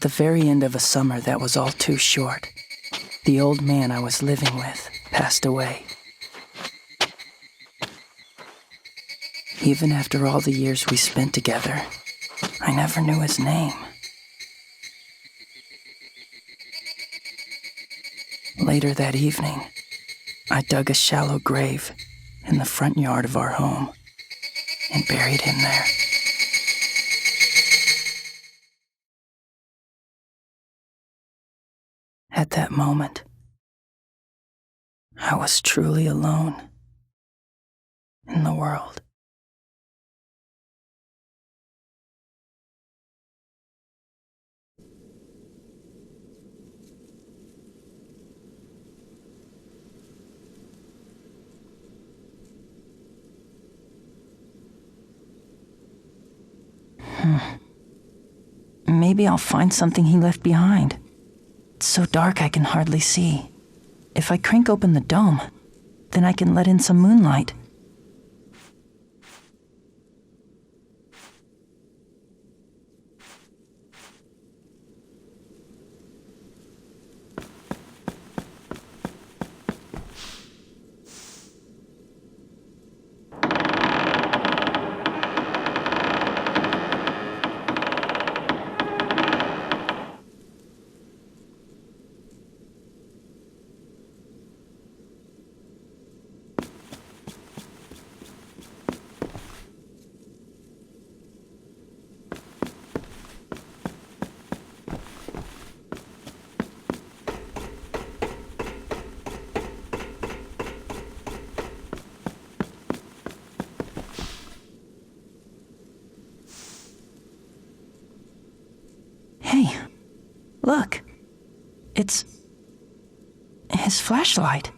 At the very end of a summer that was all too short, the old man I was living with passed away. Even after all the years we spent together, I never knew his name. Later that evening, I dug a shallow grave in the front yard of our home and buried him there. At that moment, I was truly alone in the world. Maybe I'll find something he left behind. It's so dark I can hardly see. If I crank open the dome, then I can let in some moonlight. Hey, look. It's his flashlight.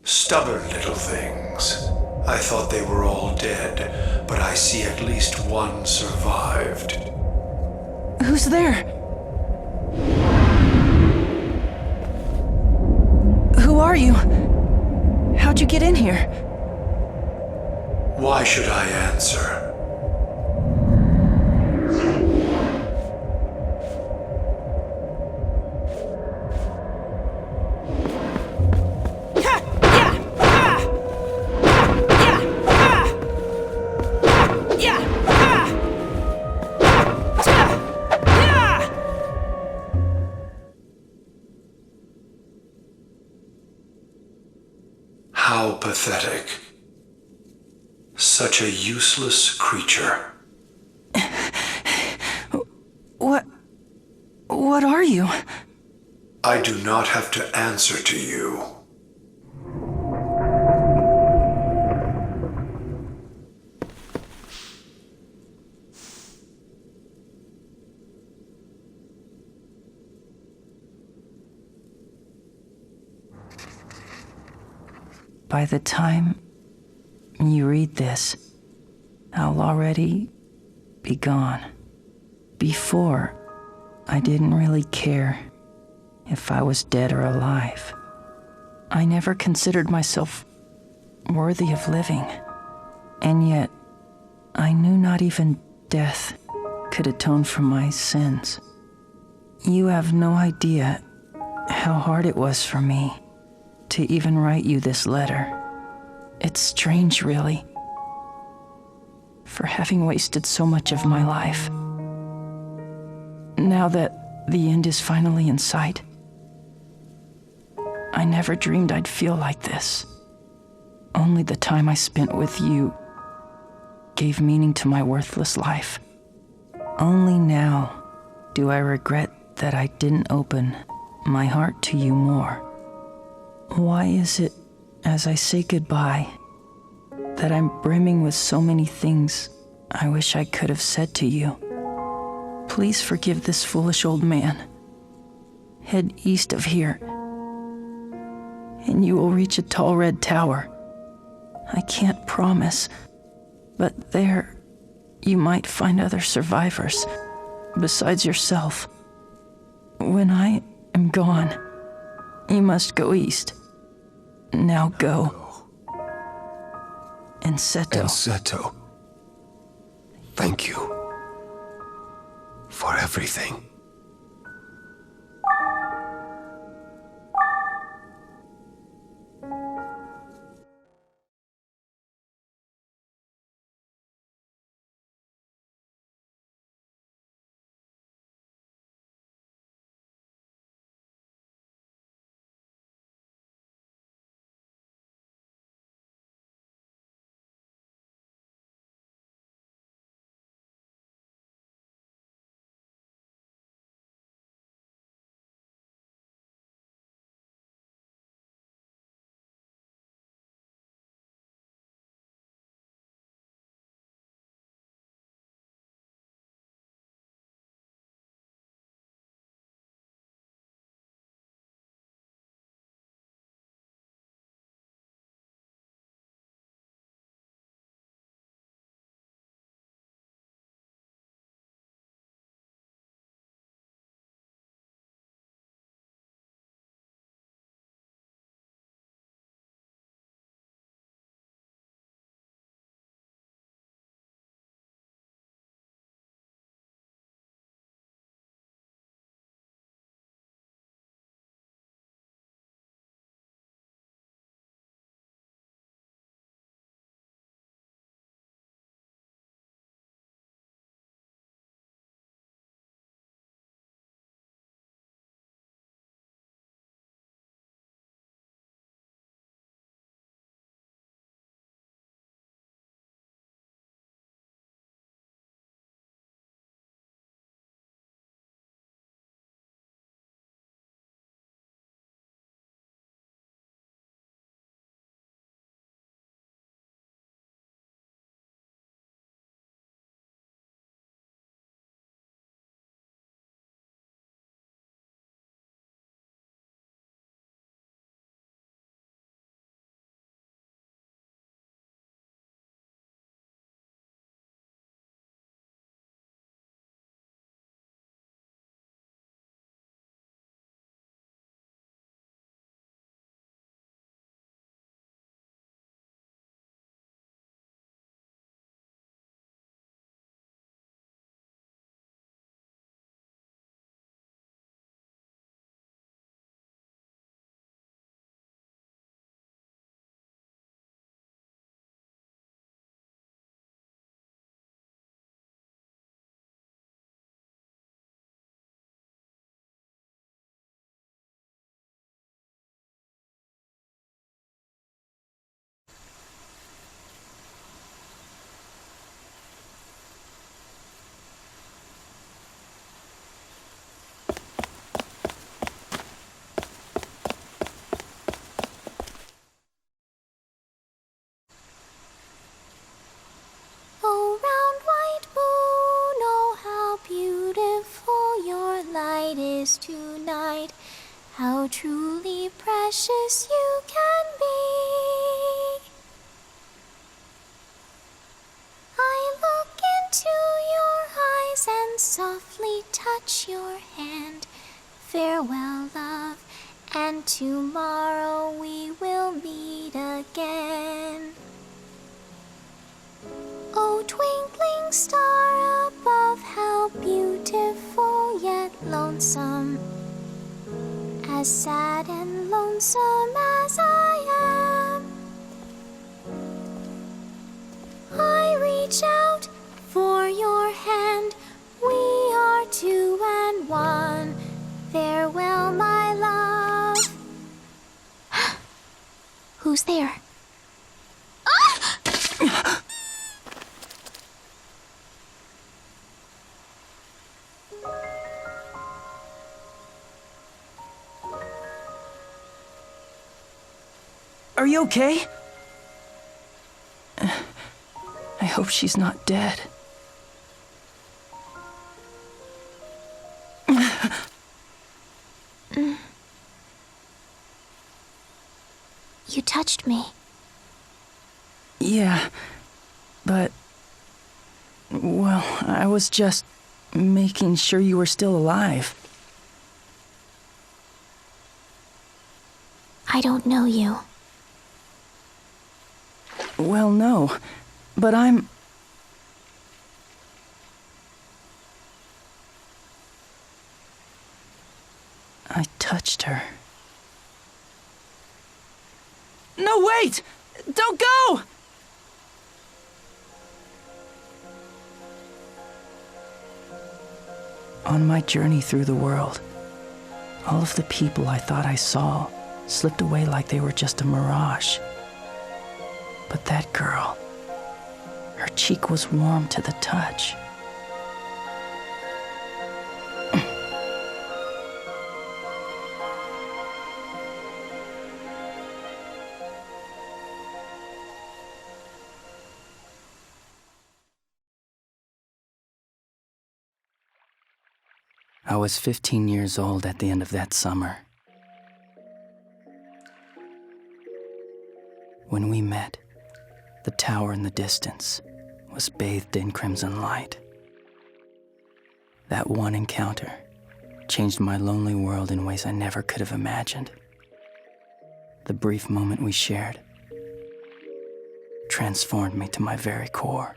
Stubborn little things. I thought they were all dead, but I see at least one survived. Who's there? Who are you? How'd you get in here? Why should I answer? How pathetic. Such a useless creature. What are you? I do not have to answer to you. By the time you read this, I'll already be gone. Before, I didn't really care if I was dead or alive. I never considered myself worthy of living, and yet I knew not even death could atone for my sins. You have no idea how hard it was for me to even write you this letter. It's strange, really, for having wasted so much of my life. Now that the end is finally in sight, I never dreamed I'd feel like this. Only the time I spent with you gave meaning to my worthless life. Only now do I regret that I didn't open my heart to you more. Why is it, as I say goodbye, that I'm brimming with so many things I wish I could have said to you? Please forgive this foolish old man. Head east of here, and you will reach a tall red tower. I can't promise, but there you might find other survivors besides yourself. When I am gone, you must go east. Now go. And Seto, thank you for everything. Tonight, how truly precious you can be. I look into your eyes and softly touch your hand. Farewell, love, and tomorrow we will meet again. Oh, twinkling star above, how beautiful yet lonesome. As sad and lonesome as I am, I reach out for your hand. We are two and one. Farewell, my love. Who's there? Are you okay? I hope she's not dead. You touched me. Yeah, but... well, I was just making sure you were still alive. I don't know you. Well, no, but I'm... I touched her. No, wait! Don't go! On my journey through the world, all of the people I thought I saw slipped away like they were just a mirage. But that girl, her cheek was warm to the touch. I was 15 years old at the end of that summer. When we met, the tower in the distance was bathed in crimson light. That one encounter changed my lonely world in ways I never could have imagined. The brief moment we shared transformed me to my very core.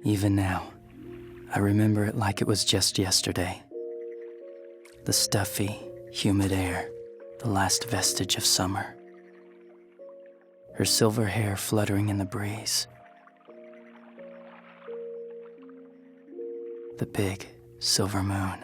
Even now, I remember it like it was just yesterday. The stuffy, humid air, the last vestige of summer. Her silver hair fluttering in the breeze. The big, silver moon.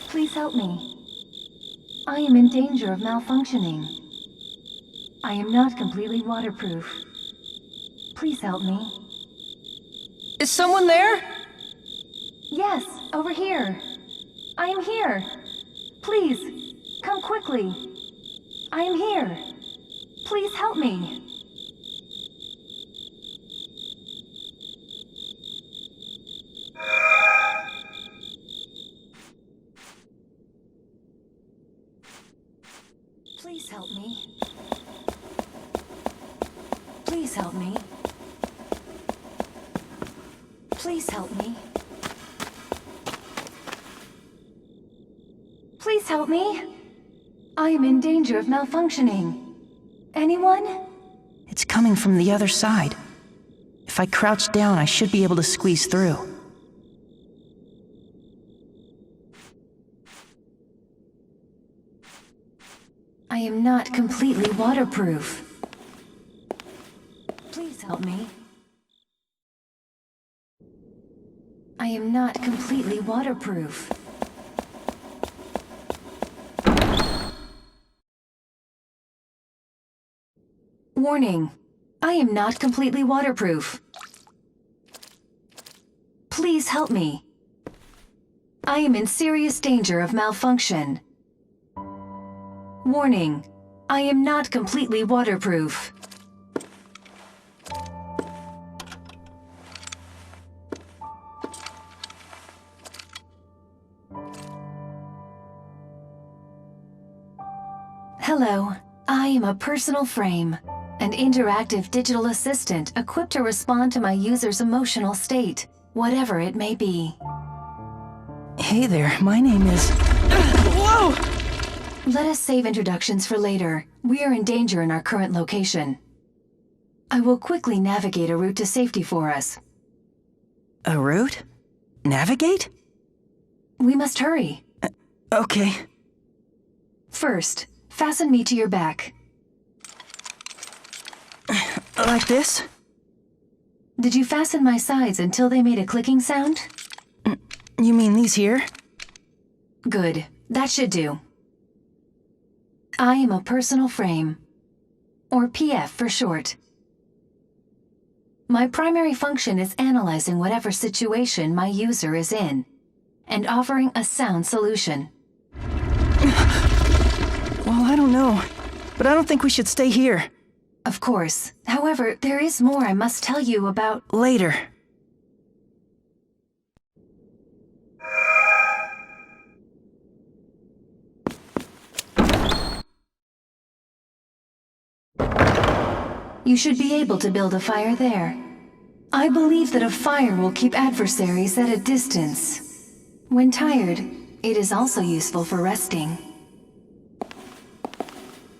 Please help me. I am in danger of malfunctioning. I am not completely waterproof. Please help me. Is someone there? Yes, over here. I am here. Please, come quickly. I am here. Please help me. Please help me. Please help me. Please help me. Please help me. I am in danger of malfunctioning. Anyone? It's coming from the other side. If I crouch down, I should be able to squeeze through. I am not completely waterproof. Please help me. I am not completely waterproof. Warning. I am not completely waterproof. Please help me. I am in serious danger of malfunction. Warning. I am not completely waterproof. Hello. I am a personal frame, an interactive digital assistant equipped to respond to my user's emotional state, whatever it may be. Hey there, my name is... Whoa! Let us save introductions for later. We are in danger in our current location. I will quickly navigate a route to safety for us. A route? Navigate? We must hurry. Okay. First, fasten me to your back. Like this? Did you fasten my sides until they made a clicking sound? You mean these here? Good. That should do. I am a personal frame, or PF for short. My primary function is analyzing whatever situation my user is in, and offering a sound solution. Well, I don't know, but I don't think we should stay here. Of course. However, there is more I must tell you about... Later. You should be able to build a fire there. I believe that a fire will keep adversaries at a distance. When tired, it is also useful for resting.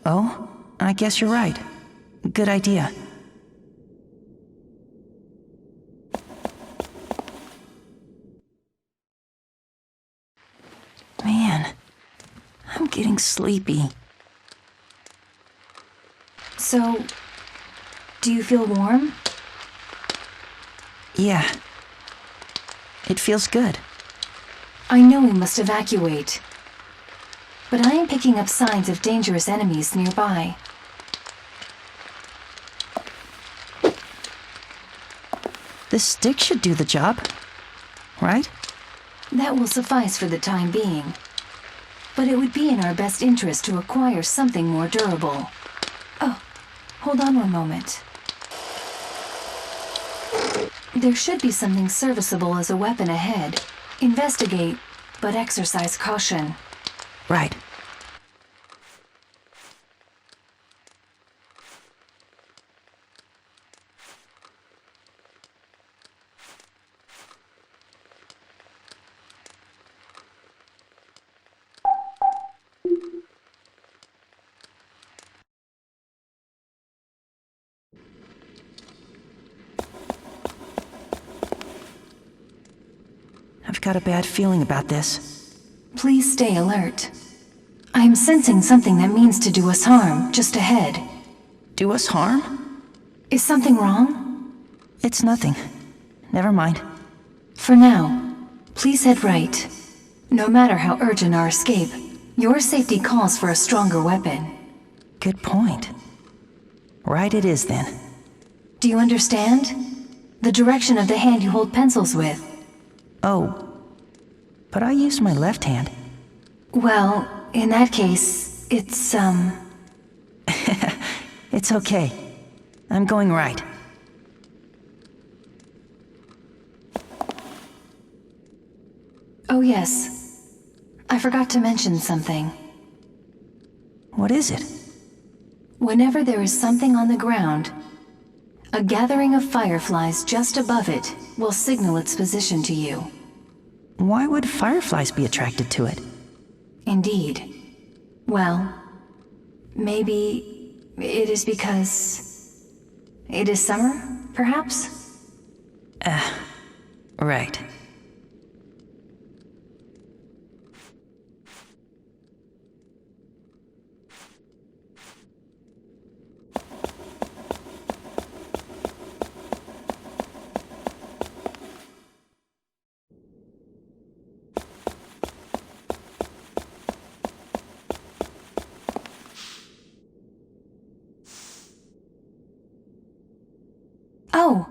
Oh, I guess you're right. Good idea. Man, I'm getting sleepy. So, do you feel warm? Yeah. It feels good. I know we must evacuate, but I am picking up signs of dangerous enemies nearby. This stick should do the job, right? That will suffice for the time being, but it would be in our best interest to acquire something more durable. Oh, hold on one moment. There should be something serviceable as a weapon ahead. Investigate, but exercise caution. Right. I've got a bad feeling about this. Please stay alert. I am sensing something that means to do us harm, just ahead. Do us harm? Is something wrong? It's nothing. Never mind. For now, please head right. No matter how urgent our escape, your safety calls for a stronger weapon. Good point. Right it is then. Do you understand? The direction of the hand you hold pencils with. Oh, but I use my left hand. Well, in that case, it's, It's okay. I'm going right. Oh yes. I forgot to mention something. What is it? Whenever there is something on the ground, a gathering of fireflies just above it will signal its position to you. Why would fireflies be attracted to it? Indeed. Well, maybe it is because it is summer, perhaps? Right. Oh,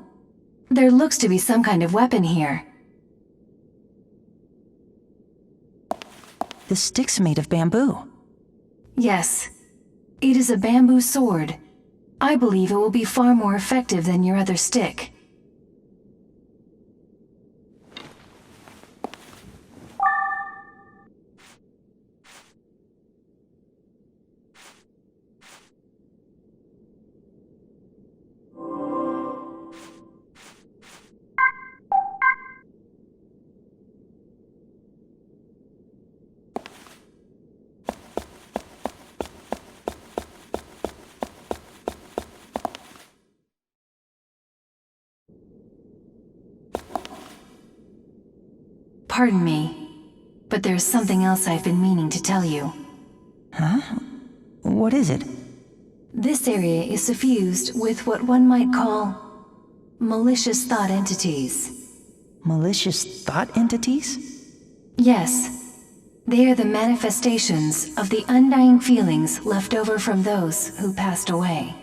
there looks to be some kind of weapon here. The stick's made of bamboo. Yes, it is a bamboo sword. I believe it will be far more effective than your other stick. Pardon me, but there's something else I've been meaning to tell you. Huh? What is it? This area is suffused with what one might call malicious thought entities. Malicious thought entities? Yes. They are the manifestations of the undying feelings left over from those who passed away.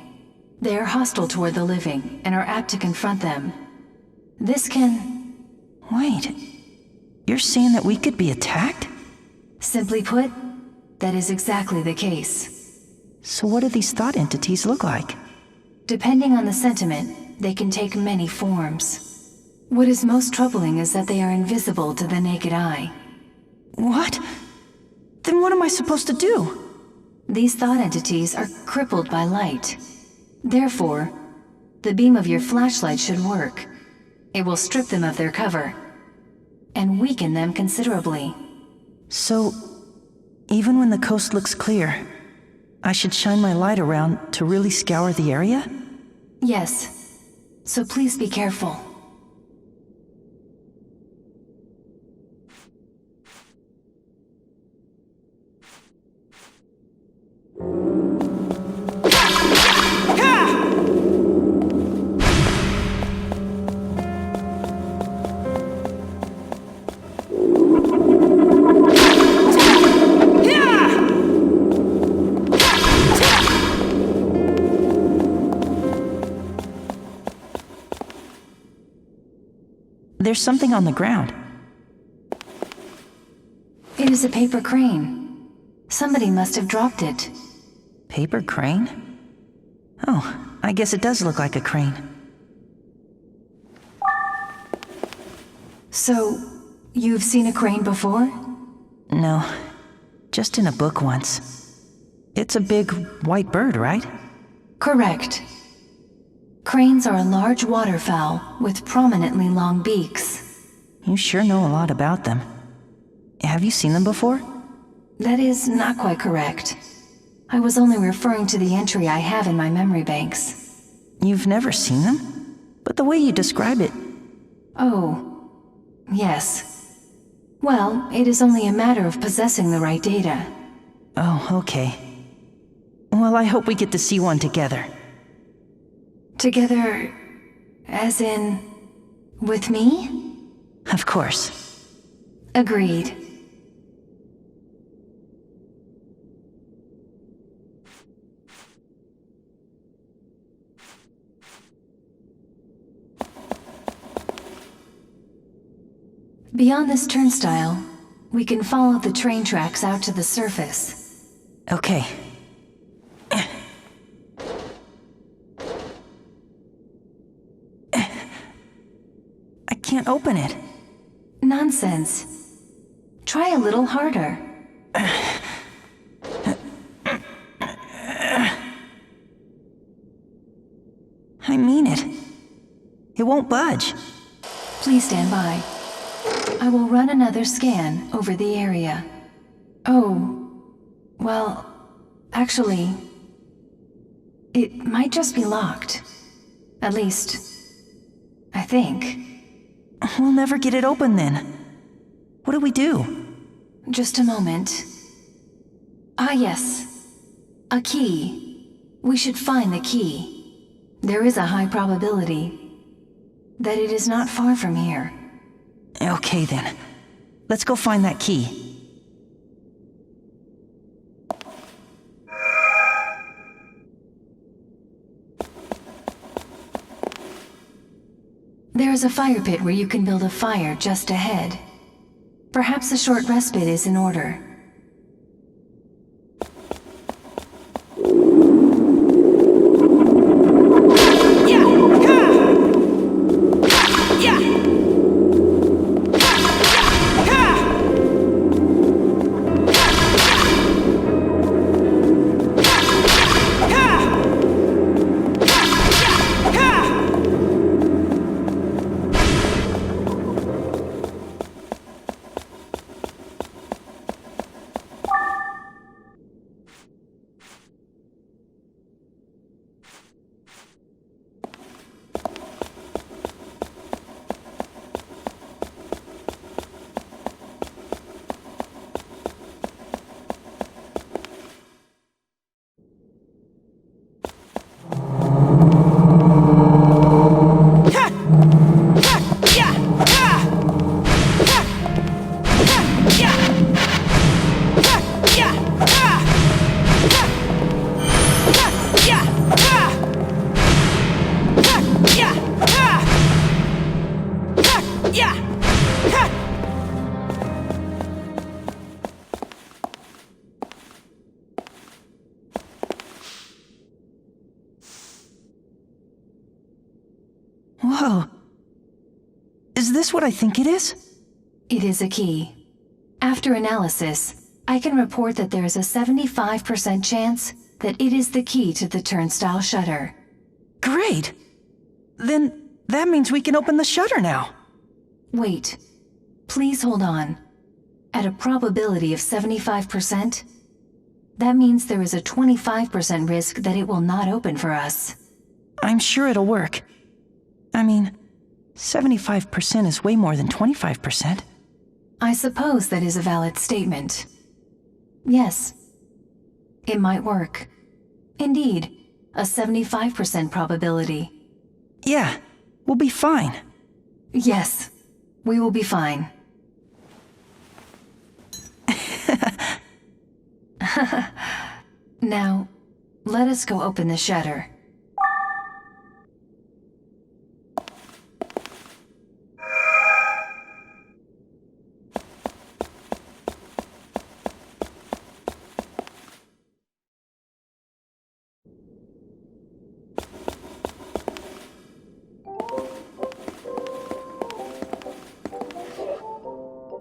They are hostile toward the living and are apt to confront them. This can... Wait, you're saying that we could be attacked? Simply put, that is exactly the case. So what do these thought entities look like? Depending on the sentiment, they can take many forms. What is most troubling is that they are invisible to the naked eye. What? Then what am I supposed to do? These thought entities are crippled by light. Therefore, the beam of your flashlight should work. It will strip them of their cover and weaken them considerably. So, even when the coast looks clear, I should shine my light around to really scour the area? Yes. So please be careful. There's something on the ground. It is a paper crane. Somebody must have dropped it. Paper crane? Oh, I guess it does look like a crane. So, you've seen a crane before? No, just in a book once. It's a big white bird, right? Correct. Cranes are a large waterfowl with prominently long beaks. You sure know a lot about them. Have you seen them before? That is not quite correct. I was only referring to the entry I have in my memory banks. You've never seen them? But the way you describe it... Oh, yes. Well, it is only a matter of possessing the right data. Oh, okay. Well, I hope we get to see one together. Together, as in, with me? Of course. Agreed. Beyond this turnstile, we can follow the train tracks out to the surface. Okay. I can't open it. Nonsense. Try a little harder. I mean it. It won't budge. Please stand by. I will run another scan over the area. Oh, well, actually, it might just be locked. At least, I think. We'll never get it open then. What do we do? Just a moment. Ah, yes. A key. We should find the key. There is a high probability that it is not far from here. Okay then. Let's go find that key. There is a fire pit where you can build a fire just ahead. Perhaps a short respite is in order. Whoa. Is this what I think it is? It is a key. After analysis, I can report that there is a 75% chance that it is the key to the turnstile shutter. Great! Then that means we can open the shutter now. Wait. Please hold on. At a probability of 75%, that means there is a 25% risk that it will not open for us. I'm sure it'll work. I mean, 75% is way more than 25%. I suppose that is a valid statement. Yes. It might work. Indeed, a 75% probability. Yeah, we'll be fine. Yes, we will be fine. Now, let us go open the shutter.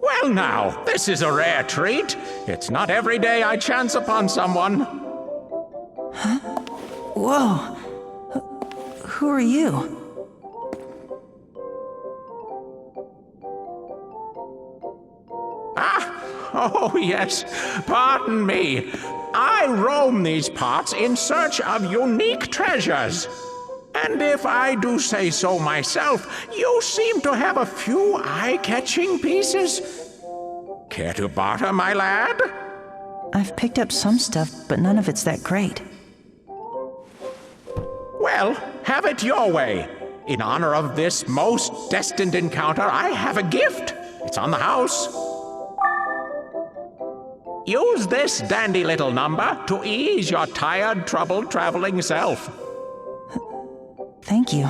Well now, this is a rare treat. It's not every day I chance upon someone. Whoa. Who are you? Oh yes, pardon me. I roam these parts in search of unique treasures. And if I do say so myself, you seem to have a few eye-catching pieces. Care to barter, my lad? I've picked up some stuff, but none of it's that great. Well, have it your way. In honor of this most destined encounter, I have a gift. It's on the house. Use this dandy little number to ease your tired, troubled traveling self. Thank you.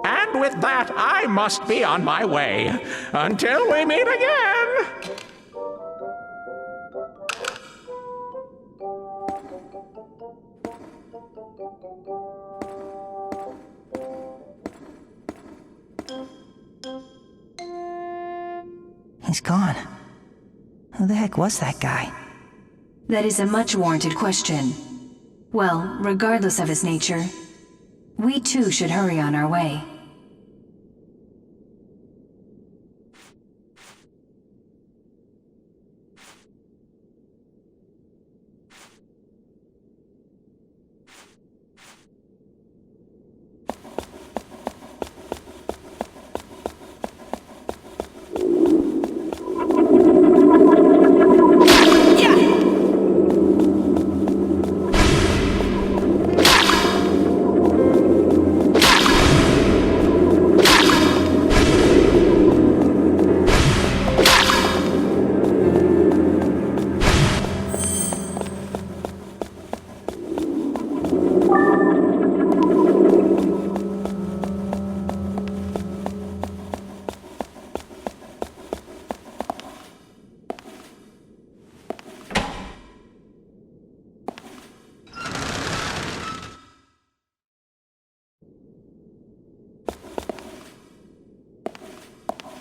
And with that, I must be on my way. Until we meet again! He's gone. Who the heck was that guy? That is a much warranted question. Well, regardless of his nature, we too should hurry on our way.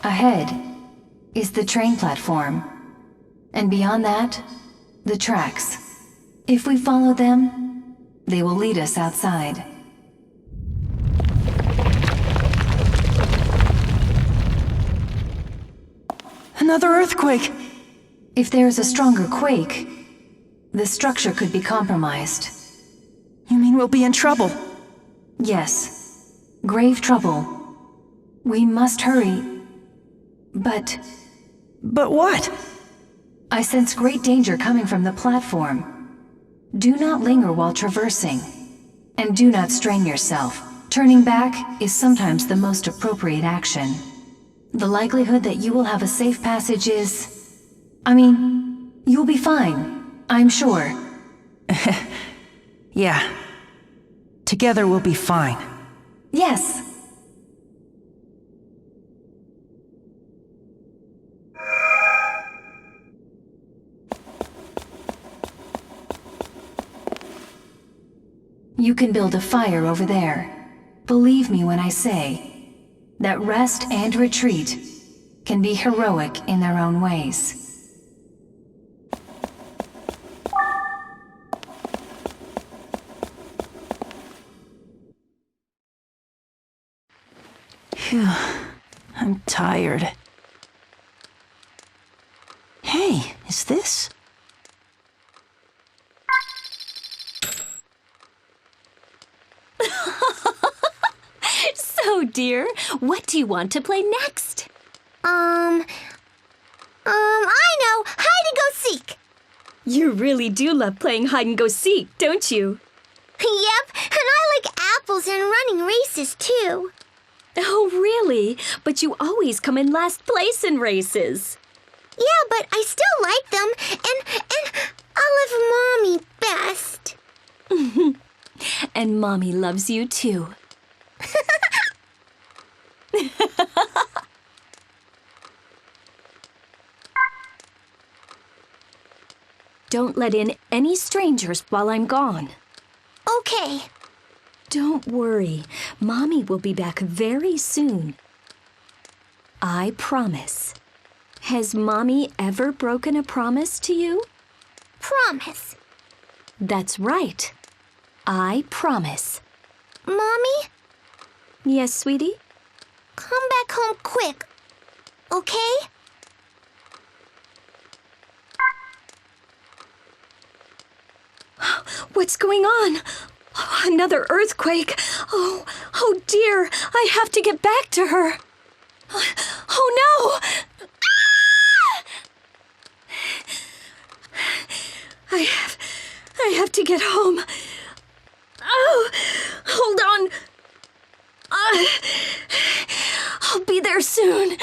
Ahead is the train platform, and beyond that, the tracks. If we follow them, they will lead us outside. Another earthquake! If there is a stronger quake, the structure could be compromised. You mean we'll be in trouble? Yes, grave trouble. We must hurry. But what? I sense great danger coming from the platform. Do not linger while traversing, and do not strain yourself. Turning back is sometimes the most appropriate action. The likelihood that you will have a safe passage is... you'll be fine, I'm sure. Yeah. Together we'll be fine. Yes. You can build a fire over there. Believe me when I say that rest and retreat can be heroic in their own ways. Phew, I'm tired. Hey, is this? So, dear, what do you want to play next? I know! Hide and go seek! You really do love playing hide and go seek, don't you? Yep, and I like apples and running races too. Oh, really? But you always come in last place in races. Yeah, but I still like them, and I love Mommy best. And Mommy loves you too. Don't let in any strangers while I'm gone. Okay. Don't worry. Mommy will be back very soon. I promise. Has Mommy ever broken a promise to you? Promise. That's right. I promise. Mommy, Yes, sweetie? come back home quick, okay? What's going on? Oh, another earthquake. Oh dear. I have to get back to her. Oh no! I have to get home. Oh, hold on. I'll be there soon.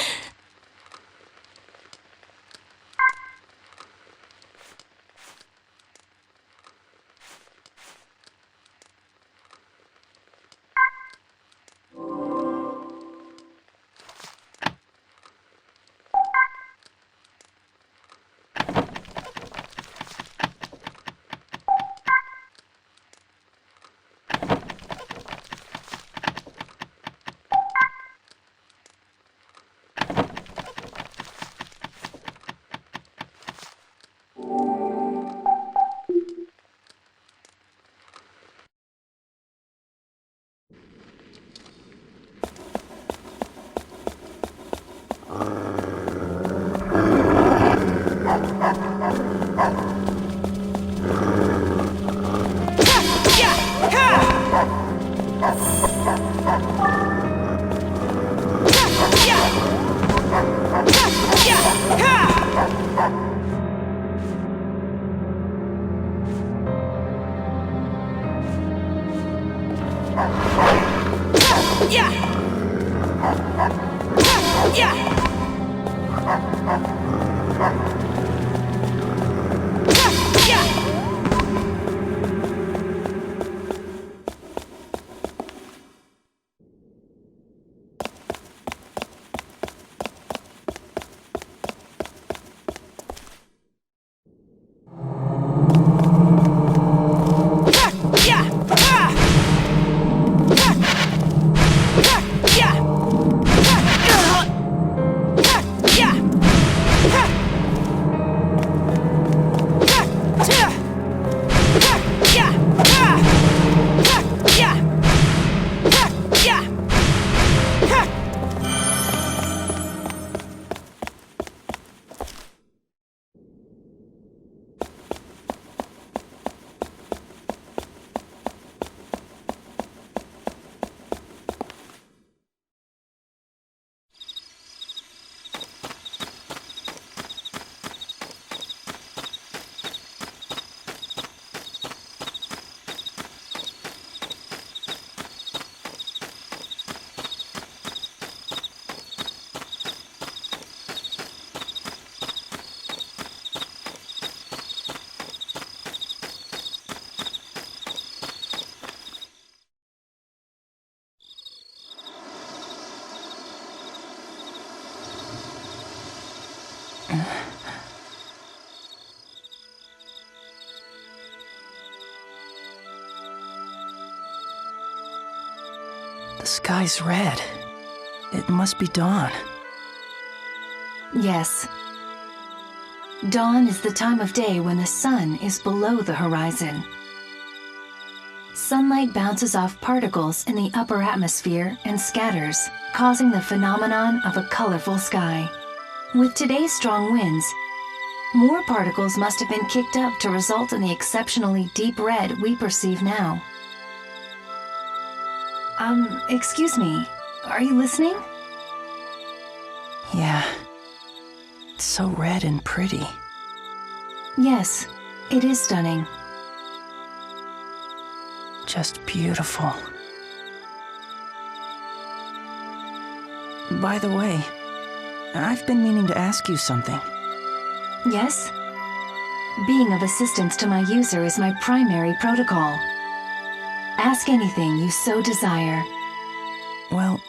The sky's red. It must be dawn. Yes. Dawn is the time of day when the sun is below the horizon. Sunlight bounces off particles in the upper atmosphere and scatters, causing the phenomenon of a colorful sky. With today's strong winds, more particles must have been kicked up to result in the exceptionally deep red we perceive now. Excuse me, are you listening? Yeah. It's so red and pretty. Yes, it is stunning. Just beautiful. By the way, I've been meaning to ask you something. Yes? Being of assistance to my user is my primary protocol. Ask anything you so desire. Well,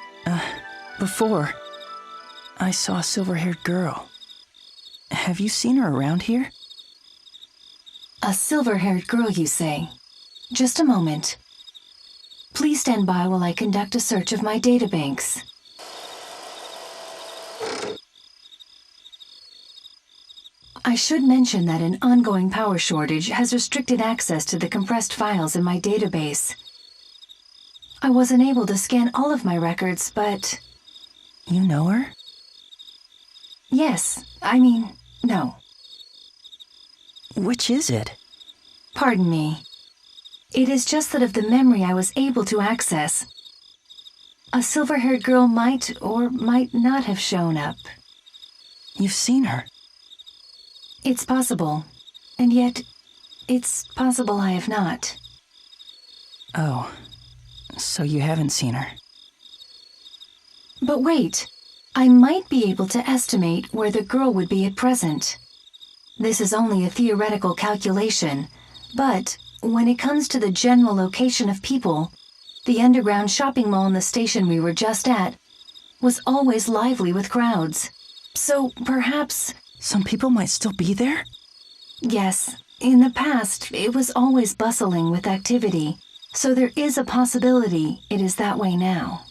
before, I saw a silver-haired girl. Have you seen her around here? A silver-haired girl, you say? Just a moment. Please stand by while I conduct a search of my databanks. I should mention that an ongoing power shortage has restricted access to the compressed files in my database. I wasn't able to scan all of my records, but... You know her? Yes, no. Which is it? Pardon me. It is just that of the memory I was able to access, a silver-haired girl might or might not have shown up. You've seen her? It's possible, and yet it's possible I have not. Oh, so you haven't seen her. But wait, I might be able to estimate where the girl would be at present. This is only a theoretical calculation, but when it comes to the general location of people, the underground shopping mall in the station we were just at was always lively with crowds. So perhaps... Some people might still be there? Yes, in the past it was always bustling with activity, so there is a possibility it is that way now.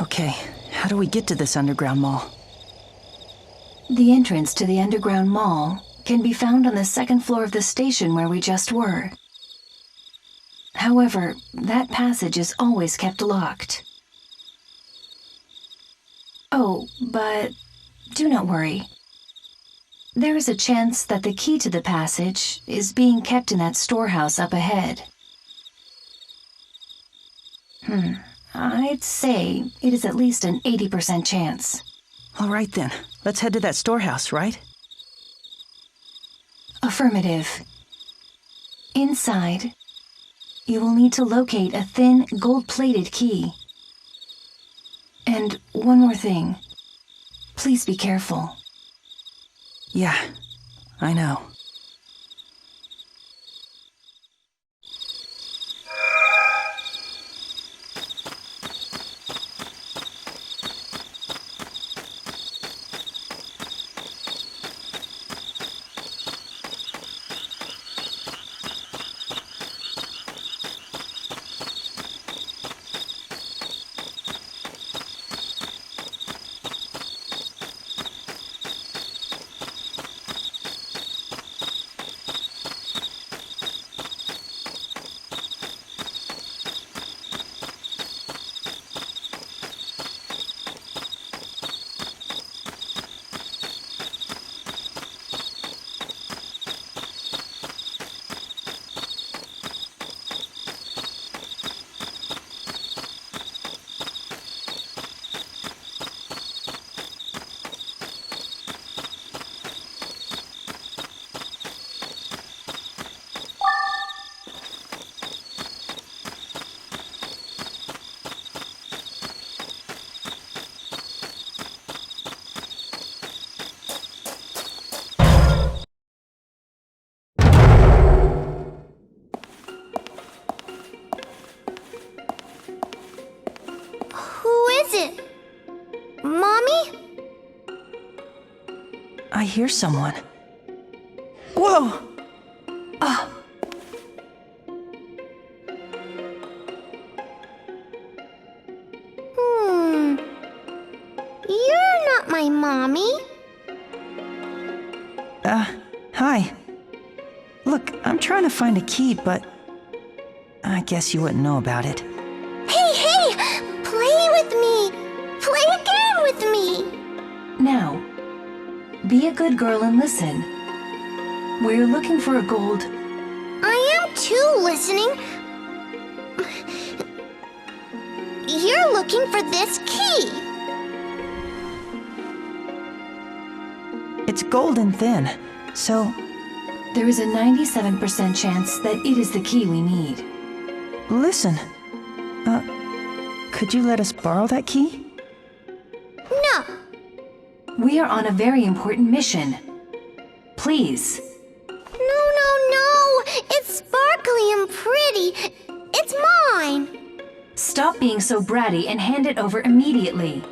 Okay, how do we get to this underground mall? The entrance to the underground mall can be found on the second floor of the station where we just were. However, that passage is always kept locked. Oh, but do not worry. There is a chance that the key to the passage is being kept in that storehouse up ahead. I'd say it is at least an 80% chance. All right then, let's head to that storehouse, right? Affirmative. Inside, you will need to locate a thin, gold-plated key. And one more thing. Please be careful. Yeah, I know. I hear someone. Whoa! You're not my mommy. Hi. Look, I'm trying to find a key, but I guess you wouldn't know about it. Hey! Play with me! Play a game with me! Now, be a good girl and listen. We're looking for a gold... I am too listening. You're looking for this key. It's golden thin, so... There is a 97% chance that it is the key we need. Listen. Could you let us borrow that key? No. We are on a very important mission. Please. No. It's sparkly and pretty. It's mine. Stop being so bratty and hand it over immediately.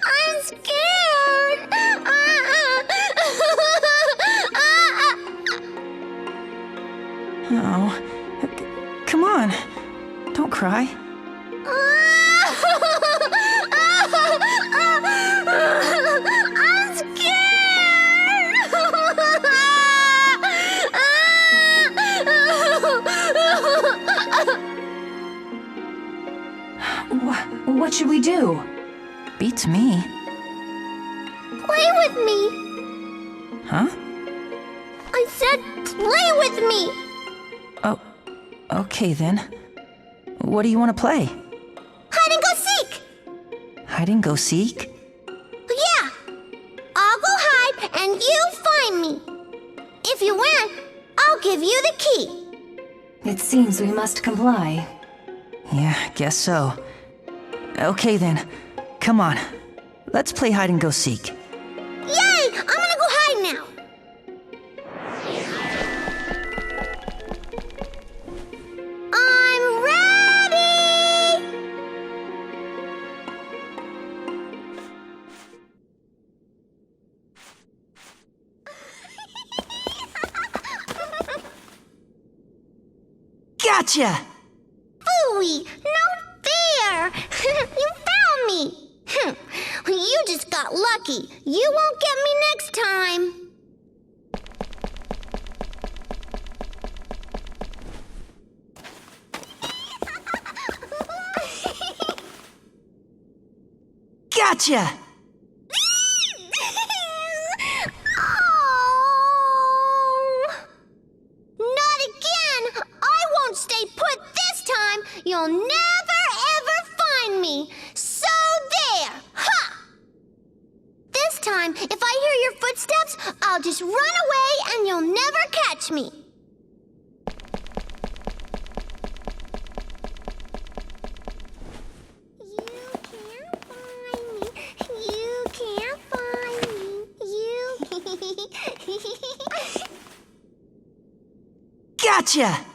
I'm scared. Oh, come on. Don't cry. I'm scared. What should we do? Beats me. Play with me. Huh? I said play with me. Oh, okay then. What do you want to play? Hide and go seek. Hide and go seek? Yeah. I'll go hide and you find me. If you win, I'll give you the key. It seems we must comply. Yeah, guess so. Okay then. Come on. Let's play hide and go seek. Yay! I'm gonna go hide now. I'm ready! Gotcha! Phooey! No fair! You found me! You just got lucky. You won't get me next time. Gotcha! Oh. Not again! I won't stay put this time. You'll never ever find me. So there! Ha! This time, if I hear your footsteps, I'll just run away and you'll never catch me. You can't find me. Gotcha!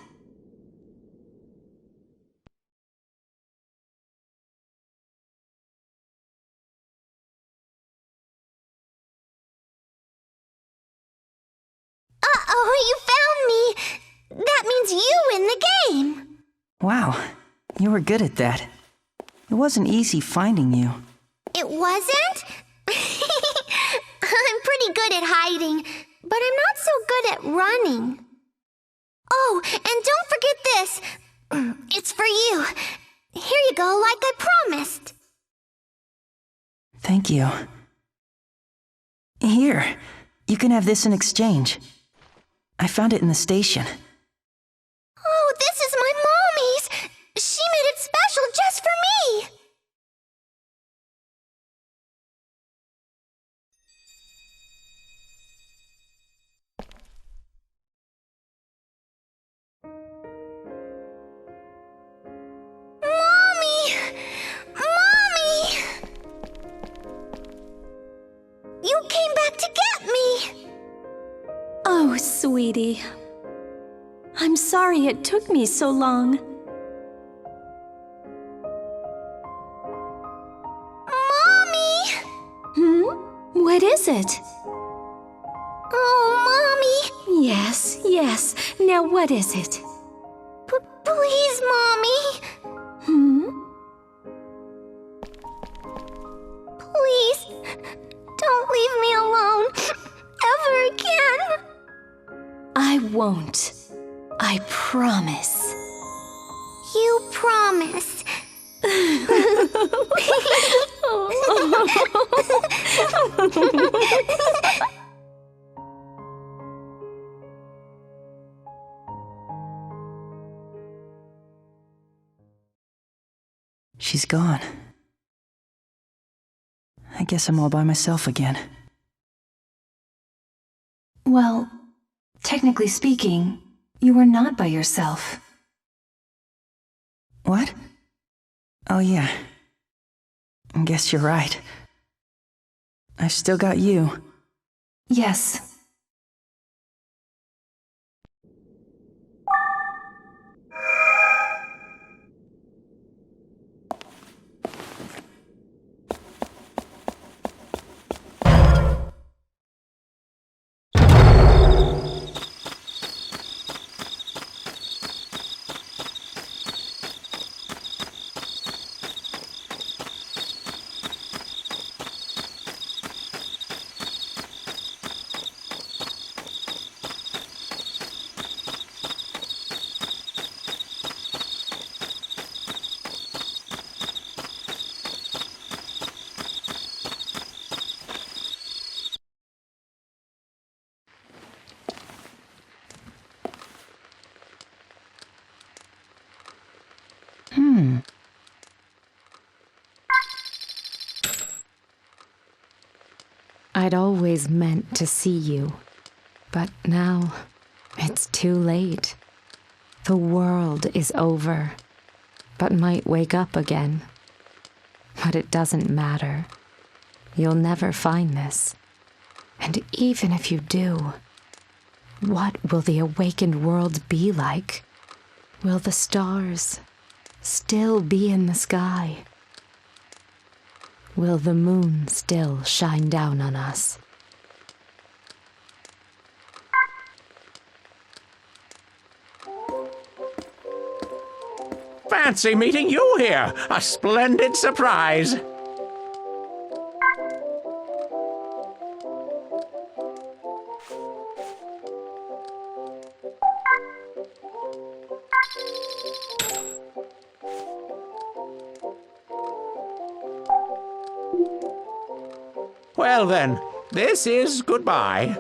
Uh-oh, you found me. That means you win the game. Wow, you were good at that. It wasn't easy finding you. It wasn't? I'm pretty good at hiding, but I'm not so good at running. Oh, and don't forget this. It's for you. Here you go, like I promised. Thank you. Here, you can have this in exchange. I found it in the station. Oh, this is my mommy's. She made it special just for me. Mommy! Mommy! You came back to get me! Oh, sweetie. I'm sorry it took me so long. Mommy! What is it? Oh, Mommy! Yes, yes. Now what is it? Please, Mommy. Please, don't leave me alone ever again. I won't. I promise. You promise. She's gone. I guess I'm all by myself again. Well, technically speaking, you were not by yourself. What? Oh yeah. I guess you're right. I've still got you. Yes. I'd always meant to see you, but now it's too late. The world is over, but might wake up again. But it doesn't matter. You'll never find this. And even if you do, what will the awakened world be like? Will the stars still be in the sky? Will the moon still shine down on us? Fancy meeting you here! A splendid surprise! Well then, this is goodbye.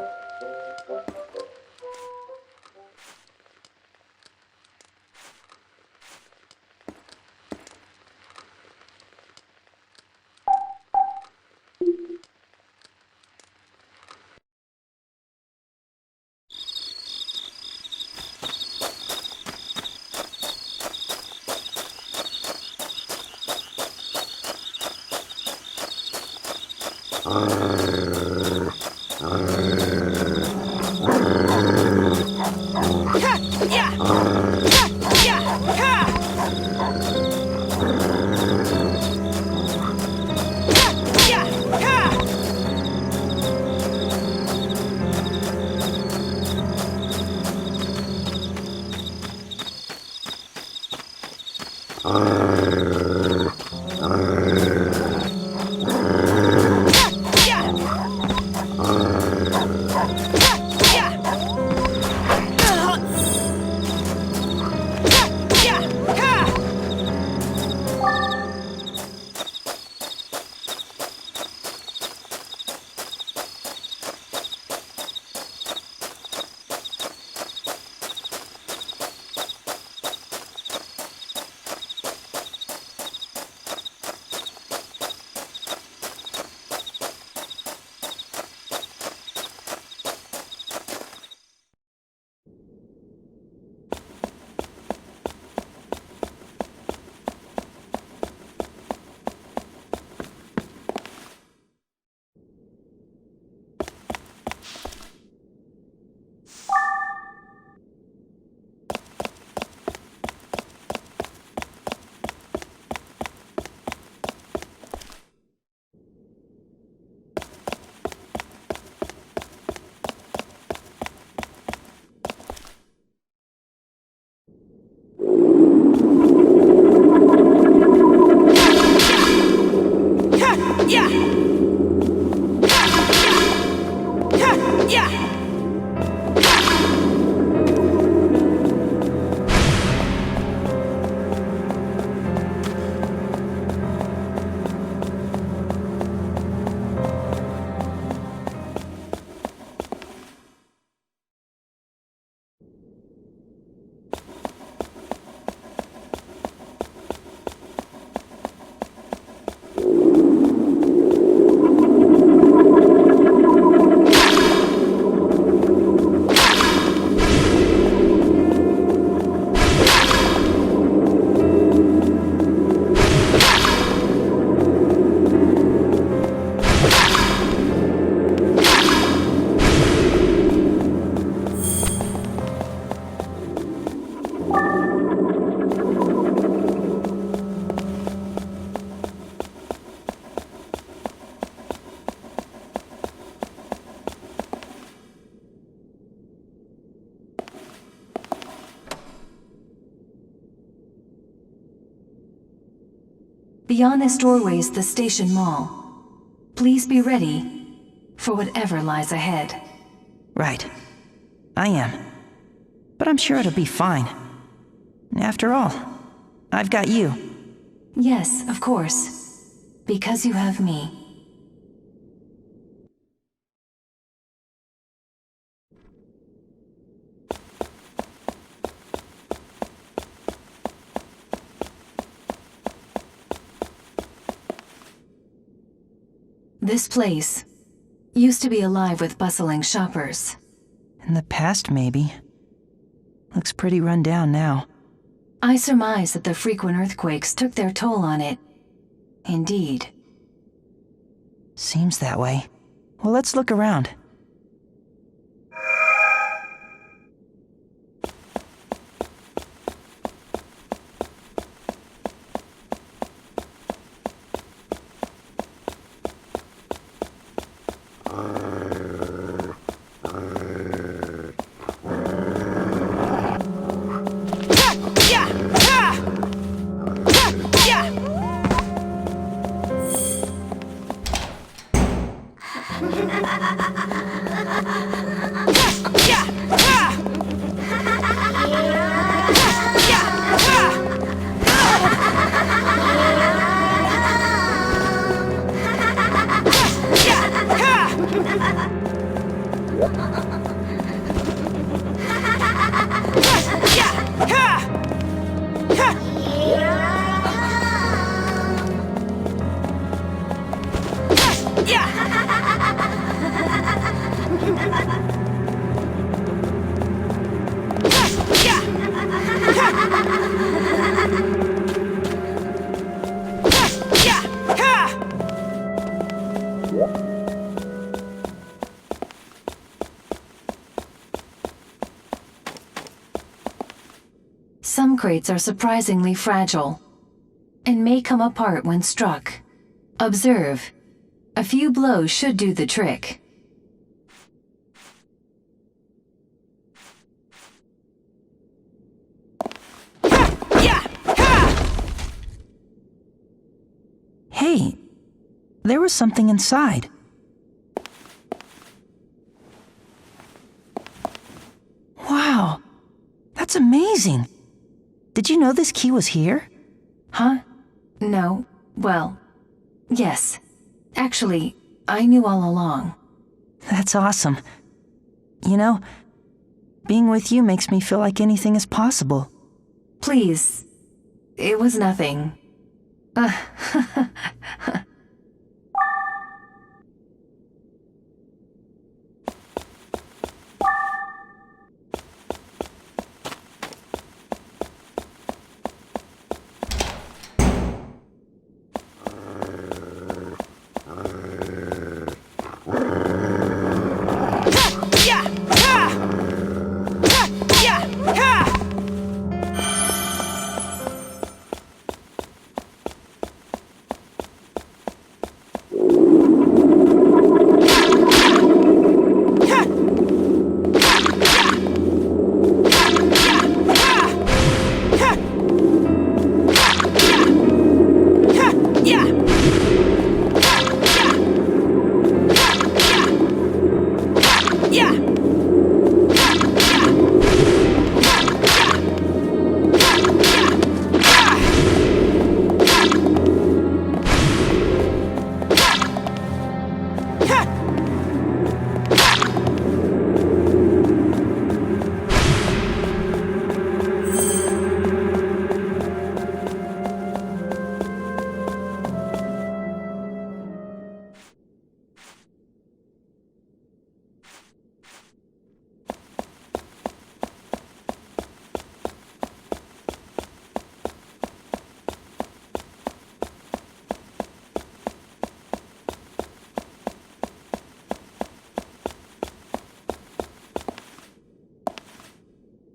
Beyond this doorway is the station mall. Please be ready for whatever lies ahead. Right. I am. But I'm sure it'll be fine. After all, I've got you. Yes, of course. Because you have me. This place used to be alive with bustling shoppers. In the past, maybe. Looks pretty run down now. I surmise that the frequent earthquakes took their toll on it. Indeed. Seems that way. Well, let's look around. Some crates are surprisingly fragile and may come apart when struck. Observe. A few blows should do the trick. Hey, there was something inside. Wow, that's amazing. Did you know this key was here? Huh? No. Well, yes. Actually, I knew all along. That's awesome. You know, being with you makes me feel like anything is possible. Please. It was nothing.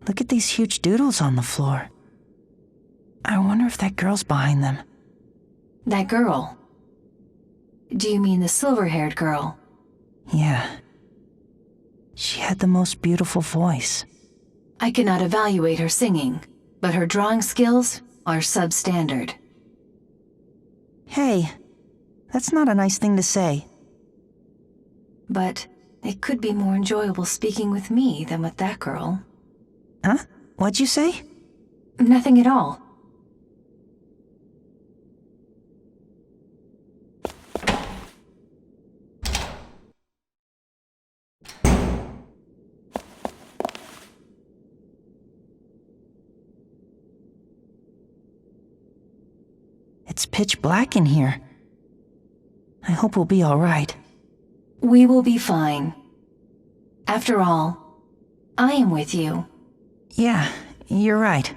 Look at these huge doodles on the floor. I wonder if that girl's behind them. That girl? Do you mean the silver-haired girl? Yeah. She had the most beautiful voice. I cannot evaluate her singing, but her drawing skills are substandard. Hey, that's not a nice thing to say. But it could be more enjoyable speaking with me than with that girl. Huh? What'd you say? Nothing at all. It's pitch black in here. I hope we'll be all right. We will be fine. After all, I am with you. Yeah, you're right.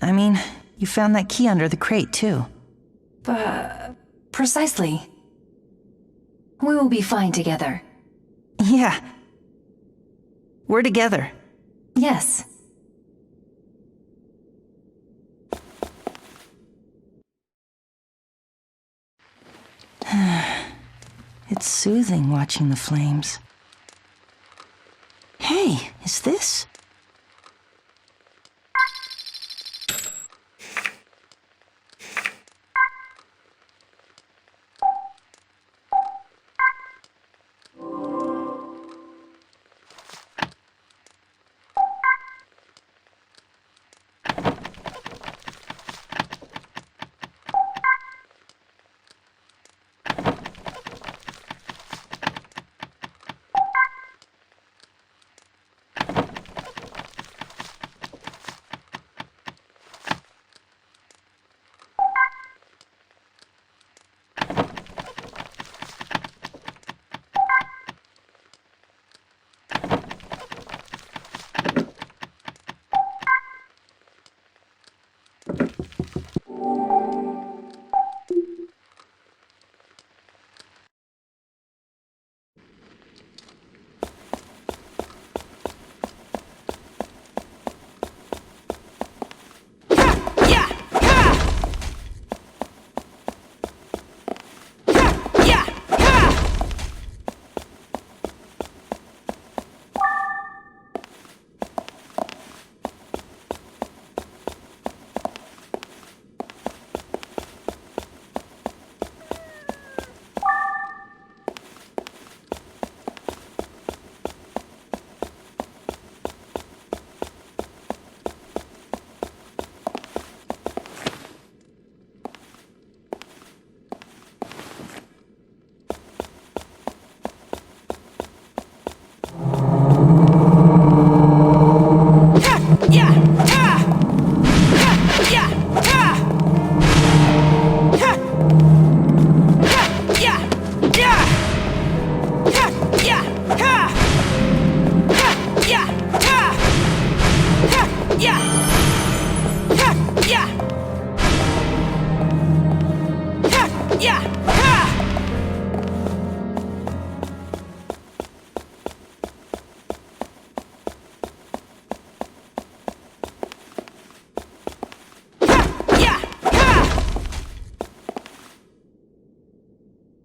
I mean, you found that key under the crate, too. Precisely. We will be fine together. Yeah. We're together. Yes. It's soothing watching the flames. Hey, is this?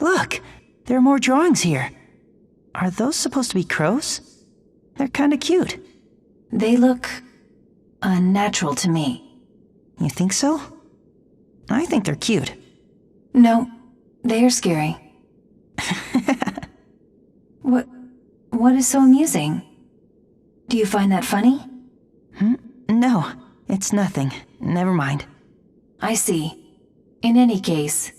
Look, there are more drawings here. Are those supposed to be crows? They're kinda cute. They look unnatural to me. You think so? I think they're cute. No, they are scary. What is so amusing? Do you find that funny? No, it's nothing. Never mind. I see. In any case,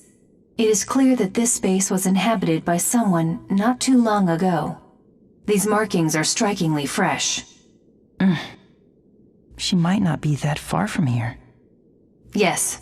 it is clear that this space was inhabited by someone not too long ago. These markings are strikingly fresh. She might not be that far from here. Yes.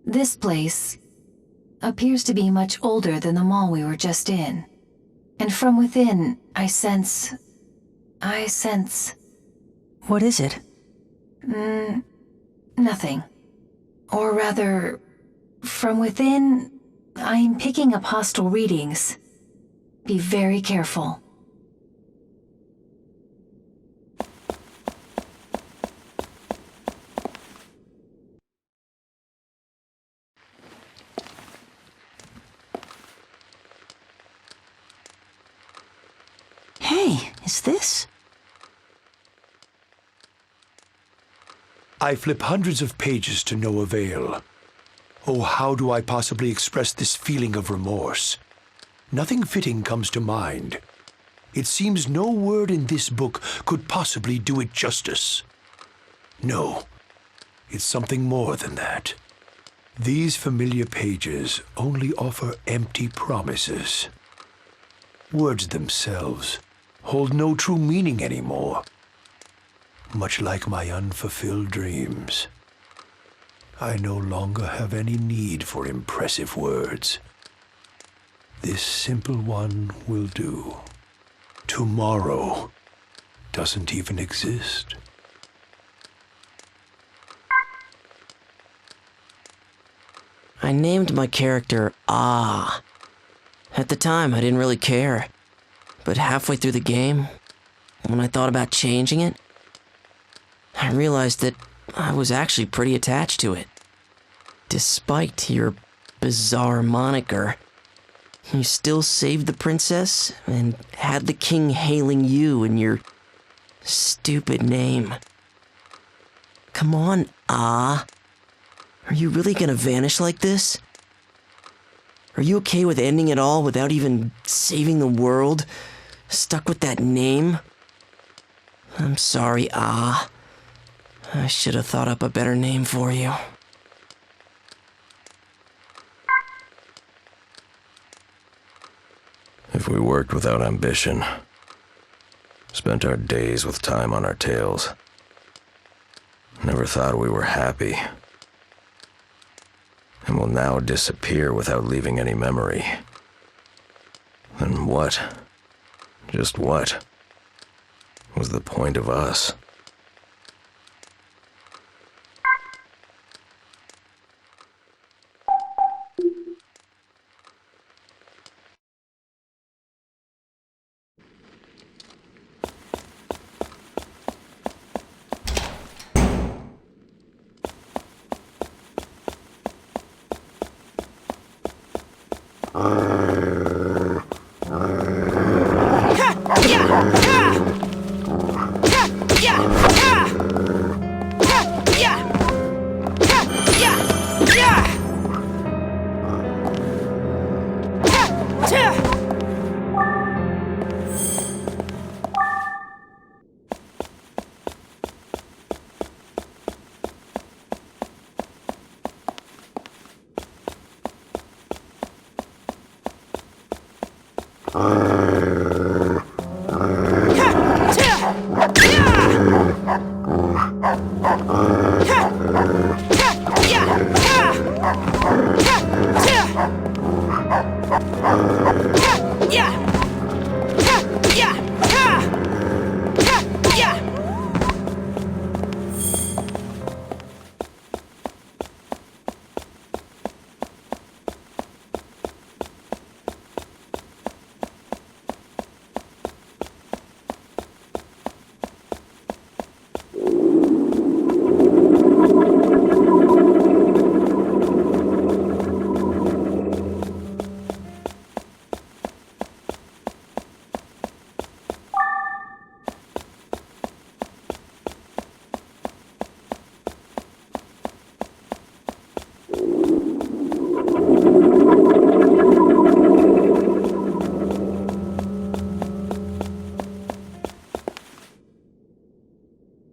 This place appears to be much older than the mall we were just in. And from within, I sense... What is it? Nothing. Or rather, from within, I'm picking up hostile readings. Be very careful. Hey, is this? I flip hundreds of pages to no avail. Oh, how do I possibly express this feeling of remorse? Nothing fitting comes to mind. It seems no word in this book could possibly do it justice. No, it's something more than that. These familiar pages only offer empty promises. Words themselves hold no true meaning anymore. Much like my unfulfilled dreams. I no longer have any need for impressive words. This simple one will do. Tomorrow doesn't even exist. I named my character Ah. At the time, I didn't really care. But halfway through the game, when I thought about changing it, I realized that I was actually pretty attached to it. Despite your bizarre moniker, you still saved the princess and had the king hailing you in your stupid name. Come on, Ah. Are you really gonna vanish like this? Are you okay with ending it all without even saving the world? Stuck with that name? I'm sorry, Ah. I should have thought up a better name for you. If we worked without ambition, spent our days with time on our tails, never thought we were happy, and will now disappear without leaving any memory, then what, just what, was the point of us?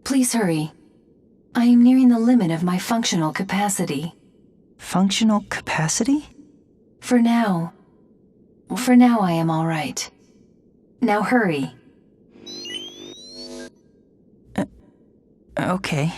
Please hurry. I am nearing the limit of my functional capacity. Functional capacity? For now I am all right. Now hurry. Okay.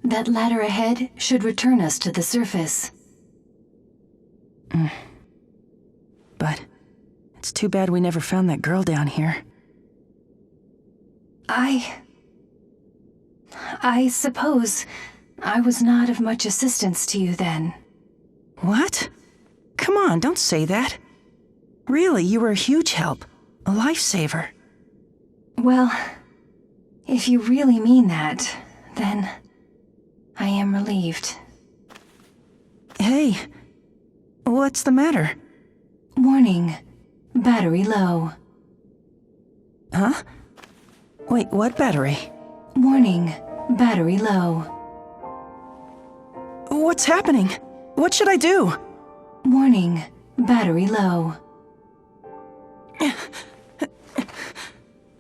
That ladder ahead should return us to the surface. But it's too bad we never found that girl down here. I suppose I was not of much assistance to you then. What? Come on, don't say that. Really, you were a huge help. A lifesaver. Well, if you really mean that, then I am relieved. Hey, what's the matter? Warning, battery low. Huh? Wait, what battery? Warning, battery low. What's happening? What should I do? Warning, battery low.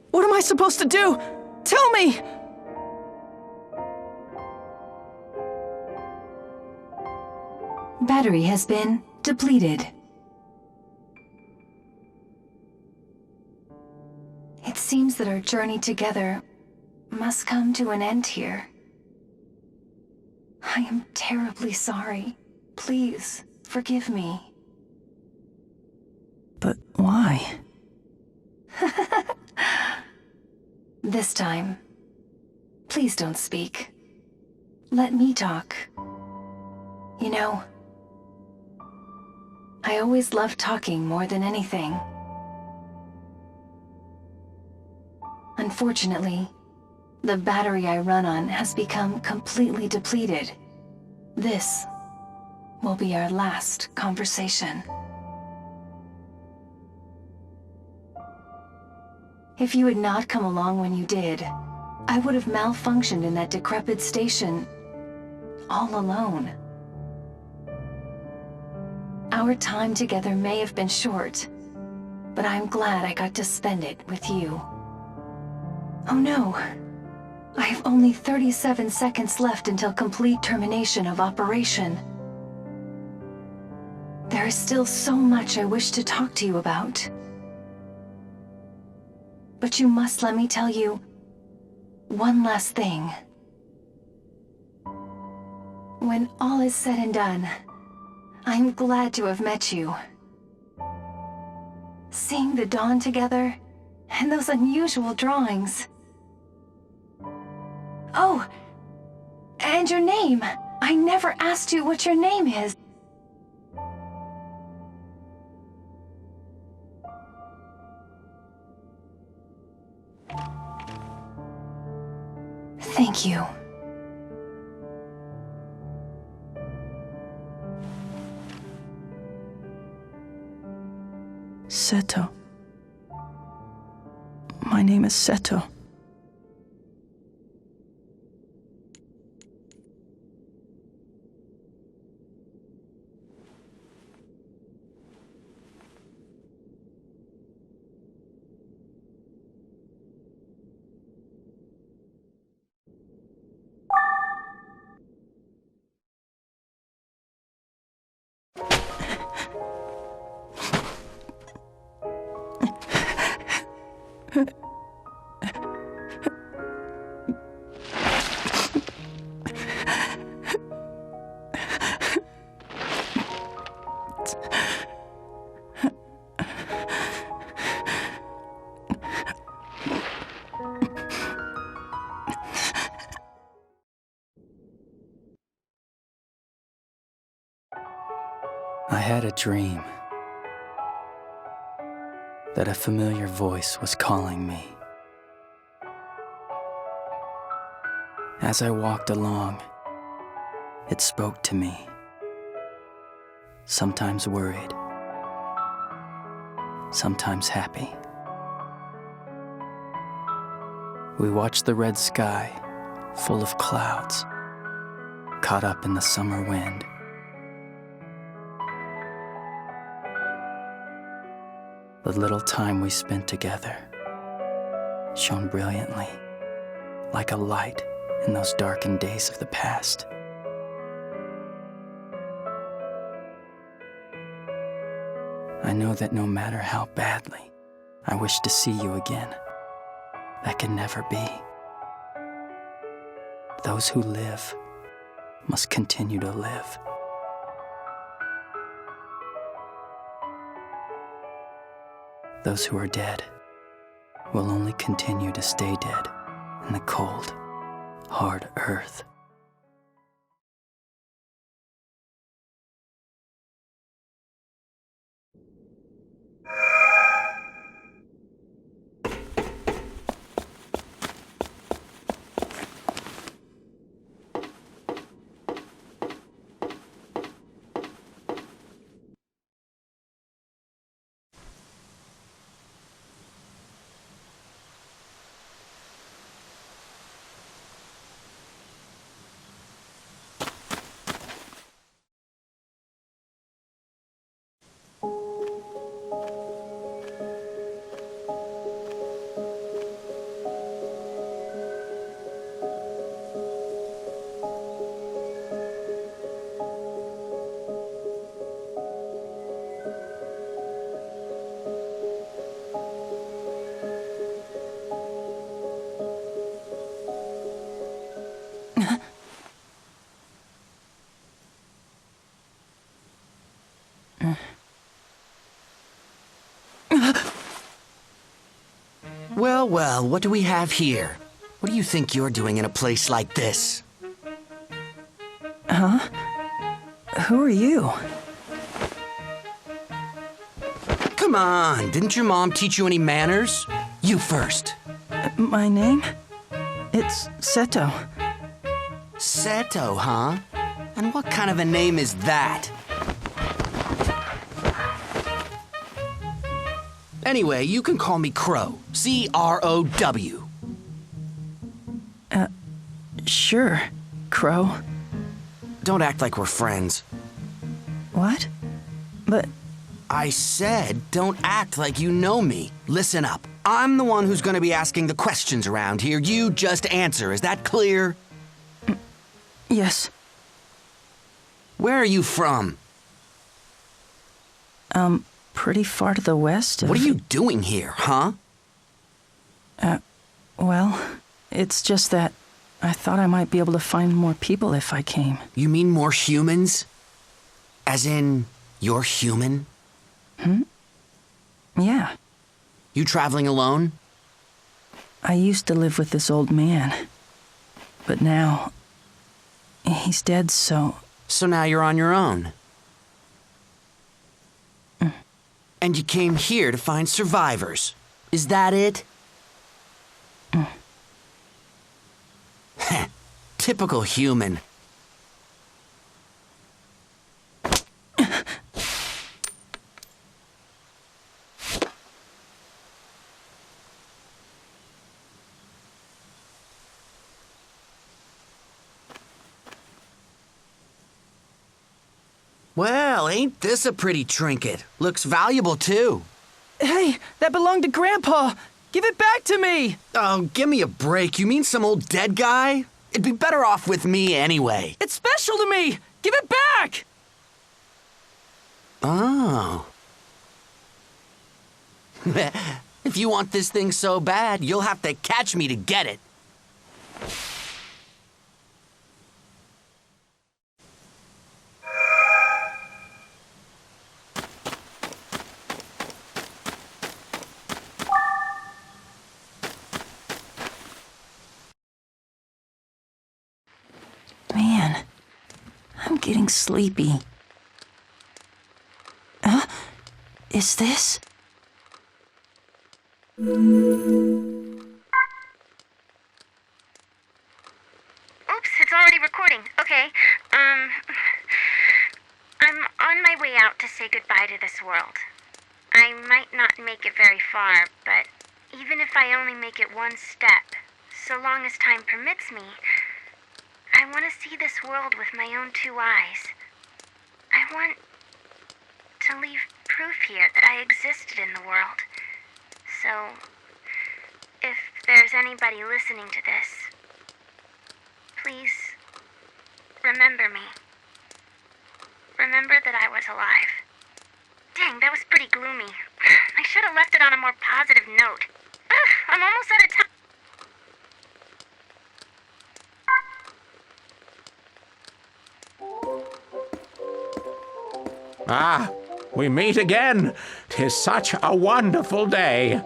What am I supposed to do? Tell me! Battery has been depleted. It seems that our journey together must come to an end here. I am terribly sorry. Please, forgive me. But why? This time, please don't speak. Let me talk. You know, I always loved talking more than anything. Unfortunately, the battery I run on has become completely depleted. This will be our last conversation. If you had not come along when you did, I would have malfunctioned in that decrepit station, all alone. Our time together may have been short, but I'm glad I got to spend it with you. Oh no, I have only 37 seconds left until complete termination of operation. There is still so much I wish to talk to you about. But you must let me tell you one last thing. When all is said and done, I'm glad to have met you. Seeing the dawn together, and those unusual drawings. Oh, and your name. I never asked you what your name is. Thank you. Seto. My name is Seto. I had a dream that a familiar voice was calling me. As I walked along, it spoke to me. sometimes worried, sometimes happy. We watched the red sky, full of clouds, caught up in the summer wind. The little time we spent together shone brilliantly, like a light in those darkened days of the past. I know that no matter how badly I wish to see you again, that can never be. Those who live must continue to live. Those who are dead will only continue to stay dead in the cold, hard earth. Well, well, what do we have here? What do you think you're doing in a place like this? Huh? Who are you? Come on, didn't your mom teach you any manners? You first. My name? It's Seto. Seto, huh? And what kind of a name is that? Anyway, you can call me Crow. C-R-O-W. Sure, Crow. Don't act like we're friends. What? But... I said, don't act like you know me. Listen up. I'm the one who's gonna be asking the questions around here. You just answer. Is that clear? Yes. Where are you from? Pretty far to the west of... What are you doing here, huh? Well, it's just that I thought I might be able to find more people if I came. You mean more humans? As in, you're human? Yeah. You traveling alone? I used to live with this old man. But now... he's dead, so... So now you're on your own? And you came here to find survivors. Is that it? Typical human. Well, ain't this a pretty trinket? Looks valuable, too. Hey, that belonged to Grandpa! Give it back to me! Oh, give me a break. You mean some old dead guy? It'd be better off with me anyway. It's special to me! Give it back! Oh. If you want this thing so bad, you'll have to catch me to get it. Man, I'm getting sleepy. Is this? Oops, it's already recording. Okay, I'm on my way out to say goodbye to this world. I might not make it very far, but even if I only make it one step, so long as time permits me, I want to see this world with my own two eyes. I want to leave proof here that I existed in the world. So, if there's anybody listening to this, please remember me. Remember that I was alive. Dang, that was pretty gloomy. I should have left it on a more positive note. Ugh, I'm almost out of time. Ah, we meet again. 'Tis such a wonderful day.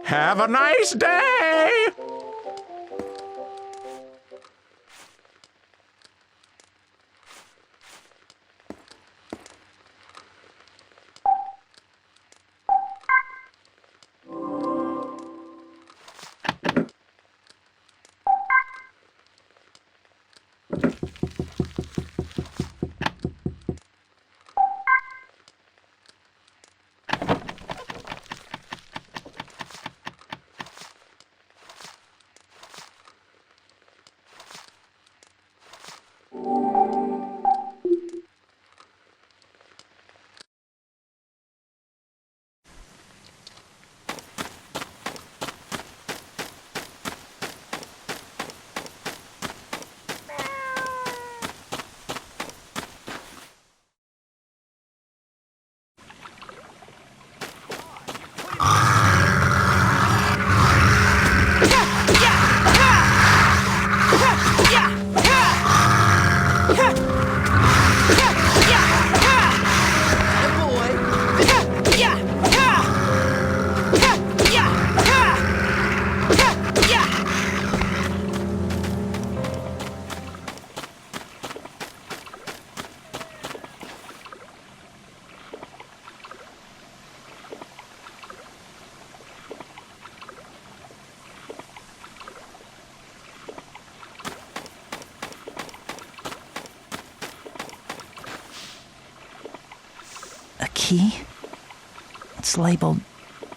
Have a nice day! A key? It's labeled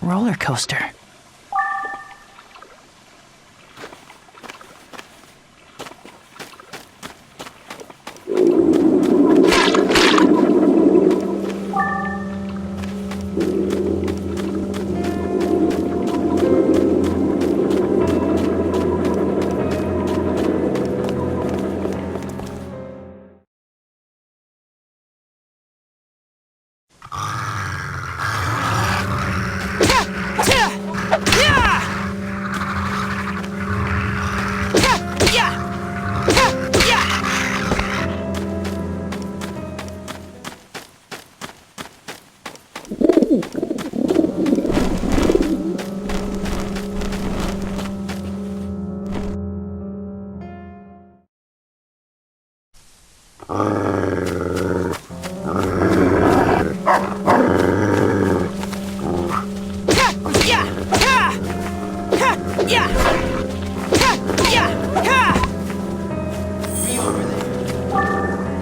Rollercoaster.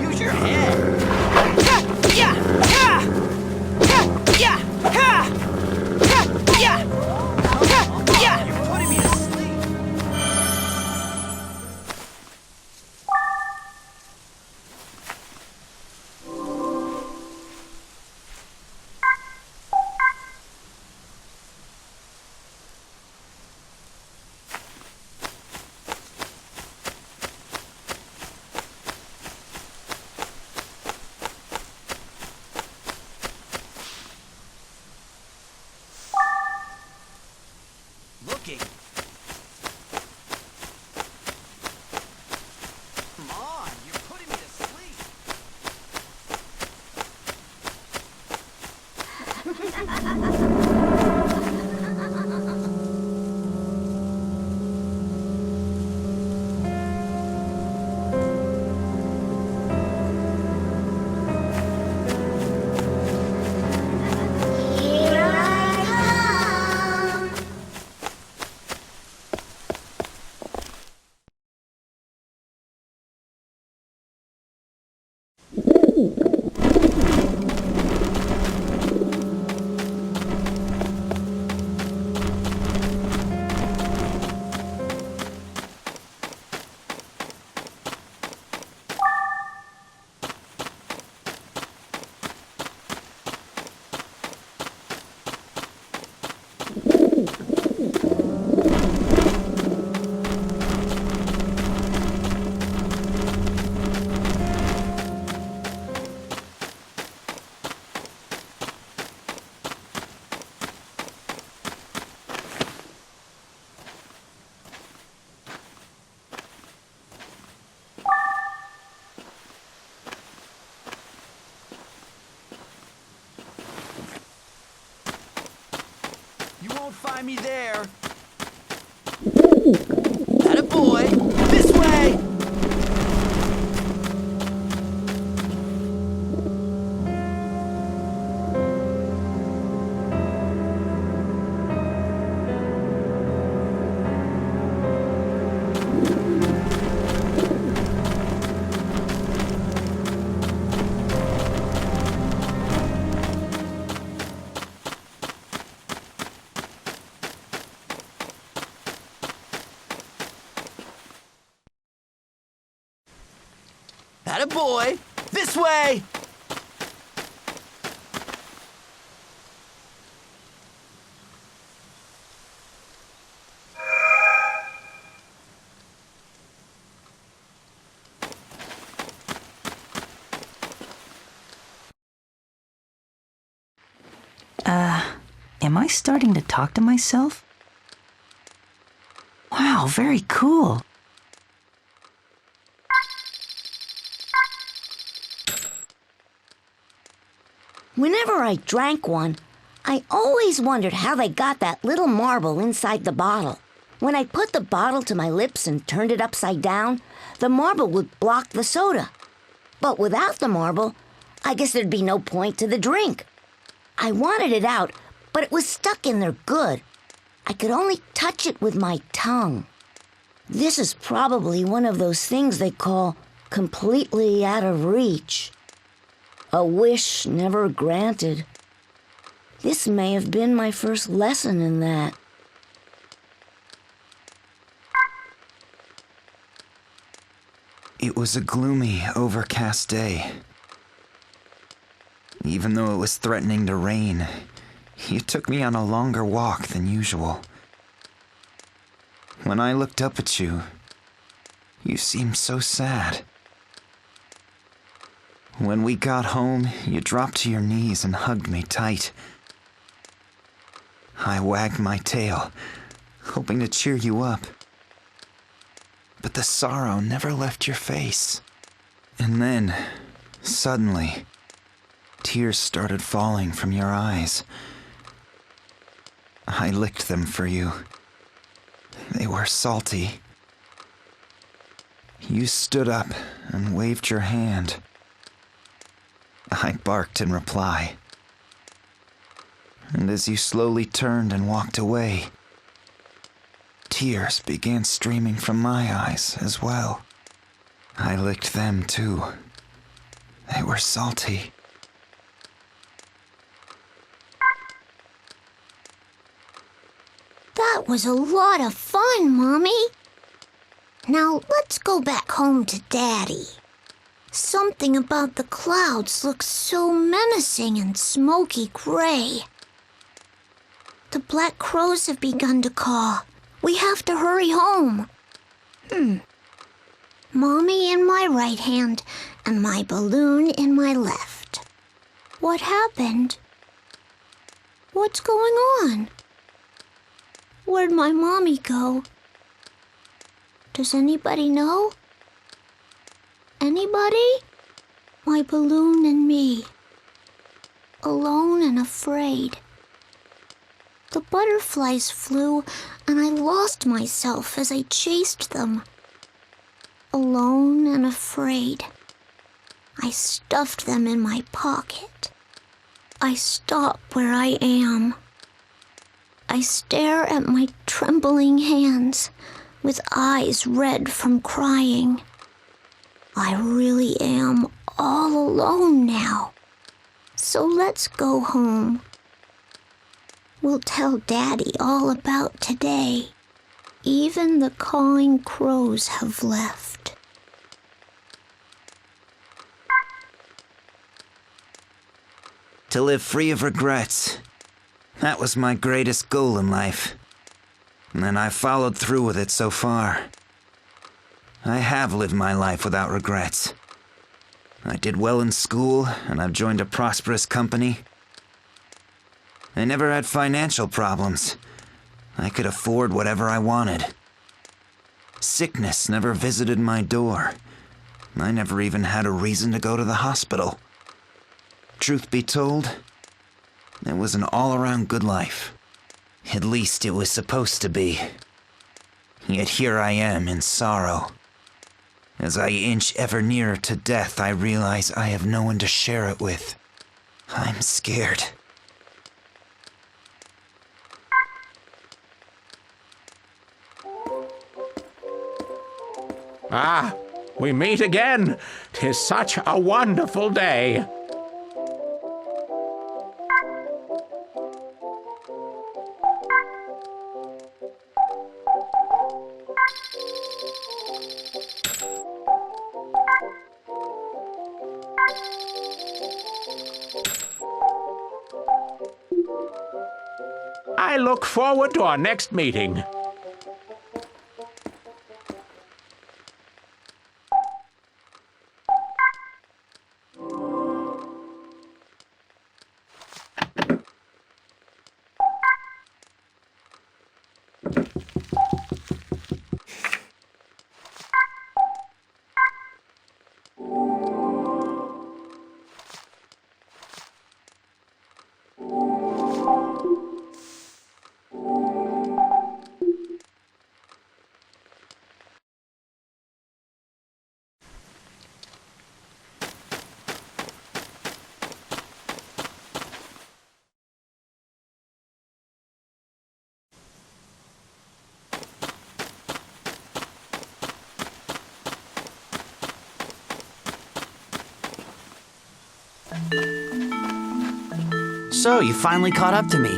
Use your head. talking. Come on, you're putting me to sleep. You won't find me there. Atta boy, this way! Atta boy, this way! Am I starting to talk to myself? Wow, very cool. Whenever I drank one, I always wondered how they got that little marble inside the bottle. When I put the bottle to my lips and turned it upside down, the marble would block the soda. But without the marble, I guess there'd be no point to the drink. I wanted it out, but it was stuck in there good. I could only touch it with my tongue. This is probably one of those things they call completely out of reach. A wish never granted. This may have been my first lesson in that. It was a gloomy, overcast day. Even though it was threatening to rain, you took me on a longer walk than usual. When I looked up at you, you seemed so sad. When we got home, you dropped to your knees and hugged me tight. I wagged my tail, hoping to cheer you up. But the sorrow never left your face. And then, suddenly, tears started falling from your eyes. I licked them for you. They were salty. You stood up and waved your hand. I barked in reply. And as you slowly turned and walked away, tears began streaming from my eyes as well. I licked them too. They were salty. That was a lot of fun, Mommy. Now let's go back home to Daddy. Something about the clouds looks so menacing and smoky gray. The black crows have begun to caw. We have to hurry home. Mommy in my right hand and my balloon in my left. What happened? What's going on? Where'd my mommy go? Does anybody know? Anybody? My balloon and me. Alone and afraid. The butterflies flew, and I lost myself as I chased them. Alone and afraid. I stuffed them in my pocket. I stop where I am. I stare at my trembling hands, with eyes red from crying. I really am all alone now. So let's go home. We'll tell Daddy all about today. Even the cawing crows have left. To live free of regrets. That was my greatest goal in life. And I followed through with it so far. I have lived my life without regrets. I did well in school, and I've joined a prosperous company. I never had financial problems. I could afford whatever I wanted. Sickness never visited my door. I never even had a reason to go to the hospital. Truth be told, it was an all-around good life. At least it was supposed to be. Yet here I am in sorrow. As I inch ever nearer to death, I realize I have no one to share it with. I'm scared. Ah, we meet again. 'Tis such a wonderful day. I look forward to our next meeting. So, you finally caught up to me.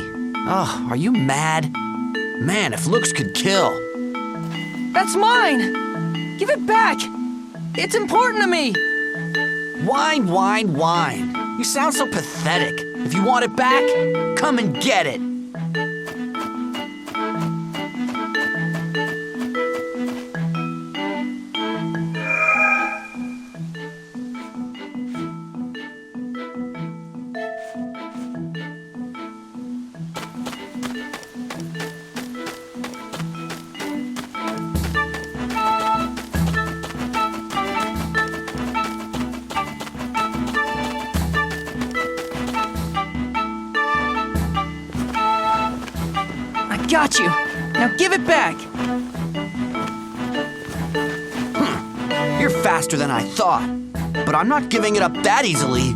Oh, are you mad? Man, if looks could kill. That's mine! Give it back! It's important to me! Whine, whine, whine. You sound so pathetic. If you want it back, come and get it. Got you! Now give it back! You're faster than I thought, but I'm not giving it up that easily.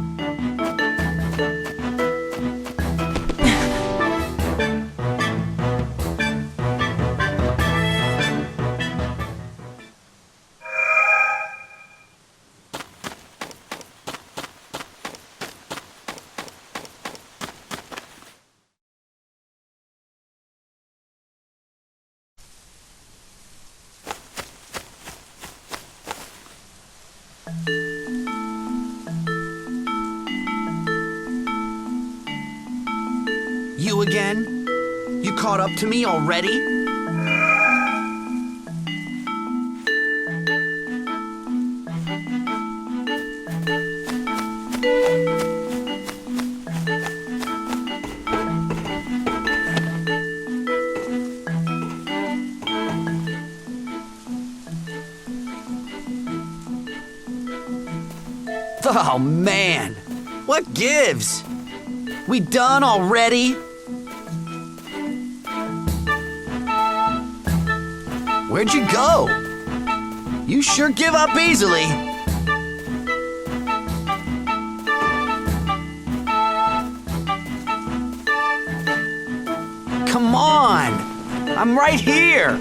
You again? You caught up to me already? Oh, man. What gives? We done already? Where'd you go? You sure give up easily. Come on! I'm right here!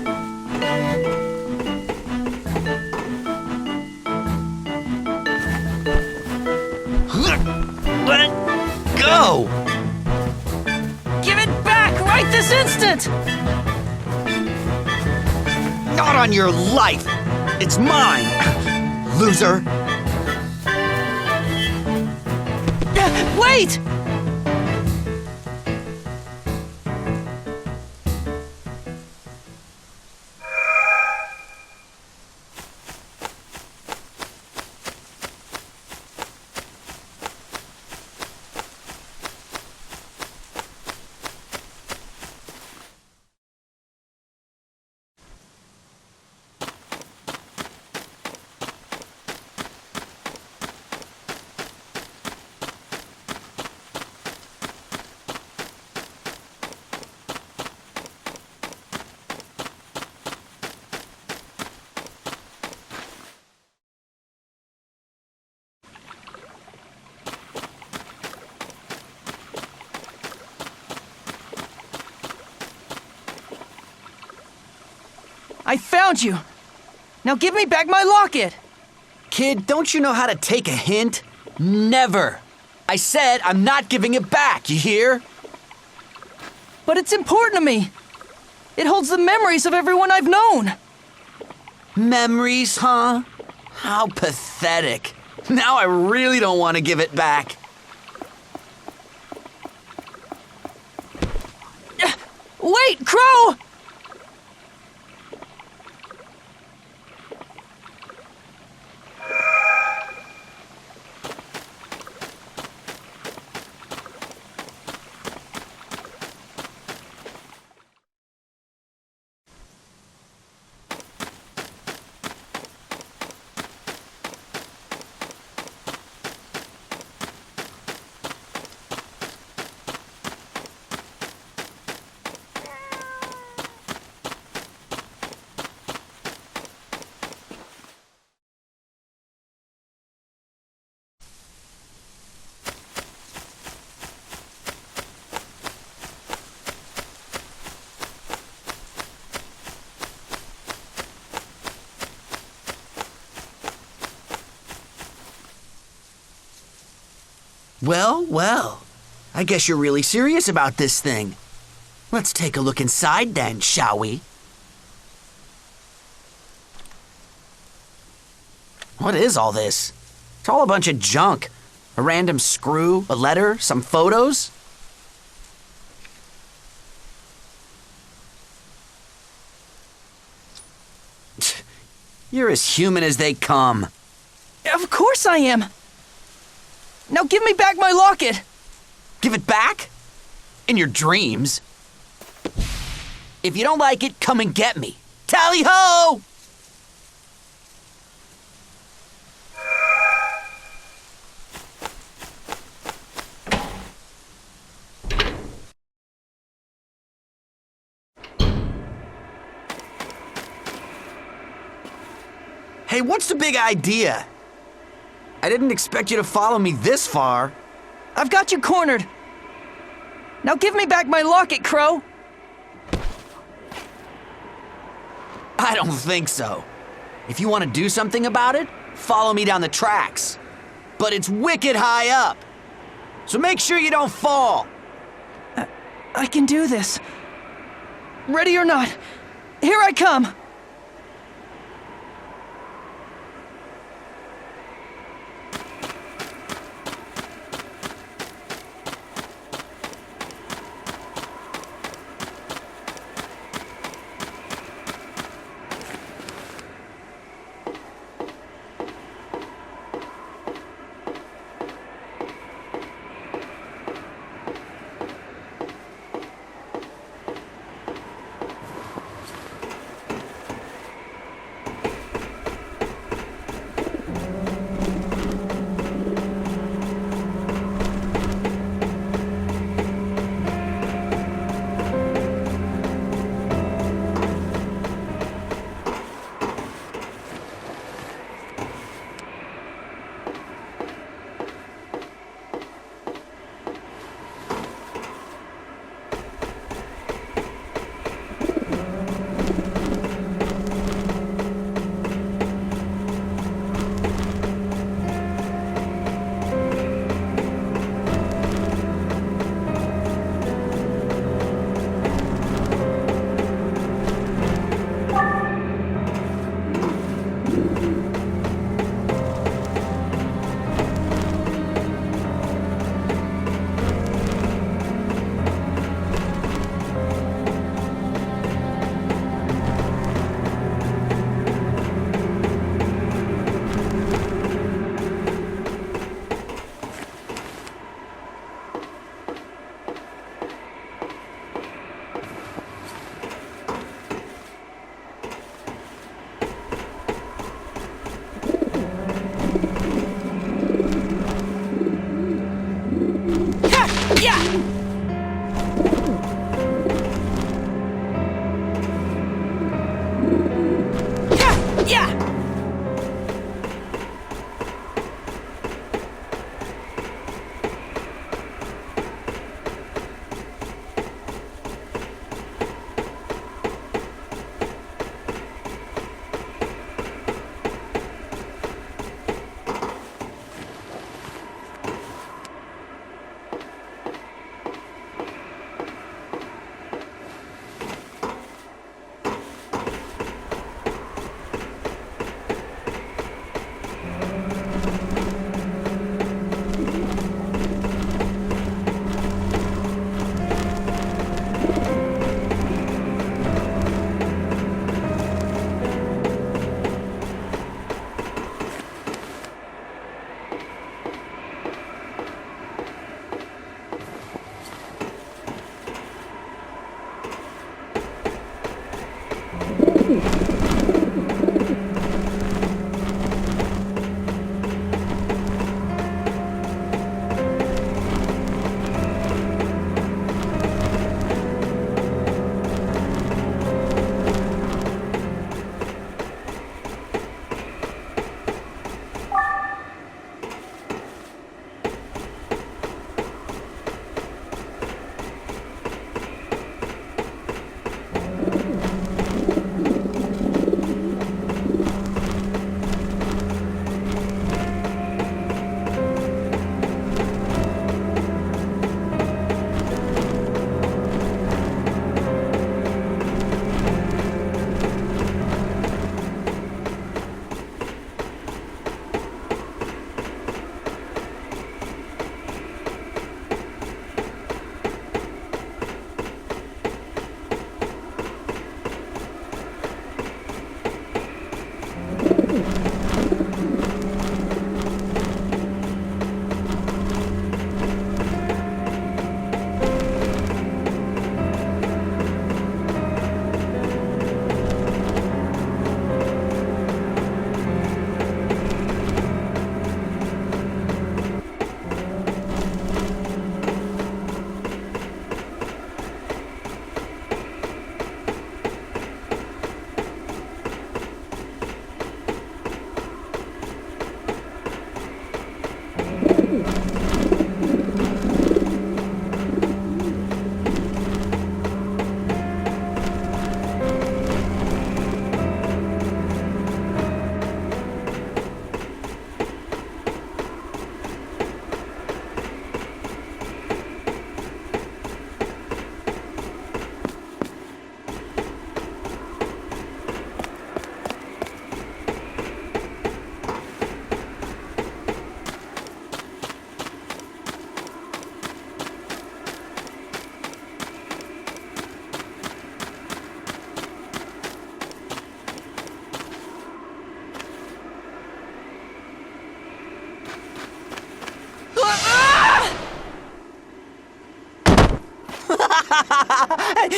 Let go! Give it back right this instant! Not on your life! It's mine! Loser! Wait! I found you! Now give me back my locket! Kid, don't you know how to take a hint? Never! I said I'm not giving it back, you hear? But it's important to me! It holds the memories of everyone I've known! Memories, huh? How pathetic. Now I really don't want to give it back. Wait, Crow! Well, well. I guess you're really serious about this thing. Let's take a look inside then, shall we? What is all this? It's all a bunch of junk. A random screw, a letter, some photos. You're as human as they come. Of course I am! Now give me back my locket! Give it back? In your dreams? If you don't like it, come and get me. Tally-ho! Hey, what's the big idea? I didn't expect you to follow me this far. I've got you cornered. Now give me back my locket, Crow. I don't think so. If you want to do something about it, follow me down the tracks. But it's wicked high up. So make sure you don't fall. I can do this. Ready or not, here I come.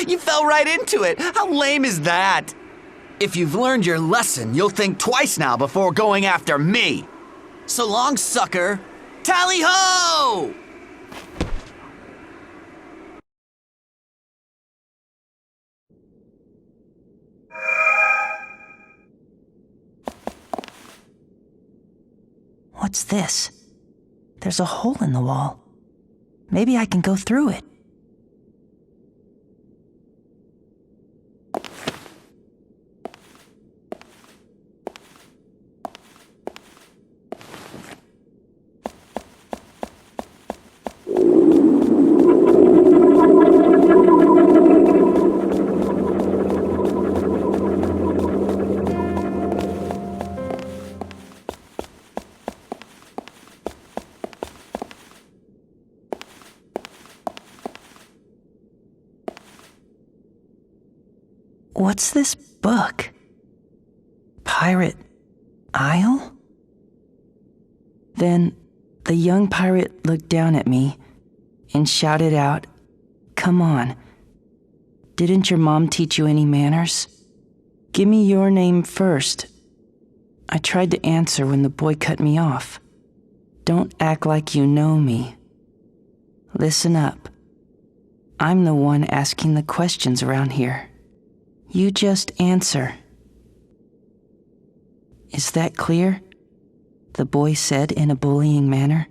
You fell right into it. How lame is that? If you've learned your lesson, you'll think twice now before going after me. So long, sucker. Tally-ho! What's this? There's a hole in the wall. Maybe I can go through it. What's this book? Pirate Isle? Then the young pirate looked down at me and shouted out, "Come on. Didn't your mom teach you any manners? Give me your name first." I tried to answer when the boy cut me off. "Don't act like you know me. Listen up. I'm the one asking the questions around here. You just answer." "Is that clear?" the boy said in a bullying manner.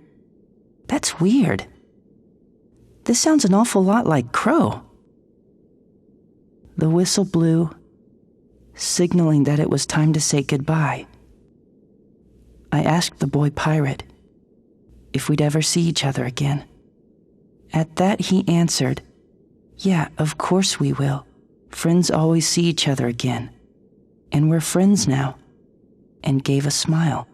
"That's weird. This sounds an awful lot like Crow." The whistle blew, signaling that it was time to say goodbye. I asked the boy pirate if we'd ever see each other again. At that, he answered, "Yeah, of course we will. Friends always see each other again. And we're friends now," and gave a smile.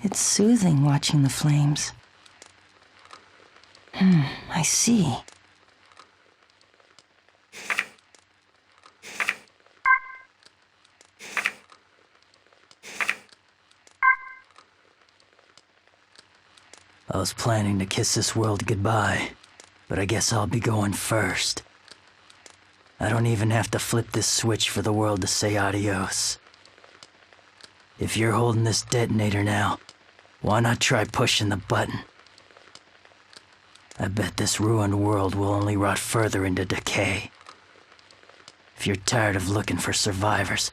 It's soothing watching the flames. I see. I was planning to kiss this world goodbye, but I guess I'll be going first. I don't even have to flip this switch for the world to say adios. If you're holding this detonator now, why not try pushing the button? I bet this ruined world will only rot further into decay. If you're tired of looking for survivors,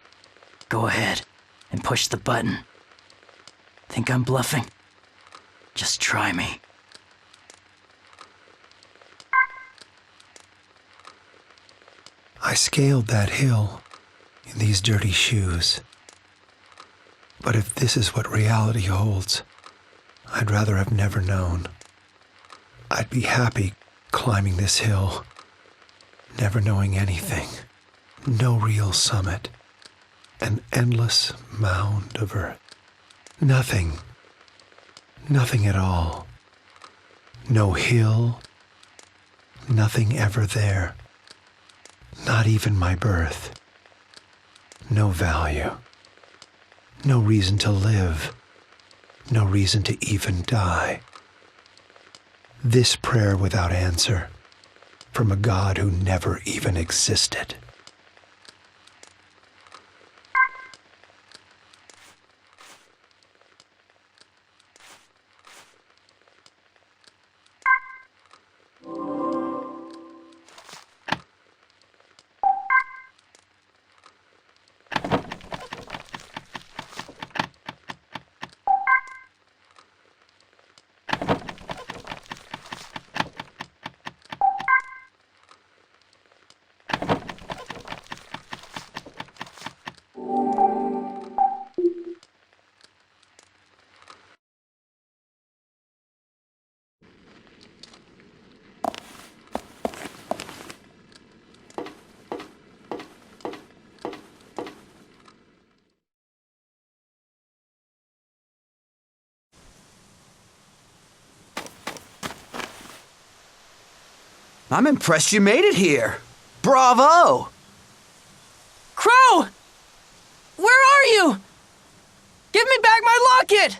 go ahead and push the button. Think I'm bluffing? Just try me. I scaled that hill in these dirty shoes. But if this is what reality holds, I'd rather have never known. I'd be happy climbing this hill, never knowing anything, no real summit, an endless mound of earth. Nothing at all. No hill, nothing ever there. Not even my birth. No value. No reason to live. No reason to even die. This prayer without answer from a God who never even existed. I'm impressed you made it here. Bravo! Crow! Where are you? Give me back my locket!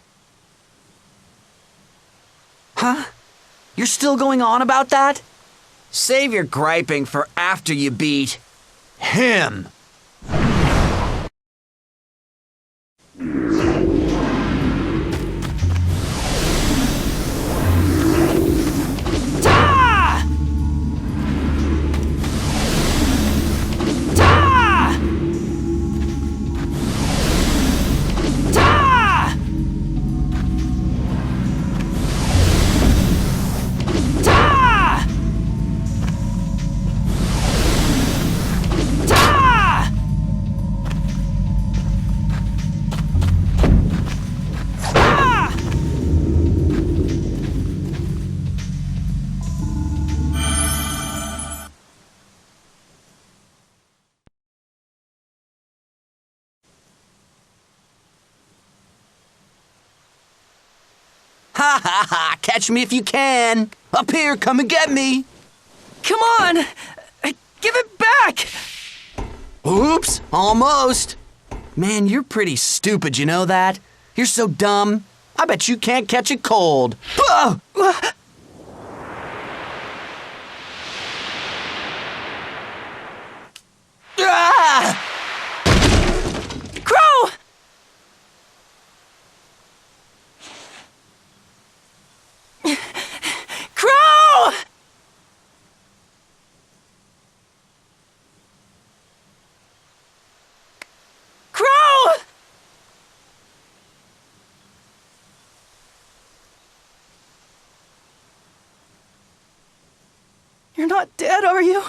Huh? You're still going on about that? Save your griping for after you beat him. Ha ha ha! Catch me if you can! Up here, come and get me! Come on! Give it back! Oops! Almost! Man, you're pretty stupid, you know that? You're so dumb. I bet you can't catch a cold. Ah! Ah! Crow! Crow! Crow! You're not dead, are you?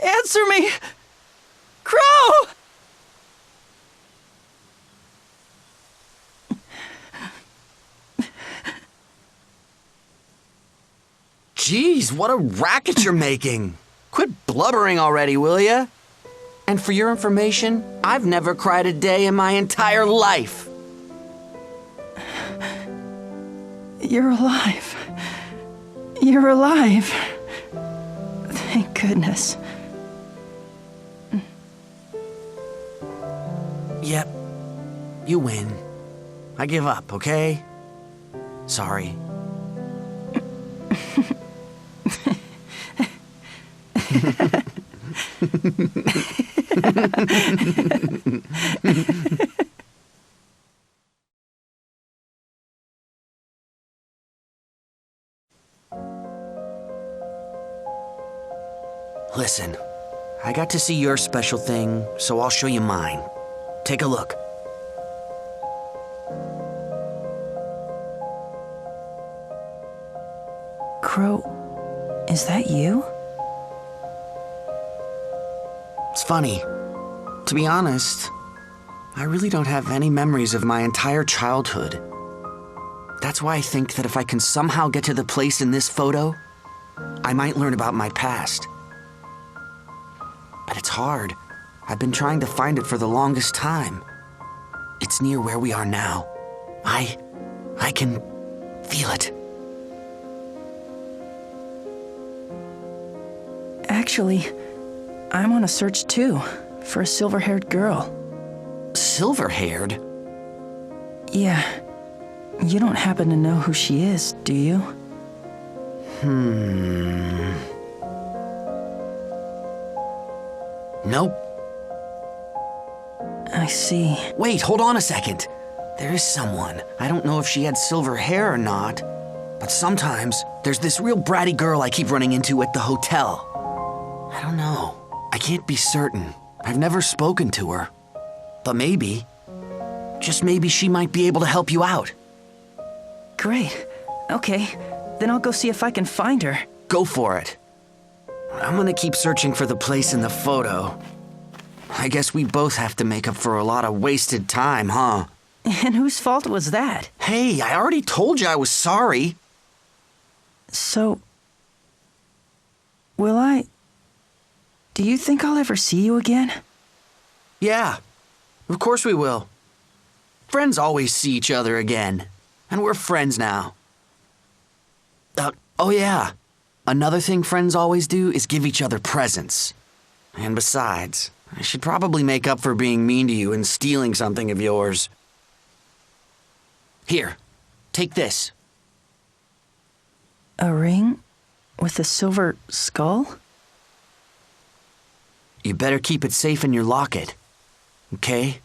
Answer me! Crow! Jeez, what a racket you're making. Quit blubbering already, will ya? And for your information, I've never cried a day in my entire life. You're alive. You're alive. Thank goodness. Yep, you win. I give up, okay? Sorry. Listen, I got to see your special thing, so I'll show you mine. Take a look. Crow, is that you? It's funny. To be honest, I really don't have any memories of my entire childhood. That's why I think that if I can somehow get to the place in this photo, I might learn about my past. But it's hard. I've been trying to find it for the longest time. It's near where we are now. I can feel it. Actually, I'm on a search too, for a silver-haired girl. Silver-haired? Yeah. You don't happen to know who she is, do you? Nope. I see. Wait, hold on a second. There is someone. I don't know if she had silver hair or not, but sometimes there's this real bratty girl I keep running into at the hotel. I don't know. I can't be certain. I've never spoken to her. But maybe, just maybe she might be able to help you out. Great. Okay, then I'll go see if I can find her. Go for it. I'm gonna keep searching for the place in the photo. I guess we both have to make up for a lot of wasted time, huh? And whose fault was that? Hey, I already told you I was sorry. So, do you think I'll ever see you again? Yeah, of course we will. Friends always see each other again. And we're friends now. Oh yeah. Another thing friends always do is give each other presents. And besides, I should probably make up for being mean to you and stealing something of yours. Here, take this. A ring with a silver skull? You better keep it safe in your locket, okay?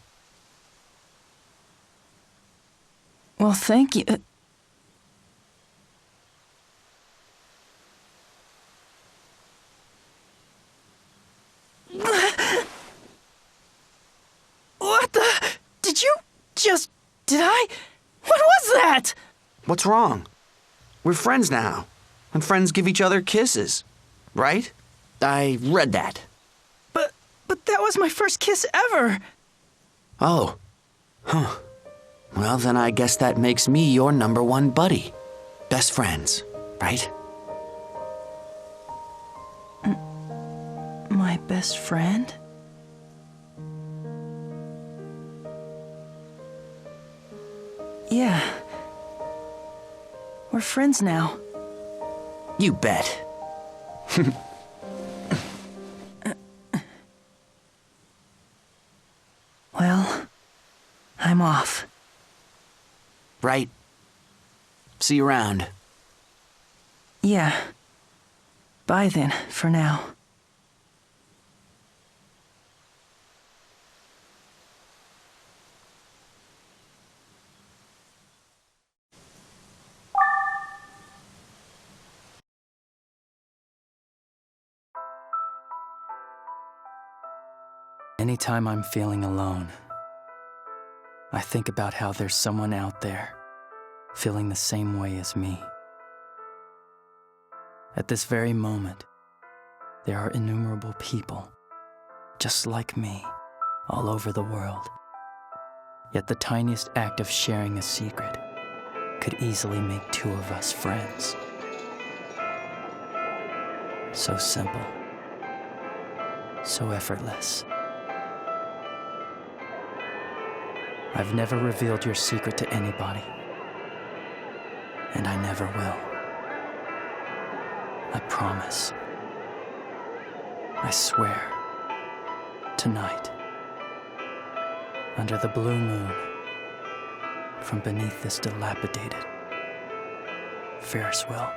Well, thank you. What the? Did you just... What was that? What's wrong? We're friends now, and friends give each other kisses, right? I read that. But that was my first kiss ever. Oh. Huh. Well, then I guess that makes me your #1 buddy. Best friends, right? My best friend? Yeah. We're friends now. You bet. Well, I'm off. Right. See you around. Yeah. Bye then, for now. Anytime I'm feeling alone, I think about how there's someone out there feeling the same way as me. At this very moment, there are innumerable people just like me all over the world. Yet the tiniest act of sharing a secret could easily make two of us friends. So simple, so effortless. I've never revealed your secret to anybody, and I never will. I promise. I swear. Tonight, under the blue moon, from beneath this dilapidated Ferris wheel.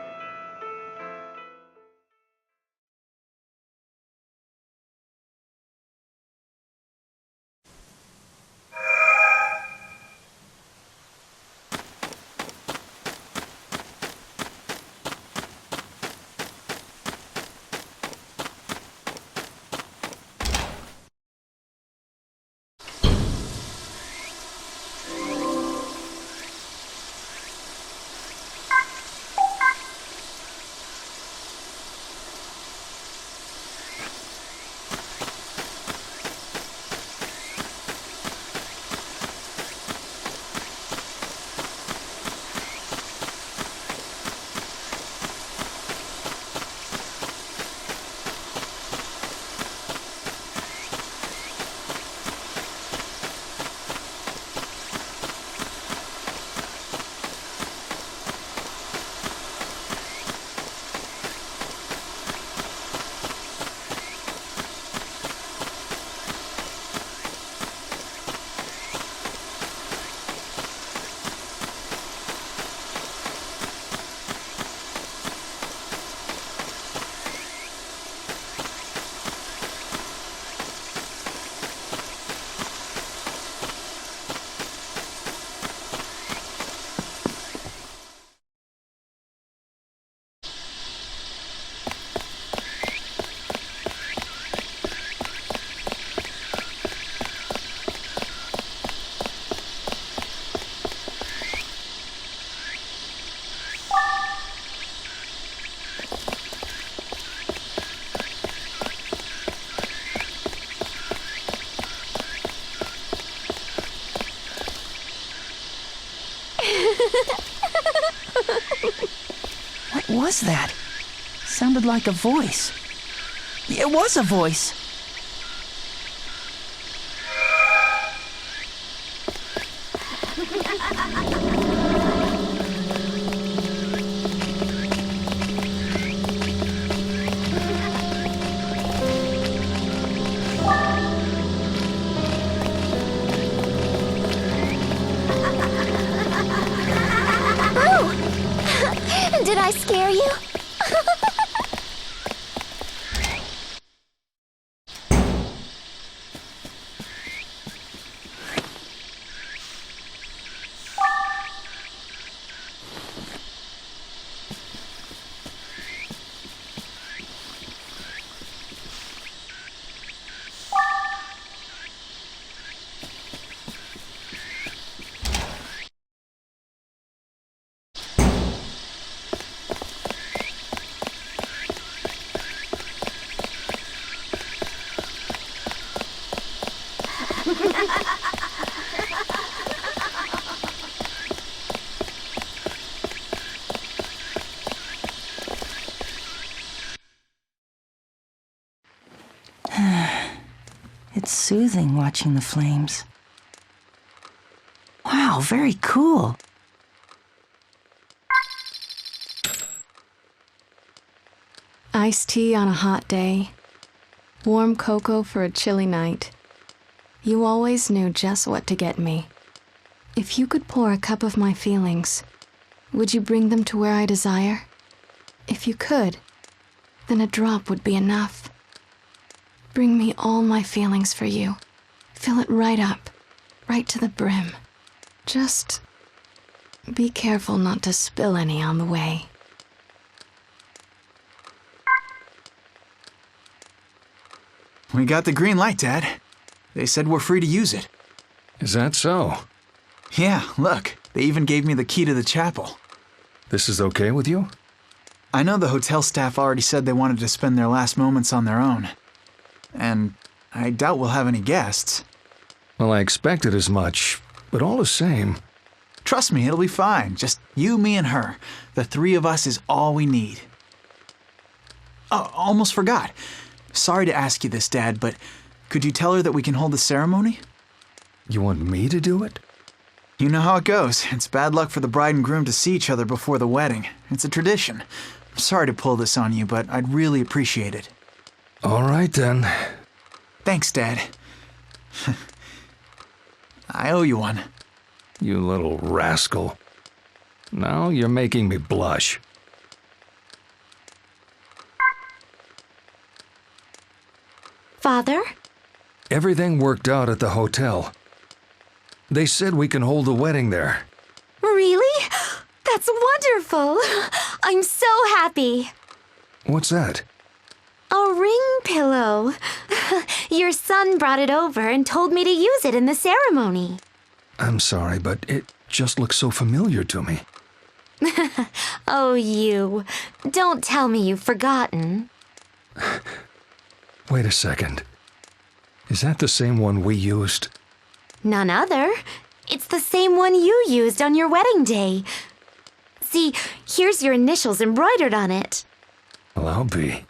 What was that? Sounded like a voice. It was a voice. Oh! Did I scare you? It's soothing watching the flames. Wow, very cool. Iced tea on a hot day. Warm cocoa for a chilly night. You always knew just what to get me. If you could pour a cup of my feelings, would you bring them to where I desire? If you could, then a drop would be enough. Bring me all my feelings for you. Fill it right up, right to the brim. Just be careful not to spill any on the way. We got the green light, Dad. They said we're free to use it. Is that so? Yeah, look. They even gave me the key to the chapel. This is okay with you? I know the hotel staff already said they wanted to spend their last moments on their own. And I doubt we'll have any guests. Well, I expected as much, but all the same. Trust me, it'll be fine. Just you, me, and her. The three of us is all we need. Oh, almost forgot. Sorry to ask you this, Dad, but could you tell her that we can hold the ceremony? You want me to do it? You know how it goes. It's bad luck for the bride and groom to see each other before the wedding. It's a tradition. I'm sorry to pull this on you, but I'd really appreciate it. All right, then. Thanks, Dad. I owe you one. You little rascal. Now you're making me blush. Father? Everything worked out at the hotel. They said we can hold the wedding there. Really? That's wonderful. I'm so happy. What's that? A ring pillow. Your son brought it over and told me to use it in the ceremony. I'm sorry, but it just looks so familiar to me. Oh, you. Don't tell me you've forgotten. Wait a second. Is that the same one we used? None other. It's the same one you used on your wedding day. See, here's your initials embroidered on it. Well, I'll be.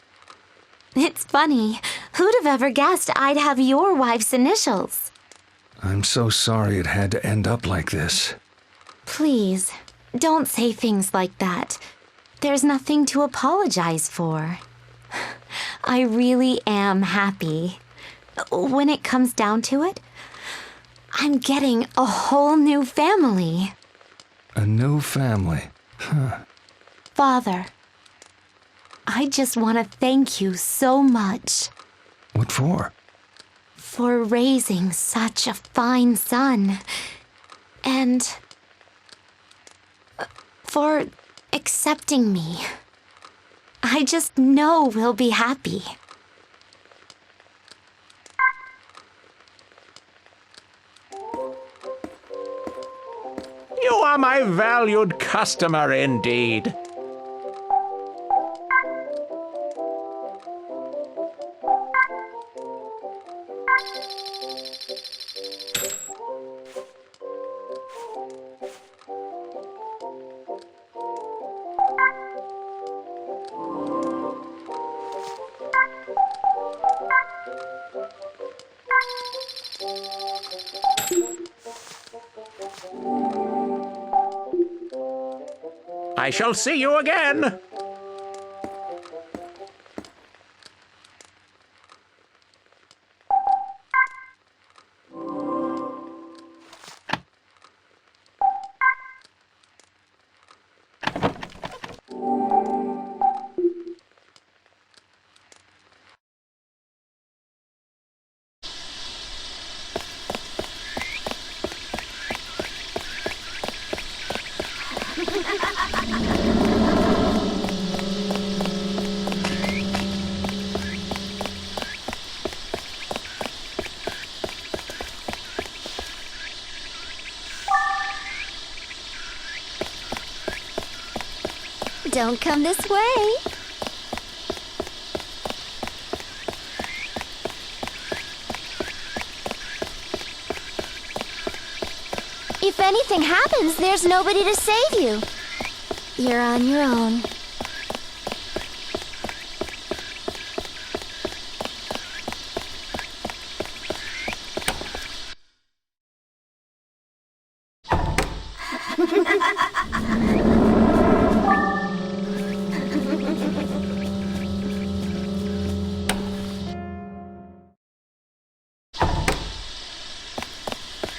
It's funny. Who'd have ever guessed I'd have your wife's initials? I'm so sorry it had to end up like this. Please, don't say things like that. There's nothing to apologize for. I really am happy. When it comes down to it, I'm getting a whole new family. A new family? Huh. Father, I just want to thank you so much. What for? For raising such a fine son. And for accepting me. I just know we'll be happy. You are my valued customer indeed. I shall see you again. Don't come this way. If anything happens, there's nobody to save you. You're on your own.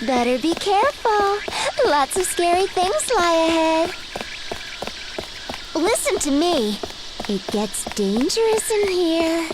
Better be careful. Lots of scary things lie ahead. Listen to me. It gets dangerous in here.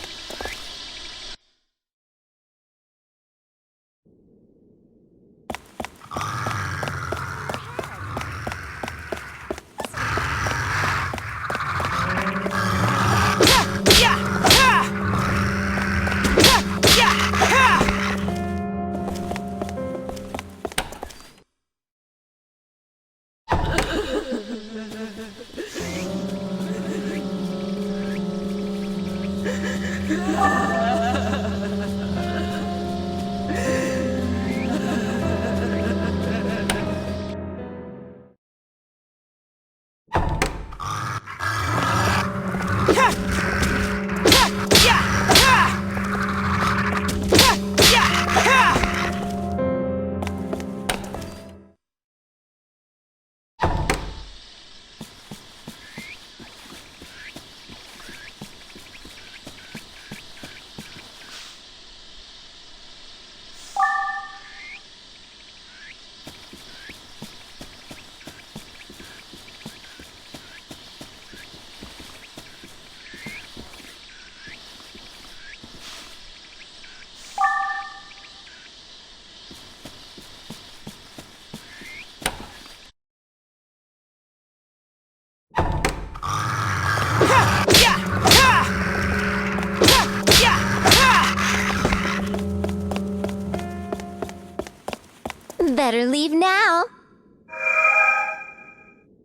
Better leave now.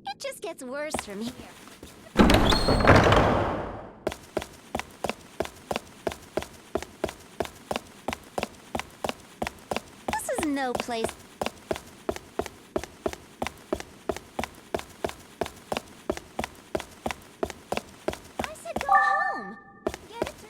It just gets worse from here. This is no place. I said go home. Get it to...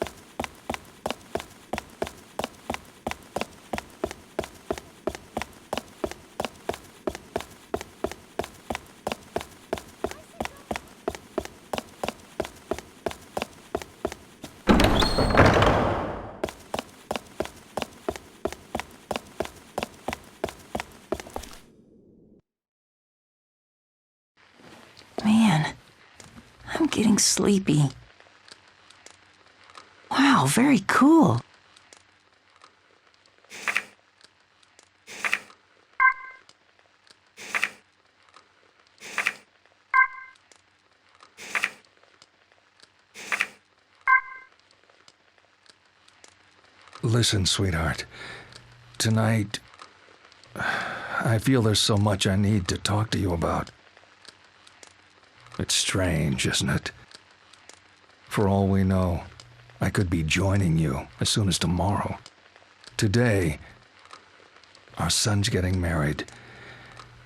Man, I'm getting sleepy. Wow, very cool. Listen, sweetheart. Tonight, I feel there's so much I need to talk to you about. It's strange, isn't it? For all we know, I could be joining you as soon as tomorrow. Today, our son's getting married.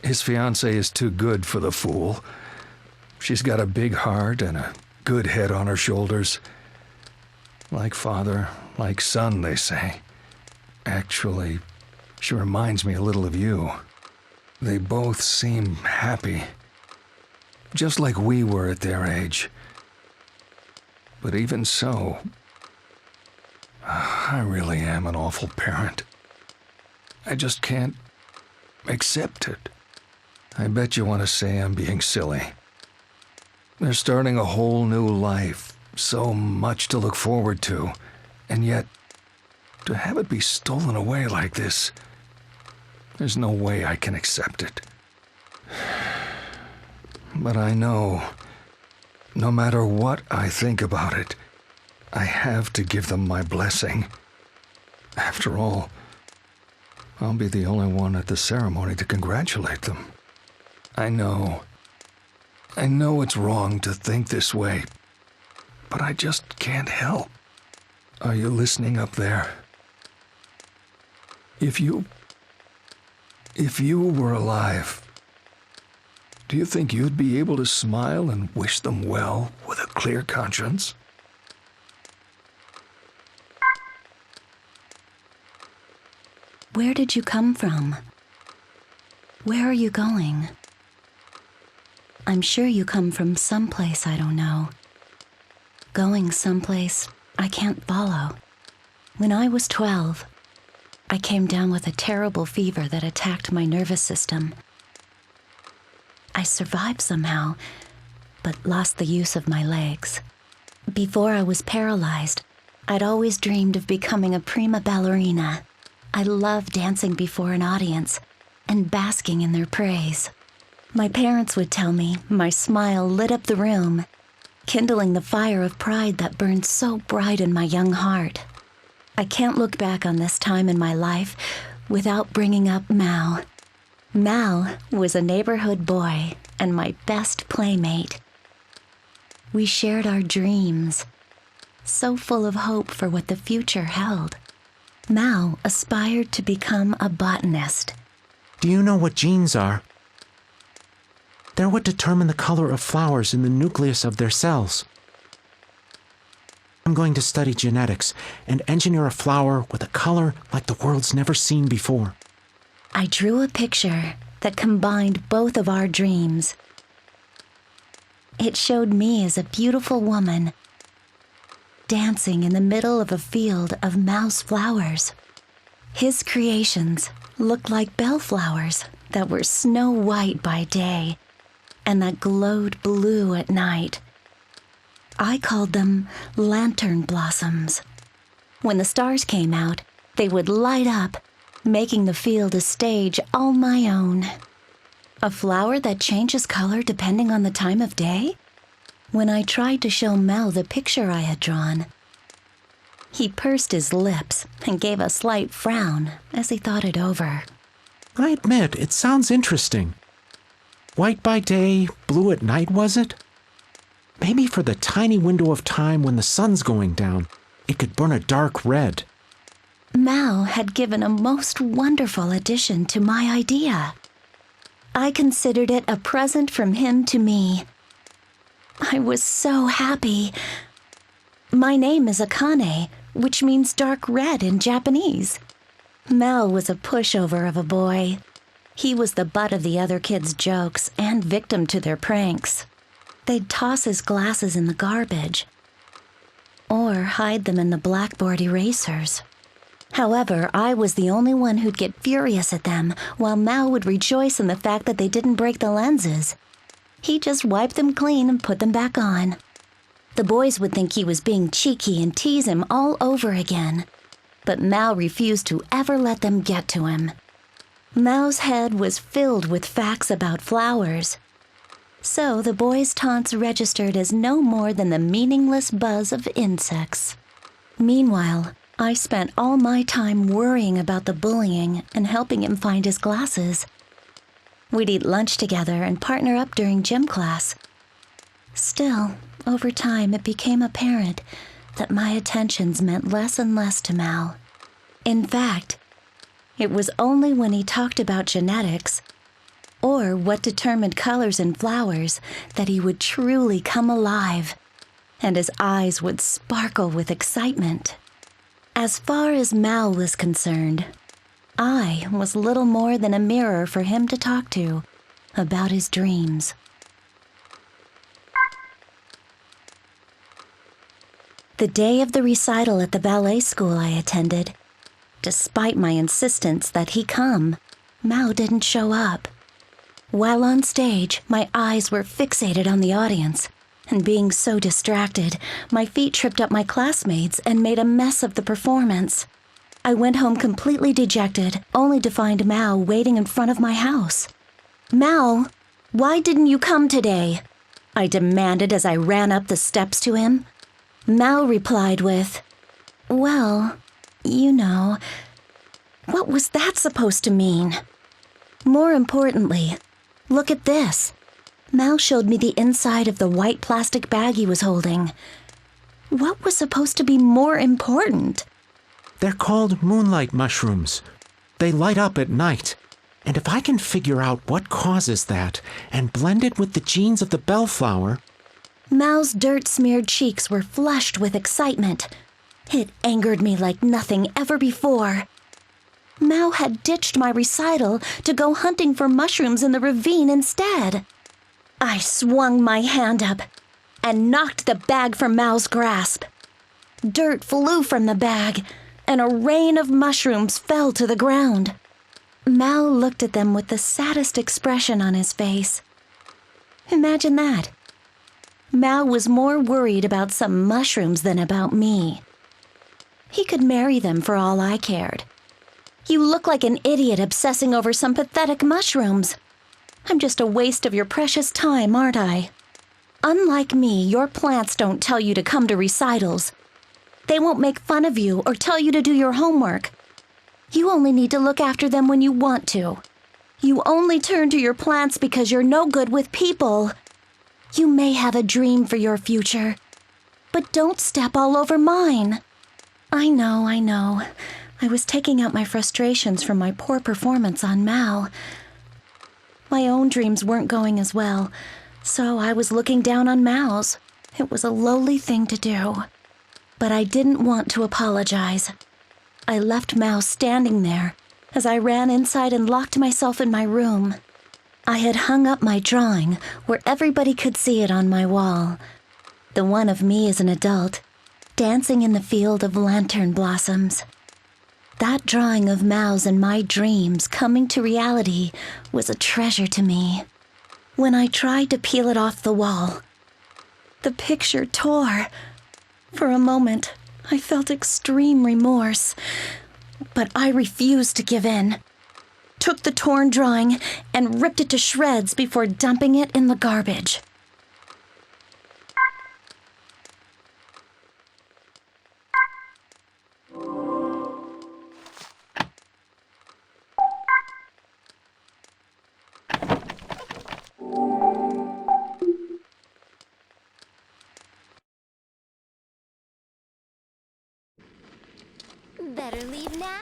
His fiancée is too good for the fool. She's got a big heart and a good head on her shoulders. Like father, like son, they say. Actually, she reminds me a little of you. They both seem happy. just like we were at their age. But even so, I really am an awful parent. I just can't accept it. I bet you want to say I'm being silly. They're starting a whole new life, so much to look forward to, and yet, to have it be stolen away like this, there's no way I can accept it. But I know, no matter what I think about it, I have to give them my blessing. After all, I'll be the only one at the ceremony to congratulate them. I know it's wrong to think this way, but I just can't help. Are you listening up there? If you were alive, do you think you'd be able to smile and wish them well with a clear conscience? Where did you come from? Where are you going? I'm sure you come from someplace I don't know. Going someplace I can't follow. When I was 12, I came down with a terrible fever that attacked my nervous system. I survived somehow, but lost the use of my legs. Before I was paralyzed, I'd always dreamed of becoming a prima ballerina. I loved dancing before an audience and basking in their praise. My parents would tell me my smile lit up the room, kindling the fire of pride that burned so bright in my young heart. I can't look back on this time in my life without bringing up Mal. Mal was a neighborhood boy and my best playmate. We shared our dreams, so full of hope for what the future held. Mal aspired to become a botanist. Do you know what genes are? They're what determine the color of flowers in the nucleus of their cells. I'm going to study genetics and engineer a flower with a color like the world's never seen before. I drew a picture that combined both of our dreams. It showed me as a beautiful woman dancing in the middle of a field of mouse flowers. His creations looked like bellflowers that were snow white by day and that glowed blue at night. I called them lantern blossoms. When the stars came out, they would light up, making the field a stage all my own. A flower that changes color depending on the time of day? When I tried to show Mel the picture I had drawn, he pursed his lips and gave a slight frown as he thought it over. I admit, it sounds interesting. White by day, blue at night, was it? Maybe for the tiny window of time when the sun's going down, it could burn a dark red. Mal had given a most wonderful addition to my idea. I considered it a present from him to me. I was so happy. My name is Akane, which means dark red in Japanese. Mal was a pushover of a boy. He was the butt of the other kids' jokes and victim to their pranks. They'd toss his glasses in the garbage or hide them in the blackboard erasers. However, I was the only one who'd get furious at them, while Mal would rejoice in the fact that they didn't break the lenses. He just wiped them clean and put them back on. The boys would think he was being cheeky and tease him all over again, but Mal refused to ever let them get to him. Mal's head was filled with facts about flowers, so the boys' taunts registered as no more than the meaningless buzz of insects. Meanwhile, I spent all my time worrying about the bullying and helping him find his glasses. We'd eat lunch together and partner up during gym class. Still, over time, it became apparent that my attentions meant less and less to Mal. In fact, it was only when he talked about genetics or what determined colors in flowers that he would truly come alive, and his eyes would sparkle with excitement. As far as Mal was concerned, I was little more than a mirror for him to talk to about his dreams. The day of the recital at the ballet school I attended, despite my insistence that he come, Mao didn't show up. While on stage, my eyes were fixated on the audience, and being so distracted, my feet tripped up my classmates and made a mess of the performance. I went home completely dejected, only to find Mao waiting in front of my house. "Mao, why didn't you come today?" I demanded as I ran up the steps to him. Mao replied with, "Well, you know." What was that supposed to mean? More importantly, look at this. Mao showed me the inside of the white plastic bag he was holding. What was supposed to be more important? They're called moonlight mushrooms. They light up at night. And if I can figure out what causes that and blend it with the genes of the bellflower... Mao's dirt-smeared cheeks were flushed with excitement. It angered me like nothing ever before. Mao had ditched my recital to go hunting for mushrooms in the ravine instead. I swung my hand up and knocked the bag from Mao's grasp. Dirt flew from the bag, and a rain of mushrooms fell to the ground. Mao looked at them with the saddest expression on his face. Imagine that. Mao was more worried about some mushrooms than about me. He could marry them for all I cared. You look like an idiot obsessing over some pathetic mushrooms. I'm just a waste of your precious time, aren't I? Unlike me, your plants don't tell you to come to recitals. They won't make fun of you or tell you to do your homework. You only need to look after them when you want to. You only turn to your plants because you're no good with people. You may have a dream for your future, but don't step all over mine. I know. I was taking out my frustrations from my poor performance on Mao. My own dreams weren't going as well, so I was looking down on Mao's. It was a lowly thing to do. But I didn't want to apologize. I left Mao standing there as I ran inside and locked myself in my room. I had hung up my drawing where everybody could see it on my wall. The one of me as an adult, dancing in the field of lantern blossoms. That drawing of Mao's and my dreams coming to reality was a treasure to me. When I tried to peel it off the wall, the picture tore. For a moment, I felt extreme remorse, but I refused to give in. Took the torn drawing and ripped it to shreds before dumping it in the garbage. Better leave now.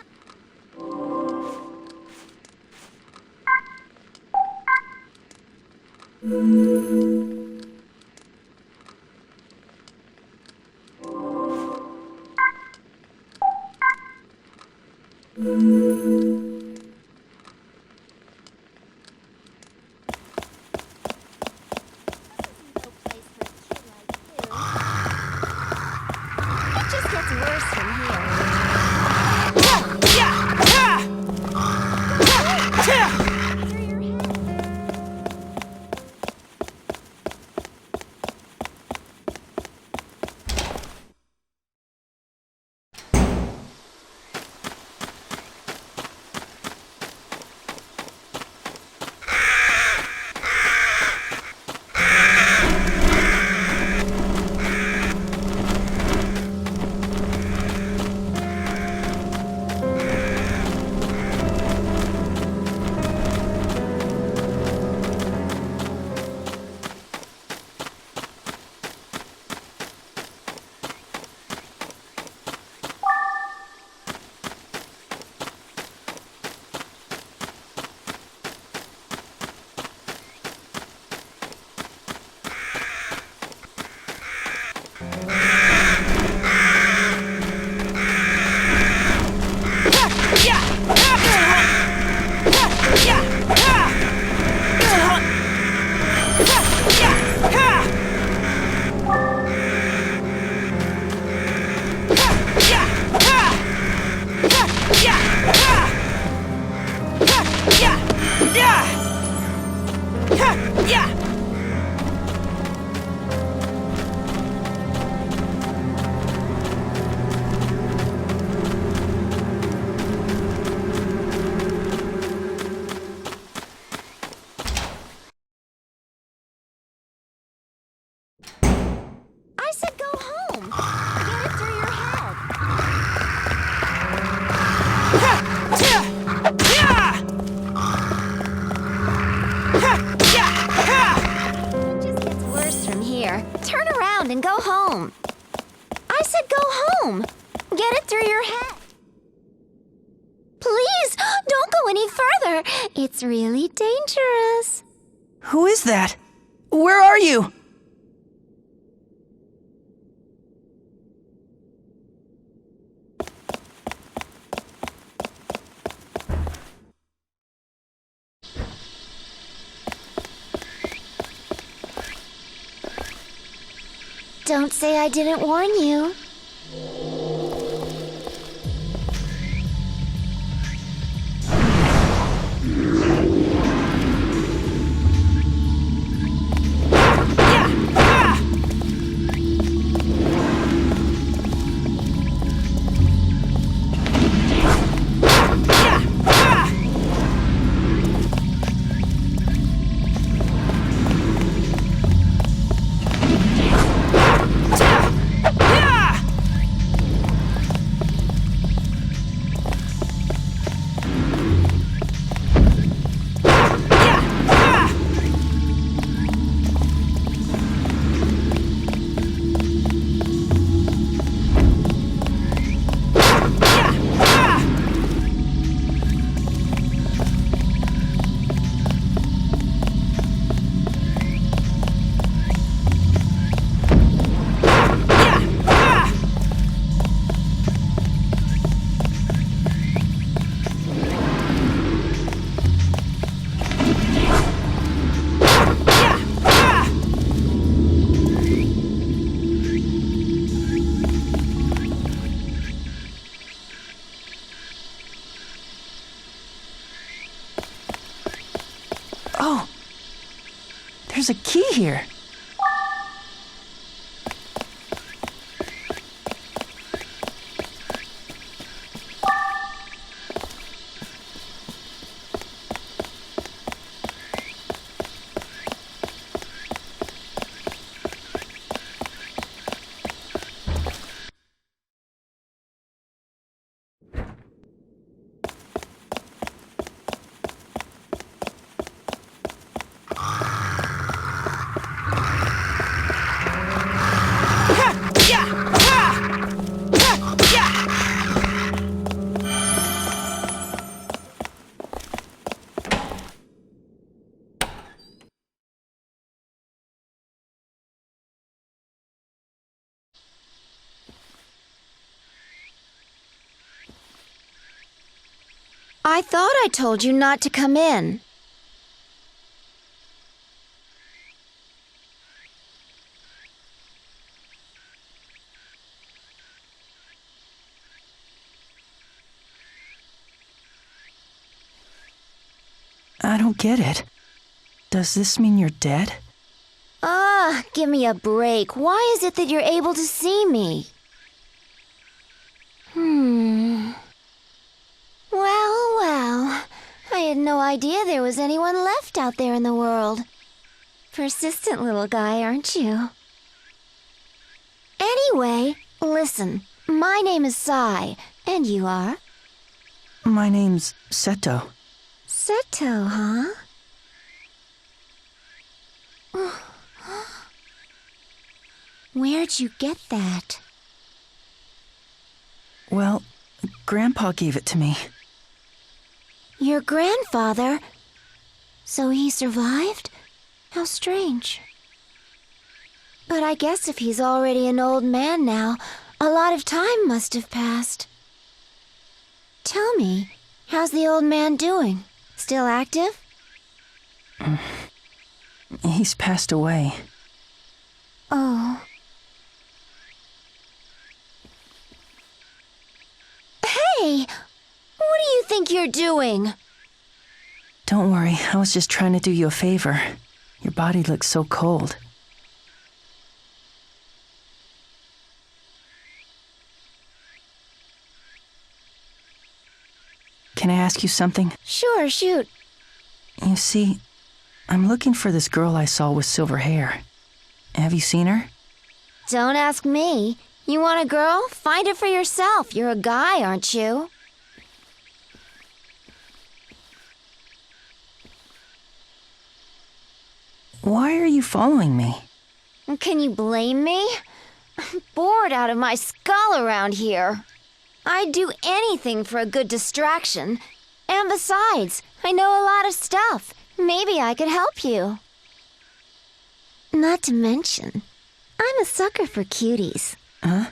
It just gets worse from here. I said go home. Get it through your head. Please, don't go any further. It's really dangerous. Who is that? Where are you? Don't say I didn't warn you. Oh, there's a key here. I thought I told you not to come in. I don't get it. Does this mean you're dead? Ah, give me a break. Why is it that you're able to see me? Well, I had no idea there was anyone left out there in the world. Persistent little guy, aren't you? Anyway, listen, my name is Sai, and you are? My name's Seto. Seto, huh? Where'd you get that? Well, Grandpa gave it to me. Your grandfather? So he survived? How strange. But I guess if he's already an old man now, a lot of time must have passed. Tell me, how's the old man doing? Still active? He's passed away. Oh. Hey! What do you think you're doing? Don't worry, I was just trying to do you a favor. Your body looks so cold. Can I ask you something? Sure, shoot. You see, I'm looking for this girl I saw with silver hair. Have you seen her? Don't ask me. You want a girl? Find her for yourself. You're a guy, aren't you? Why are you following me? Can you blame me? I'm bored bored out of my skull around here. I'd do anything for a good distraction. And besides, I know a lot of stuff. Maybe I could help you. Not to mention, I'm a sucker for cuties. Huh?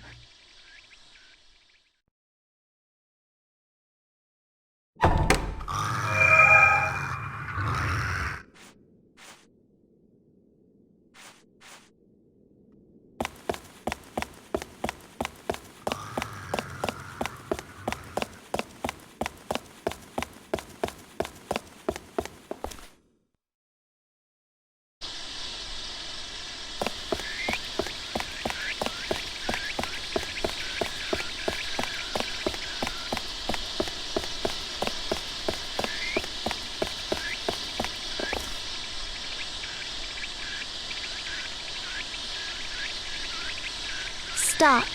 Stop.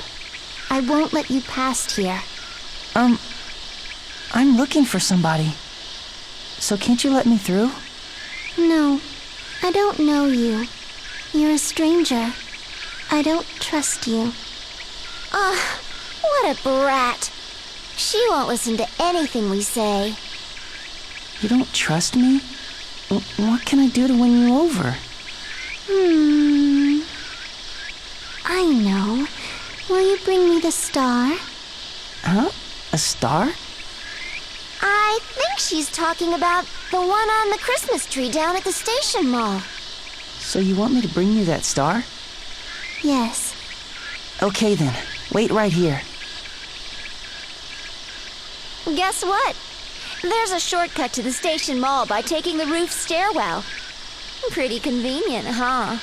I won't let you past here. I'm looking for somebody. So can't you let me through? No, I don't know you. You're a stranger. I don't trust you. What a brat. She won't listen to anything we say. You don't trust me? What can I do to win you over? I know. Will you bring me the star? Huh? A star? I think she's talking about the one on the Christmas tree down at the station mall. So you want me to bring you that star? Yes. Okay then. Wait right here. Guess what? There's a shortcut to the station mall by taking the roof stairwell. Pretty convenient, huh?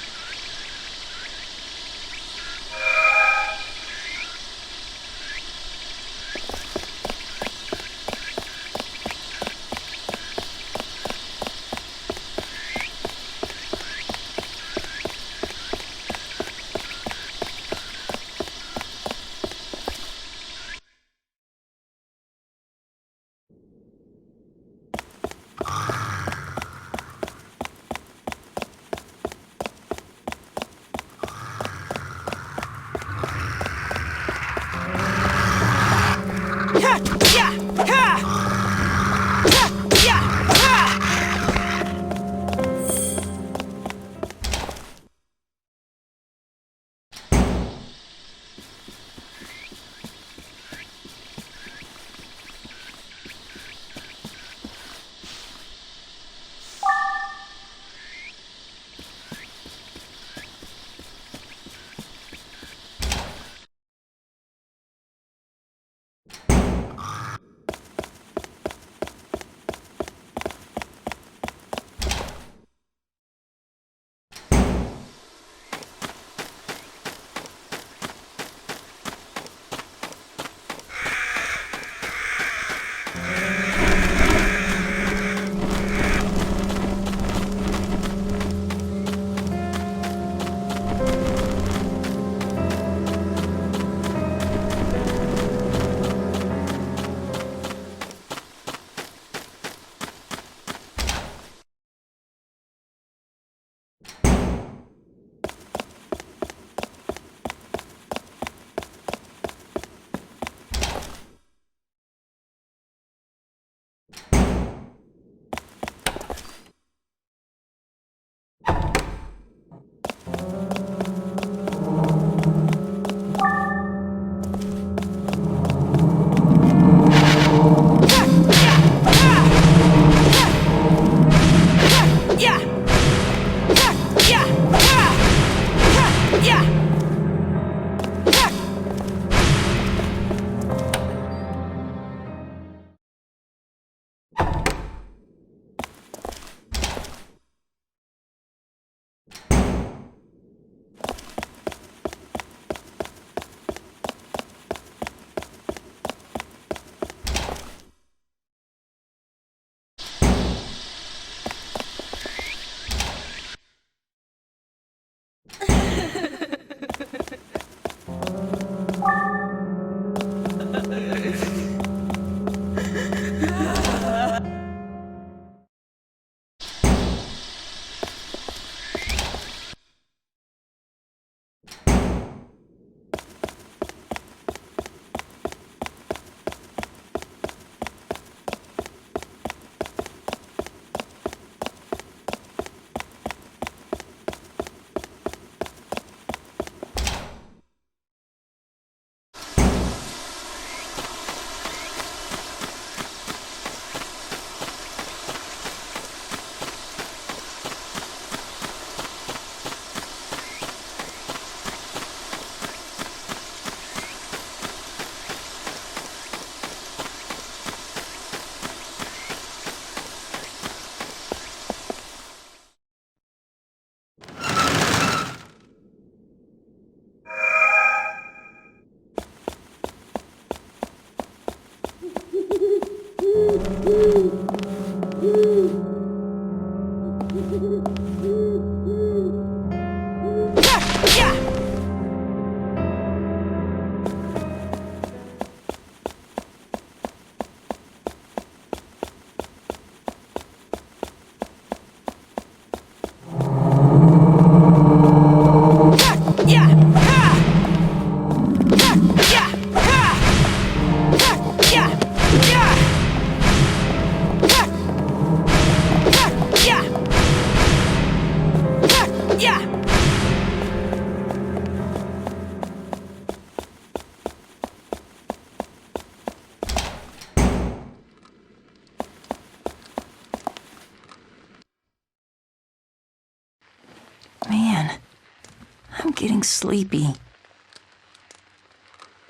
getting sleepy.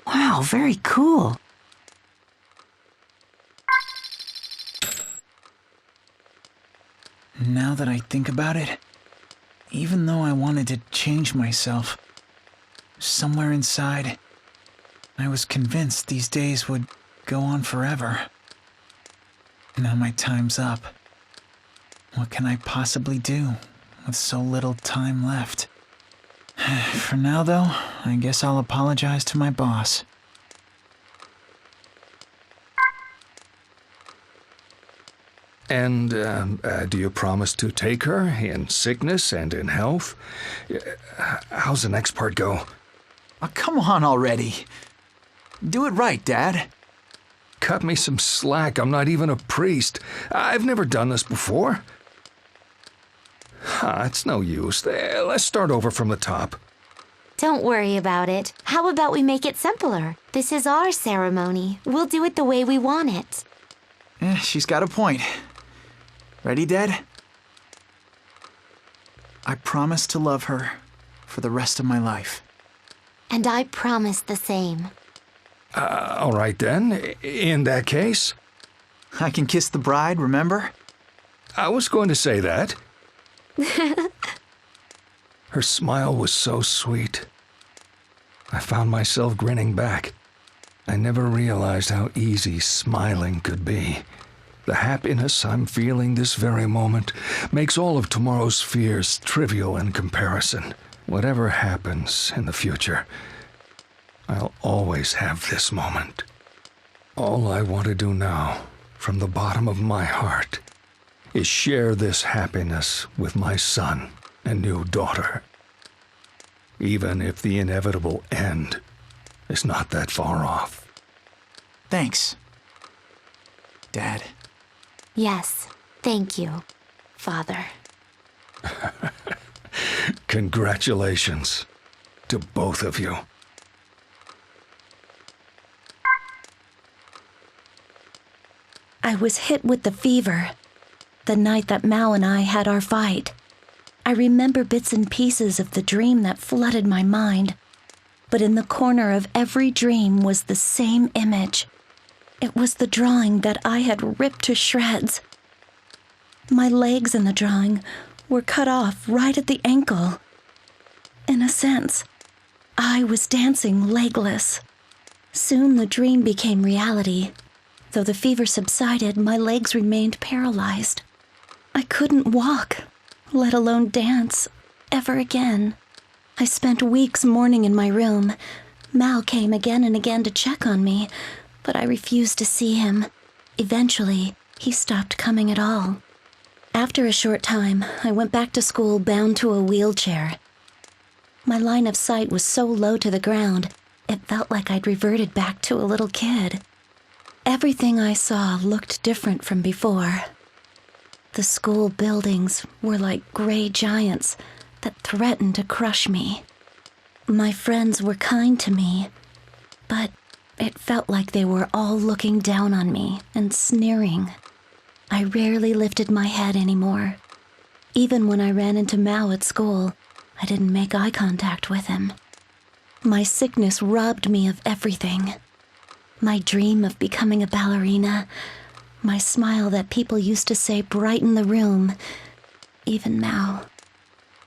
Wow, very cool. Now that I think about it, even though I wanted to change myself, somewhere inside, I was convinced these days would go on forever. Now my time's up. What can I possibly do with so little time left? For now, though, I guess I'll apologize to my boss. And do you promise to take her in sickness and in health? How's the next part go? Oh, come on already. Do it right, Dad. Cut me some slack. I'm not even a priest. I've never done this before. It's no use. Let's start over from the top. Don't worry about it. How about we make it simpler? This is our ceremony. We'll do it the way we want it. She's got a point. Ready, Dad? I promise to love her for the rest of my life. And I promise the same. All right then. In that case... I can kiss the bride, remember? I was going to say that. Her smile was so sweet. I found myself grinning back. I never realized how easy smiling could be. The happiness I'm feeling this very moment makes all of tomorrow's fears trivial in comparison. Whatever happens in the future, I'll always have this moment. All I want to do now, from the bottom of my heart, is share this happiness with my son and new daughter. Even if the inevitable end is not that far off. Thanks, Dad. Yes, thank you, Father. Congratulations to both of you. I was hit with the fever the night that Mao and I had our fight. I remember bits and pieces of the dream that flooded my mind, but in the corner of every dream was the same image. It was the drawing that I had ripped to shreds. My legs in the drawing were cut off right at the ankle. In a sense, I was dancing legless. Soon the dream became reality. Though the fever subsided, my legs remained paralyzed. I couldn't walk, let alone dance, ever again. I spent weeks mourning in my room. Mao came again and again to check on me, but I refused to see him. Eventually, he stopped coming at all. After a short time, I went back to school bound to a wheelchair. My line of sight was so low to the ground, it felt like I'd reverted back to a little kid. Everything I saw looked different from before. The school buildings were like gray giants that threatened to crush me. My friends were kind to me, but it felt like they were all looking down on me and sneering. I rarely lifted my head anymore. Even when I ran into Mao at school, I didn't make eye contact with him. My sickness robbed me of everything. My dream of becoming a ballerina, my smile that people used to say brightened the room, even now.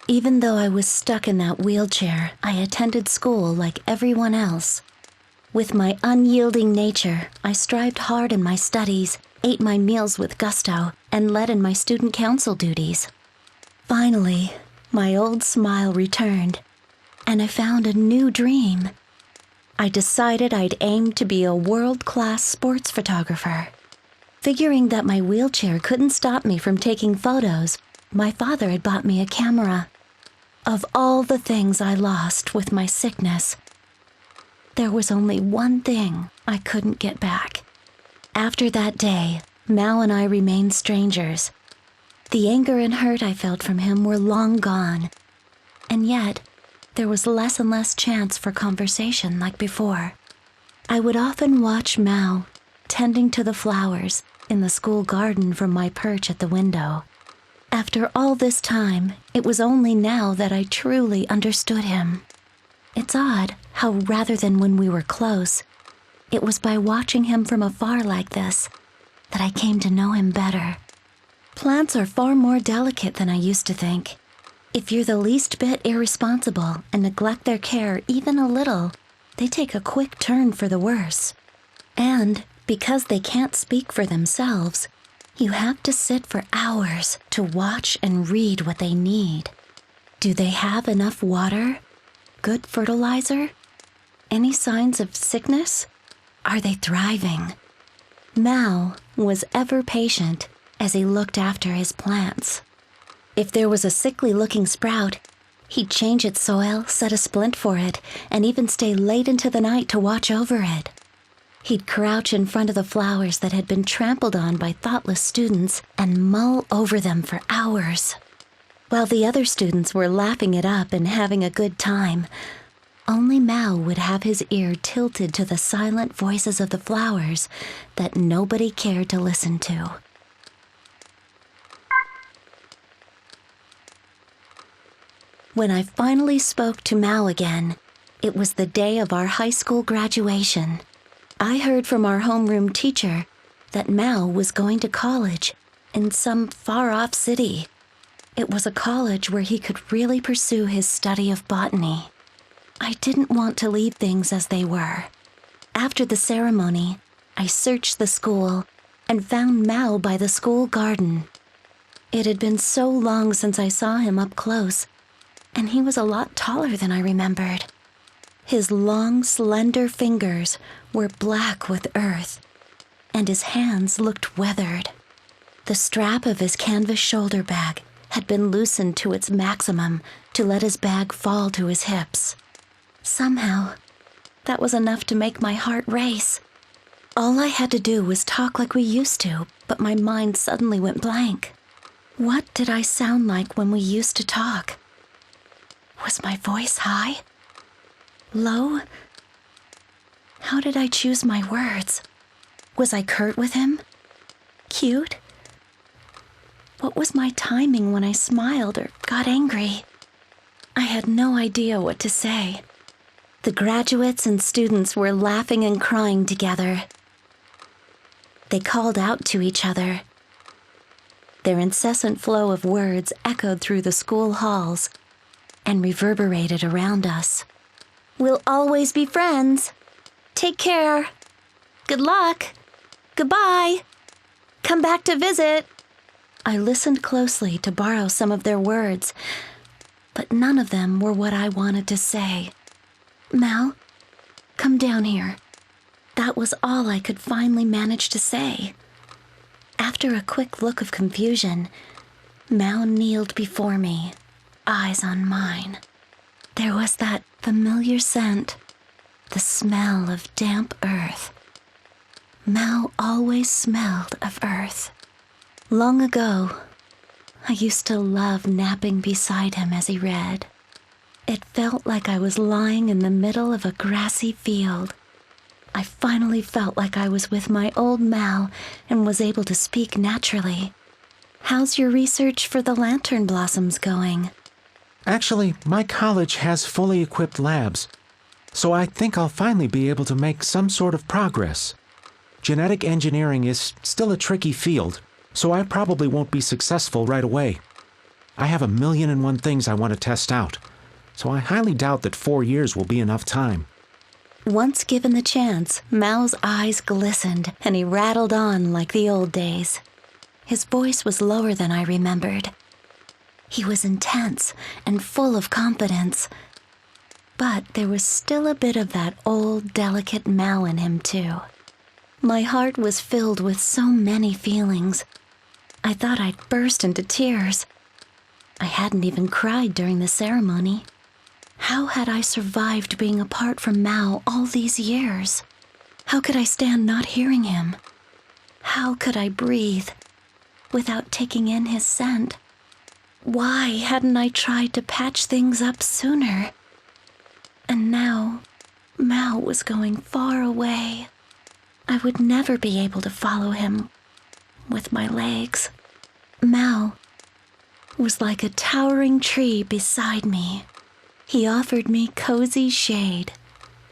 Even though I was stuck in that wheelchair, I attended school like everyone else. With my unyielding nature, I strived hard in my studies, ate my meals with gusto, and led in my student council duties. Finally, my old smile returned, and I found a new dream. I decided I'd aim to be a world-class sports photographer. Figuring that my wheelchair couldn't stop me from taking photos, my father had bought me a camera. Of all the things I lost with my sickness, there was only one thing I couldn't get back. After that day, Mao and I remained strangers. The anger and hurt I felt from him were long gone, and yet there was less and less chance for conversation like before. I would often watch Mao tending to the flowers in the school garden from my perch at the window. After all this time, it was only now that I truly understood him. It's odd how rather than when we were close, it was by watching him from afar like this that I came to know him better. Plants are far more delicate than I used to think. If you're the least bit irresponsible and neglect their care even a little, they take a quick turn for the worse. And because they can't speak for themselves, you have to sit for hours to watch and read what they need. Do they have enough water? Good fertilizer? Any signs of sickness? Are they thriving? Mao was ever patient as he looked after his plants. If there was a sickly-looking sprout, he'd change its soil, set a splint for it, and even stay late into the night to watch over it. He'd crouch in front of the flowers that had been trampled on by thoughtless students and mull over them for hours. While the other students were laughing it up and having a good time, only Mao would have his ear tilted to the silent voices of the flowers that nobody cared to listen to. When I finally spoke to Mao again, it was the day of our high school graduation. I heard from our homeroom teacher that Mao was going to college in some far-off city. It was a college where he could really pursue his study of botany. I didn't want to leave things as they were. After the ceremony, I searched the school and found Mao by the school garden. It had been so long since I saw him up close, and he was a lot taller than I remembered. His long, slender fingers were black with earth, and his hands looked weathered. The strap of his canvas shoulder bag had been loosened to its maximum to let his bag fall to his hips. Somehow, that was enough to make my heart race. All I had to do was talk like we used to, but my mind suddenly went blank. What did I sound like when we used to talk? Was my voice high? Low? How did I choose my words? Was I curt with him? Cute? What was my timing when I smiled or got angry? I had no idea what to say. The graduates and students were laughing and crying together. They called out to each other. Their incessant flow of words echoed through the school halls and reverberated around us. We'll always be friends. Take care. Good luck. Goodbye. Come back to visit. I listened closely to borrow some of their words, but none of them were what I wanted to say. Mal, come down here. That was all I could finally manage to say. After a quick look of confusion, Mal kneeled before me, eyes on mine. There was that familiar scent, the smell of damp earth. Mal always smelled of earth. Long ago, I used to love napping beside him as he read. It felt like I was lying in the middle of a grassy field. I finally felt like I was with my old Mal and was able to speak naturally. How's your research for the lantern blossoms going? Actually, my college has fully equipped labs, so I think I'll finally be able to make some sort of progress. Genetic engineering is still a tricky field, so I probably won't be successful right away. I have 1,000,001 things I want to test out, so I highly doubt that 4 years will be enough time. Once given the chance, Mao's eyes glistened and he rattled on like the old days. His voice was lower than I remembered. He was intense and full of confidence, but there was still a bit of that old, delicate Mao in him, too. My heart was filled with so many feelings. I thought I'd burst into tears. I hadn't even cried during the ceremony. How had I survived being apart from Mao all these years? How could I stand not hearing him? How could I breathe without taking in his scent? Why hadn't I tried to patch things up sooner? And now, Mao was going far away. I would never be able to follow him with my legs. Mao was like a towering tree beside me, He offered me cozy shade,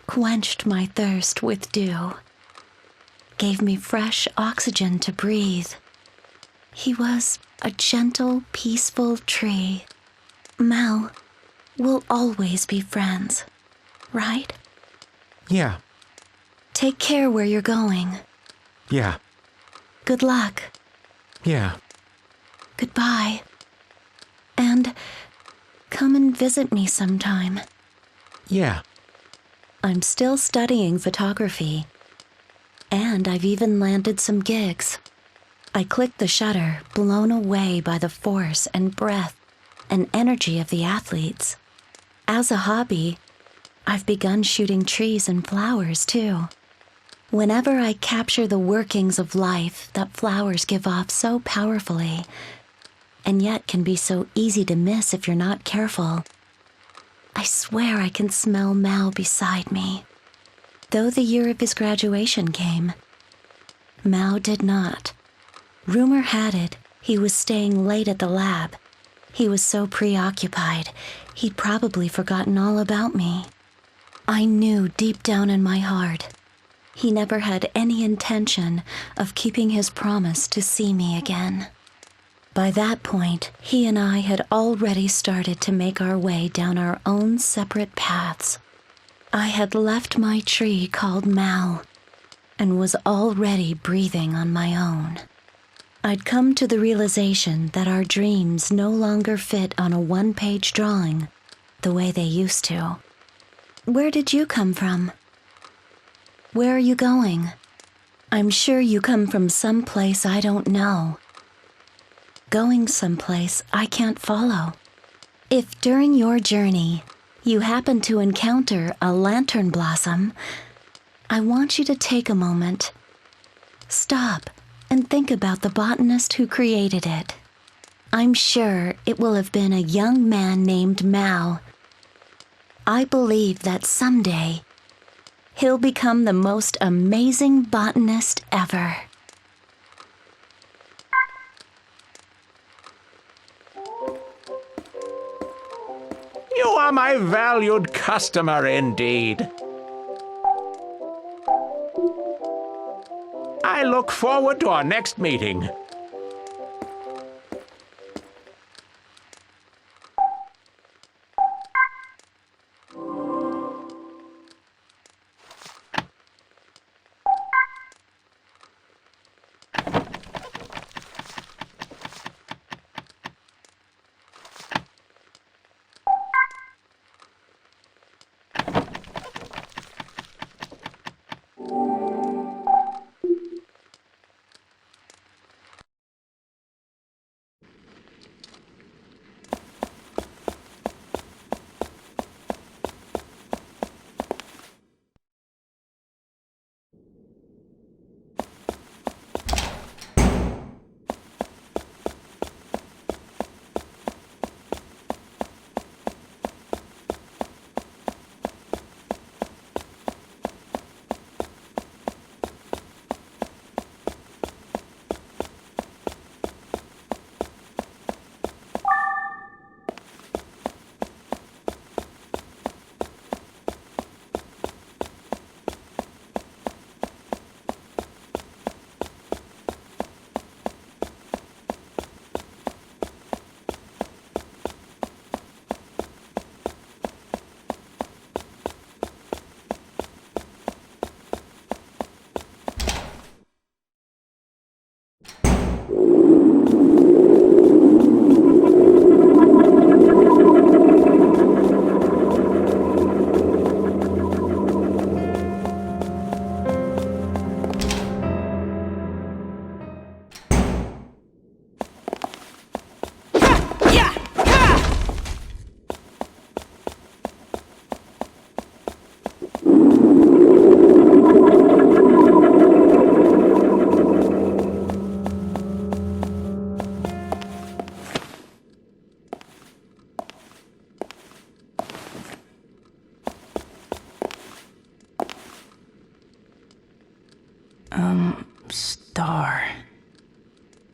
quenched my thirst with dew, gave me fresh oxygen to breathe. He was a gentle, peaceful tree. Mal, we'll always be friends, right? Yeah. Take care where you're going. Yeah. Good luck. Yeah. Goodbye. And come and visit me sometime. Yeah. I'm still studying photography. And I've even landed some gigs. I clicked the shutter, blown away by the force and breath and energy of the athletes. As a hobby, I've begun shooting trees and flowers too. Whenever I capture the workings of life that flowers give off so powerfully, and yet can be so easy to miss if you're not careful, I swear I can smell Mal beside me. Though the year of his graduation came, Mal did not. Rumor had it he was staying late at the lab. He was so preoccupied, he'd probably forgotten all about me. I knew deep down in my heart, he never had any intention of keeping his promise to see me again. By that point, he and I had already started to make our way down our own separate paths. I had left my tree called Mal and was already breathing on my own. I'd come to the realization that our dreams no longer fit on a one-page drawing the way they used to. Where did you come from? Where are you going? I'm sure you come from some place I don't know. Going someplace I can't follow. If during your journey you happen to encounter a lantern blossom, I want you to take a moment. Stop and think about the botanist who created it. I'm sure it will have been a young man named Mal. I believe that someday he'll become the most amazing botanist ever. You are my valued customer indeed. I look forward to our next meeting.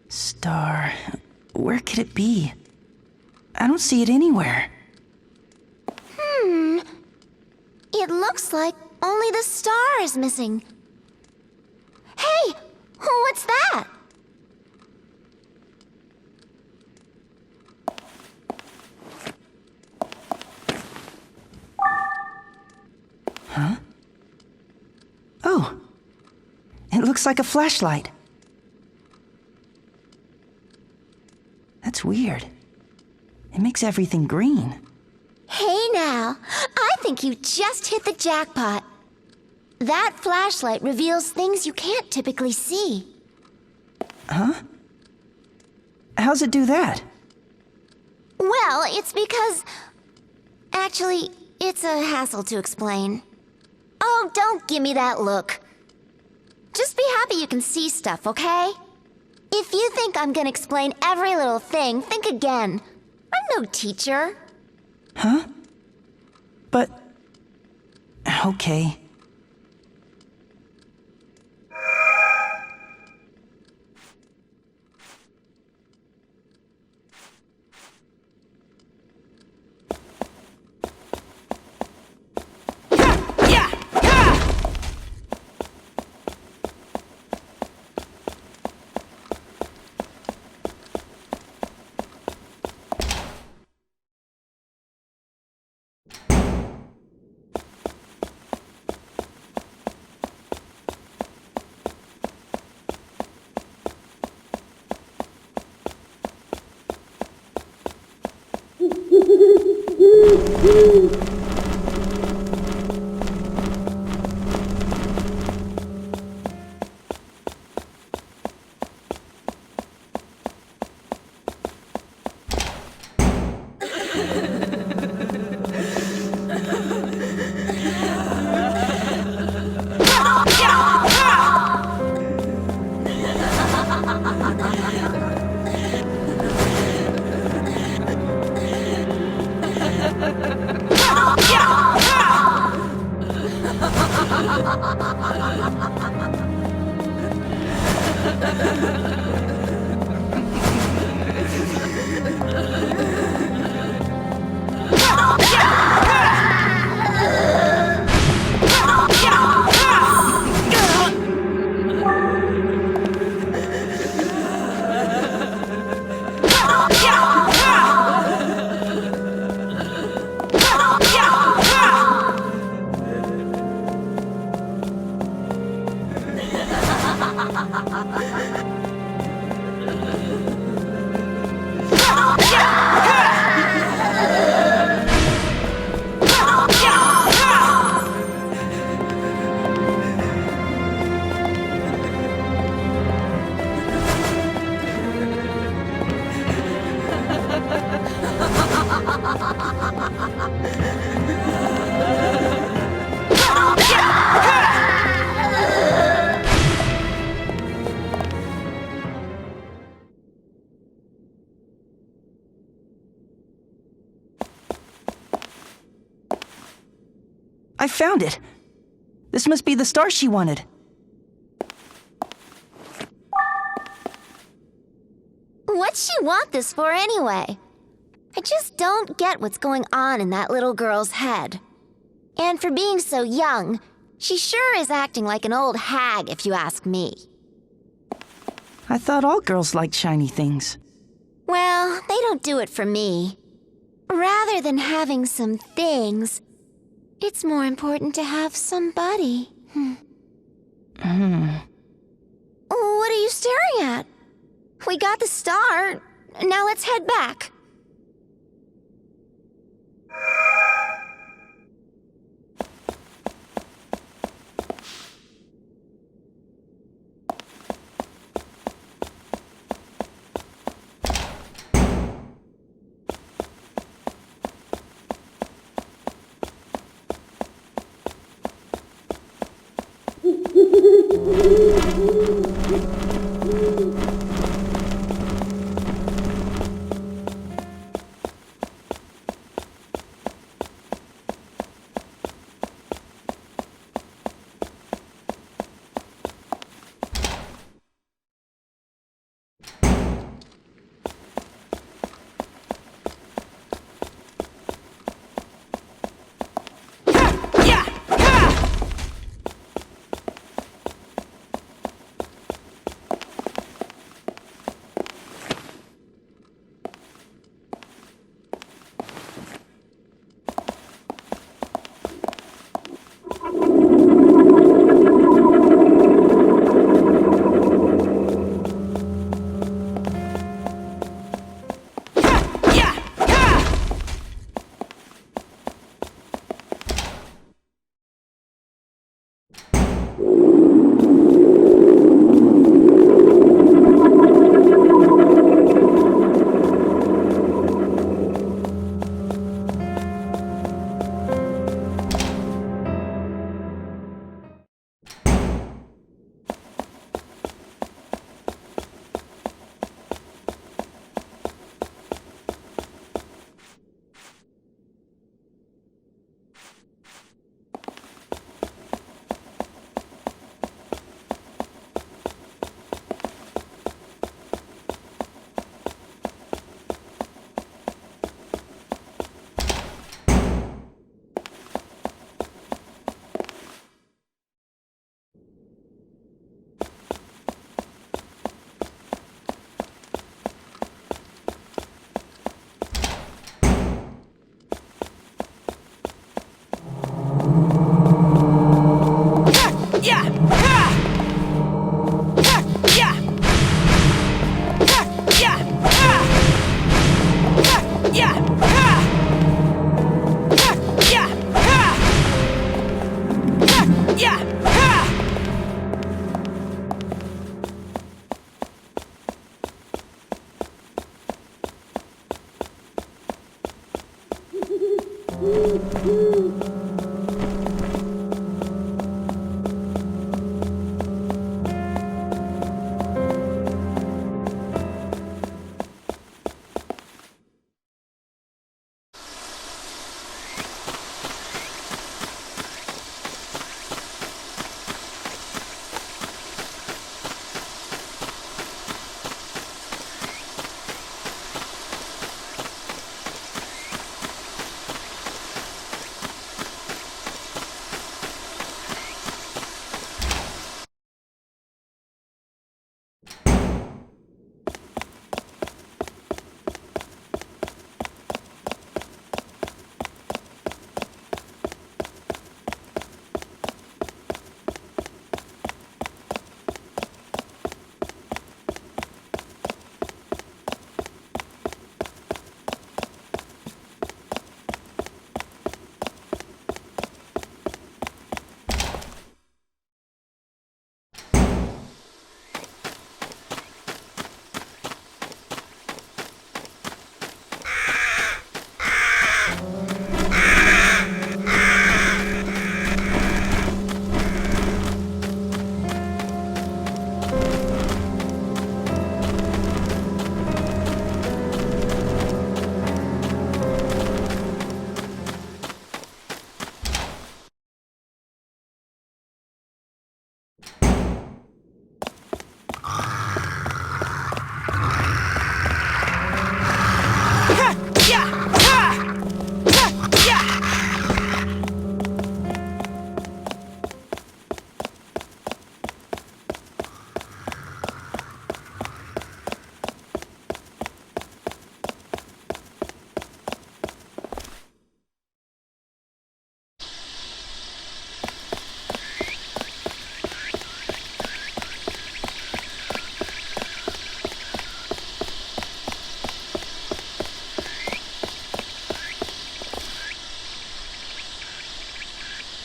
Star. Where could it be? I don't see it anywhere. Looks like only the star is missing. Hey! What's that? Huh? Oh. It looks like a flashlight. That's weird. It makes everything green. Hey now, I think you just hit the jackpot. That flashlight reveals things you can't typically see. Huh? How's it do that? Well, it's because... Actually, it's a hassle to explain. Oh, don't give me that look. Just be happy you can see stuff, okay? If you think I'm gonna explain every little thing, think again. I'm no teacher. Huh? But... Okay. I found it! This must be the star she wanted. What'd she want this for anyway? I just don't get what's going on in that little girl's head. And for being so young, she sure is acting like an old hag if you ask me. I thought all girls liked shiny things. Well, they don't do it for me. Rather than having some things, it's more important to have somebody. What are you staring at? We got the star. Now let's head back.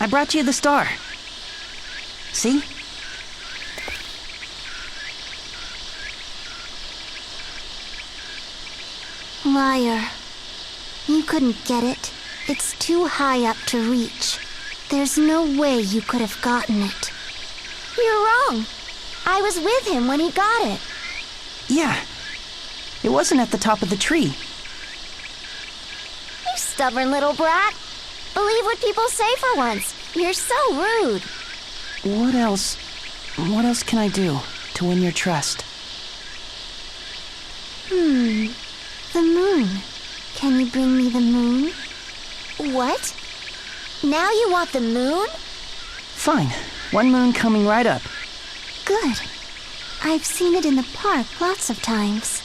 I brought you the star. See? Liar. You couldn't get it. It's too high up to reach. There's no way you could have gotten it. You're wrong. I was with him when he got it. Yeah. It wasn't at the top of the tree. You stubborn little brat. Believe what people say for once. You're so rude. What else can I do to win your trust? The moon. Can you bring me the moon? What? Now you want the moon? Fine. One moon coming right up. Good. I've seen it in the park lots of times.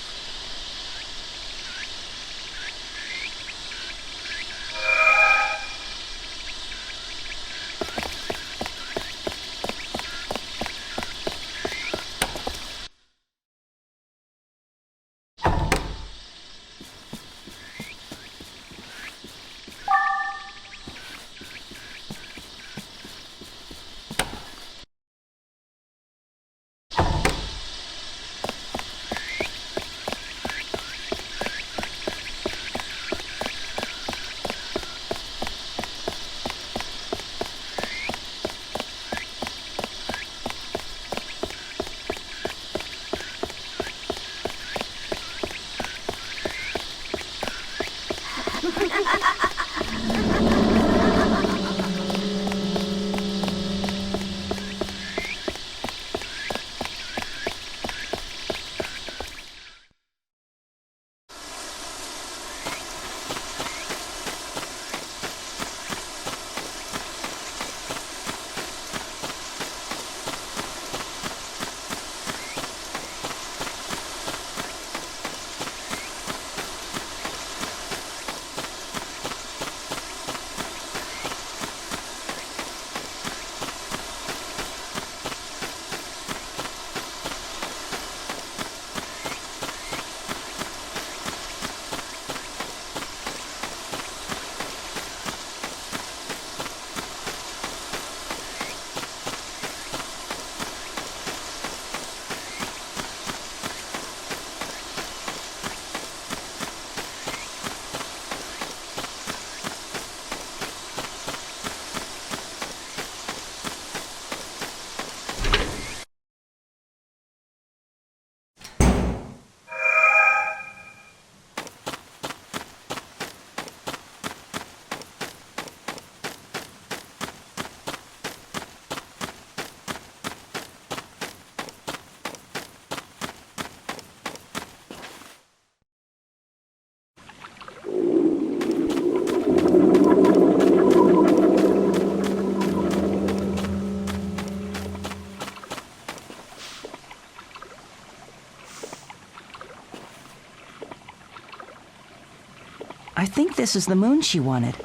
I think this is the moon she wanted.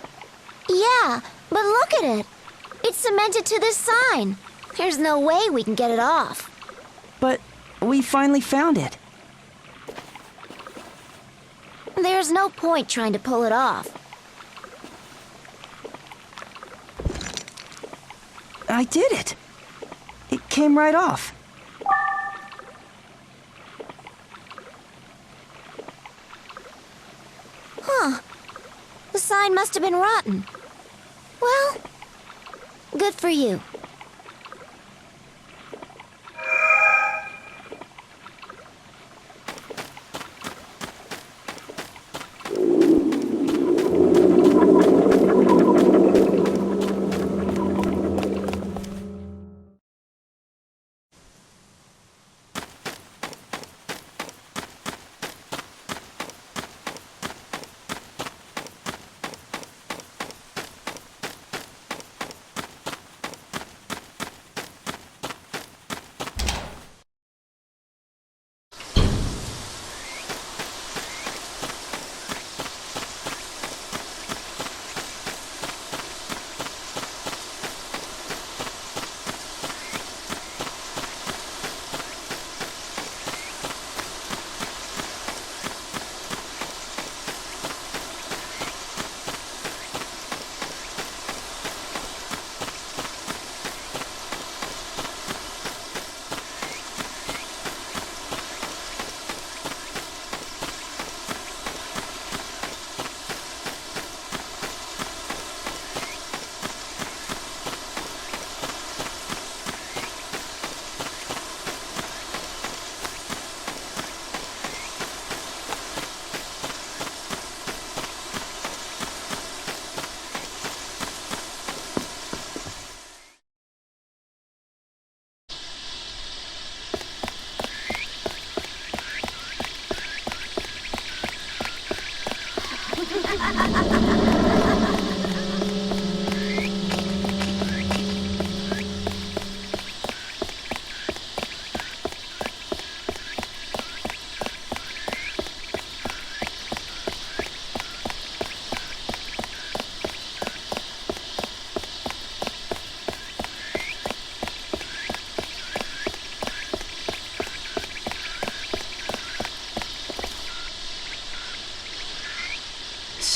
Yeah, but look at it. It's cemented to this sign. There's no way we can get it off. But we finally found it. There's no point trying to pull it off. I did it. It came right off. Huh. The sign must have been rotten. Well, good for you.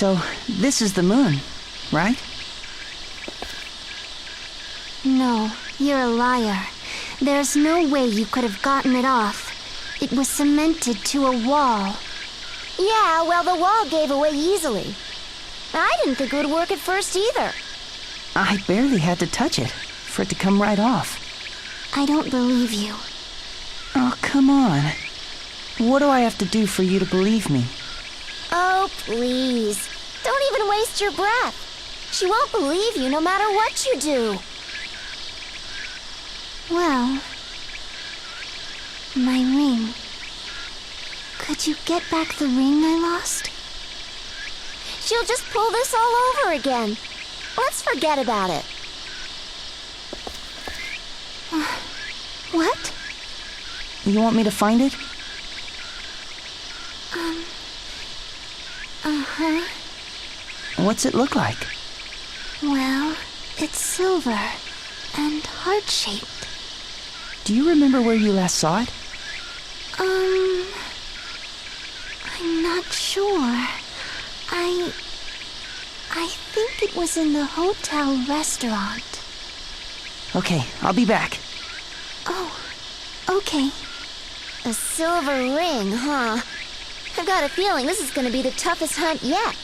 So, this is the moon, right? No, you're a liar. There's no way you could have gotten it off. It was cemented to a wall. Yeah, well, the wall gave away easily. I didn't think it would work at first either. I barely had to touch it for it to come right off. I don't believe you. Oh, come on. What do I have to do for you to believe me? Oh, please. Don't even waste your breath. She won't believe you no matter what you do. Well, my ring. Could you get back the ring I lost? She'll just pull this all over again. Let's forget about it. What? You want me to find it? Uh-huh. What's it look like? Well, it's silver and heart-shaped. Do you remember where you last saw it? I'm not sure. I think it was in the hotel restaurant. Okay, I'll be back. Oh, okay. A silver ring, huh? I've got a feeling this is gonna be the toughest hunt yet.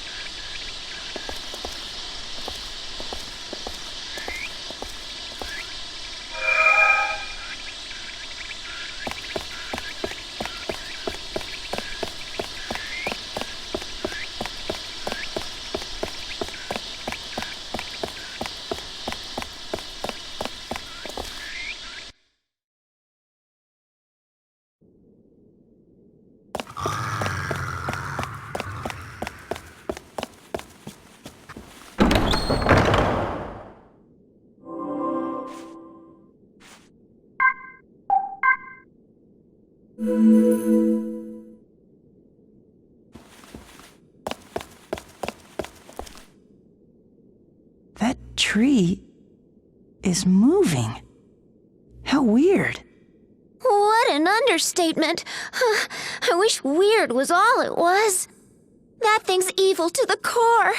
That tree is moving. How weird. What an understatement. I wish weird was all it was. That thing's evil to the core.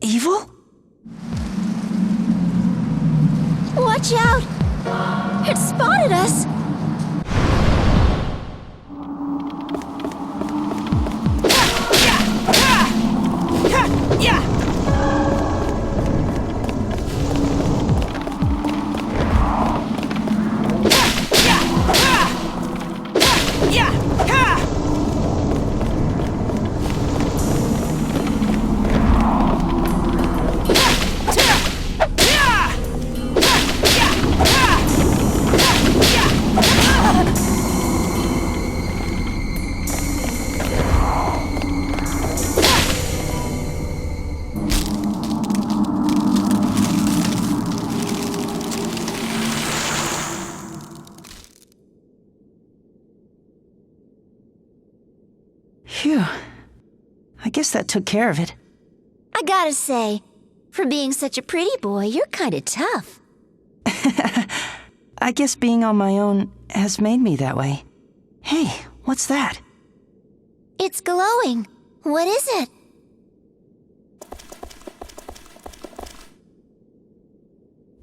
Evil? Watch out! It spotted us! Phew. I guess that took care of it. I gotta say, for being such a pretty boy, you're kinda tough. I guess being on my own has made me that way. Hey, what's that? It's glowing. What is it?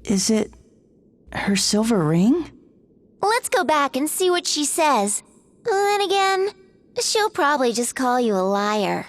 Is it her silver ring? Let's go back and see what she says. Then again, she'll probably just call you a liar.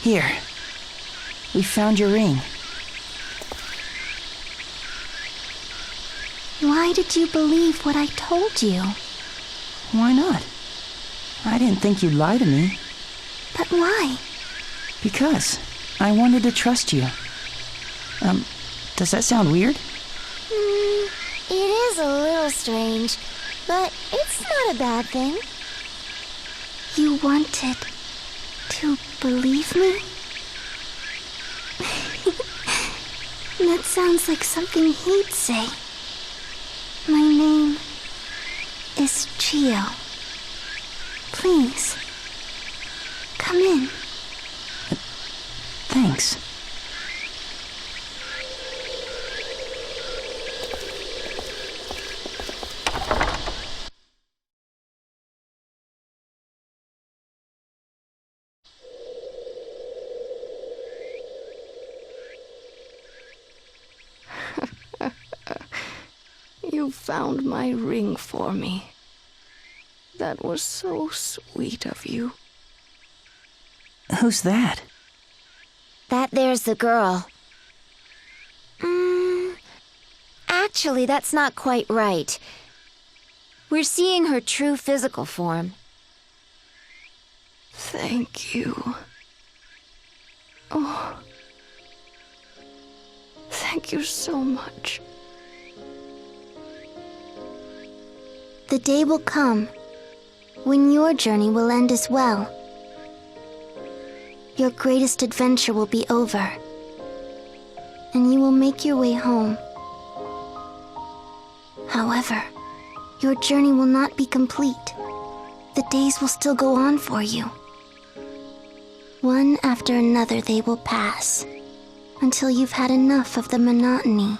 Here. We found your ring. Why did you believe what I told you? Why not? I didn't think you'd lie to me. But why? Because I wanted to trust you. Does that sound weird? It is a little strange. but it's not a bad thing. You wanted to believe me? That sounds like something he'd say. My name is Chiyo. Please, come in. Thanks. You found my ring for me. That was so sweet of you. Who's that? That there's the girl. Actually, that's not quite right. We're seeing her true physical form. Thank you. Oh. Thank you so much. The day will come when your journey will end as well. Your greatest adventure will be over, and you will make your way home. However, your journey will not be complete. The days will still go on for you. One after another they will pass, until you've had enough of the monotony.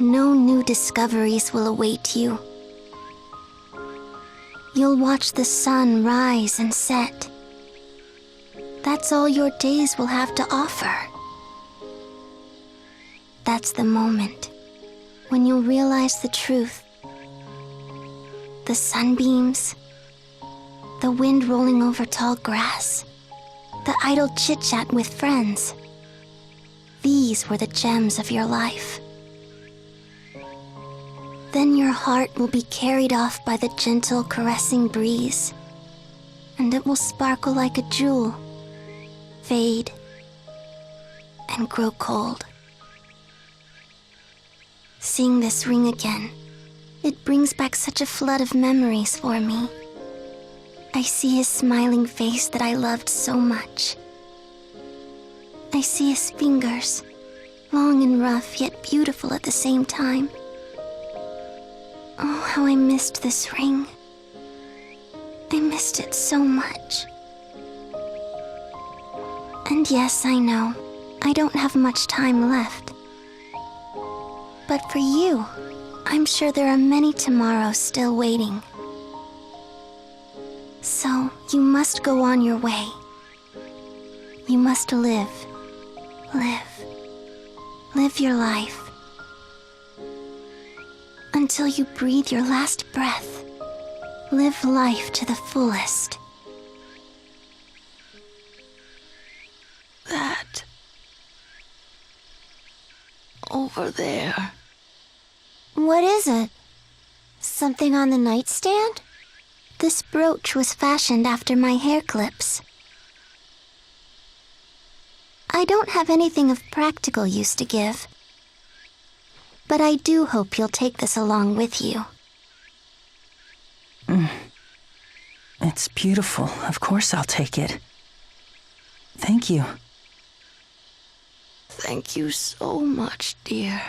No new discoveries will await you. You'll watch the sun rise and set. That's all your days will have to offer. That's the moment when you'll realize the truth. The sunbeams, the wind rolling over tall grass, the idle chit-chat with friends. These were the gems of your life. Then your heart will be carried off by the gentle, caressing breeze, and it will sparkle like a jewel, fade, and grow cold. Seeing this ring again, it brings back such a flood of memories for me. I see his smiling face that I loved so much. I see his fingers, long and rough, yet beautiful at the same time. Oh, how I missed this ring. I missed it so much. And yes, I know, I don't have much time left. But for you, I'm sure there are many tomorrows still waiting. So, you must go on your way. You must live your life. Until you breathe your last breath. Live life to the fullest. That. Over there. What is it? Something on the nightstand? This brooch was fashioned after my hair clips. I don't have anything of practical use to give. But I do hope you'll take this along with you. It's beautiful. Of course I'll take it. Thank you. Thank you so much, dear,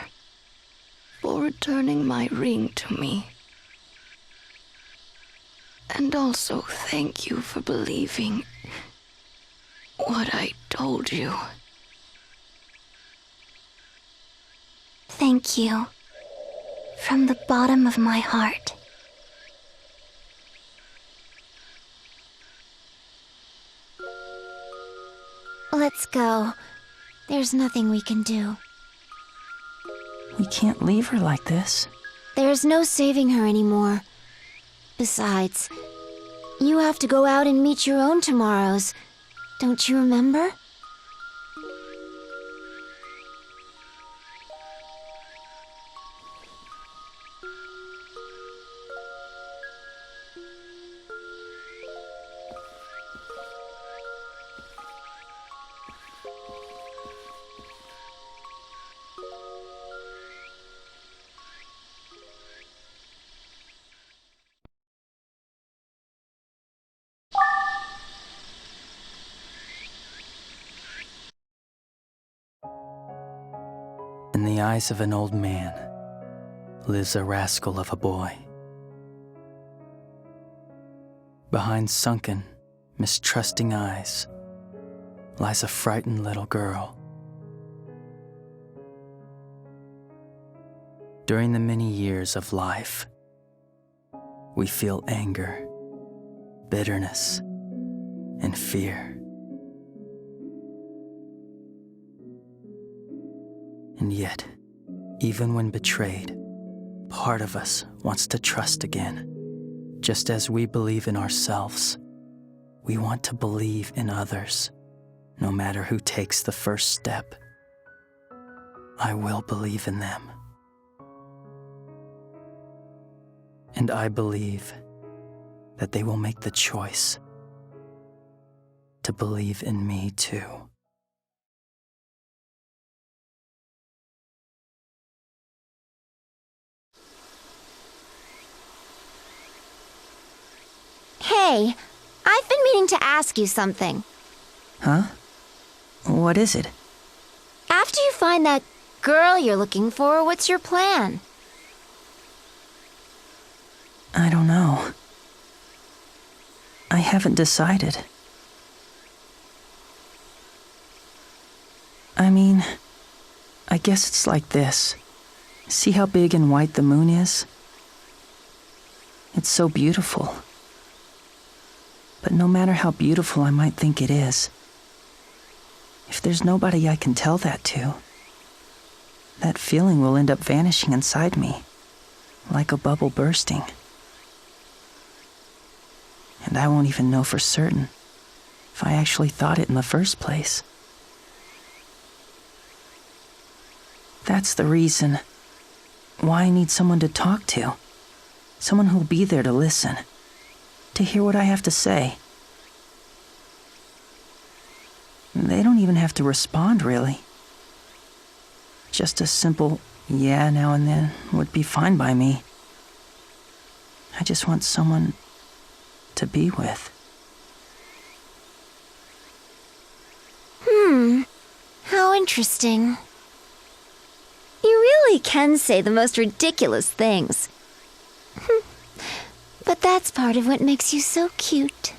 for returning my ring to me. And also thank you for believing what I told you. Thank you. From the bottom of my heart. Let's go. There's nothing we can do. We can't leave her like this. There's no saving her anymore. Besides, you have to go out and meet your own tomorrows. Don't you remember? In the eyes of an old man lives a rascal of a boy. Behind sunken, mistrusting eyes lies a frightened little girl. During the many years of life, we feel anger, bitterness, and fear. And yet, even when betrayed, part of us wants to trust again. Just as we believe in ourselves, we want to believe in others, no matter who takes the first step. I will believe in them. And I believe that they will make the choice to believe in me too. Hey, I've been meaning to ask you something. Huh? What is it? After you find that girl you're looking for, what's your plan? I don't know. I haven't decided. I mean, I guess it's like this. See how big and white the moon is? It's so beautiful. But no matter how beautiful I might think it is, if there's nobody I can tell that to, that feeling will end up vanishing inside me, like a bubble bursting. And I won't even know for certain if I actually thought it in the first place. That's the reason why I need someone to talk to, someone who'll be there to listen, to hear what I have to say. They don't even have to respond, really. Just a simple yeah now and then would be fine by me. I just want someone to be with. How interesting. You really can say the most ridiculous things. But that's part of what makes you so cute.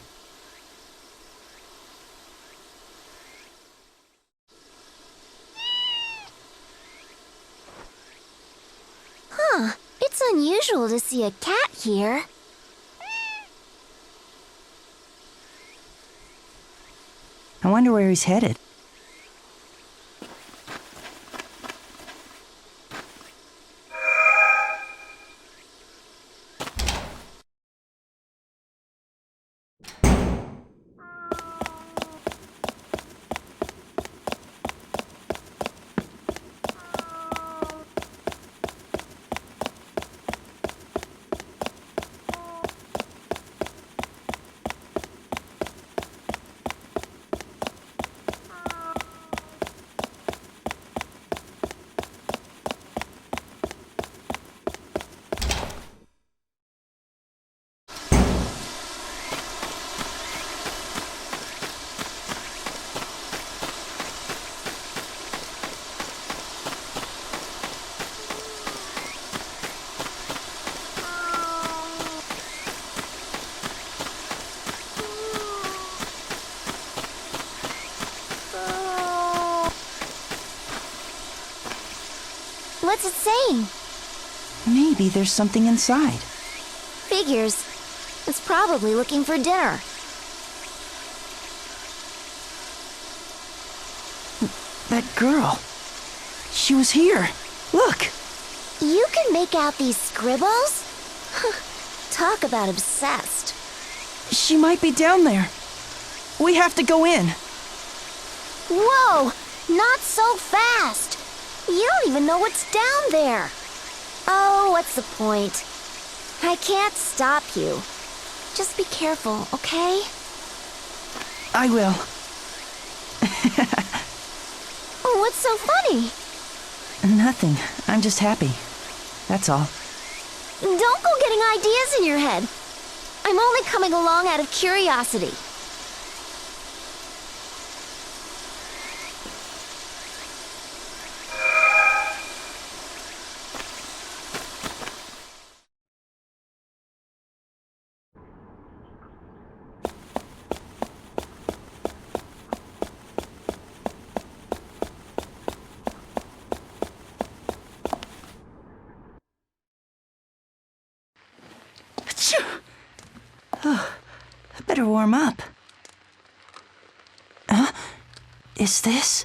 Huh, it's unusual to see a cat here. I wonder where he's headed. What's it saying? Maybe there's something inside. Figures. It's probably looking for dinner. That girl. She was here. Look. You can make out these scribbles? Talk about obsessed. She might be down there. We have to go in. Whoa! Not so fast! You don't even know what's down there. Oh, what's the point? I can't stop you. Just be careful, okay? I will. What's so funny? Nothing. I'm just happy. That's all. Don't go getting ideas in your head. I'm only coming along out of curiosity. better warm up. Huh? Is this?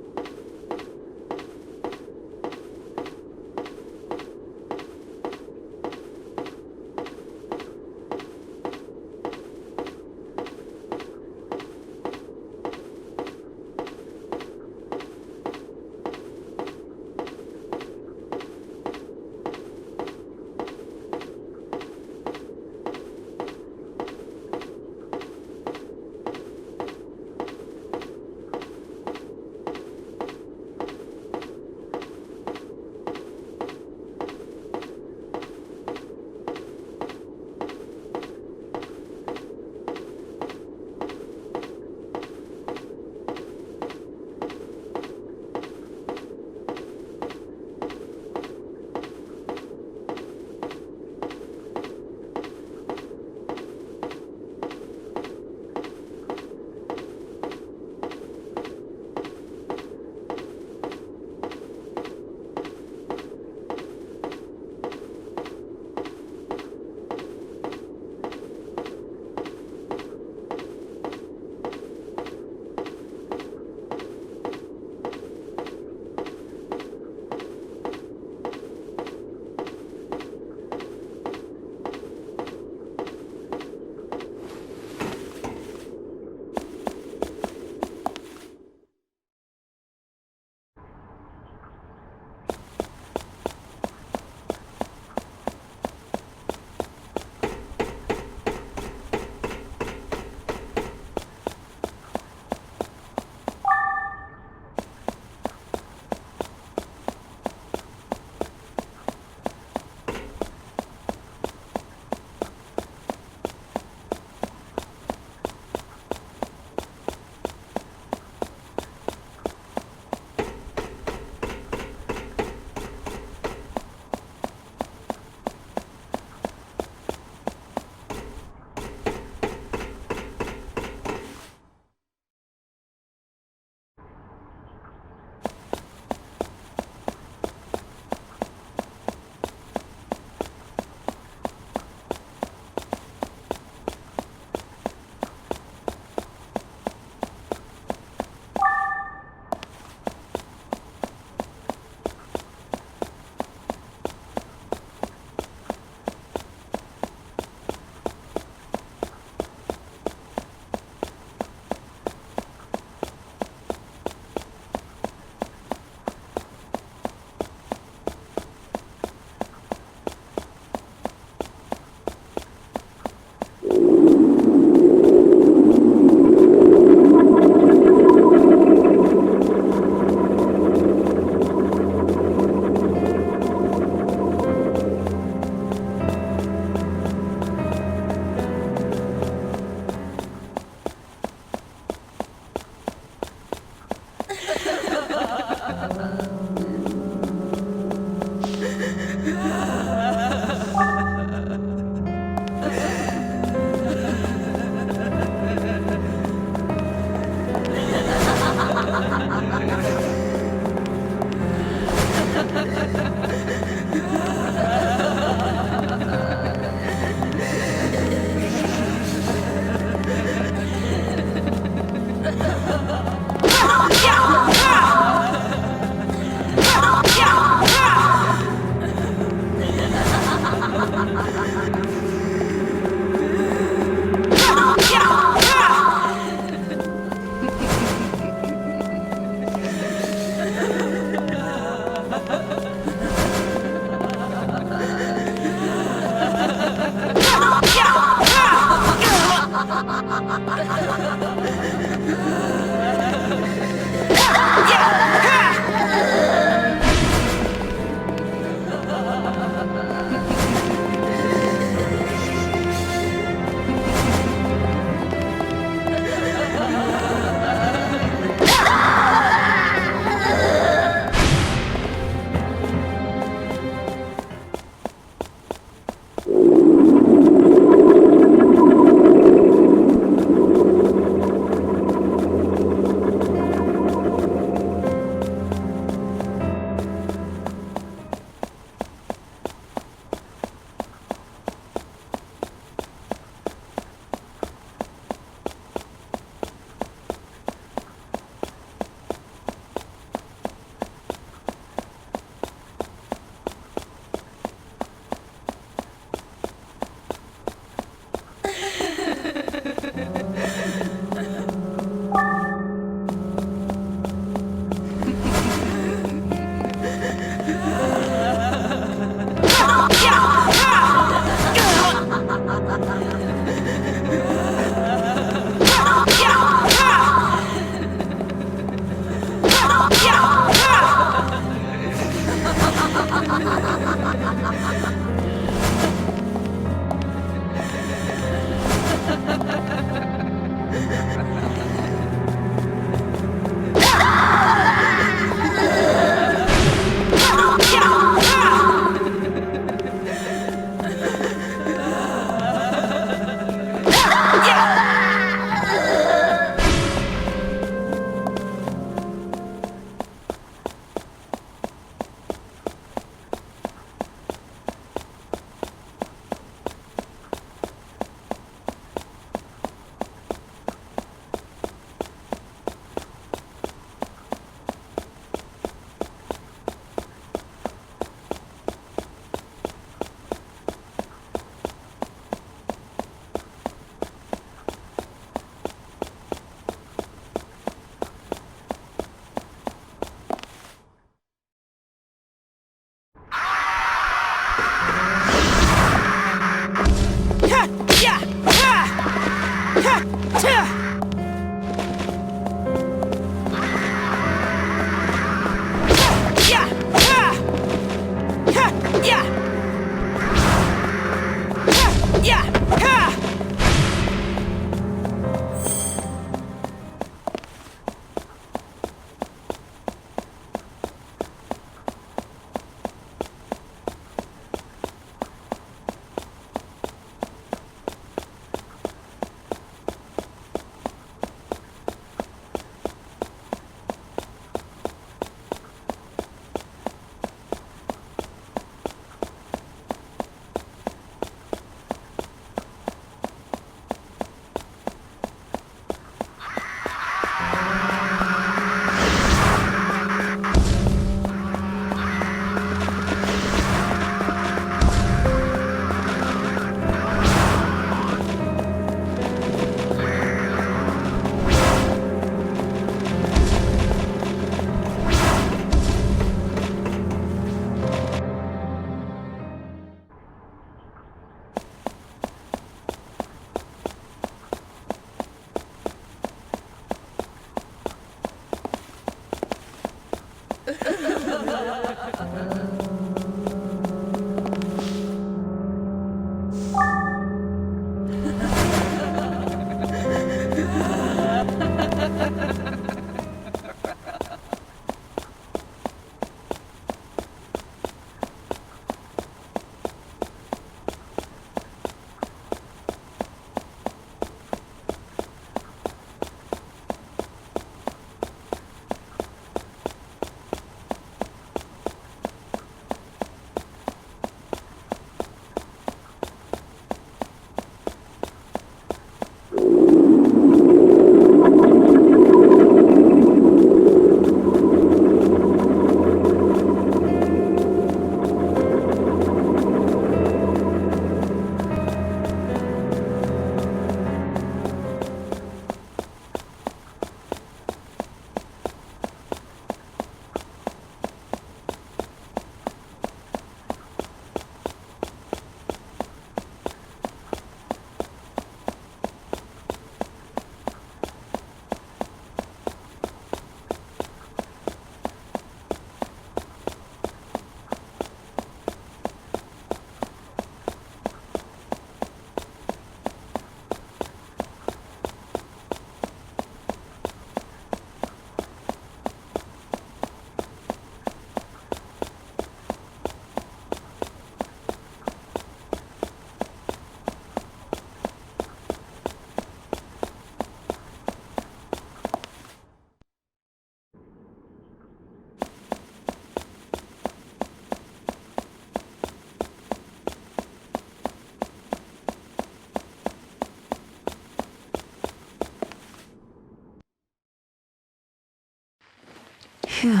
Phew,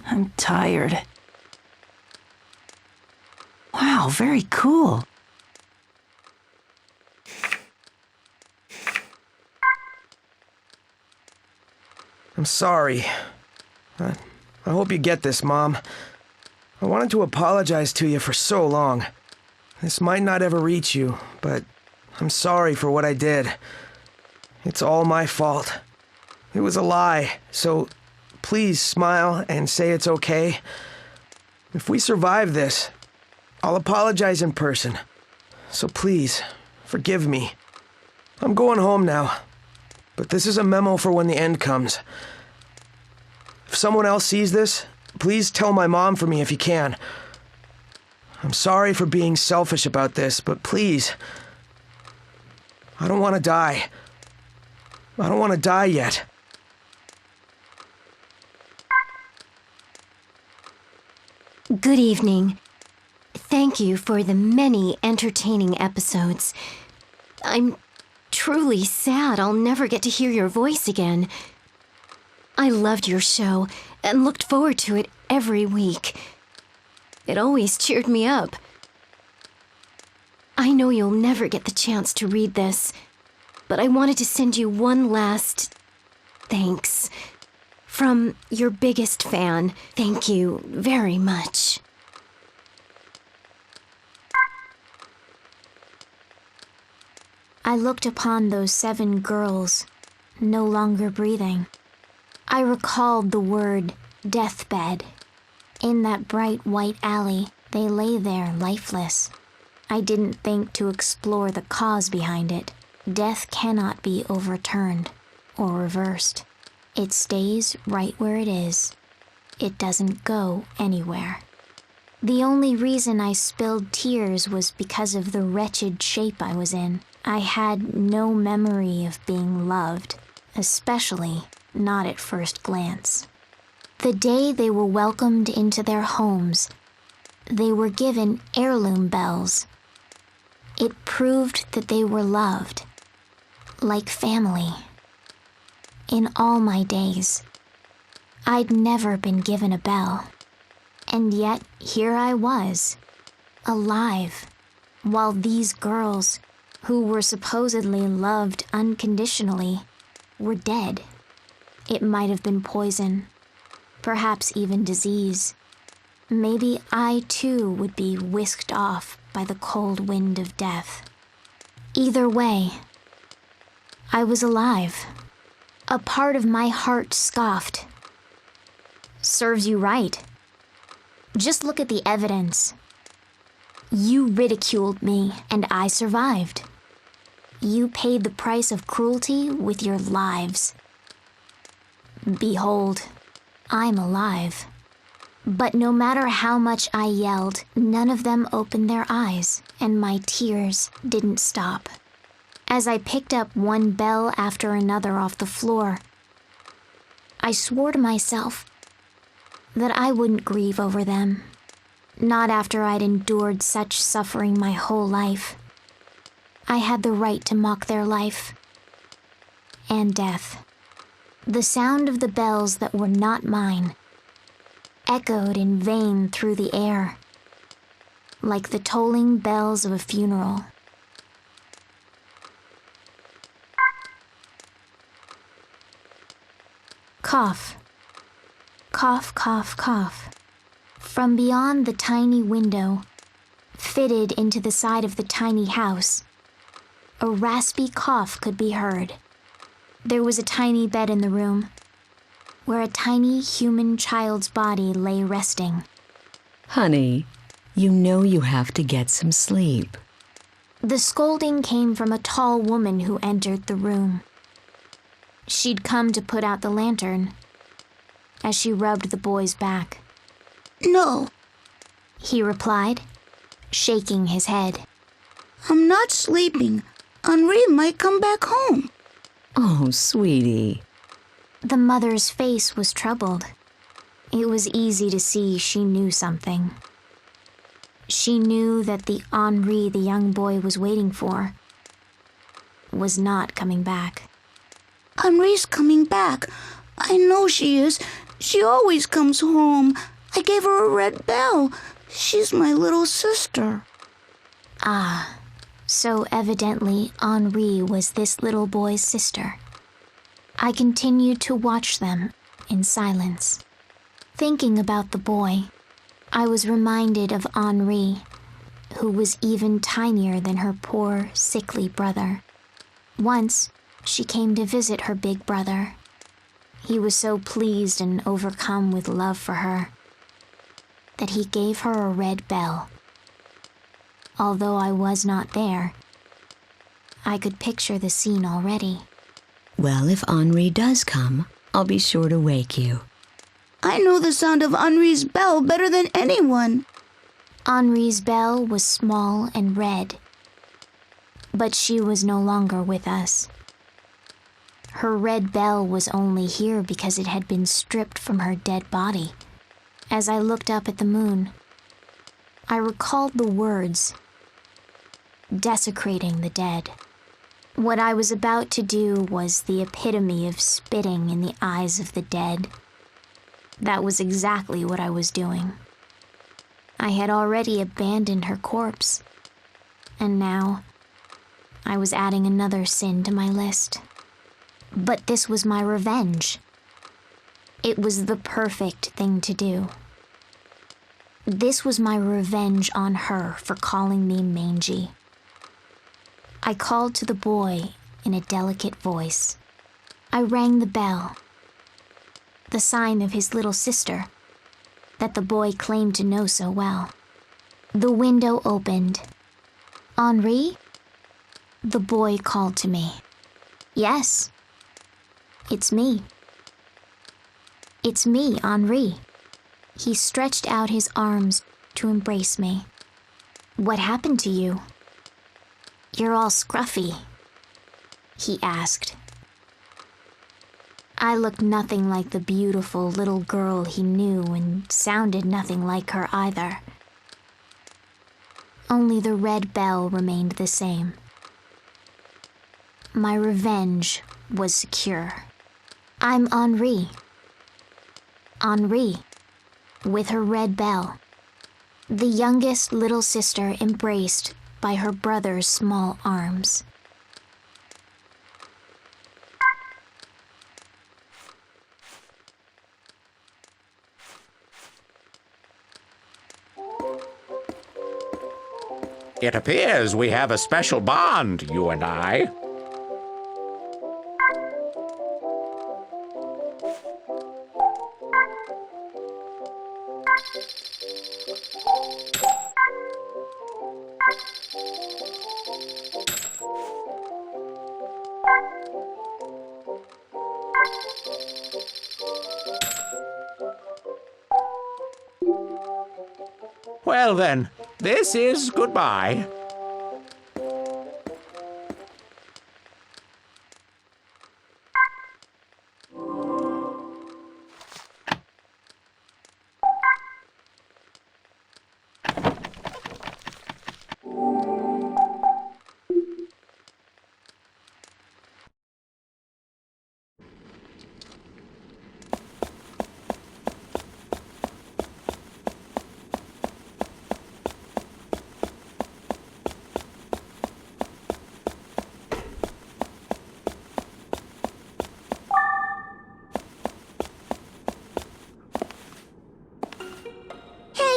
I'm tired. Wow, very cool. I'm sorry. I hope you get this, Mom. I wanted to apologize to you for so long. This might not ever reach you, but I'm sorry for what I did. It's all my fault. It was a lie, so please smile and say it's okay. If we survive this, I'll apologize in person. So please, forgive me. I'm going home now, but this is a memo for when the end comes. If someone else sees this, please tell my mom for me if you can. I'm sorry for being selfish about this, but please, I don't want to die. I don't want to die yet. Good evening. Thank you for the many entertaining episodes. I'm truly sad I'll never get to hear your voice again. I loved your show and looked forward to it every week. It always cheered me up. I know you'll never get the chance to read this, but I wanted to send you one last thanks. From your biggest fan, thank you very much. I looked upon those 7 girls, no longer breathing. I recalled the word deathbed. In that bright white alley, they lay there lifeless. I didn't think to explore the cause behind it. Death cannot be overturned or reversed. It stays right where it is. It doesn't go anywhere. The only reason I spilled tears was because of the wretched shape I was in. I had no memory of being loved, especially not at first glance. The day they were welcomed into their homes, they were given heirloom bells. It proved that they were loved, like family. In all my days, I'd never been given a bell. And yet, here I was, alive, while these girls, who were supposedly loved unconditionally, were dead. It might have been poison, perhaps even disease. Maybe I too would be whisked off by the cold wind of death. Either way, I was alive. A part of my heart scoffed. Serves you right. Just look at the evidence. You ridiculed me, and I survived. You paid the price of cruelty with your lives. Behold, I'm alive. But no matter how much I yelled, none of them opened their eyes, and my tears didn't stop. As I picked up one bell after another off the floor, I swore to myself that I wouldn't grieve over them. Not after I'd endured such suffering my whole life. I had the right to mock their life and death. The sound of the bells that were not mine echoed in vain through the air, like the tolling bells of a funeral. Cough. Cough, cough, cough. From beyond the tiny window, fitted into the side of the tiny house, a raspy cough could be heard. There was a tiny bed in the room, where a tiny human child's body lay resting. Honey, you know you have to get some sleep. The scolding came from a tall woman who entered the room. She'd come to put out the lantern, as she rubbed the boy's back. No, he replied, shaking his head. I'm not sleeping. Henri might come back home. Oh, sweetie. The mother's face was troubled. It was easy to see she knew something. She knew that the Henri the young boy was waiting for was not coming back. Henri's coming back. I know she is. She always comes home. I gave her a red bell. She's my little sister. Ah, so evidently Henri was this little boy's sister. I continued to watch them in silence. Thinking about the boy, I was reminded of Henri, who was even tinier than her poor, sickly brother. Once, she came to visit her big brother. He was so pleased and overcome with love for her that he gave her a red bell. Although I was not there, I could picture the scene already. Well, if Henri does come, I'll be sure to wake you. I know the sound of Henri's bell better than anyone. Henri's bell was small and red, but she was no longer with us. Her red bell was only here because it had been stripped from her dead body. As I looked up at the moon, I recalled the words, desecrating the dead. What I was about to do was the epitome of spitting in the eyes of the dead. That was exactly what I was doing. I had already abandoned her corpse, and now I was adding another sin to my list. But this was my revenge. It was the perfect thing to do. This was my revenge on her for calling me mangy. I called to the boy in a delicate voice. I rang the bell, the sign of his little sister that the boy claimed to know so well. The window opened. Henri? The boy called to me. Yes, it's me. It's me, Henri. He stretched out his arms to embrace me. What happened to you? You're all scruffy, he asked. I looked nothing like the beautiful little girl he knew and sounded nothing like her either. Only the red bell remained the same. My revenge was secure. I'm Henri. Henri, with her red bell. The youngest little sister embraced by her brother's small arms. It appears we have a special bond, you and I. Well then, this is goodbye.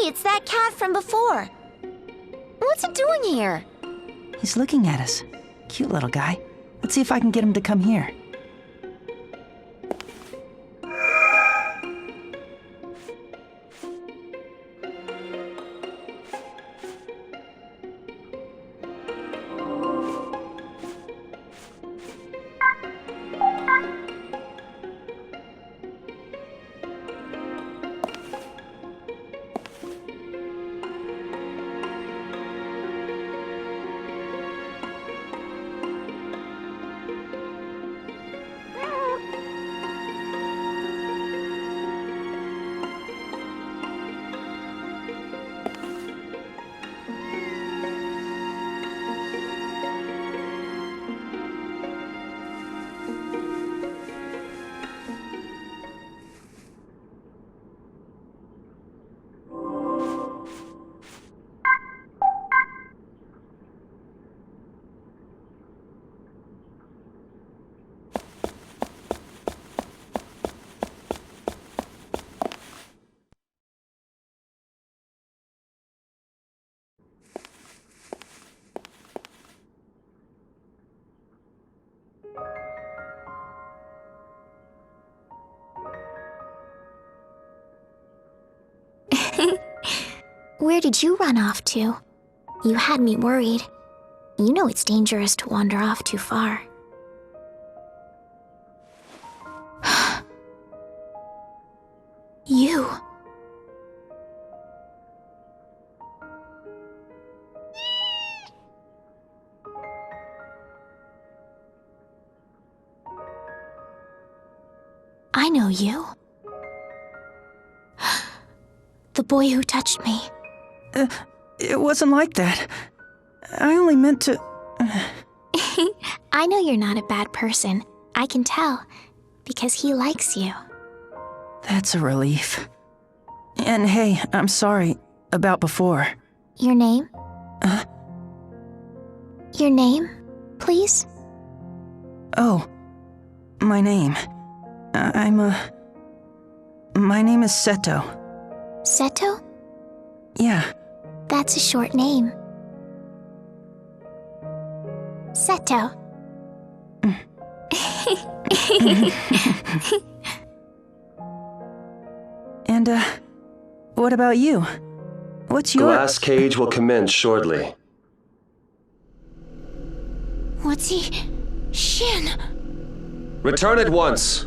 It's that cat from before. What's it doing here? He's looking at us. Cute little guy. Let's see if I can get him to come here. Where did you run off to? You had me worried. You know it's dangerous to wander off too far. You. I know you. The boy who touched me. It wasn't like that. I only meant to... I know you're not a bad person. I can tell. Because he likes you. That's a relief. And hey, I'm sorry about before. Your name? Your name, please? Oh, my name. My name is Seto. Seto? Yeah. That's a short name. Seto. And, what about you? What's your... Glass cage will commence shortly. What's he... Shin? Return at once.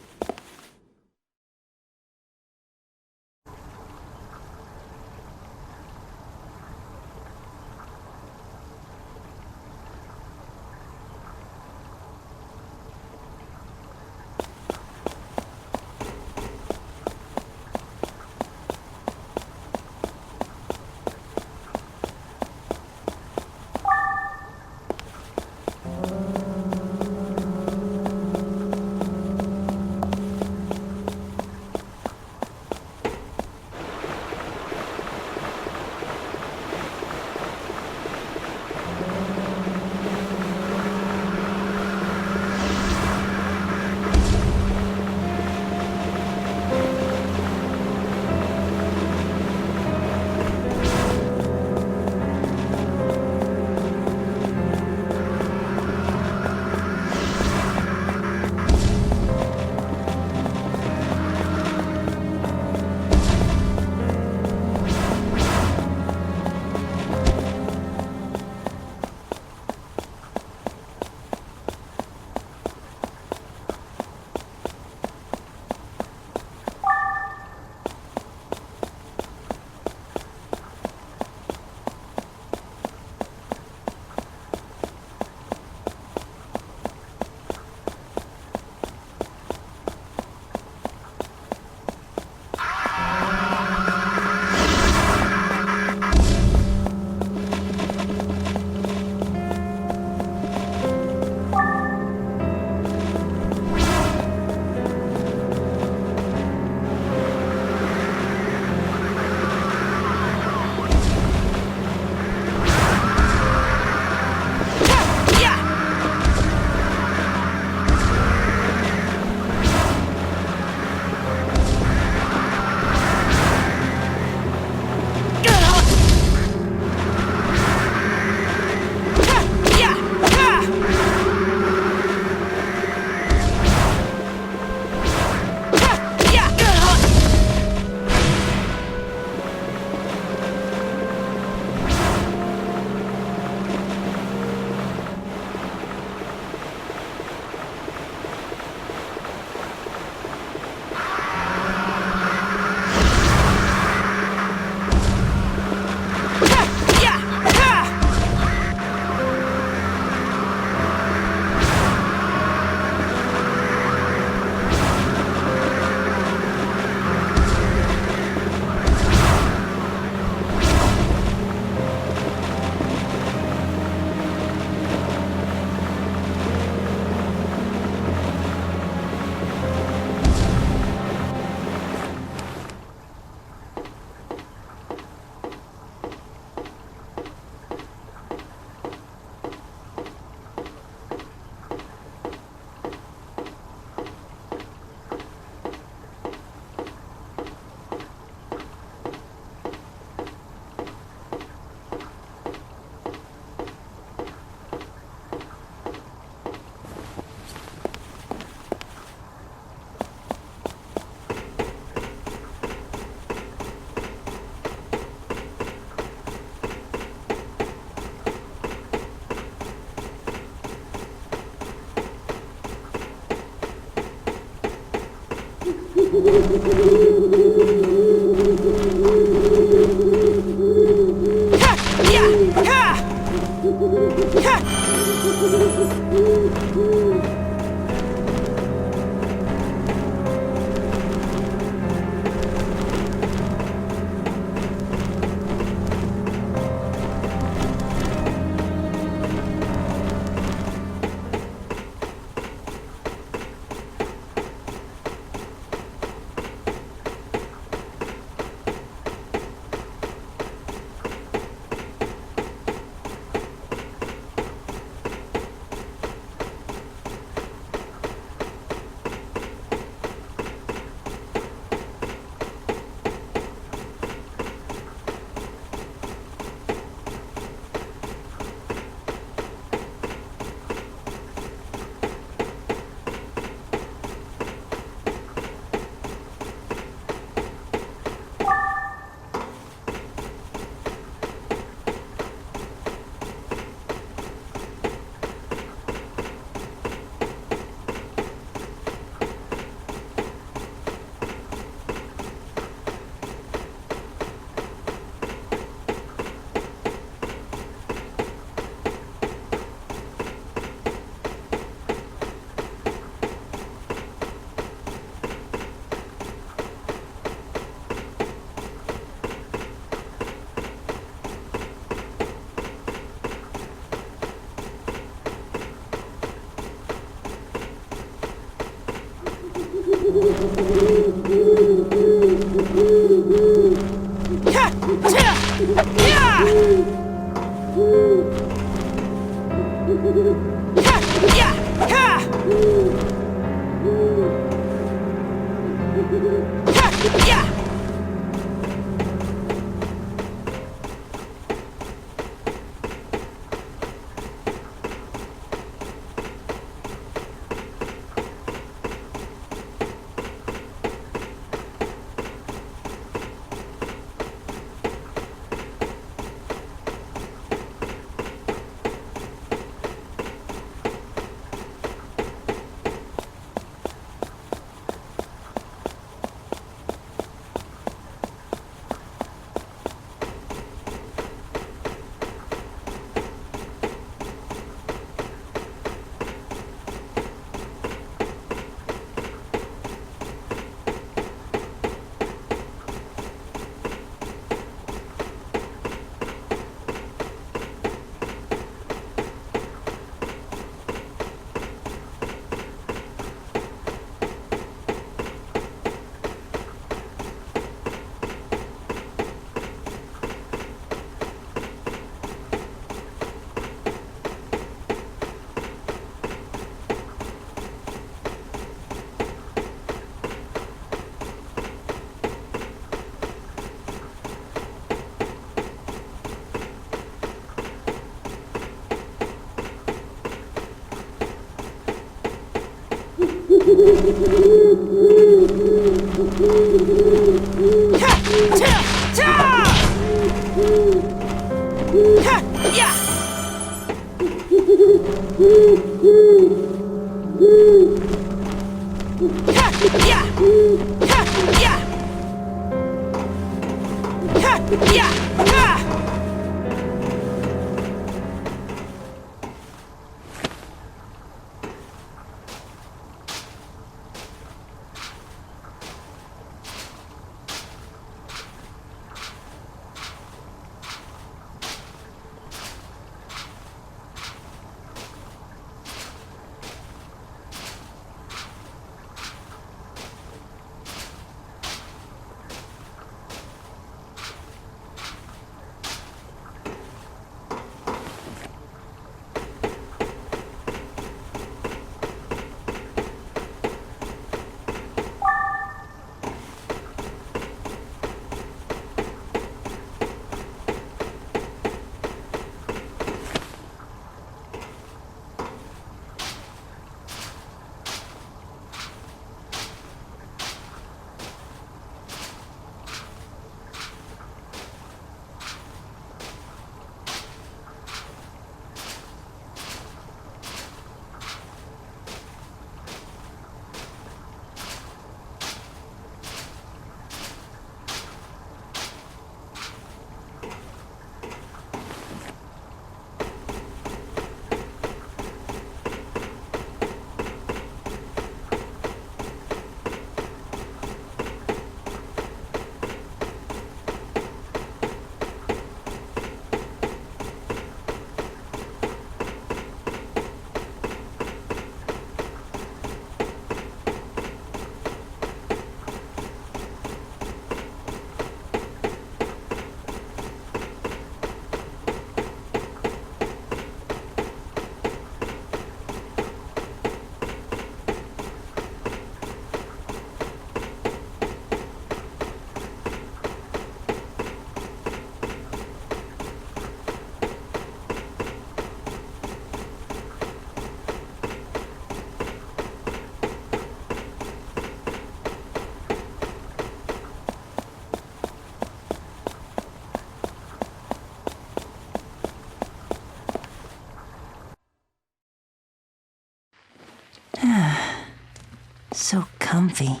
So comfy.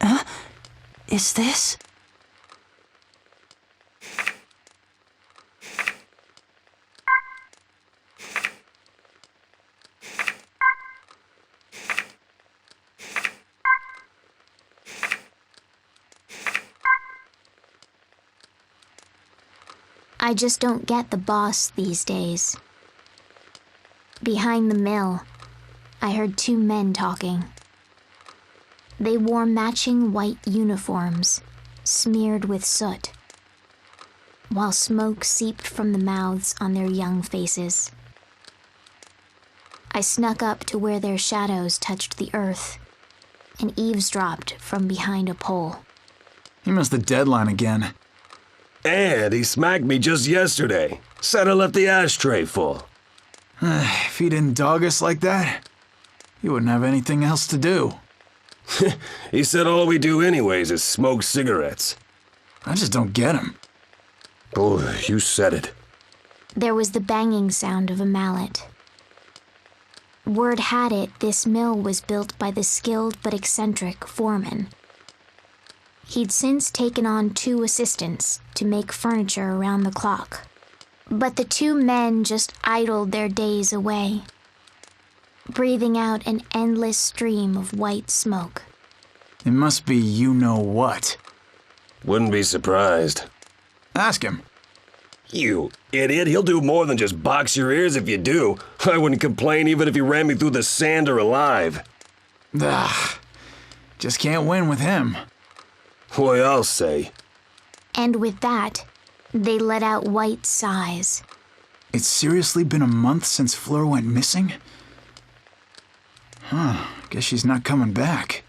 Huh? Is this? I just don't get the boss these days. Behind the mill, I heard two men talking. They wore matching white uniforms, smeared with soot, while smoke seeped from the mouths on their young faces. I snuck up to where their shadows touched the earth and eavesdropped from behind a pole. He missed the deadline again. And he smacked me just yesterday. Said I left the ashtray full. If he didn't dog us like that, he wouldn't have anything else to do. He said all we do anyways is smoke cigarettes. I just don't get him. Oh, you said it. There was the banging sound of a mallet. Word had it this mill was built by the skilled but eccentric foreman. He'd since taken on 2 assistants to make furniture around the clock. But the 2 men just idled their days away, breathing out an endless stream of white smoke. It must be you-know-what. Wouldn't be surprised. Ask him. You idiot, he'll do more than just box your ears if you do. I wouldn't complain even if he ran me through the sander alive. Just can't win with him. What I'll say. And with that, they let out white sighs. It's seriously been a month since Fleur went missing? Guess she's not coming back.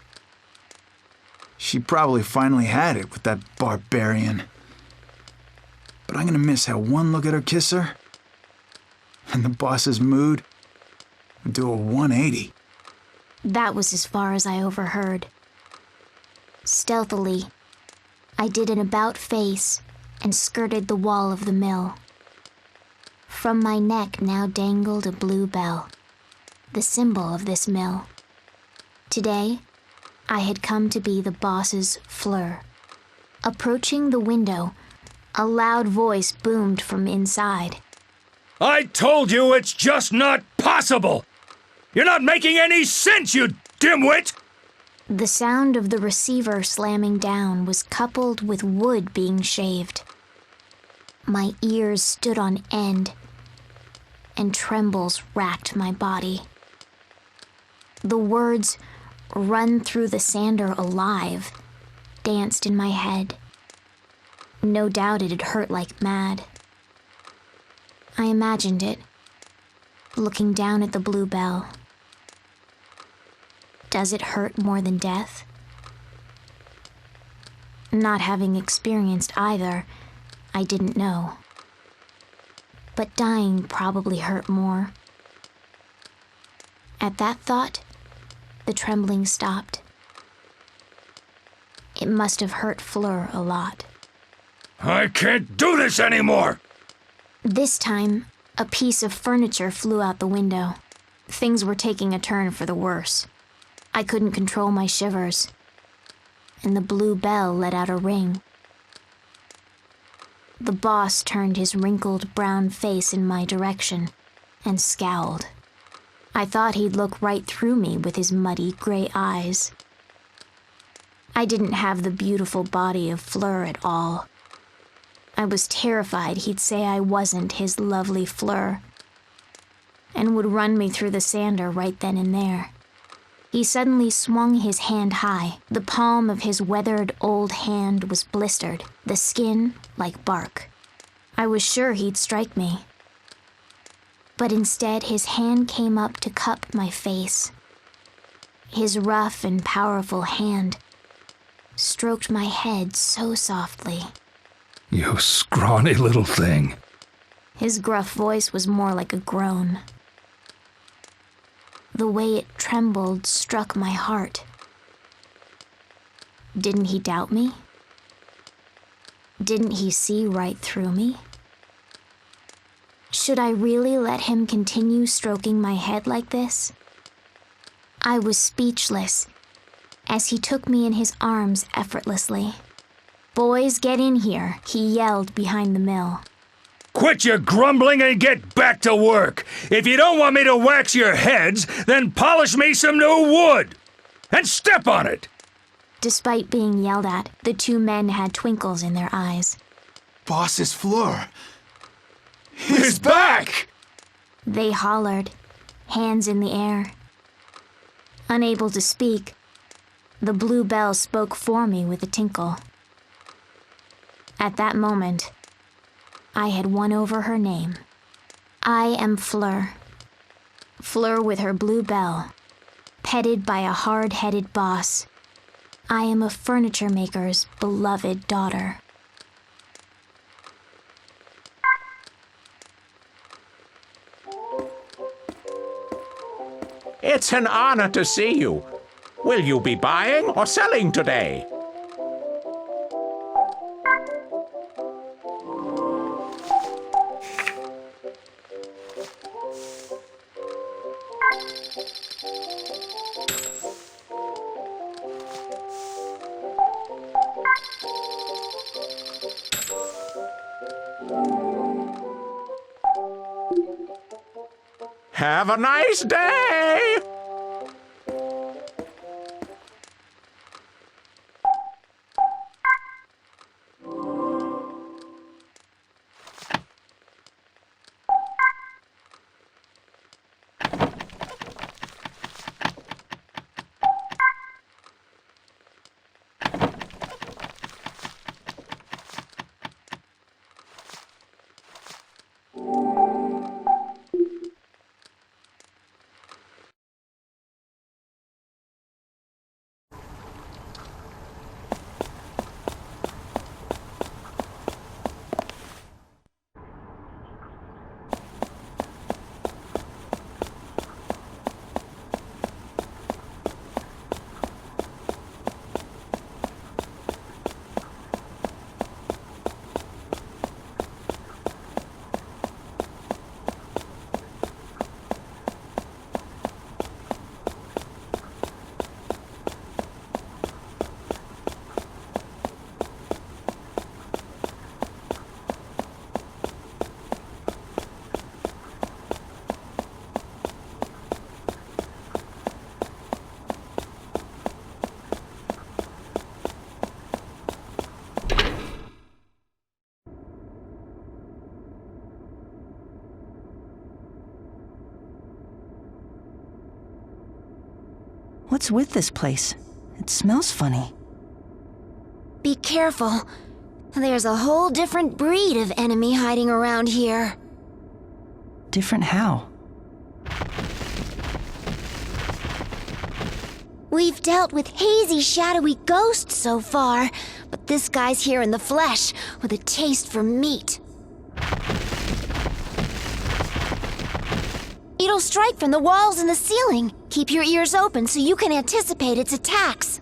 She probably finally had it with that barbarian. But I'm gonna miss how one look at her kiss her, and the boss's mood would do a 180. That was as far as I overheard. Stealthily, I did an about-face and skirted the wall of the mill. From my neck now dangled a blue bell, the symbol of this mill. Today, I had come to be the boss's Fleur. Approaching the window, a loud voice boomed from inside. I told you it's just not possible! You're not making any sense, you dimwit! The sound of the receiver slamming down was coupled with wood being shaved. My ears stood on end, and trembles racked my body. The words, "Run through the sander alive," danced in my head. No doubt it'd hurt like mad. I imagined it, looking down at the blue bell. Does it hurt more than death? Not having experienced either, I didn't know. But dying probably hurt more. At that thought, the trembling stopped. It must have hurt Fleur a lot. I can't do this anymore! This time, a piece of furniture flew out the window. Things were taking a turn for the worse. I couldn't control my shivers, and the blue bell let out a ring. The boss turned his wrinkled brown face in my direction and scowled. I thought he'd look right through me with his muddy gray eyes. I didn't have the beautiful body of Fleur at all. I was terrified he'd say I wasn't his lovely Fleur, and would run me through the sander right then and there. He suddenly swung his hand high. The palm of his weathered old hand was blistered, the skin like bark. I was sure he'd strike me. But instead, his hand came up to cup my face. His rough and powerful hand stroked my head so softly. You scrawny little thing. His gruff voice was more like a groan. The way it trembled struck my heart. Didn't he doubt me? Didn't he see right through me? Should I really let him continue stroking my head like this? I was speechless as he took me in his arms effortlessly. "Boys, get in here," he yelled behind the mill. Quit your grumbling and get back to work. If you don't want me to wax your heads, then polish me some new wood. And step on it. Despite being yelled at, the two men had twinkles in their eyes. Boss's Fleur. He's back! They hollered, hands in the air. Unable to speak, the blue bell spoke for me with a tinkle. At that moment, I had won over her name. I am Fleur. Fleur with her blue bell, petted by a hard-headed boss. I am a furniture maker's beloved daughter. It's an honor to see you. Will you be buying or selling today? Have a nice day! What's with this place? It smells funny. Be careful. There's a whole different breed of enemy hiding around here. Different how? We've dealt with hazy, shadowy ghosts so far, but this guy's here in the flesh, with a taste for meat. It'll strike from the walls and the ceiling. Keep your ears open so you can anticipate its attacks.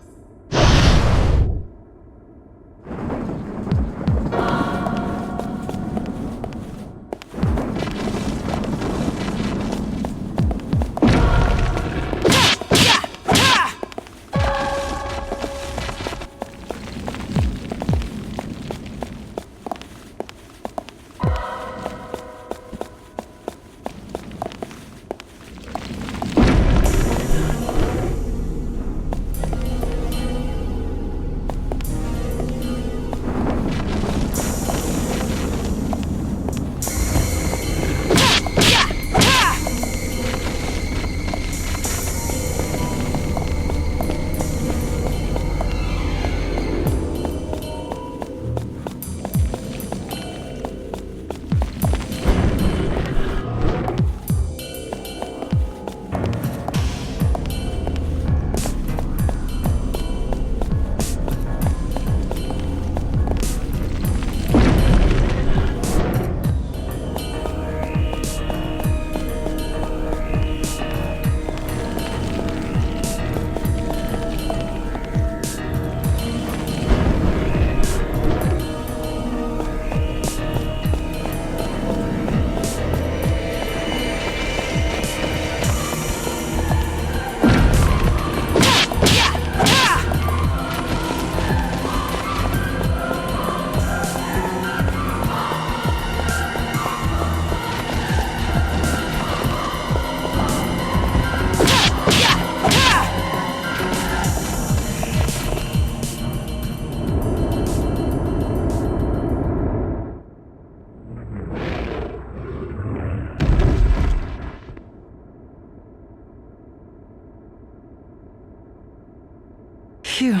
Phew.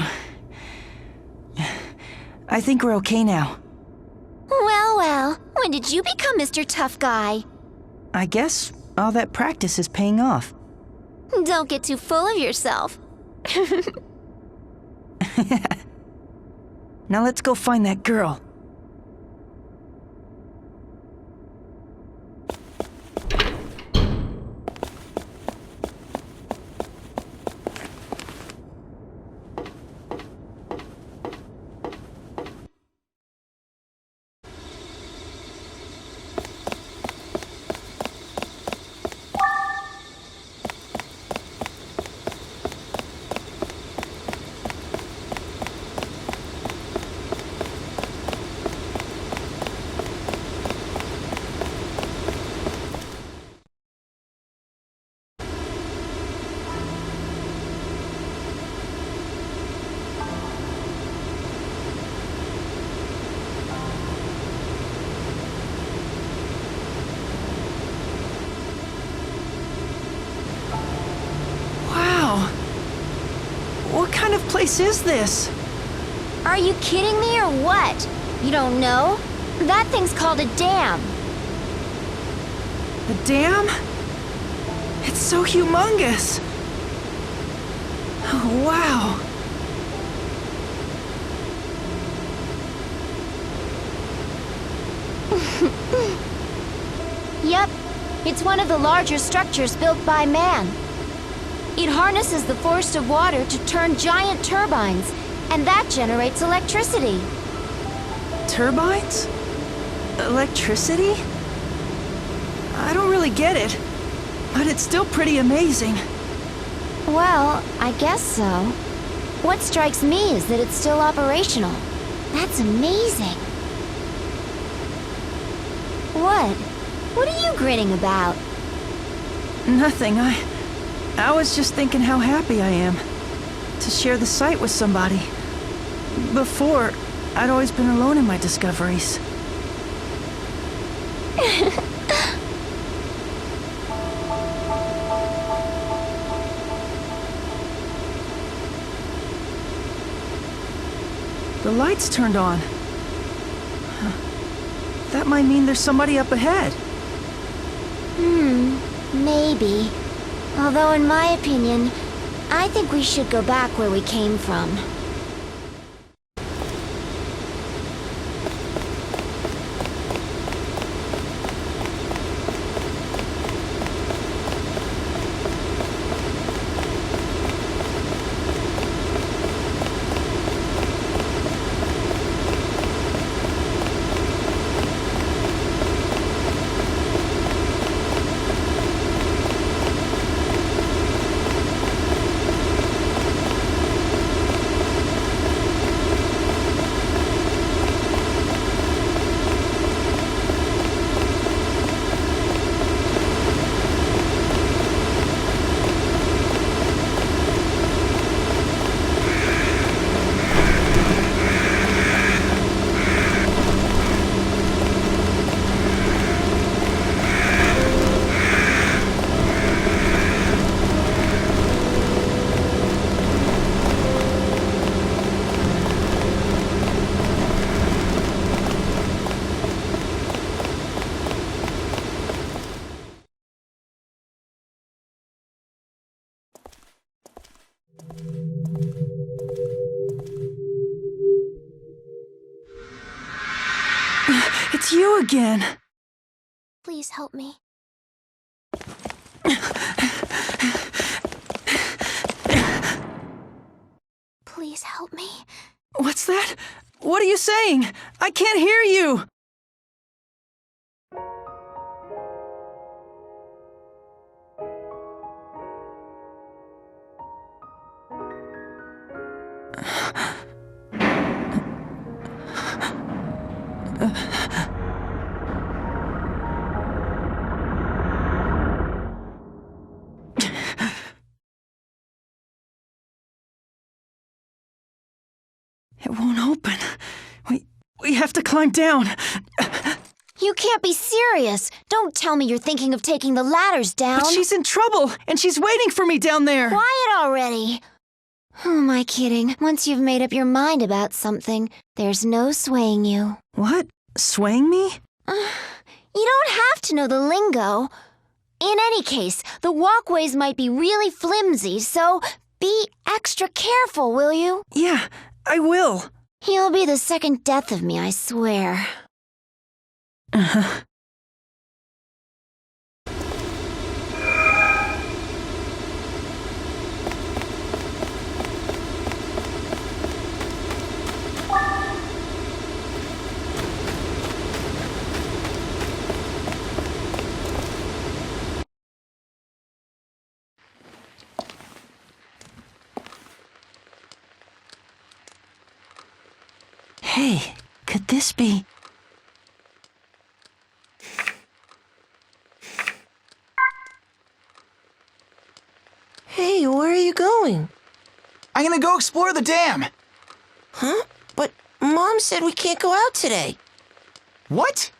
I think we're okay now. Well, well, when did you become Mr. Tough Guy? I guess all that practice is paying off. Don't get too full of yourself. Now let's go find that girl. What kind of place is this? Are you kidding me or what? You don't know? That thing's called a dam. A dam? It's so humongous. Oh, wow. Yep, it's one of the larger structures built by man. It harnesses the force of water to turn giant turbines, and that generates electricity. Turbines? Electricity? I don't really get it, but it's still pretty amazing. Well, I guess so. What strikes me is that it's still operational. That's amazing. What? What are you grinning about? Nothing. I was just thinking how happy I am to share the site with somebody. Before, I'd always been alone in my discoveries. The lights turned on. That might mean there's somebody up ahead. Maybe. Although in my opinion, I think we should go back where we came from. It's you again. Please help me. Please help me. What's that? What are you saying? I can't hear you! It won't open. We have to climb down. You can't be serious. Don't tell me you're thinking of taking the ladders down. But she's in trouble, and she's waiting for me down there. Quiet already. Who am I kidding? Once you've made up your mind about something, there's no swaying you. What? Swaying me? You don't have to know the lingo. In any case, the walkways might be really flimsy, so be extra careful, will you? Yeah, I will. You'll be the second death of me, I swear. Uh-huh. Hey, could this be... Hey, where are you going? I'm gonna go explore the dam. Huh? But Mom said we can't go out today. What?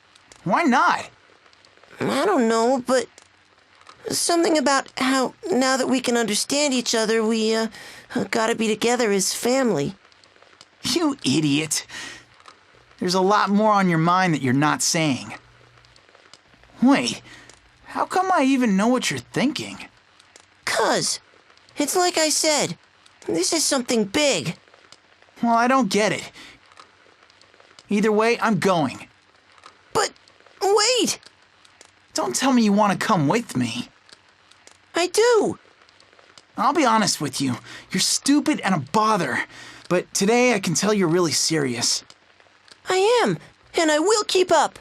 Why not? I don't know, but something about how now that we can understand each other, we gotta be together as family. You idiot. There's a lot more on your mind that you're not saying. Wait, how come I even know what you're thinking? 'Cause it's like I said, this is something big. Well, I don't get it. Either way, I'm going. But wait! Don't tell me you want to come with me. I do. I'll be honest with you. You're stupid and a bother. But today I can tell you're really serious. I am, and I will keep up.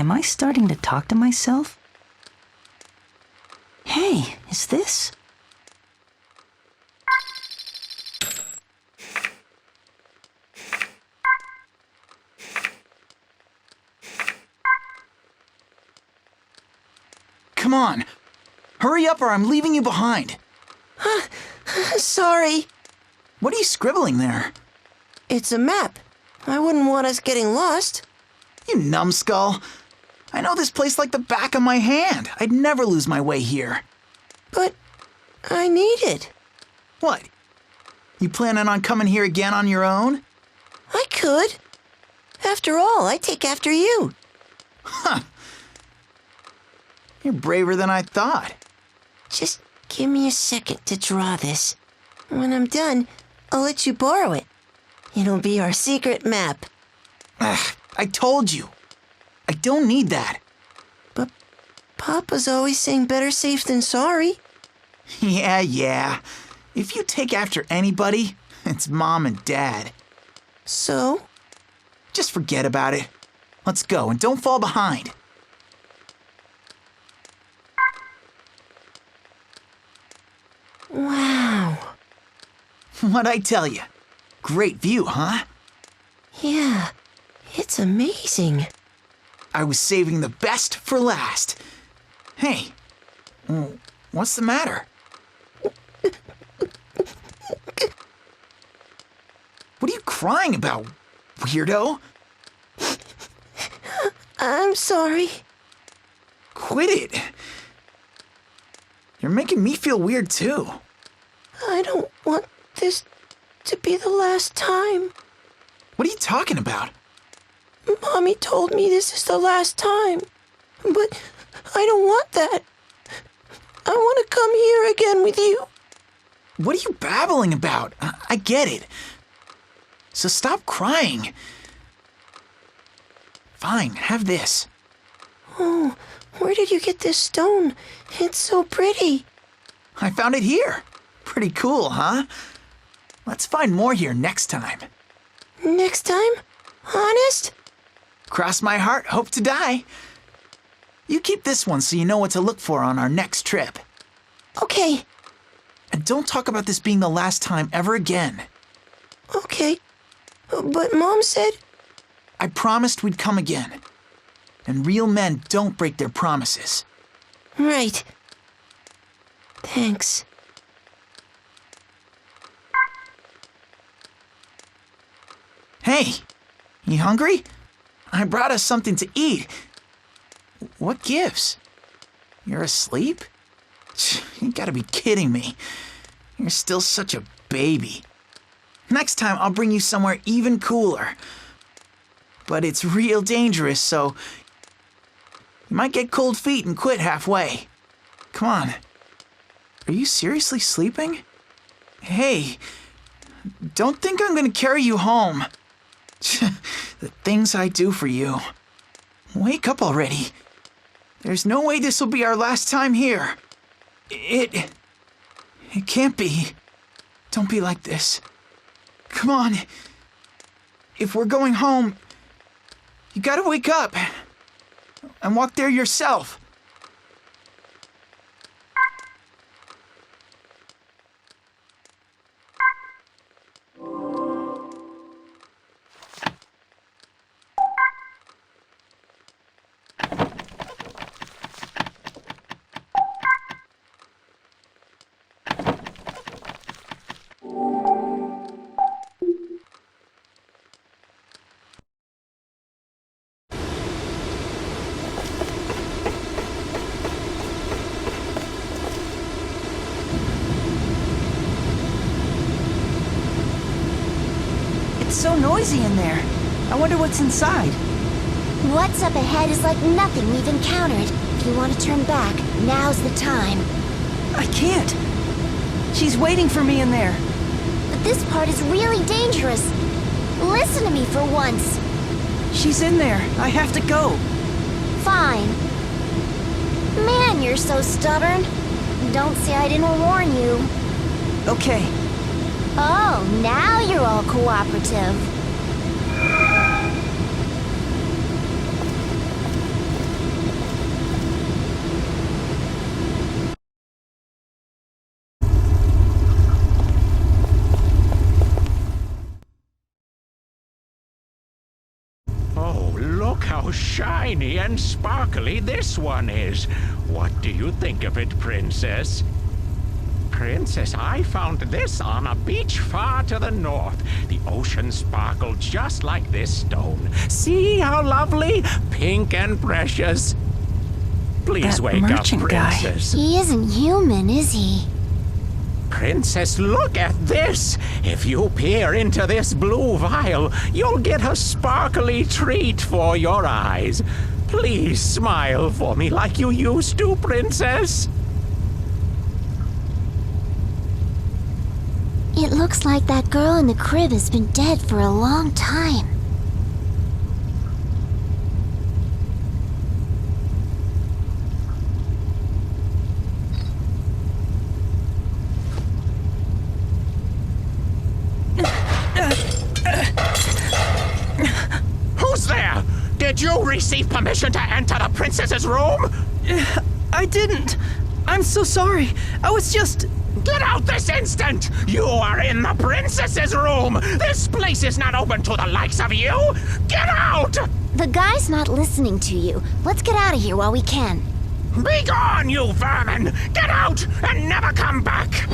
Am I starting to talk to myself? Hey, is this? Come on. Hurry up or I'm leaving you behind. Sorry. What are you scribbling there? It's a map. I wouldn't want us getting lost. You numbskull. I know this place like the back of my hand. I'd never lose my way here. But I need it. What? You planning on coming here again on your own? I could. After all, I take after you. Huh. You're braver than I thought. Just give me a second to draw this. When I'm done, I'll let you borrow it. It'll be our secret map. Ugh, I told you. I don't need that. But Papa's always saying better safe than sorry. Yeah. If you take after anybody, it's Mom and Dad. So? Just forget about it. Let's go and don't fall behind. Wow. What'd I tell you? Great view, huh? Yeah, it's amazing. I was saving the best for last. Hey, what's the matter? What are you crying about, weirdo? I'm sorry. Quit it. You're making me feel weird too. I don't want this to be the last time. What are you talking about? Mommy told me this is the last time. But I don't want that. I want to come here again with you. What are you babbling about? I get it. So stop crying. Fine, have this. Oh, where did you get this stone? It's so pretty. I found it here. Pretty cool, huh? Let's find more here next time. Next time? Honest? Cross my heart, hope to die. You keep this one so you know what to look for on our next trip. Okay. And don't talk about this being the last time ever again. Okay. But Mom said... I promised we'd come again. And real men don't break their promises. Right. Thanks. Hey, you hungry? I brought us something to eat. What gives? You're asleep? You gotta be kidding me. You're still such a baby. Next time I'll bring you somewhere even cooler. But it's real dangerous, so you might get cold feet and quit halfway. Come on. Are you seriously sleeping? Hey, don't think I'm gonna carry you home. The things I do for you. Wake up already. There's no way this will be our last time here. It can't be. Don't be like this. Come on. If we're going home, you gotta wake up and walk there yourself. It's so noisy in there. I wonder what's inside. What's up ahead is like nothing we've encountered. If you want to turn back, now's the time. I can't. She's waiting for me in there. But this part is really dangerous. Listen to me for once. She's in there. I have to go. Fine. Man, you're so stubborn. Don't say I didn't warn you. Okay. Oh, now you're all cooperative. how shiny and sparkly this one is. What do you think of it, Princess? Princess, I found this on a beach far to the north. The ocean sparkled just like this stone. See how lovely? Pink and precious. Please wake up, Princess. He isn't human, is he? Princess, look at this! If you peer into this blue vial, you'll get a sparkly treat for your eyes. Please smile for me like you used to, Princess. It looks like that girl in the crib has been dead for a long time. Who's there? Did you receive permission to enter the princess's room? I didn't. I'm so sorry. I was just... Get out this instant! You are in the princess's room! This place is not open to the likes of you! Get out! The guy's not listening to you. Let's get out of here while we can. Be gone, you vermin! Get out and never come back!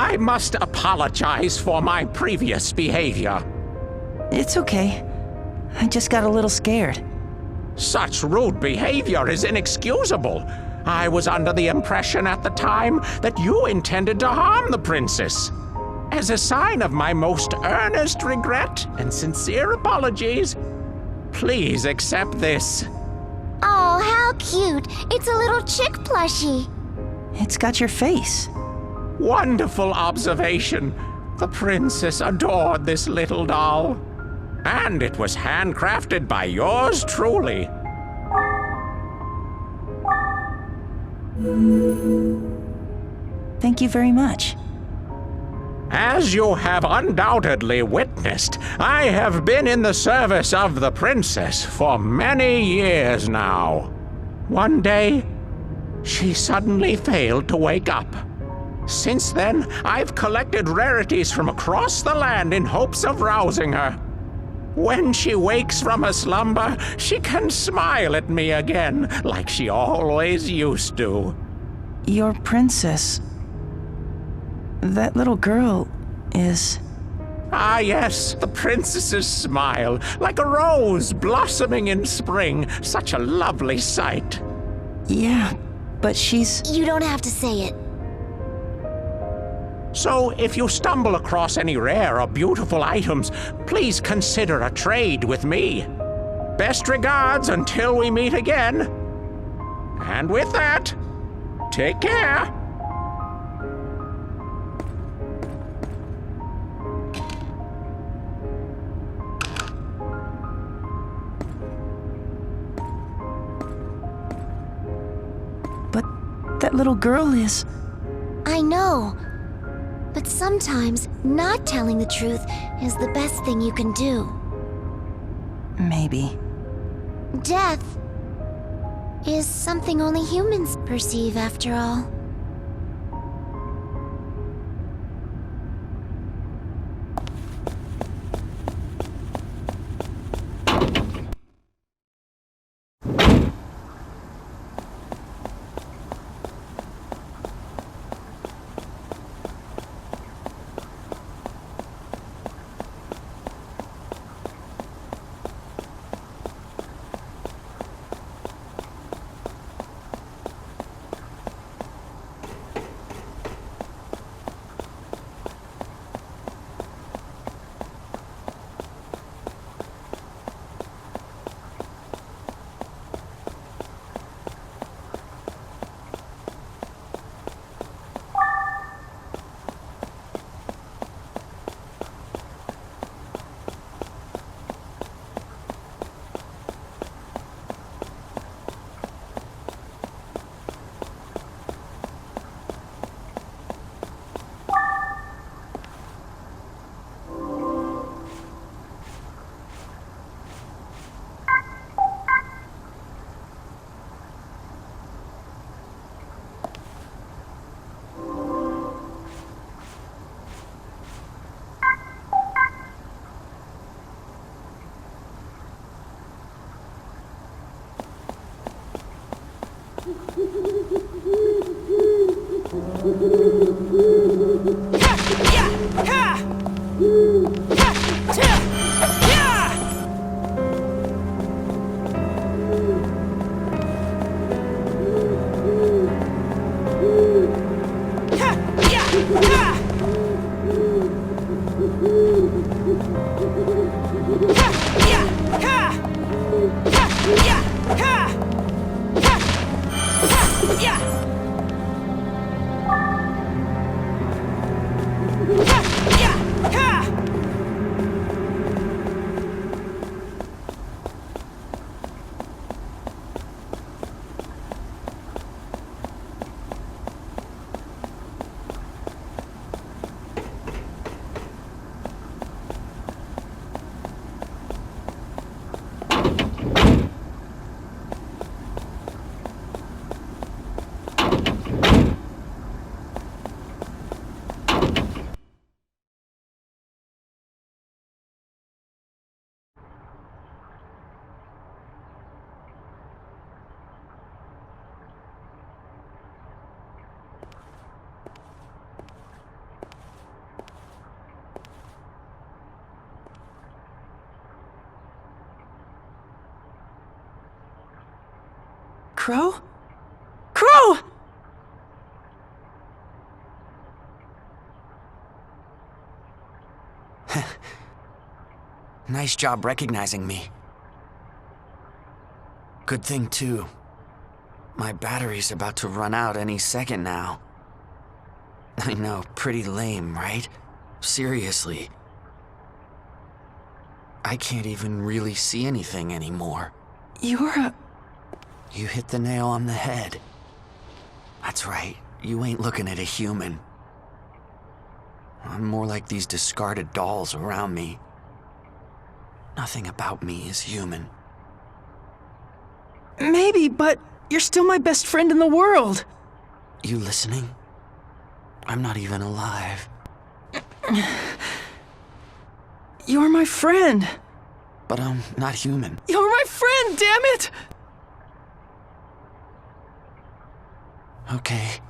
I must apologize for my previous behavior. It's okay. I just got a little scared. Such rude behavior is inexcusable. I was under the impression at the time that you intended to harm the princess. As a sign of my most earnest regret and sincere apologies, please accept this. Oh, how cute. It's a little chick plushie. It's got your face. Wonderful observation. The princess adored this little doll. And it was handcrafted by yours truly. Thank you very much. As you have undoubtedly witnessed, I have been in the service of the princess for many years now. One day, she suddenly failed to wake up. Since then, I've collected rarities from across the land in hopes of rousing her. When she wakes from her slumber, she can smile at me again, like she always used to. Your princess That little girl is... Ah, yes, the princess's smile, like a rose blossoming in spring. Such a lovely sight. Yeah, but she's... You don't have to say it. So, if you stumble across any rare or beautiful items, please consider a trade with me. Best regards until we meet again. And with that, take care. But that little girl is... I know. But sometimes not telling the truth is the best thing you can do. Maybe. Death is something only humans perceive, after all. Crow? Crow! Nice job recognizing me. Good thing, too. My battery's about to run out any second now. I know, pretty lame, right? Seriously. I can't even really see anything anymore. You're a... You hit the nail on the head. That's right, you ain't looking at a human. I'm more like these discarded dolls around me. Nothing about me is human. Maybe, but you're still my best friend in the world. You listening? I'm not even alive. You're my friend. But I'm not human. You're my friend, damn it! Okay.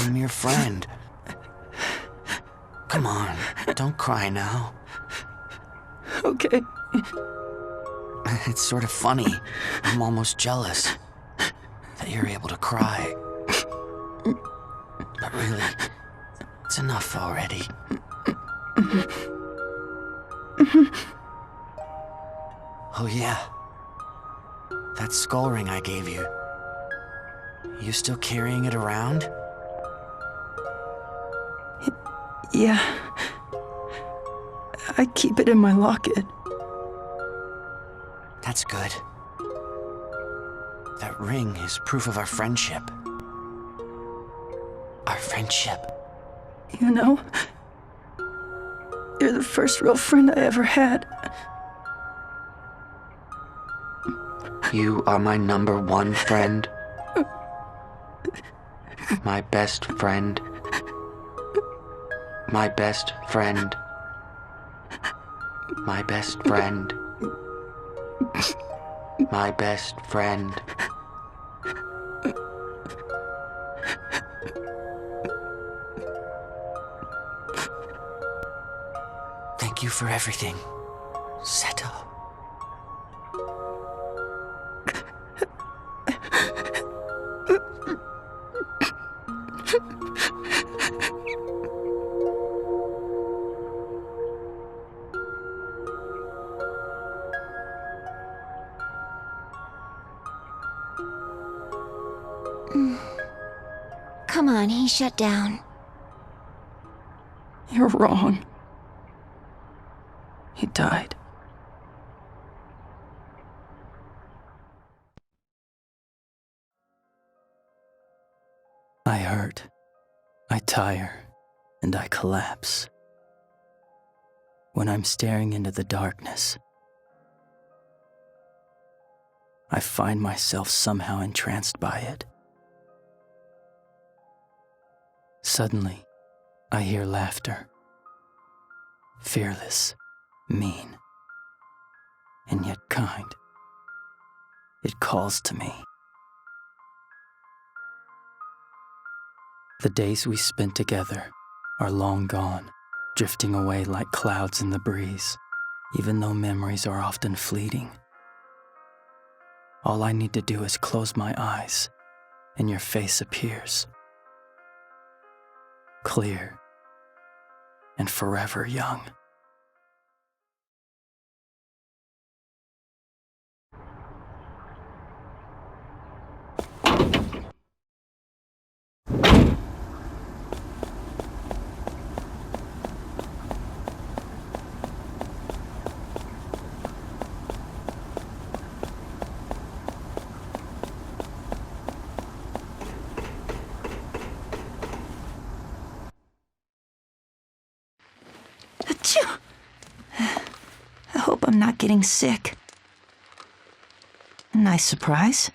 I'm your friend. Come on, don't cry now. Okay. It's sort of funny. I'm almost jealous that you're able to cry. But really, it's enough already. Oh yeah. That skull ring I gave you. You still carrying it around? Yeah. I keep it in my locket. That's good. That ring is proof of our friendship. Our friendship. You know, you're the first real friend I ever had. You are my #1 friend. My best friend. My best friend. My best friend. My best friend. Thank you for everything, Seto. Come on, he shut down. You're wrong. He died. I hurt. I tire. And I collapse. When I'm staring into the darkness, I find myself somehow entranced by it. Suddenly, I hear laughter. Fearless, mean, and yet kind. It calls to me. The days we spent together are long gone, drifting away like clouds in the breeze, even though memories are often fleeting. All I need to do is close my eyes, and your face appears. Clear and forever young. I hope I'm not getting sick. Nice surprise.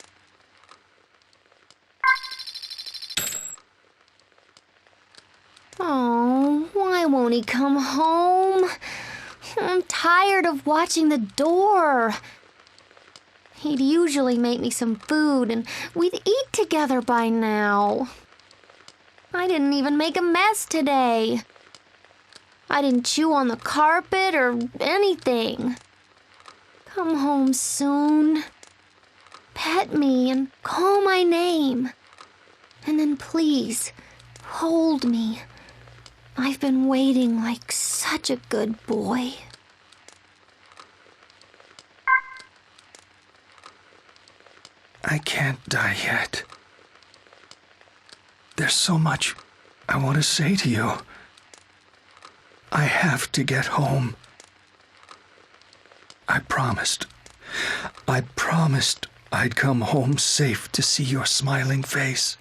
Oh, why won't he come home? I'm tired of watching the door. He'd usually make me some food and we'd eat together by now. I didn't even make a mess today. I didn't chew on the carpet or anything. Come home soon. Pet me and call my name. And then please, hold me. I've been waiting like such a good boy. I can't die yet. There's so much I want to say to you. I have to get home. I promised I'd come home safe to see your smiling face.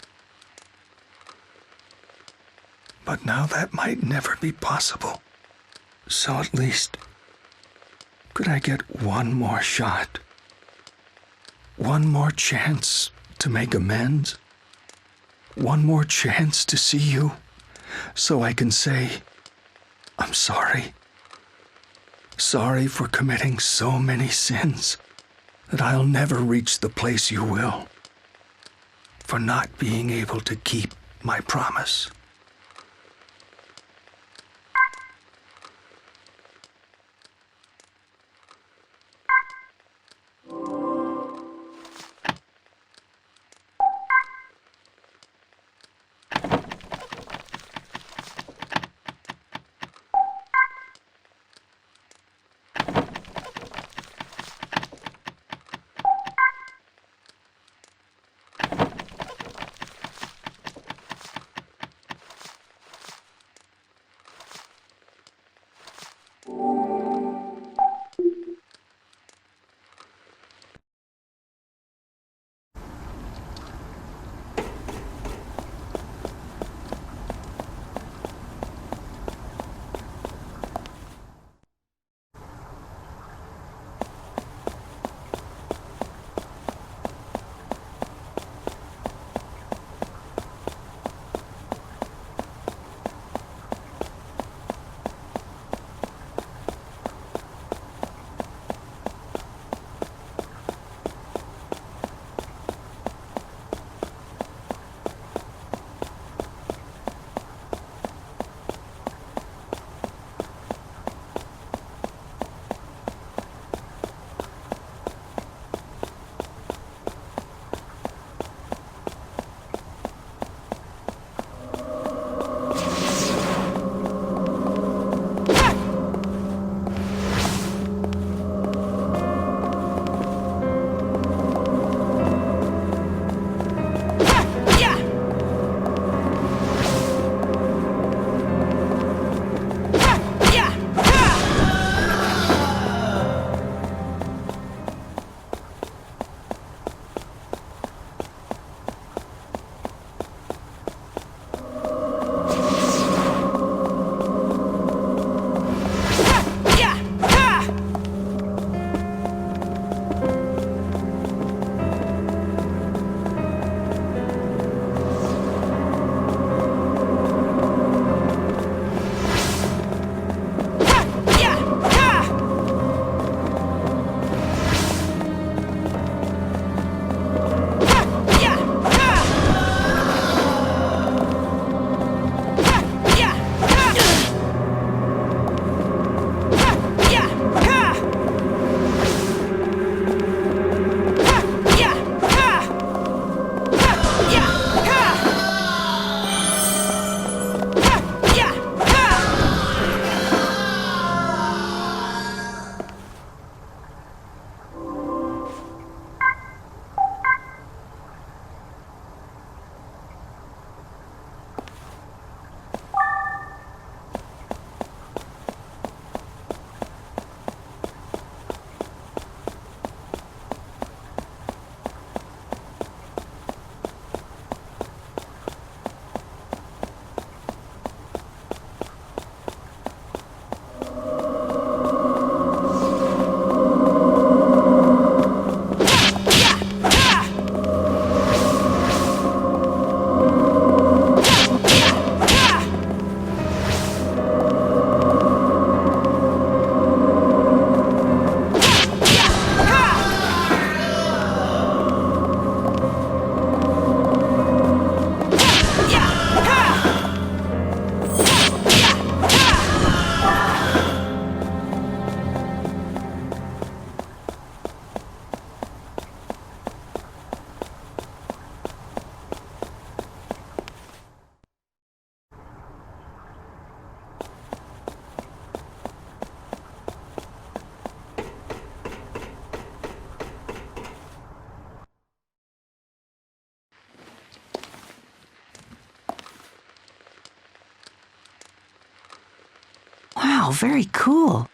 But now that might never be possible. So at least, could I get one more shot? One more chance to make amends? One more chance to see you, so I can say, I'm sorry. Sorry for committing so many sins that I'll never reach the place you will. For not being able to keep my promise. Wow, very cool.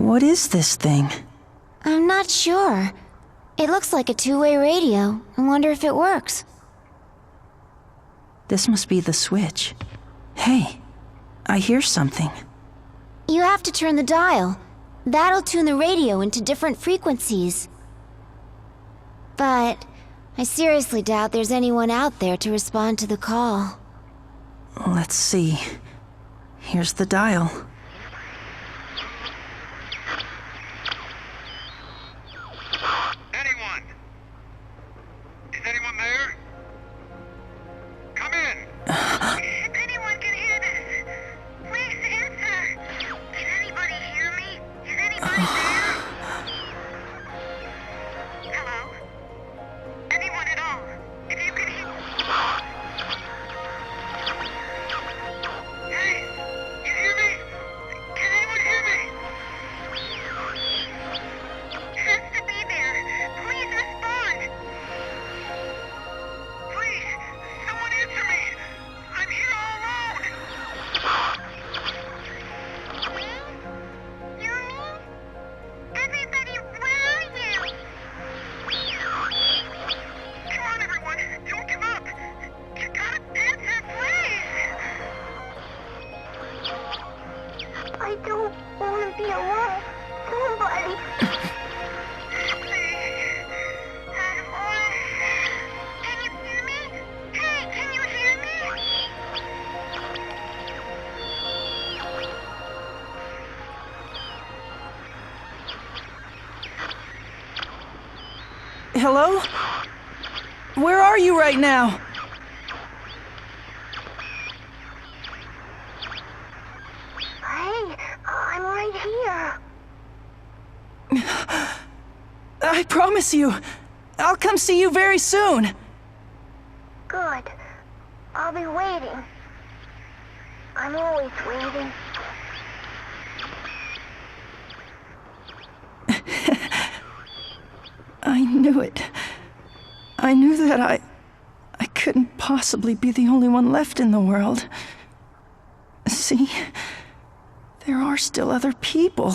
What is this thing? I'm not sure. It looks like a two-way radio. I wonder if it works. This must be the switch. Hey, I hear something. You have to turn the dial. That'll tune the radio into different frequencies. But I seriously doubt there's anyone out there to respond to the call. Let's see. Here's the dial. Anyone? Is anyone there? Come in. If anyone can hear this, please answer. Can anybody hear me? Is anybody there? Hello? Anyone at all? If you can hear... Hey, you hear me? Can anyone hear me? Has to be there. Please respond. Please, someone answer me. I'm here all alone. Yumi? Everybody, where are you? Come on, everyone. Don't give up. You gotta answer, please. I don't want to be alone. Somebody. Can you hear me? Hey, can you hear me? Hello? Where are you right now? Hey, I'm right here. I promise you, I'll come see you very soon. Good. I'll be waiting. I'm always waiting. I knew it. I knew that I couldn't possibly be the only one left in the world. See? There are still other people.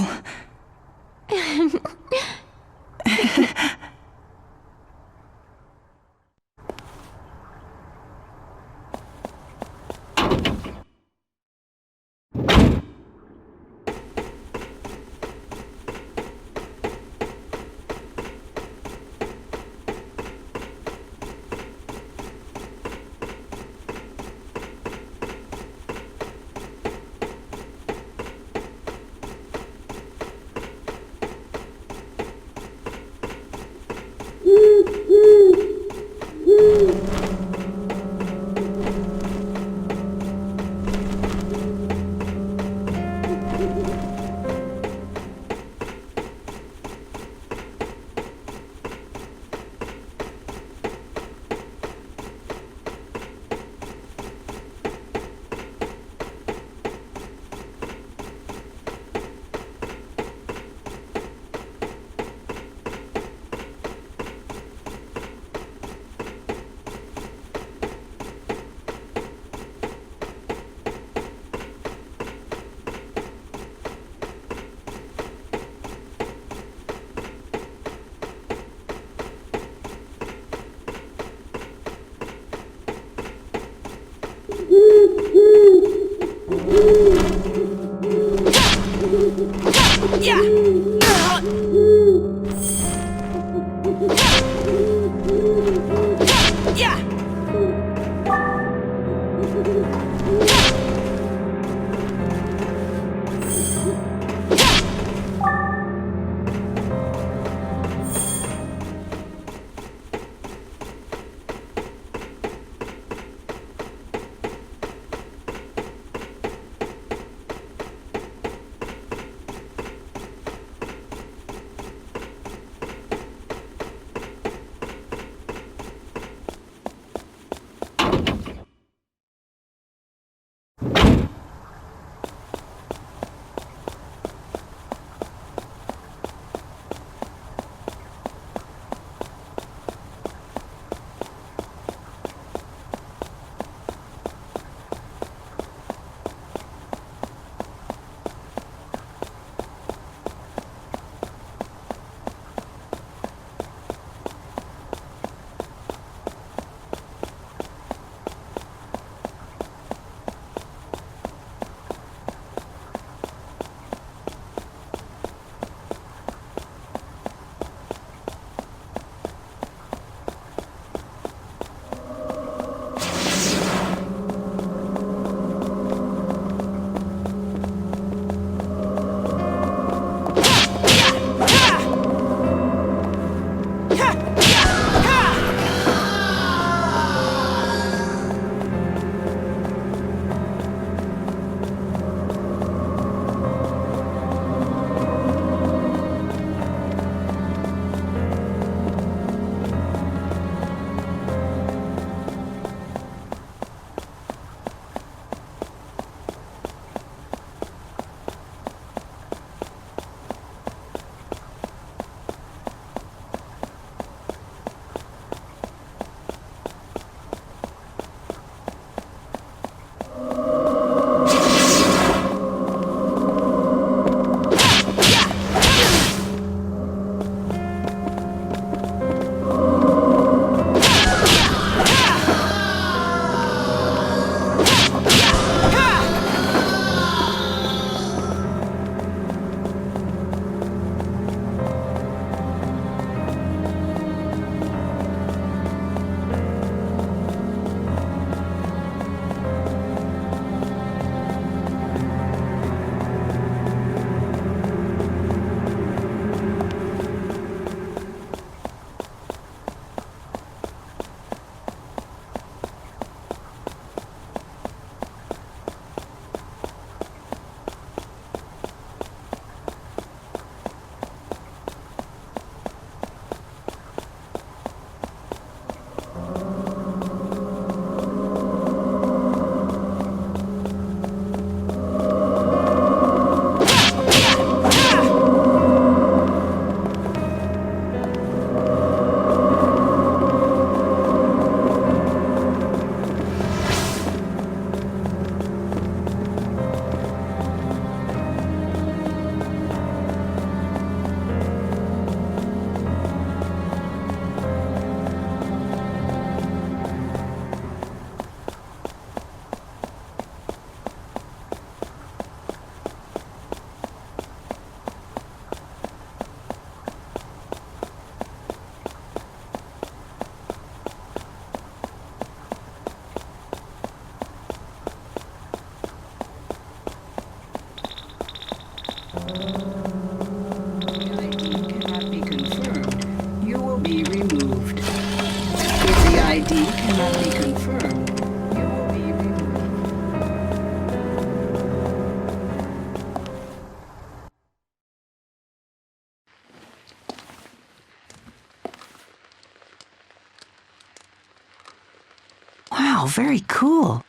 Wow, very cool.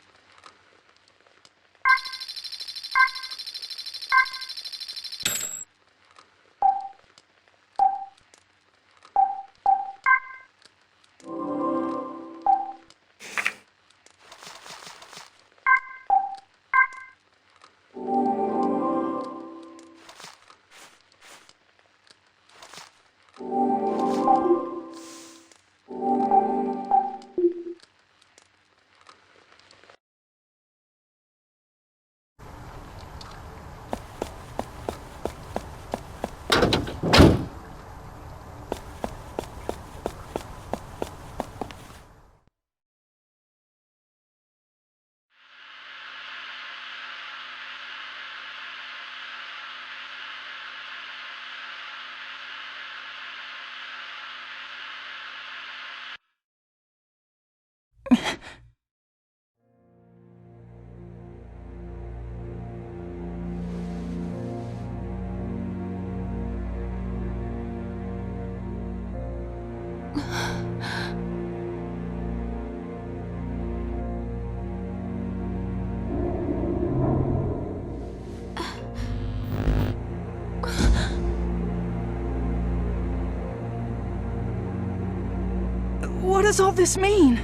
What does all this mean?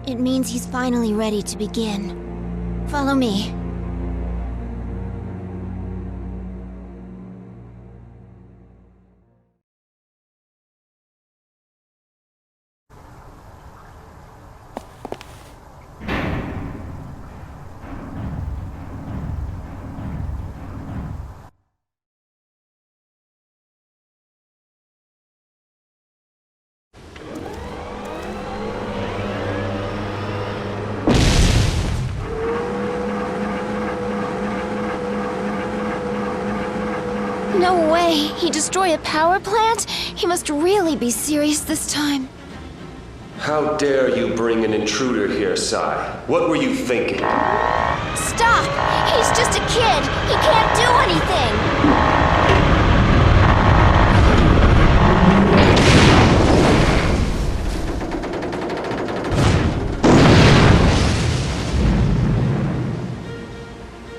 It means he's finally ready to begin. Follow me. No way! He destroyed a power plant? He must really be serious this time. How dare you bring an intruder here, Sai? What were you thinking? Stop! He's just a kid! He can't do anything!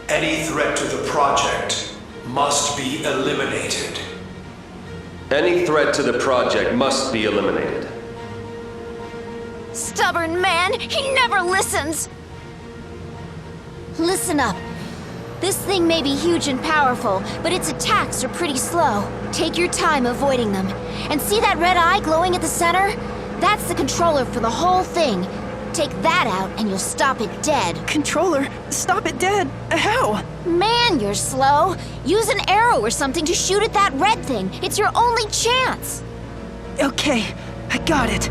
Any threat to the project must be eliminated. Any threat to the project must be eliminated. Stubborn man! He never listens! Listen up. This thing may be huge and powerful, but its attacks are pretty slow. Take your time avoiding them. And see that red eye glowing at the center? That's the controller for the whole thing. Take that out and you'll stop it dead. Controller? Stop it dead? How? Man, you're slow. Use an arrow or something to shoot at that red thing. It's your only chance. Okay, I got it.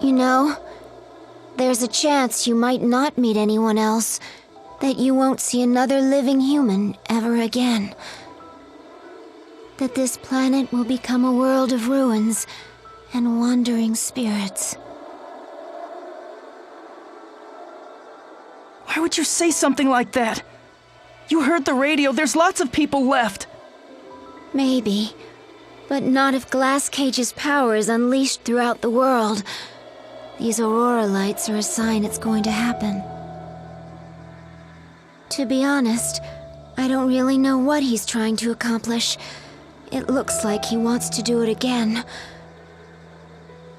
You know, there's a chance you might not meet anyone else, that you won't see another living human ever again. That this planet will become a world of ruins and wandering spirits. Why would you say something like that? You heard the radio, there's lots of people left. Maybe, but not if Glass Cage's power is unleashed throughout the world. These aurora lights are a sign it's going to happen. To be honest, I don't really know what he's trying to accomplish. It looks like he wants to do it again.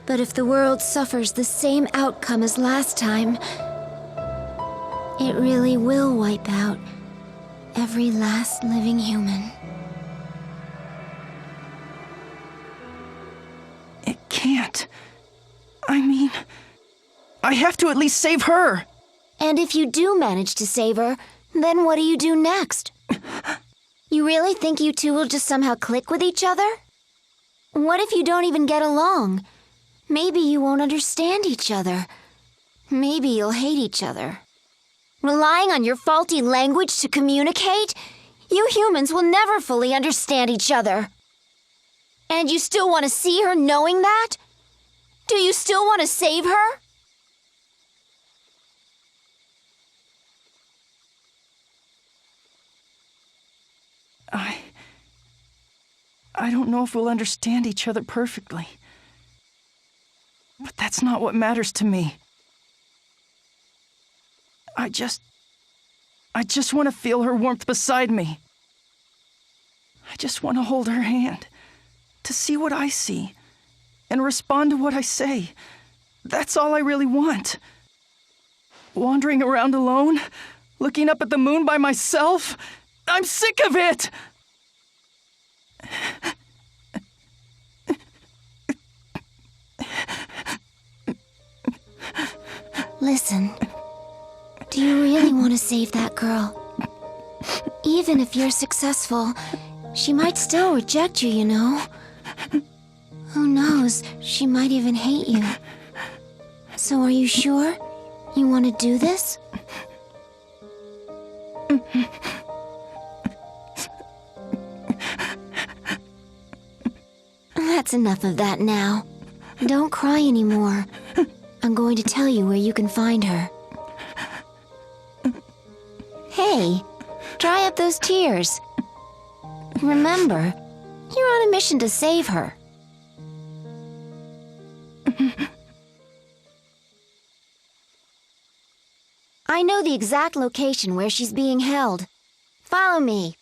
But if the world suffers the same outcome as last time, it really will wipe out every last living human. It can't. I mean, I have to at least save her. And if you do manage to save her, then what do you do next? You really think you two will just somehow click with each other? What if you don't even get along? Maybe you won't understand each other. Maybe you'll hate each other. Relying on your faulty language to communicate? You humans will never fully understand each other. And you still want to see her knowing that? Do you still want to save her? I don't know if we'll understand each other perfectly. But that's not what matters to me. I just want to feel her warmth beside me. I just want to hold her hand, to see what I see, and respond to what I say. That's all I really want. Wandering around alone, looking up at the moon by myself, I'm sick of it! Listen, do you really want to save that girl? Even if you're successful, she might still reject you, you know? Who knows, she might even hate you. So are you sure you want to do this? That's enough of that now. Don't cry anymore. I'm going to tell you where you can find her. Hey, dry up those tears. Remember, you're on a mission to save her. I know the exact location where she's being held. Follow me.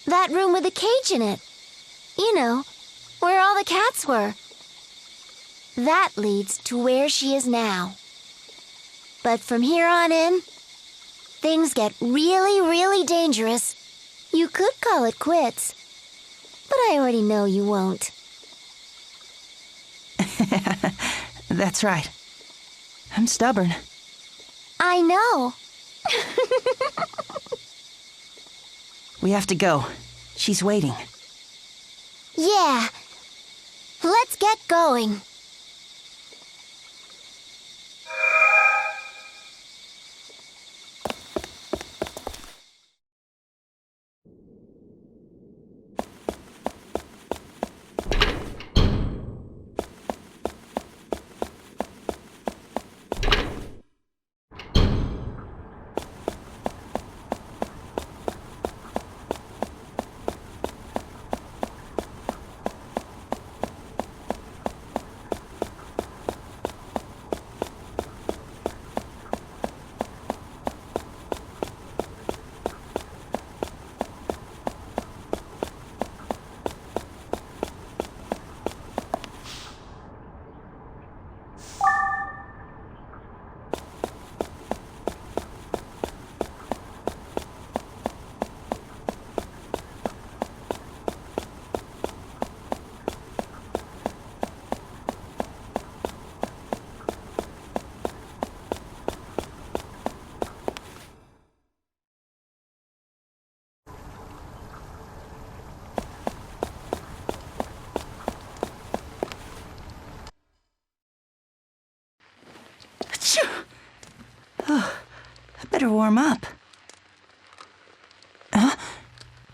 That room with a cage in it. You know, where all the cats were. That leads to where she is now. But from here on in, things get really, really dangerous. You could call it quits, but I already know you won't. That's right. I'm stubborn. I know. We have to go. She's waiting. Yeah. Let's get going. warm up. Huh?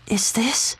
Is this?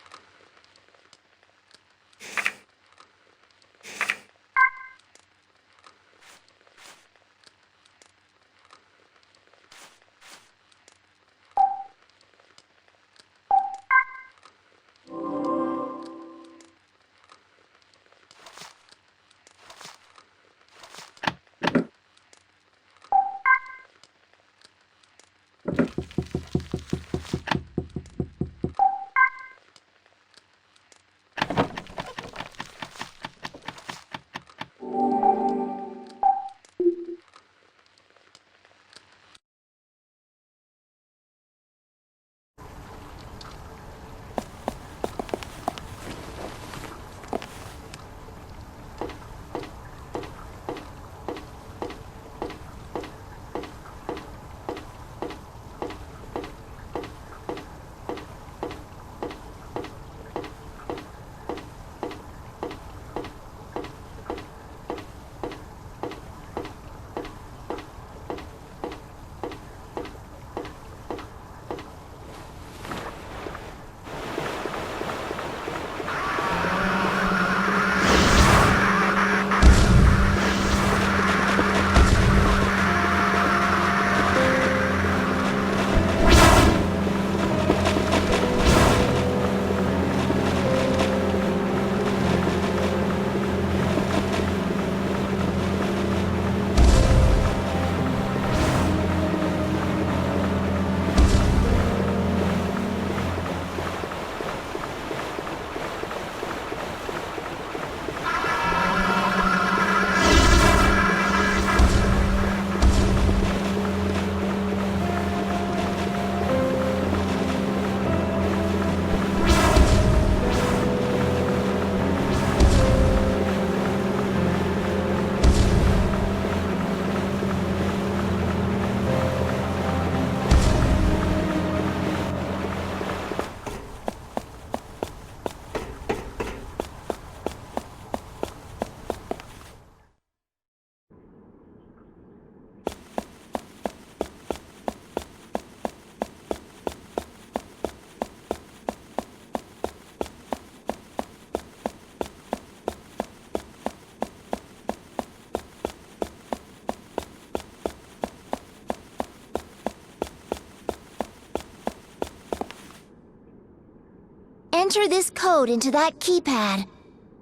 Enter this code into that keypad.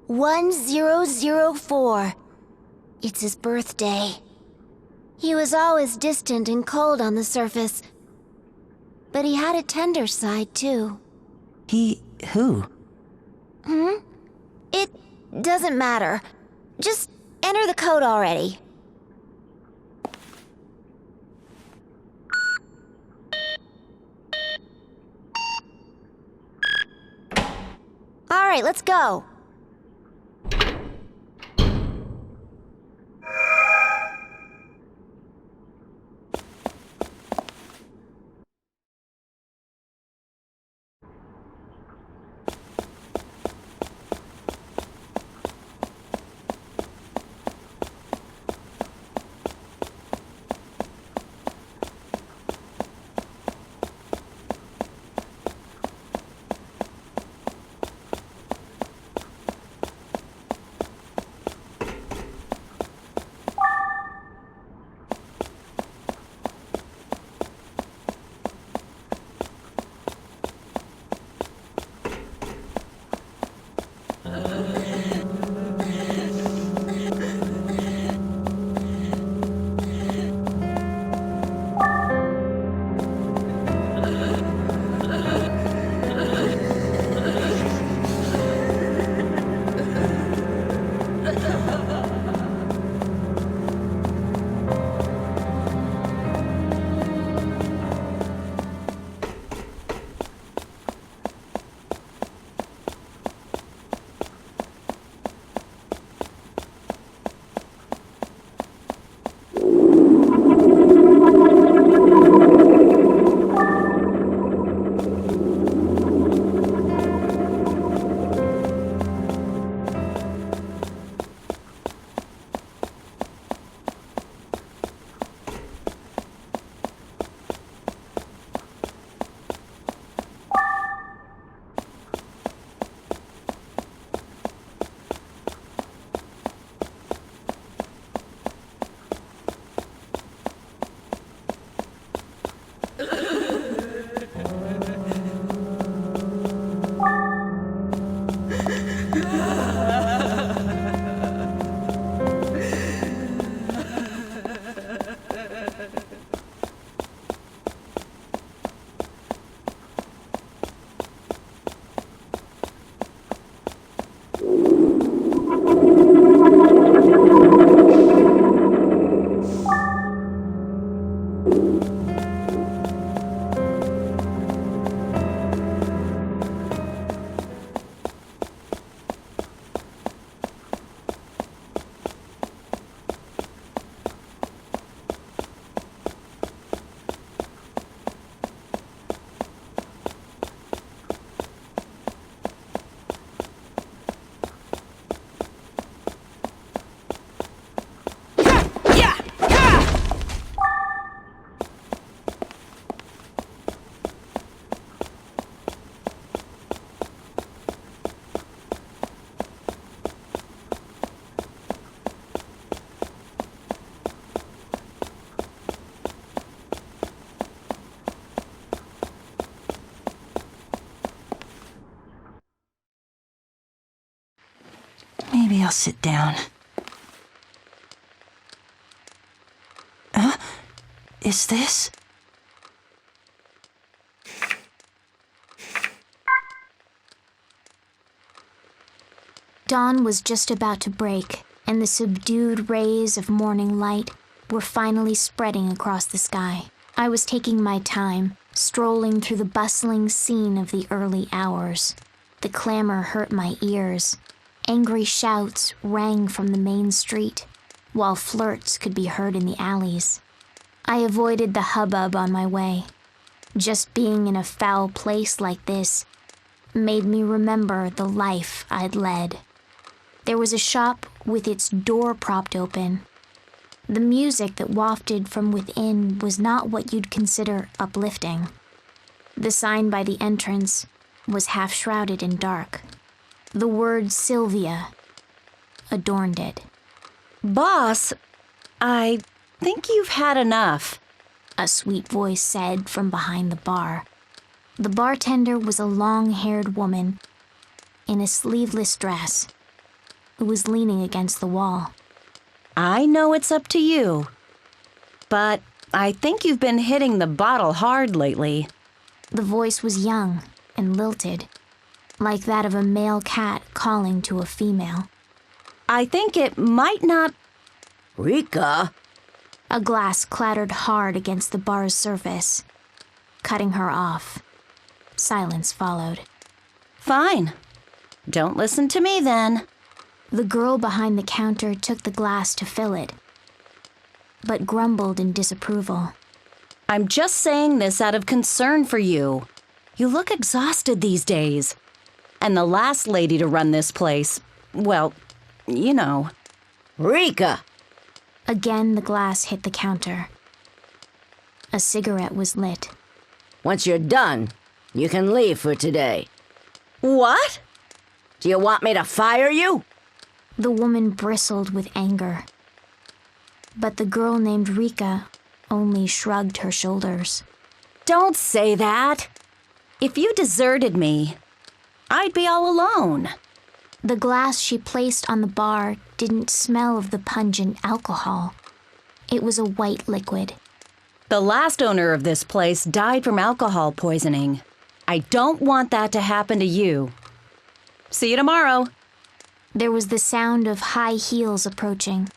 1004. It's his birthday. He was always distant and cold on the surface. But he had a tender side, too. Who? It doesn't matter. Just enter the code already. All right, let's go. Maybe I'll sit down. Huh? Is this? Dawn was just about to break, and the subdued rays of morning light were finally spreading across the sky. I was taking my time, strolling through the bustling scene of the early hours. The clamor hurt my ears. Angry shouts rang from the main street, while flirts could be heard in the alleys. I avoided the hubbub on my way. Just being in a foul place like this made me remember the life I'd led. There was a shop with its door propped open. The music that wafted from within was not what you'd consider uplifting. The sign by the entrance was half shrouded in dark. The word Sylvia adorned it. Boss, I think you've had enough, a sweet voice said from behind the bar. The bartender was a long-haired woman in a sleeveless dress who was leaning against the wall. I know it's up to you, but I think you've been hitting the bottle hard lately. The voice was young and lilted, like that of a male cat calling to a female. I think it might not... Rika? A glass clattered hard against the bar's surface, cutting her off. Silence followed. Fine. Don't listen to me then. The girl behind the counter took the glass to fill it, but grumbled in disapproval. I'm just saying this out of concern for you. You look exhausted these days. And the last lady to run this place, well, you know. Rika! Again, the glass hit the counter. A cigarette was lit. Once you're done, you can leave for today. What? Do you want me to fire you? The woman bristled with anger. But the girl named Rika only shrugged her shoulders. Don't say that. If you deserted me, I'd be all alone. The glass she placed on the bar didn't smell of the pungent alcohol. It was a white liquid. The last owner of this place died from alcohol poisoning. I don't want that to happen to you. See you tomorrow. There was the sound of high heels approaching.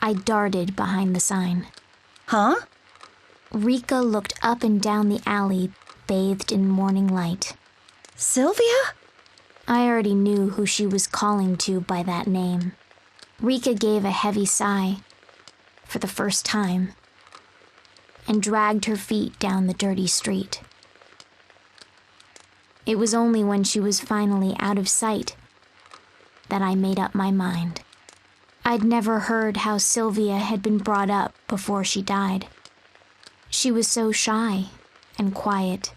I darted behind the sign. Huh? Rika looked up and down the alley, bathed in morning light. Sylvia? I already knew who she was calling to by that name. Rika gave a heavy sigh, for the first time, and dragged her feet down the dirty street. It was only when she was finally out of sight that I made up my mind. I'd never heard how Sylvia had been brought up before she died. She was so shy and quiet.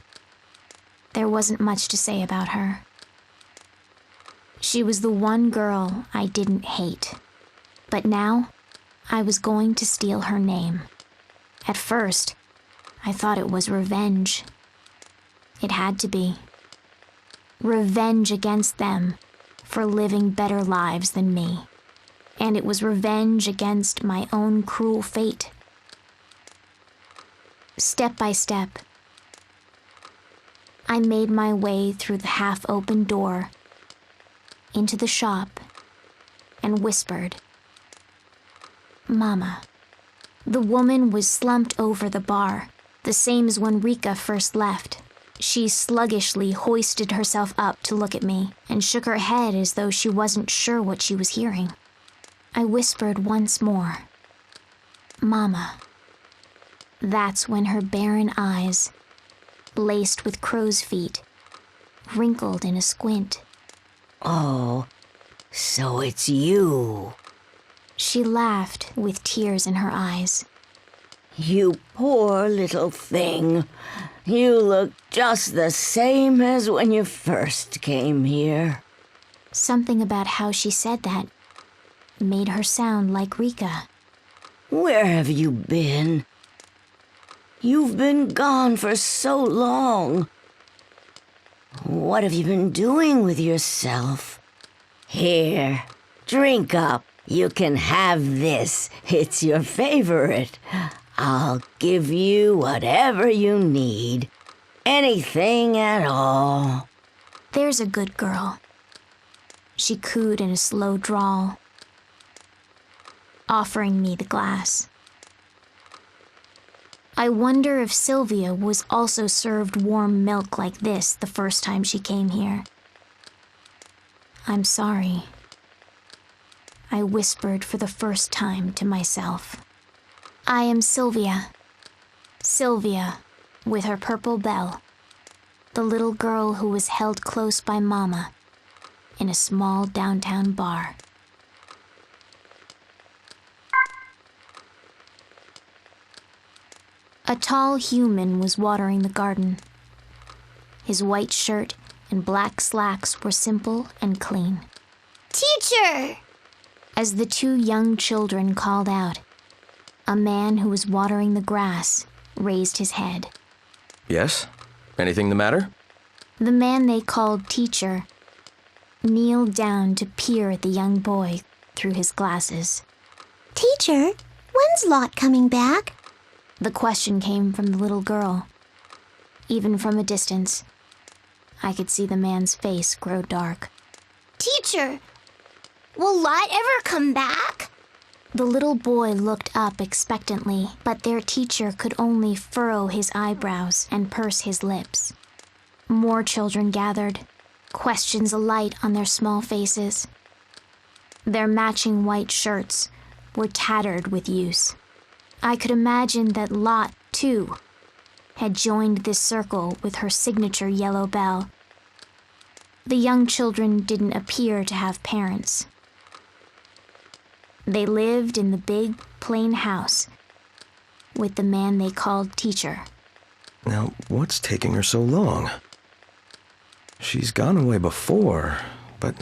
There wasn't much to say about her. She was the one girl I didn't hate. But now, I was going to steal her name. At first, I thought it was revenge. It had to be. Revenge against them for living better lives than me, and it was revenge against my own cruel fate. Step by step, I made my way through the half-open door into the shop and whispered, "Mama." The woman was slumped over the bar, the same as when Rika first left. She sluggishly hoisted herself up to look at me and shook her head as though she wasn't sure what she was hearing. I whispered once more, "Mama." That's when her barren eyes, laced with crow's feet, wrinkled in a squint. "Oh, so it's you." She laughed with tears in her eyes. "You poor little thing. You look just the same as when you first came here." Something about how she said that made her sound like Rika. "Where have you been? You've been gone for so long. What have you been doing with yourself? Here, drink up. You can have this. It's your favorite. I'll give you whatever you need. Anything at all." "There's a good girl," she cooed in a slow drawl, offering me the glass. I wonder if Sylvia was also served warm milk like this the first time she came here. "I'm sorry," I whispered for the first time to myself. "I am Sylvia. Sylvia, with her purple bell. The little girl who was held close by Mama in a small downtown bar." A tall human was watering the garden. His white shirt and black slacks were simple and clean. "Teacher!" As the two young children called out, a man who was watering the grass raised his head. Yes? Anything the matter? The man they called Teacher kneeled down to peer at the young boy through his glasses. "Teacher, when's Lot coming back?" The question came from the little girl. Even from a distance, I could see the man's face grow dark. "Teacher, will Lot ever come back?" The little boy looked up expectantly, but their teacher could only furrow his eyebrows and purse his lips. More children gathered, questions alight on their small faces. Their matching white shirts were tattered with use. I could imagine that Lot, too, had joined this circle with her signature yellow bell. The young children didn't appear to have parents. They lived in the big, plain house with the man they called Teacher. Now, what's taking her so long? She's gone away before, but...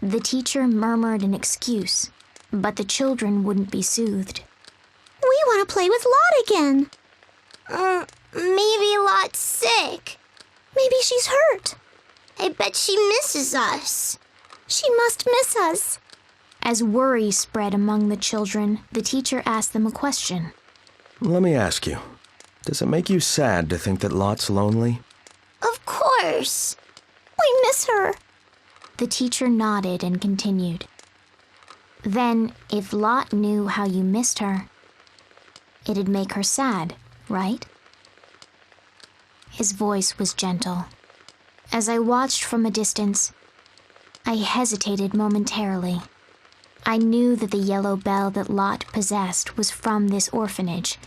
The teacher murmured an excuse, but the children wouldn't be soothed. "We want to play with Lot again." Maybe Lot's sick. Maybe she's hurt. I bet she misses us. She must miss us. As worry spread among the children, the teacher asked them a question. Let me ask you, does it make you sad to think that Lot's lonely? Of course. We miss her. The teacher nodded and continued. Then, if Lot knew how you missed her, it'd make her sad, right? His voice was gentle. As I watched from a distance, I hesitated momentarily. I knew that the yellow bell that Lot possessed was from this orphanage,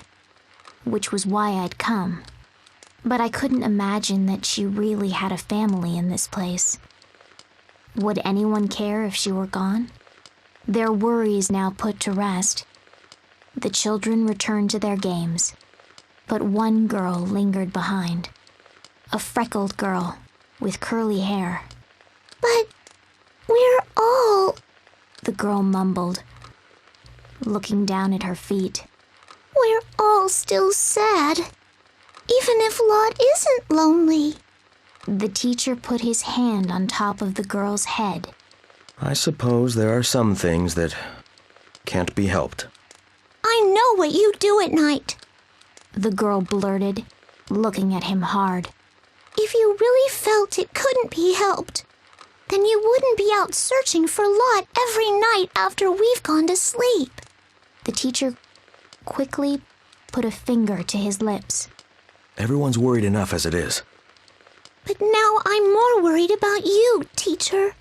which was why I'd come. But I couldn't imagine that she really had a family in this place. Would anyone care if she were gone? Their worries now put to rest, the children returned to their games, but one girl lingered behind. A freckled girl with curly hair. "But we're all..." the girl mumbled, looking down at her feet. "We're all still sad, even if Lot isn't lonely." The teacher put his hand on top of the girl's head. I suppose there are some things that can't be helped. I know what you do at night, the girl blurted, looking at him hard. If you really felt it couldn't be helped, then you wouldn't be out searching for Lot every night after we've gone to sleep. The teacher quickly put a finger to his lips. Everyone's worried enough as it is. But now I'm more worried about you, teacher.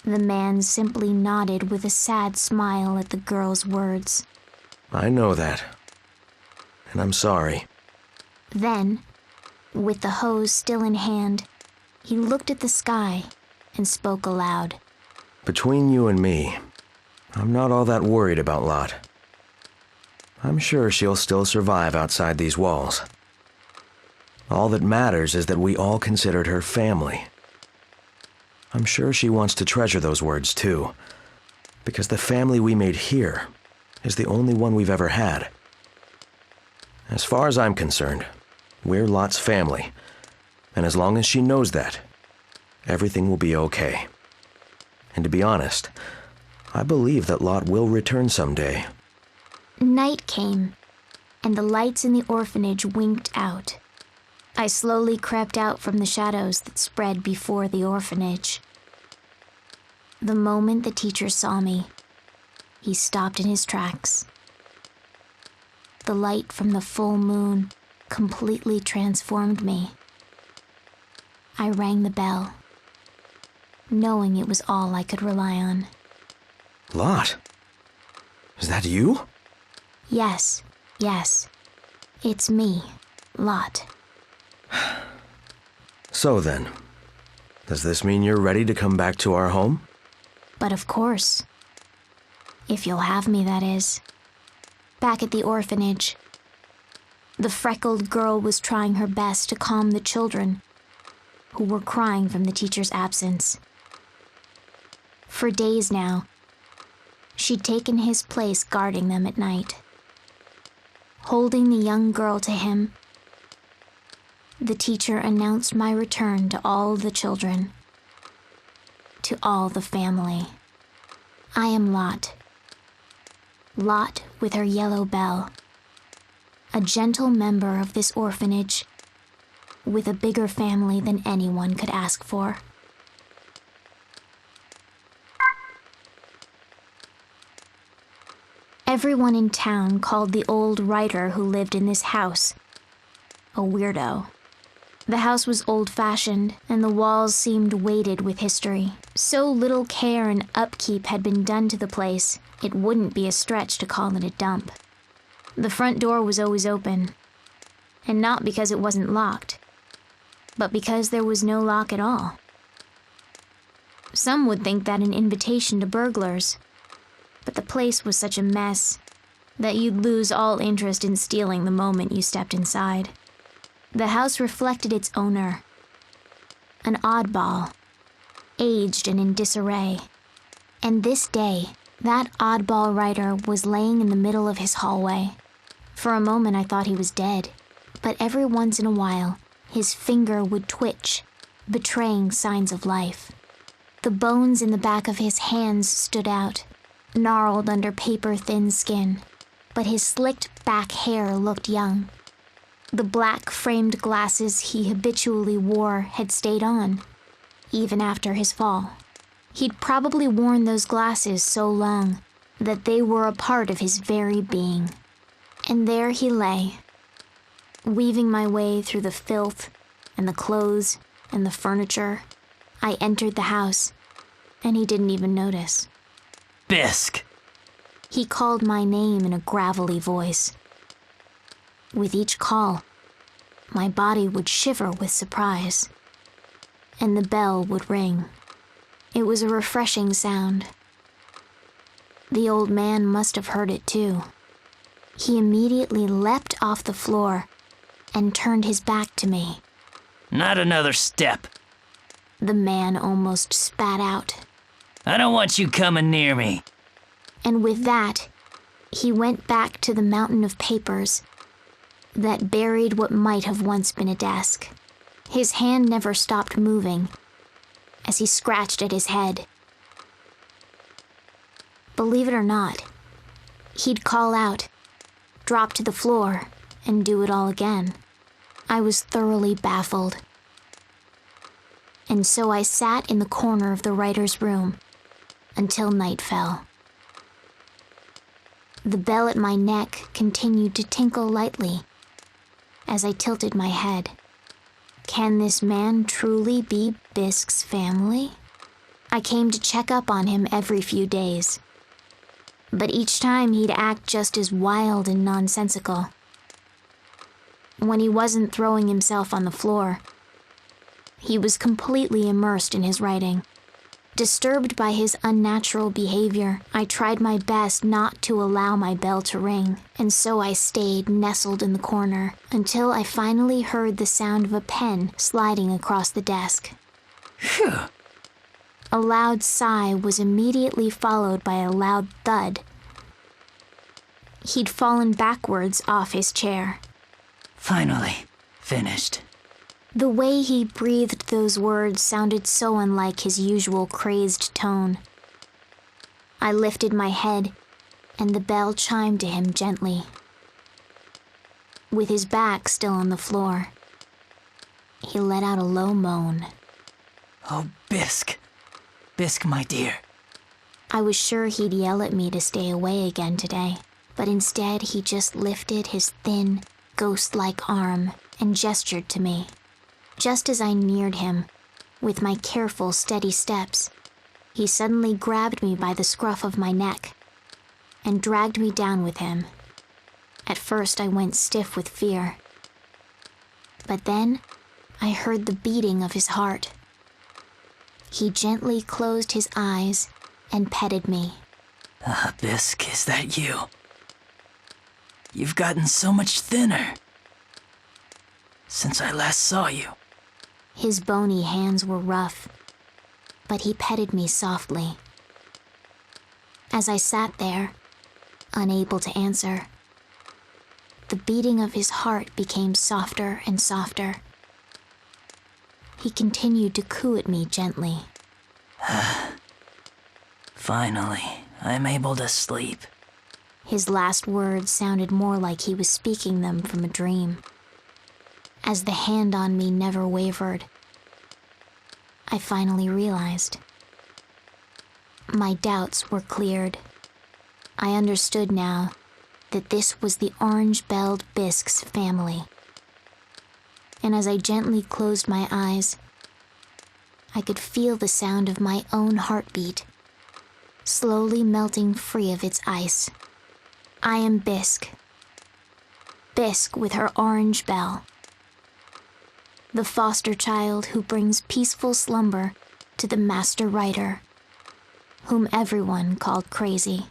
The man simply nodded with a sad smile at the girl's words. I know that. And I'm sorry. Then, with the hose still in hand, he looked at the sky and spoke aloud. Between you and me, I'm not all that worried about Lot. I'm sure she'll still survive outside these walls. All that matters is that we all considered her family. I'm sure she wants to treasure those words too, because the family we made here is the only one we've ever had. As far as I'm concerned, we're Lot's family, and as long as she knows that, everything will be okay. And to be honest, I believe that Lot will return someday. Night came, and the lights in the orphanage winked out. I slowly crept out from the shadows that spread before the orphanage. The moment the teacher saw me, he stopped in his tracks. The light from the full moon completely transformed me. I rang the bell, knowing it was all I could rely on. Lot? Is that you? Yes. It's me, Lot. So then, does this mean you're ready to come back to our home? But of course. If you'll have me, that is. Back at the orphanage, the freckled girl was trying her best to calm the children who were crying from the teacher's absence. For days now, she'd taken his place guarding them at night. Holding the young girl to him, the teacher announced my return to all the children, to all the family. I am Lot. Lot with her yellow bell. A gentle member of this orphanage, with a bigger family than anyone could ask for. Everyone in town called the old writer who lived in this house a weirdo. The house was old-fashioned, and the walls seemed weighted with history. So little care and upkeep had been done to the place, it wouldn't be a stretch to call it a dump. The front door was always open, and not because it wasn't locked, but because there was no lock at all. Some would think that an invitation to burglars, but the place was such a mess that you'd lose all interest in stealing the moment you stepped inside. The house reflected its owner, an oddball, aged and in disarray. And this day, that oddball writer was laying in the middle of his hallway. For a moment I thought he was dead, but every once in a while, his finger would twitch, betraying signs of life. The bones in the back of his hands stood out, gnarled under paper-thin skin, but his slicked back hair looked young. The black framed glasses he habitually wore had stayed on, even after his fall. He'd probably worn those glasses so long that they were a part of his very being. And there he lay, weaving my way through the filth and the clothes and the furniture. I entered the house, and he didn't even notice. Bisk! He called my name in a gravelly voice. With each call, my body would shiver with surprise, and the bell would ring. It was a refreshing sound. The old man must have heard it too. He immediately leapt off the floor and turned his back to me. Not another step. The man almost spat out. I don't want you coming near me. And with that, he went back to the mountain of papers that buried what might have once been a desk. His hand never stopped moving as he scratched at his head. Believe it or not, he'd call out, drop to the floor, and do it all again. I was thoroughly baffled. And so I sat in the corner of the writer's room until night fell. The bell at my neck continued to tinkle lightly as I tilted my head. Can this man truly be Bisk's family? I came to check up on him every few days, but each time he'd act just as wild and nonsensical. When he wasn't throwing himself on the floor, he was completely immersed in his writing. Disturbed by his unnatural behavior, I tried my best not to allow my bell to ring, and so I stayed nestled in the corner until I finally heard the sound of a pen sliding across the desk. Phew. A loud sigh was immediately followed by a loud thud. He'd fallen backwards off his chair. Finally, finished. The way he breathed those words sounded so unlike his usual crazed tone. I lifted my head, and the bell chimed to him gently. With his back still on the floor, he let out a low moan. Oh, Bisk. Bisk, my dear. I was sure he'd yell at me to stay away again today, but instead he just lifted his thin, ghost-like arm and gestured to me. Just as I neared him, with my careful, steady steps, he suddenly grabbed me by the scruff of my neck and dragged me down with him. At first I went stiff with fear, but then I heard the beating of his heart. He gently closed his eyes and petted me. Ah, Bisk, is that you? You've gotten so much thinner since I last saw you. His bony hands were rough, but he petted me softly. As I sat there, unable to answer, the beating of his heart became softer and softer. He continued to coo at me gently. Finally, I'm able to sleep. His last words sounded more like he was speaking them from a dream. As the hand on me never wavered, I finally realized. My doubts were cleared. I understood now that this was the orange-belled Bisk's family. And as I gently closed my eyes, I could feel the sound of my own heartbeat, slowly melting free of its ice. I am Bisk. Bisk with her orange bell. The foster child who brings peaceful slumber to the master writer, whom everyone called crazy.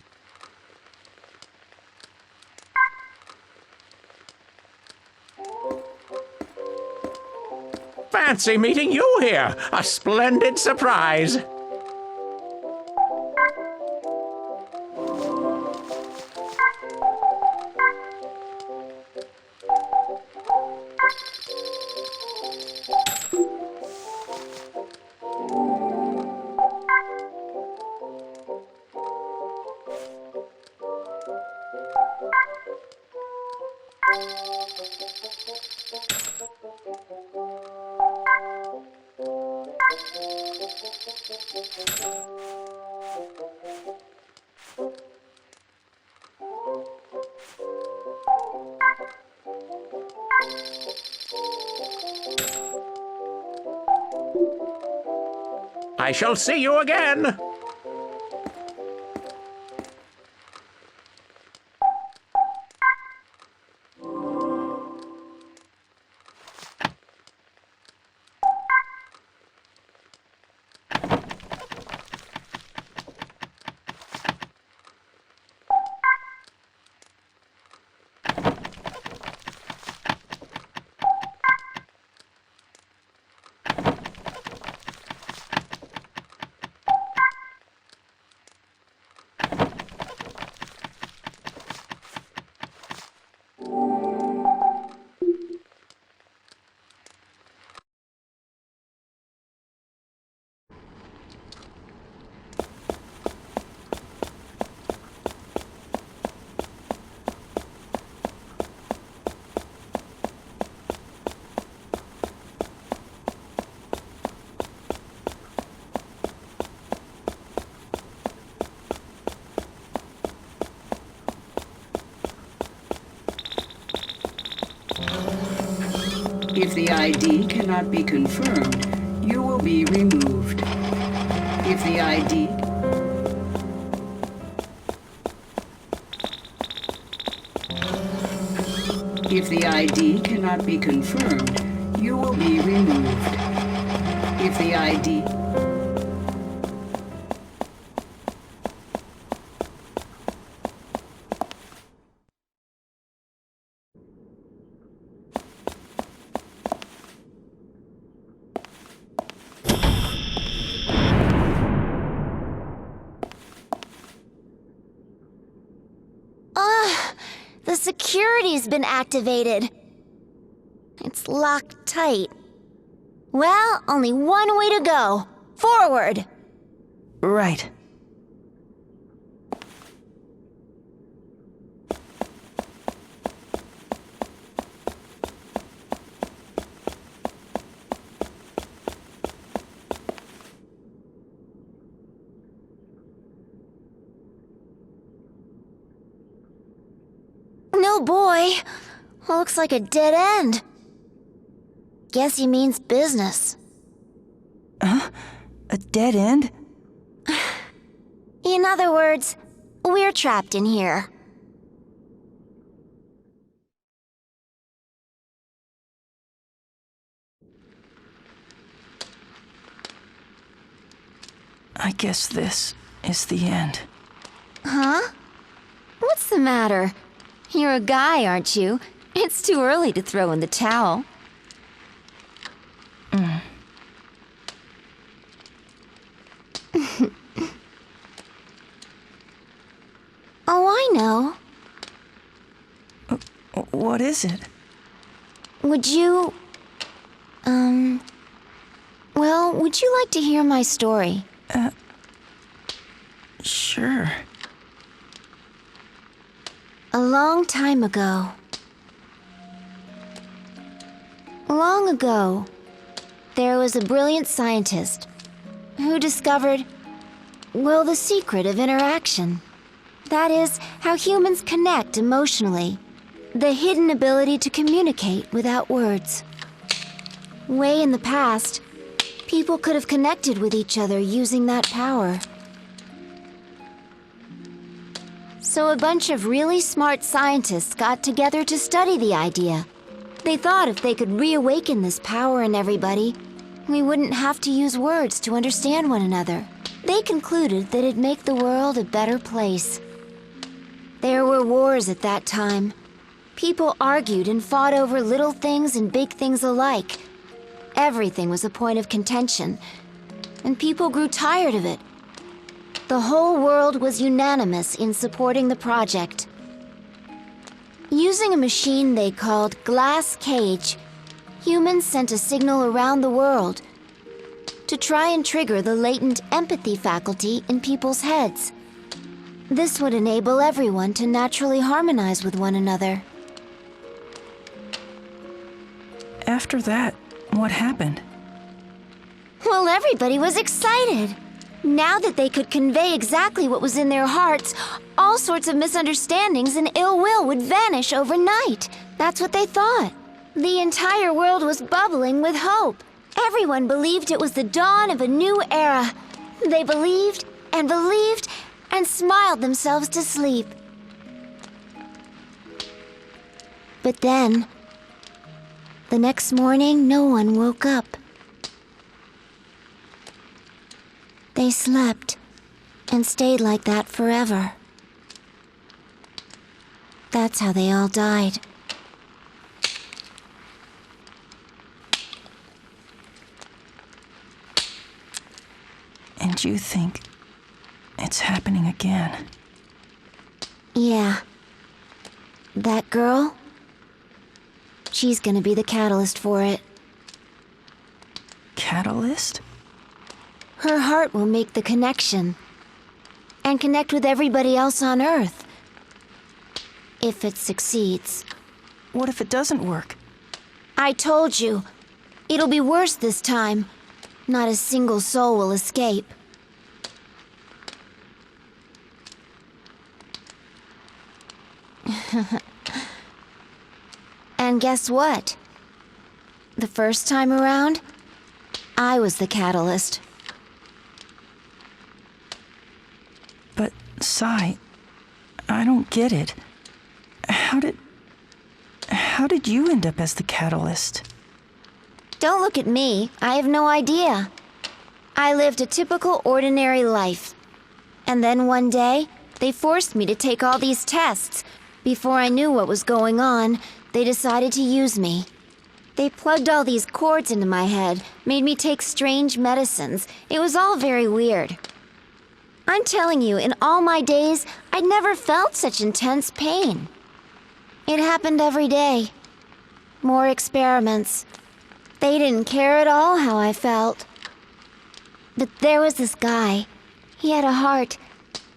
Fancy meeting you here. A splendid surprise. I shall see you again. If the ID cannot be confirmed, you will be removed. If the ID... If the ID cannot be confirmed, you will be removed. If the ID... The security's been activated. It's locked tight. Well, only one way to go. Forward! Right. No boy. Looks like a dead end. Guess he means business. Huh? A dead end? In other words, we're trapped in here. I guess this is the end. Huh? What's the matter? You're a guy, aren't you? It's too early to throw in the towel. Oh, I know. What is it? Would you... Well, would you like to hear my story? Sure. A long time ago. Long ago, there was a brilliant scientist who discovered, well, the secret of interaction. That is, how humans connect emotionally. The hidden ability to communicate without words. Way in the past, people could have connected with each other using that power. So a bunch of really smart scientists got together to study the idea. They thought if they could reawaken this power in everybody, we wouldn't have to use words to understand one another. They concluded that it'd make the world a better place. There were wars at that time. People argued and fought over little things and big things alike. Everything was a point of contention, and people grew tired of it. The whole world was unanimous in supporting the project. Using a machine they called Glass Cage, humans sent a signal around the world to try and trigger the latent empathy faculty in people's heads. This would enable everyone to naturally harmonize with one another. After that, what happened? Well, everybody was excited. Now that they could convey exactly what was in their hearts, all sorts of misunderstandings and ill will would vanish overnight. That's what they thought. The entire world was bubbling with hope. Everyone believed it was the dawn of a new era. They believed and smiled themselves to sleep. But then, the next morning, no one woke up. They slept and stayed like that forever. That's how they all died. And you think it's happening again? Yeah. That girl? She's gonna be the catalyst for it. Catalyst? Her heart will make the connection. And connect with everybody else on Earth. If it succeeds. What if it doesn't work? I told you. It'll be worse this time. Not a single soul will escape. And guess what? The first time around, I was the catalyst. But, Sai, I don't get it. How did you end up as the catalyst? Don't look at me. I have no idea. I lived a typical ordinary life. And then one day, they forced me to take all these tests. Before I knew what was going on, they decided to use me. They plugged all these cords into my head, made me take strange medicines. It was all very weird. I'm telling you, in all my days, I'd never felt such intense pain. It happened every day. More experiments. They didn't care at all how I felt. But there was this guy. He had a heart.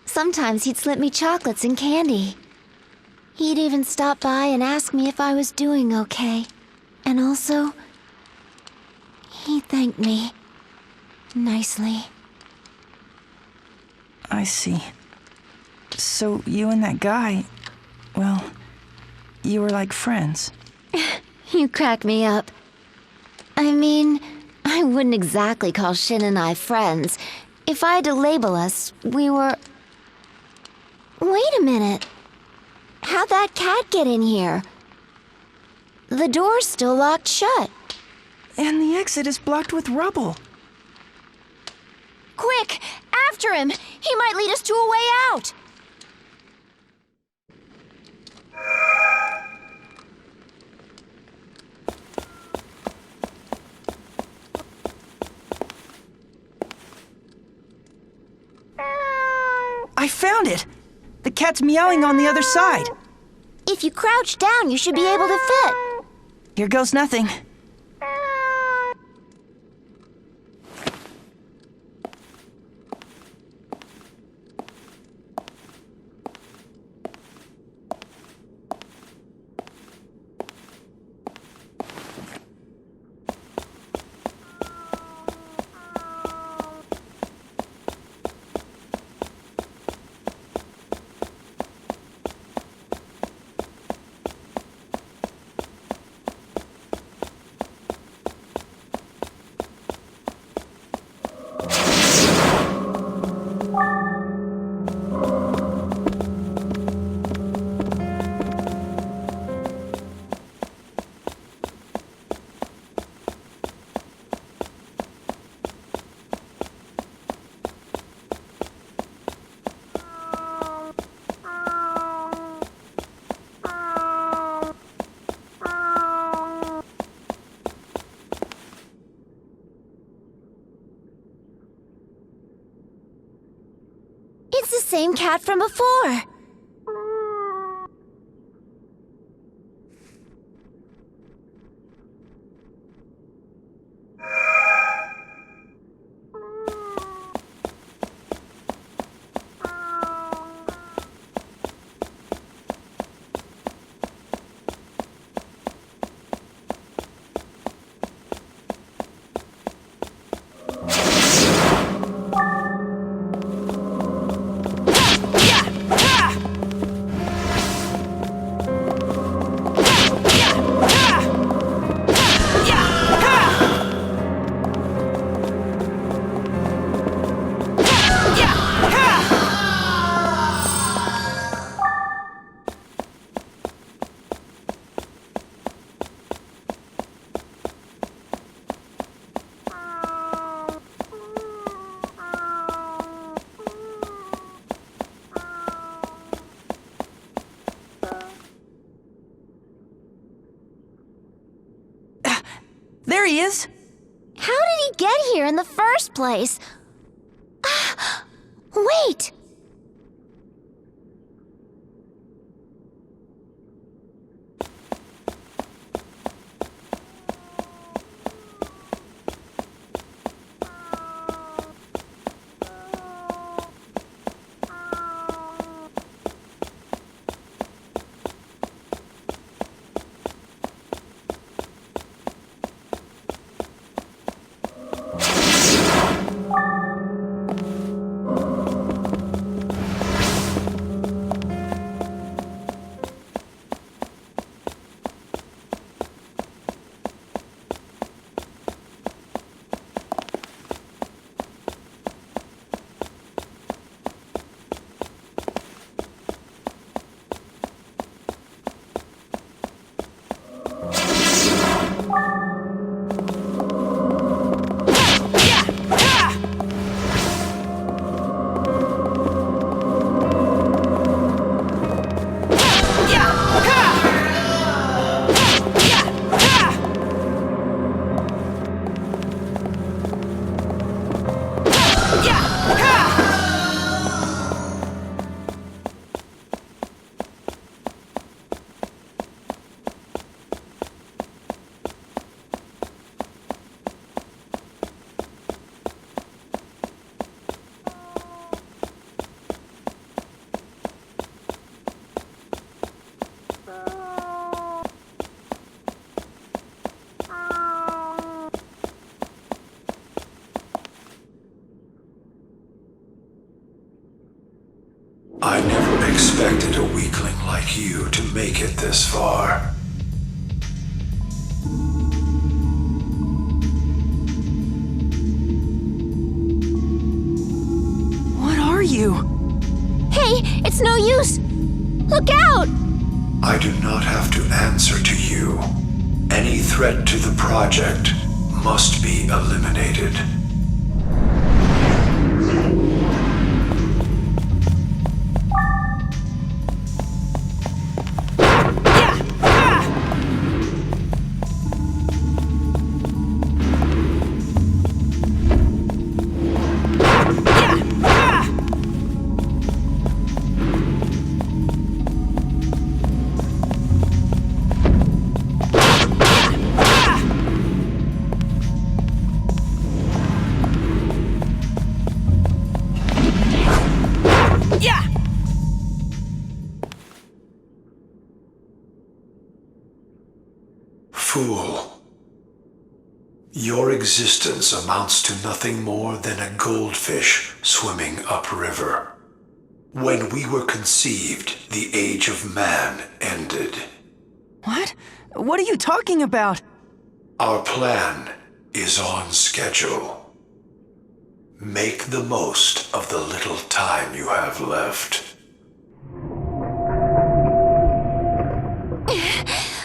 Sometimes he'd slip me chocolates and candy. He'd even stop by and ask me if I was doing okay. And also, he thanked me nicely. I see. So you and that guy, well, you were like friends. You crack me up. I mean, I wouldn't exactly call Shin and I friends. If I had to label us, we were... Wait a minute. How'd that cat get in here? The door's still locked shut. And the exit is blocked with rubble. Quick! After him! He might lead us to a way out! I found it! The cat's meowing on the other side. If you crouch down, you should be able to fit. Here goes nothing. It's the same cat from before. There he is! How did he get here in the first place? Wait! expected a weakling like you to make it this far. What are you? Hey, it's no use! Look out! I do not have to answer to you. Any threat to the project must be eliminated. Fool. Your existence amounts to nothing more than a goldfish swimming upriver. When we were conceived, the age of man ended. What? What are you talking about? Our plan is on schedule. Make the most of the little time you have left.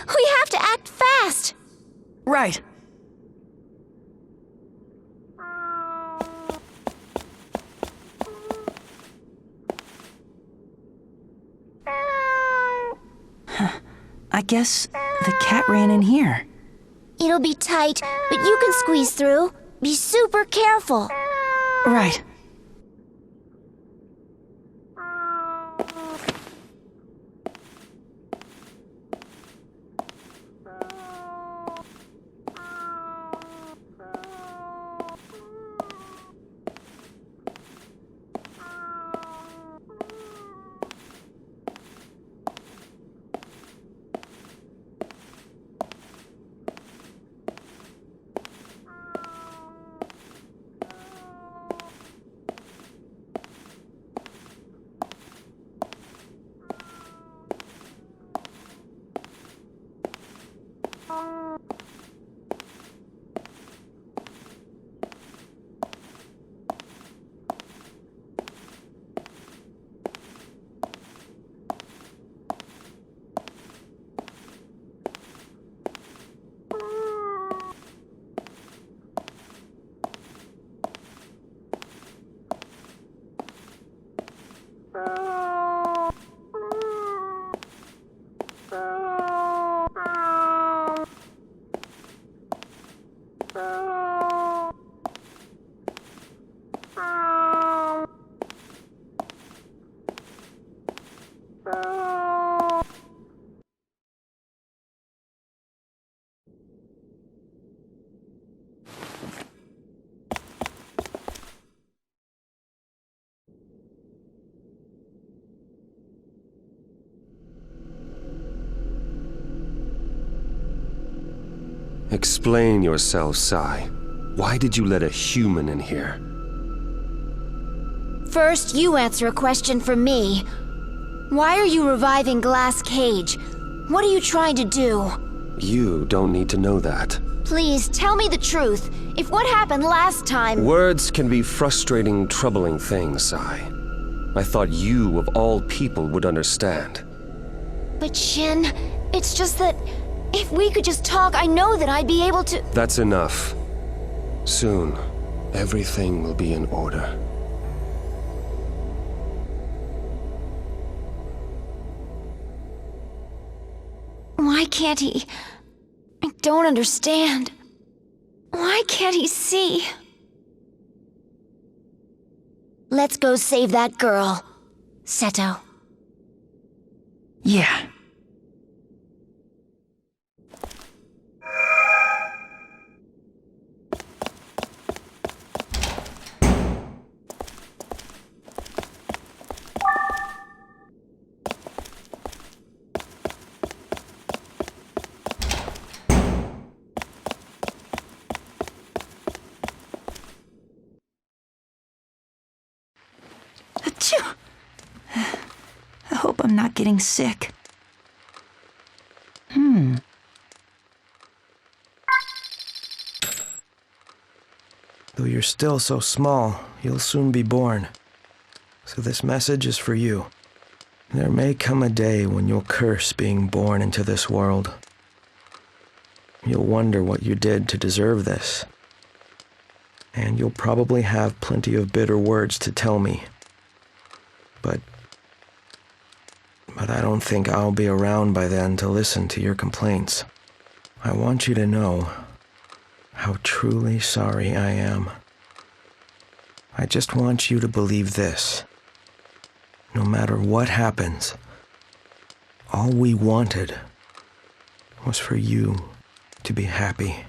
We have to act fast! Right. I guess the cat ran in here. It'll be tight, but you can squeeze through. Be super careful. Right. Explain yourself, Sai. Why did you let a human in here? First, you answer a question for me. Why are you reviving Glass Cage? What are you trying to do? You don't need to know that. Please, tell me the truth. If what happened last time... Words can be frustrating, troubling things, Sai. I thought you, of all people, would understand. But Shin, it's just that... if we could just talk, I know that I'd be able to... That's enough. Soon, everything will be in order. Why can't he... I don't understand. Why can't he see? Let's go save that girl. Seto. Yeah. hope I'm not getting sick. Though you're still so small, you'll soon be born. So this message is for you. There may come a day when you'll curse being born into this world. You'll wonder what you did to deserve this. And you'll probably have plenty of bitter words to tell me. But I don't think I'll be around by then to listen to your complaints. I want you to know how truly sorry I am. I just want you to believe this. No matter what happens, all we wanted was for you to be happy.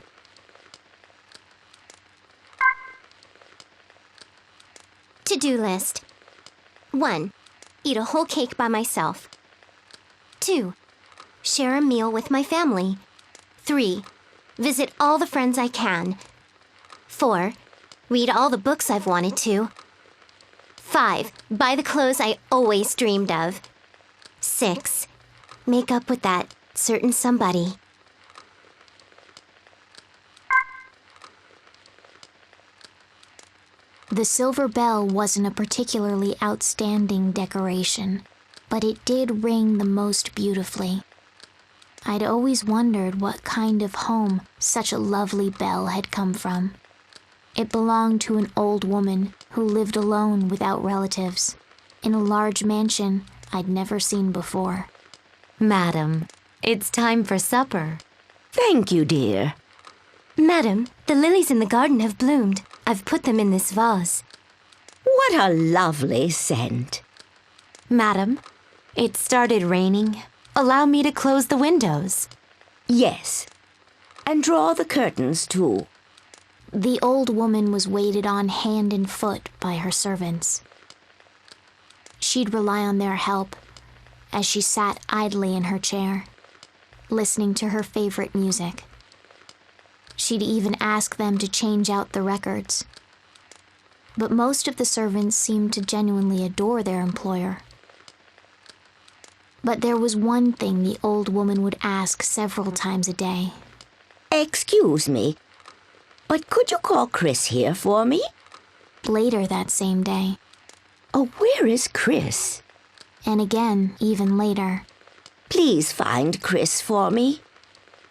To-do list. 1. Eat a whole cake by myself. 2. Share a meal with my family. 3. Visit all the friends I can. 4. Read all the books I've wanted to. 5. Buy the clothes I always dreamed of. 6. Make up with that certain somebody. The silver bell wasn't a particularly outstanding decoration, but it did ring the most beautifully. I'd always wondered what kind of home such a lovely bell had come from. It belonged to an old woman who lived alone without relatives, in a large mansion I'd never seen before. Madam, it's time for supper. Thank you, dear. Madam, the lilies in the garden have bloomed. I've put them in this vase. What a lovely scent. Madam, it started raining. Allow me to close the windows. Yes. And draw the curtains, too. The old woman was waited on hand and foot by her servants. She'd rely on their help as she sat idly in her chair, listening to her favorite music. She'd even ask them to change out the records. But most of the servants seemed to genuinely adore their employer. But there was one thing the old woman would ask several times a day. Excuse me, but could you call Chris here for me? Later that same day. Oh, where is Chris? And again, even later. Please find Chris for me.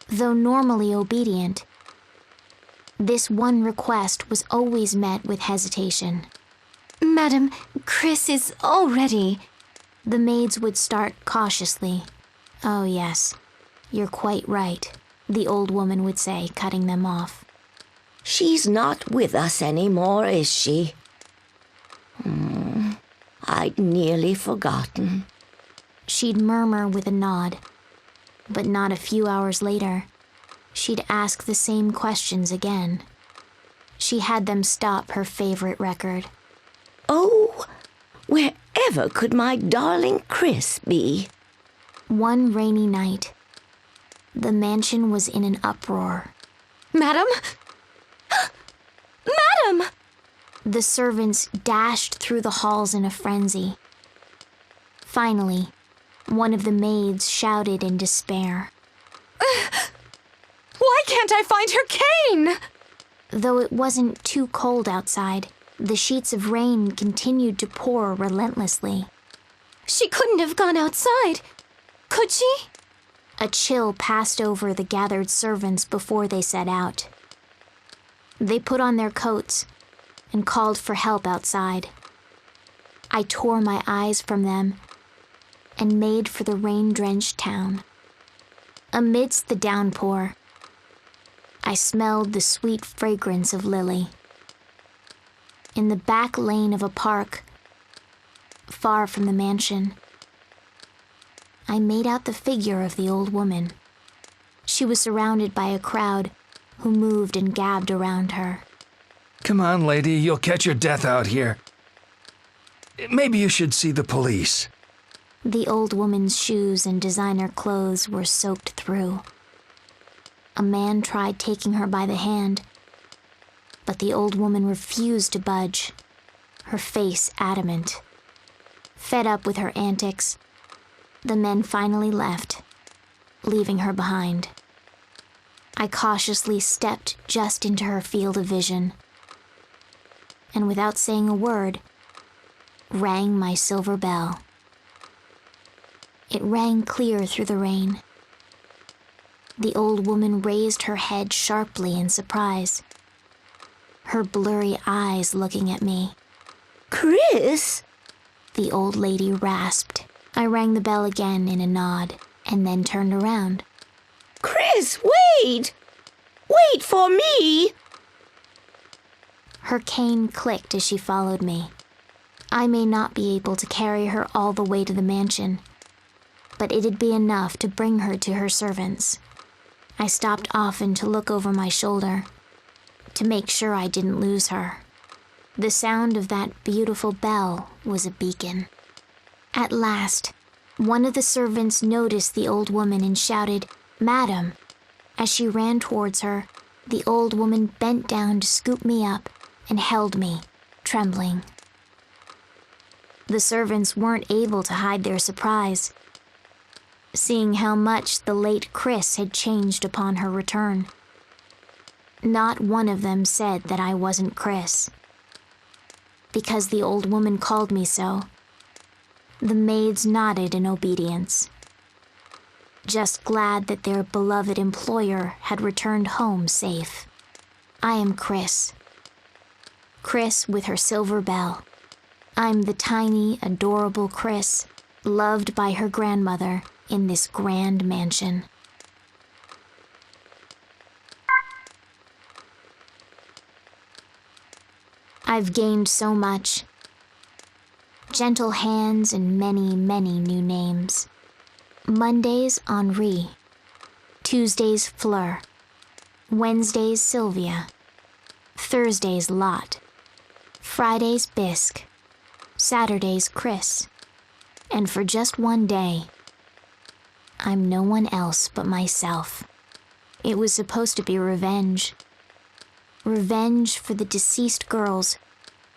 Though normally obedient, this one request was always met with hesitation. Madam, Chris is all ready. The maids would start cautiously. Oh yes, you're quite right, the old woman would say, cutting them off. She's not with us anymore, is she? I'd nearly forgotten. She'd murmur with a nod, but not a few hours later, she'd ask the same questions again. She had them stop her favorite record. Oh, wherever could my darling Chris be? One rainy night, the mansion was in an uproar. Madam? Madam! The servants dashed through the halls in a frenzy. Finally, one of the maids shouted in despair. Why can't I find her cane? Though it wasn't too cold outside, the sheets of rain continued to pour relentlessly. She couldn't have gone outside, could she? A chill passed over the gathered servants before they set out. They put on their coats and called for help outside. I tore my eyes from them and made for the rain-drenched town. Amidst the downpour, I smelled the sweet fragrance of lily. In the back lane of a park, far from the mansion, I made out the figure of the old woman. She was surrounded by a crowd who moved and gabbed around her. Come on, lady, you'll catch your death out here. Maybe you should see the police. The old woman's shoes and designer clothes were soaked through. A man tried taking her by the hand, but the old woman refused to budge, her face adamant. Fed up with her antics, The men finally left, leaving her behind. I cautiously stepped just into her field of vision, and without saying a word, rang my silver bell. It rang clear through the rain. The old woman raised her head sharply in surprise, her blurry eyes looking at me. Chris? The old lady rasped. I rang the bell again in a nod, and then turned around. Chris, wait! Wait for me! Her cane clicked as she followed me. I may not be able to carry her all the way to the mansion, but it'd be enough to bring her to her servants. I stopped often to look over my shoulder, to make sure I didn't lose her. The sound of that beautiful bell was a beacon. At last, one of the servants noticed the old woman and shouted, "Madam." As she ran towards her, the old woman bent down to scoop me up and held me, trembling. The servants weren't able to hide their surprise, seeing how much the late Chris had changed upon her return. Not one of them said that I wasn't Chris, because the old woman called me so. The maids nodded in obedience, just glad that their beloved employer had returned home safe. I am Chris. Chris with her silver bell. I'm the tiny, adorable Chris, loved by her grandmother in this grand mansion. I've gained so much. Gentle hands and many, many new names. Mondays, Henri. Tuesdays, Fleur. Wednesdays, Sylvia. Thursdays, Lot. Fridays, Bisque. Saturdays, Chris. And for just one day, I'm no one else but myself. It was supposed to be revenge. Revenge for the deceased girls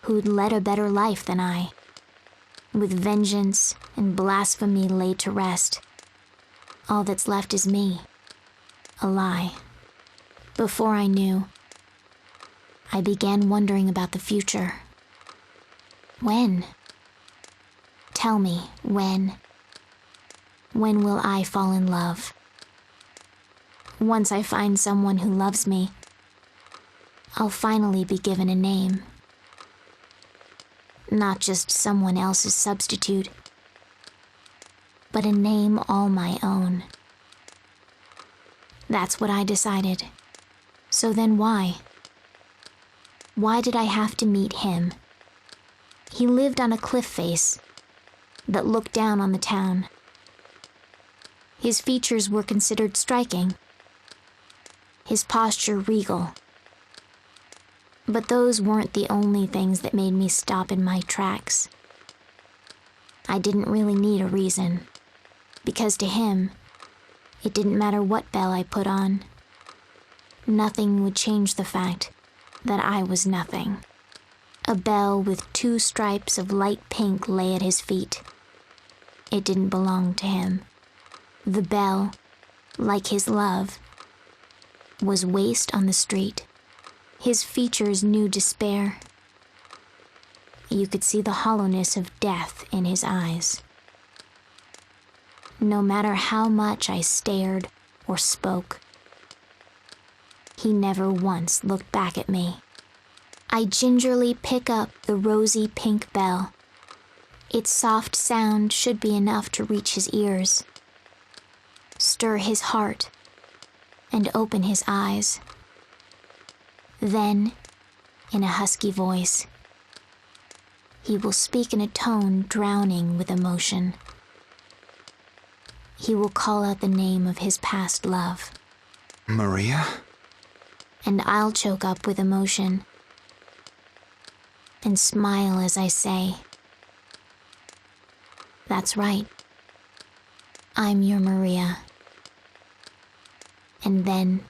who'd led a better life than I. With vengeance and blasphemy laid to rest, all that's left is me, a lie. Before I knew, I began wondering about the future. When? Tell me, when? When will I fall in love? Once I find someone who loves me, I'll finally be given a name. Not just someone else's substitute, but a name all my own. That's what I decided. So then why? Why did I have to meet him? He lived on a cliff face that looked down on the town. His features were considered striking, his posture regal. But those weren't the only things that made me stop in my tracks. I didn't really need a reason, because to him, it didn't matter what bell I put on. Nothing would change the fact that I was nothing. A bell with 2 stripes of light pink lay at his feet. It didn't belong to him. The bell, like his love, was waste on the street. His features knew despair. You could see the hollowness of death in his eyes. No matter how much I stared or spoke, he never once looked back at me. I gingerly pick up the rosy pink bell. Its soft sound should be enough to reach his ears, stir his heart, and open his eyes. Then, in a husky voice, he will speak in a tone drowning with emotion. He will call out the name of his past love. Maria? And I'll choke up with emotion and smile as I say, "That's right. I'm your Maria." And then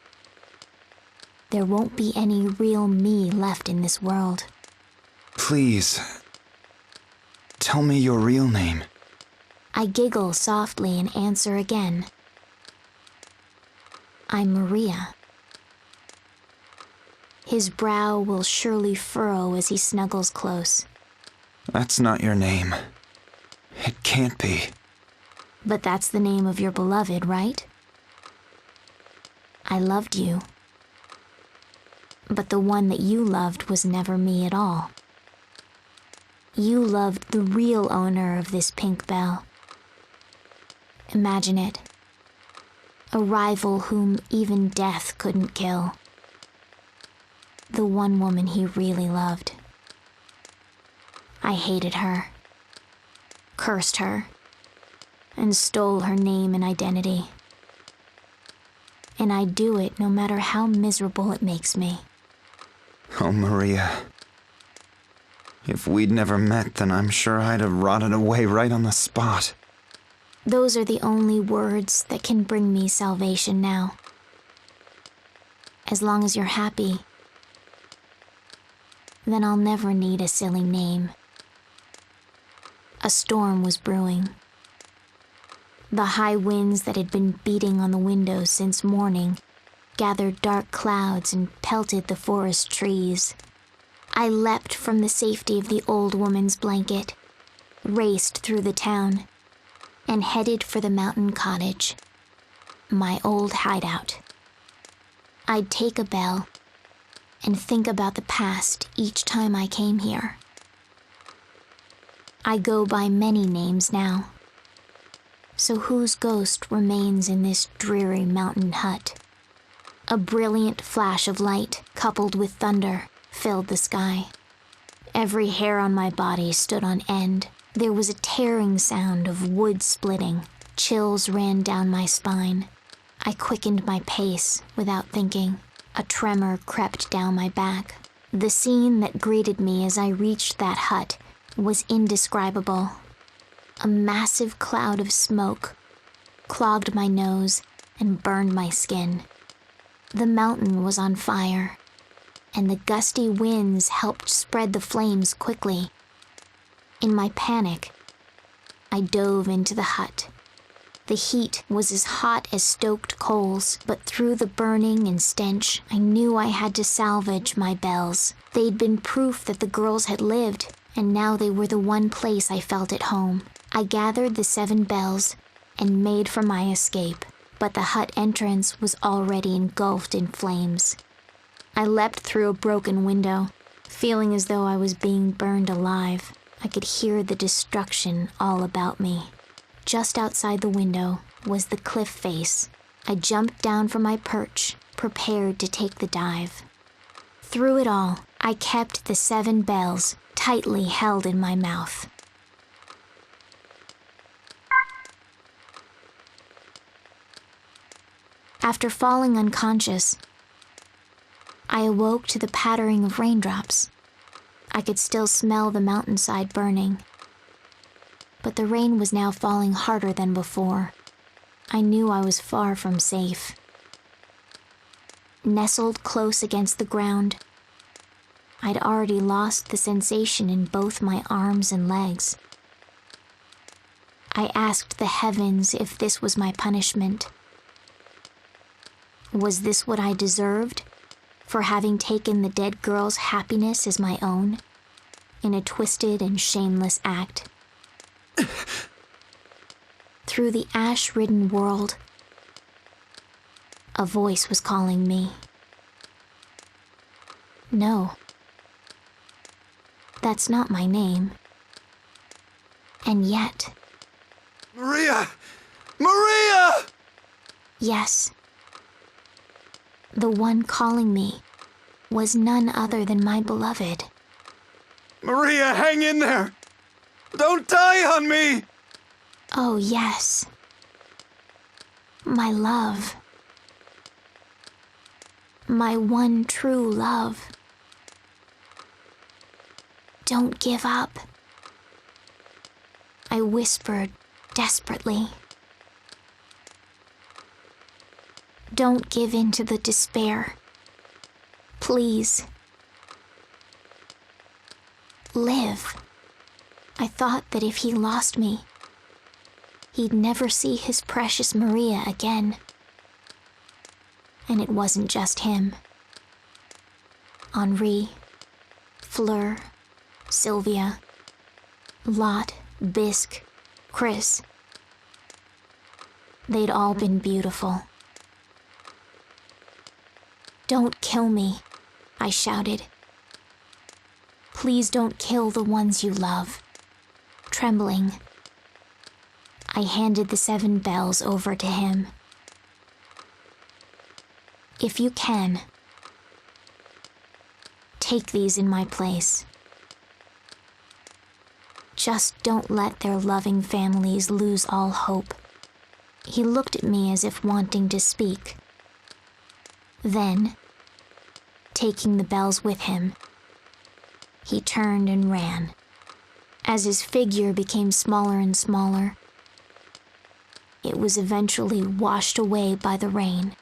there won't be any real me left in this world. Please, tell me your real name. I giggle softly and answer again. I'm Maria. His brow will surely furrow as he snuggles close. That's not your name. It can't be. But that's the name of your beloved, right? I loved you. But the one that you loved was never me at all. You loved the real owner of this pink bell. Imagine it. A rival whom even death couldn't kill. The one woman he really loved. I hated her, cursed her, and stole her name and identity. And I do it no matter how miserable it makes me. Oh, Maria. If we'd never met, then I'm sure I'd have rotted away right on the spot. Those are the only words that can bring me salvation now. As long as you're happy, then I'll never need a silly name. A storm was brewing. The high winds that had been beating on the windows since morning gathered dark clouds and pelted the forest trees. I leapt from the safety of the old woman's blanket, raced through the town, and headed for the mountain cottage, my old hideout. I'd take a bell and think about the past each time I came here. I go by many names now. So whose ghost remains in this dreary mountain hut? A brilliant flash of light, coupled with thunder, filled the sky. Every hair on my body stood on end. There was a tearing sound of wood splitting. Chills ran down my spine. I quickened my pace without thinking. A tremor crept down my back. The scene that greeted me as I reached that hut was indescribable. A massive cloud of smoke clogged my nose and burned my skin. The mountain was on fire, and the gusty winds helped spread the flames quickly. In my panic, I dove into the hut. The heat was as hot as stoked coals, but through the burning and stench, I knew I had to salvage my bells. They'd been proof that the girls had lived, and now they were the one place I felt at home. I gathered the 7 bells and made for my escape, but the hut entrance was already engulfed in flames. I leapt through a broken window, feeling as though I was being burned alive. I could hear the destruction all about me. Just outside the window was the cliff face. I jumped down from my perch, prepared to take the dive. Through it all, I kept the 7 bells tightly held in my mouth. After falling unconscious, I awoke to the pattering of raindrops. I could still smell the mountainside burning, but the rain was now falling harder than before. I knew I was far from safe. Nestled close against the ground, I'd already lost the sensation in both my arms and legs. I asked the heavens if this was my punishment. Was this what I deserved for having taken the dead girl's happiness as my own in a twisted and shameless act? Through the ash-ridden world, a voice was calling me. No, that's not my name. And yet... Maria! Maria! Yes. The one calling me was none other than my beloved. Maria, hang in there! Don't die on me! Oh, yes. My love. My one true love. Don't give up. I whispered desperately. Don't give in to the despair. Please. Live. I thought that if he lost me, he'd never see his precious Maria again. And it wasn't just him. Henri, Fleur, Sylvia, Lot, Bisque, Chris. They'd all been beautiful. "Don't kill me," I shouted. "Please don't kill the ones you love." Trembling, I handed the 7 bells over to him. "If you can, take these in my place. Just don't let their loving families lose all hope." He looked at me as if wanting to speak. Then, taking the bells with him, he turned and ran. As his figure became smaller and smaller, it was eventually washed away by the rain.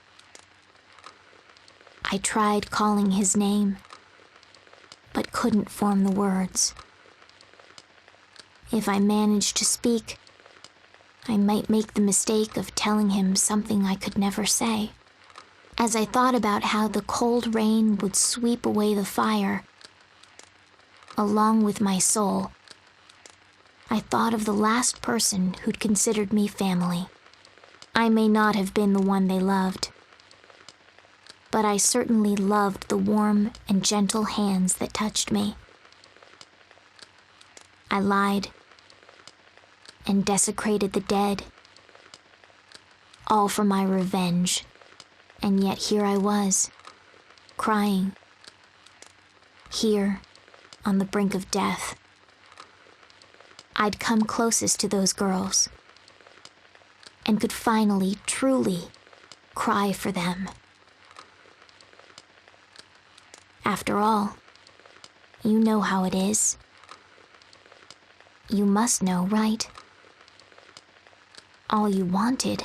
I tried calling his name, but couldn't form the words. If I managed to speak, I might make the mistake of telling him something I could never say. As I thought about how the cold rain would sweep away the fire, along with my soul, I thought of the last person who'd considered me family. I may not have been the one they loved, but I certainly loved the warm and gentle hands that touched me. I lied and desecrated the dead, all for my revenge, and yet here I was, crying, here on the brink of death. I'd come closest to those girls, and could finally, truly cry for them. After all, you know how it is. You must know, right? All you wanted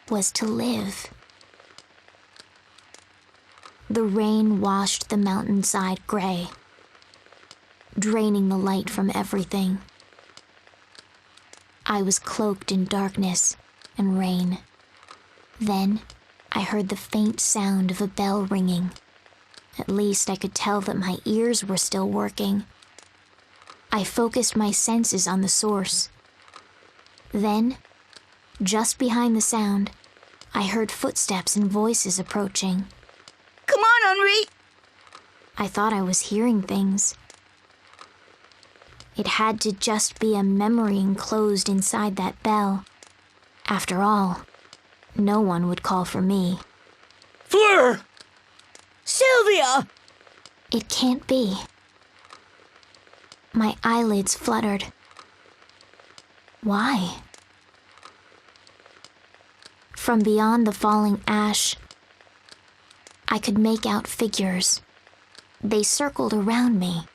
was to live. The rain washed the mountainside gray, draining the light from everything. I was cloaked in darkness and rain. Then I heard the faint sound of a bell ringing. At least I could tell that my ears were still working. I focused my senses on the source. Then, just behind the sound, I heard footsteps and voices approaching. Come on, Henri! I thought I was hearing things. It had to just be a memory enclosed inside that bell. After all, no one would call for me. Fleur! Sylvia! It can't be. My eyelids fluttered. Why? From beyond the falling ash, I could make out figures. They circled around me.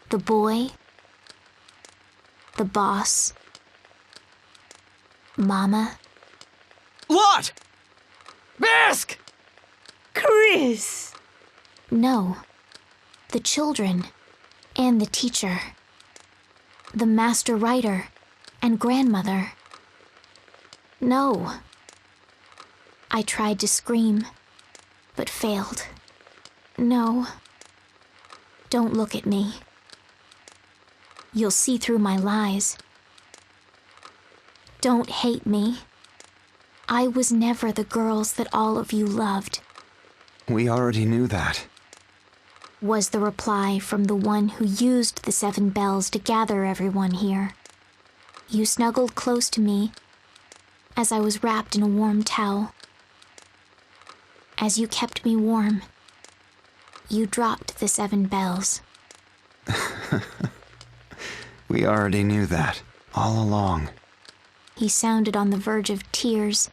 The boy, the boss, Mama. Lot! Basque! Chris! No, the children and the teacher, the master writer and grandmother. No. I tried to scream, but failed. No. Don't look at me. You'll see through my lies. Don't hate me. I was never the girls that all of you loved. We already knew that. Was the reply from the one who used the 7 bells to gather everyone here. You snuggled close to me as I was wrapped in a warm towel. As you kept me warm, you dropped the 7 bells. We already knew that, all along. He sounded on the verge of tears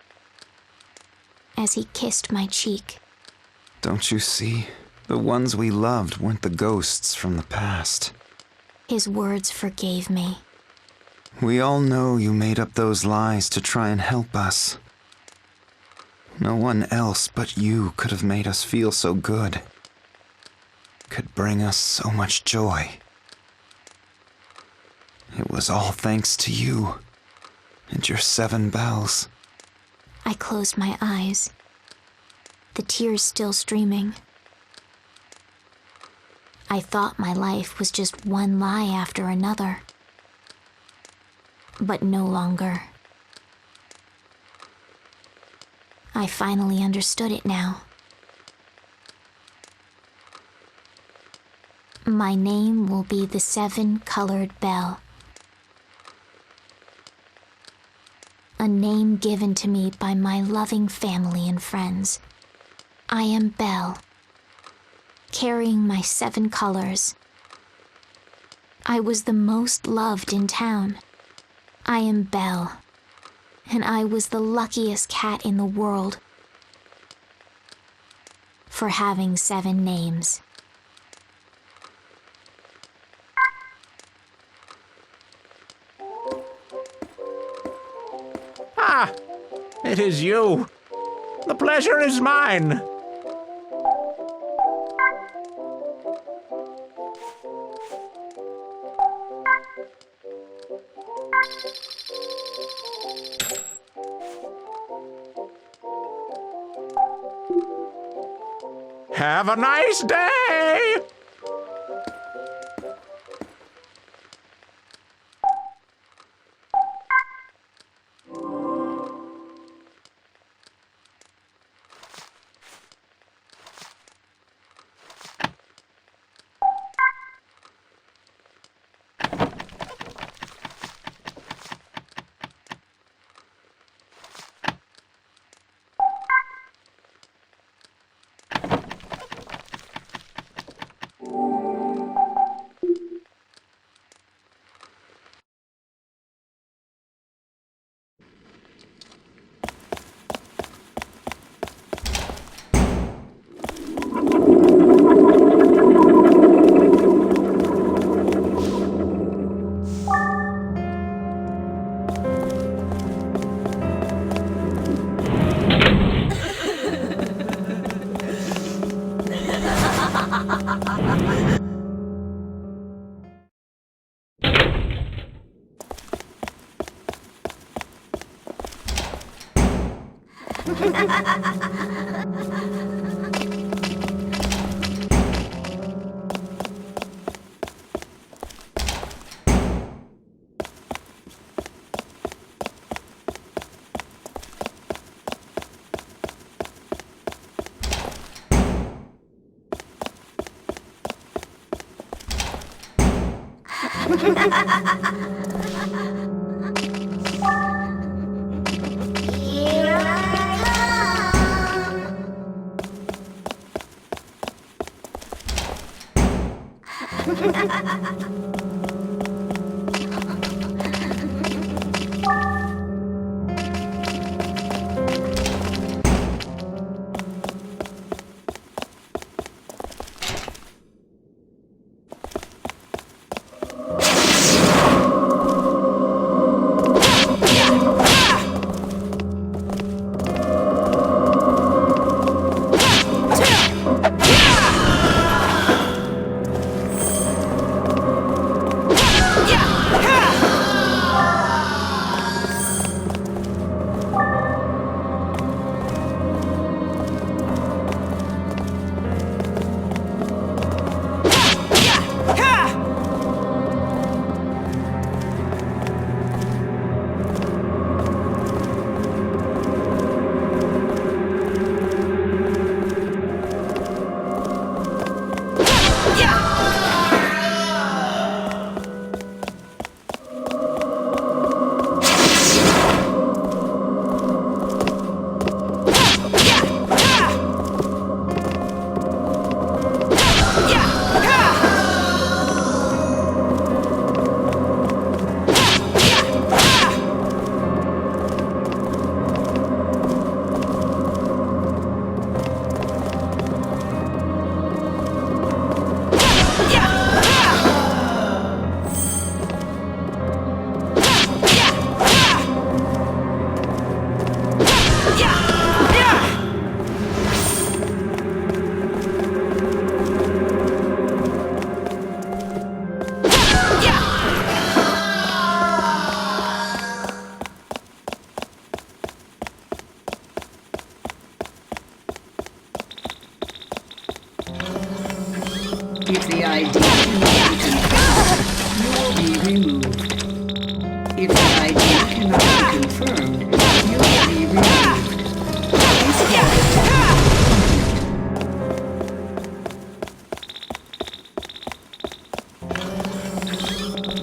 as he kissed my cheek. Don't you see? The ones we loved weren't the ghosts from the past. His words forgave me. We all know you made up those lies to try and help us. No one else but you could have made us feel so good. Could bring us so much joy. It was all thanks to you and your 7 bells. I closed my eyes, the tears still streaming. I thought my life was just one lie after another. But no longer. I finally understood it now. My name will be the 7-colored bell. A name given to me by my loving family and friends. I am Belle, carrying my 7 colors. I was the most loved in town. I am Belle, and I was the luckiest cat in the world for having 7 names. Ah, it is you. The pleasure is mine. Have a nice day!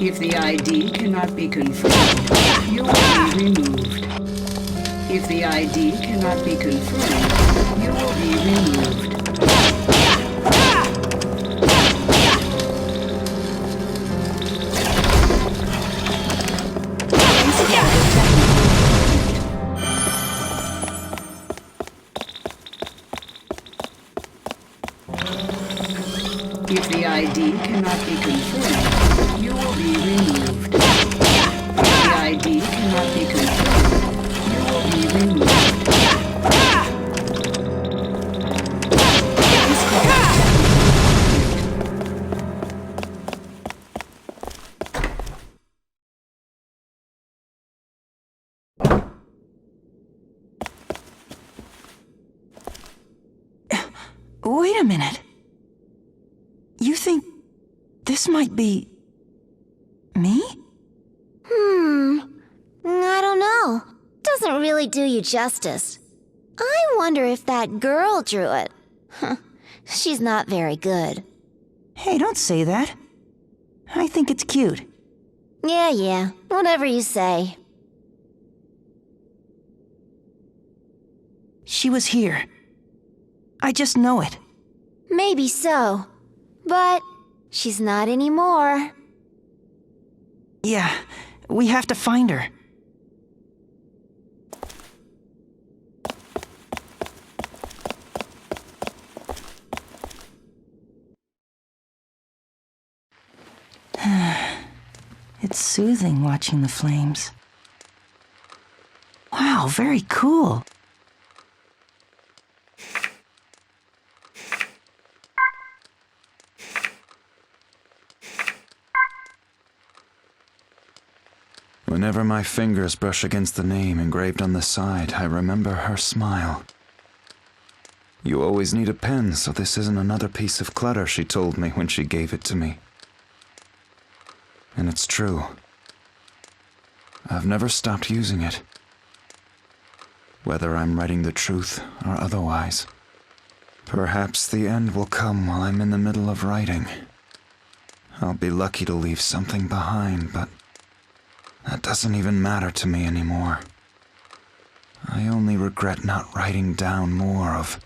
If the ID cannot be confirmed, you will be removed. If the ID cannot be confirmed, you will be removed. If the ID cannot be confirmed, you will be removed. If the ID cannot be confirmed, you will be removed. Wait a minute. You think this might be me? I don't know. Doesn't really do you justice. I wonder if that girl drew it. She's not very good. Hey, don't say that. I think it's cute. Yeah, whatever you say. She was here. I just know it. Maybe so. But she's not anymore. Yeah, we have to find her. It's soothing watching the flames. Wow, very cool. Whenever my fingers brush against the name engraved on the side, I remember her smile. You always need a pen, so this isn't another piece of clutter, she told me when she gave it to me. And it's true. I've never stopped using it. Whether I'm writing the truth or otherwise. Perhaps the end will come while I'm in the middle of writing. I'll be lucky to leave something behind, but that doesn't even matter to me anymore. I only regret not writing down more of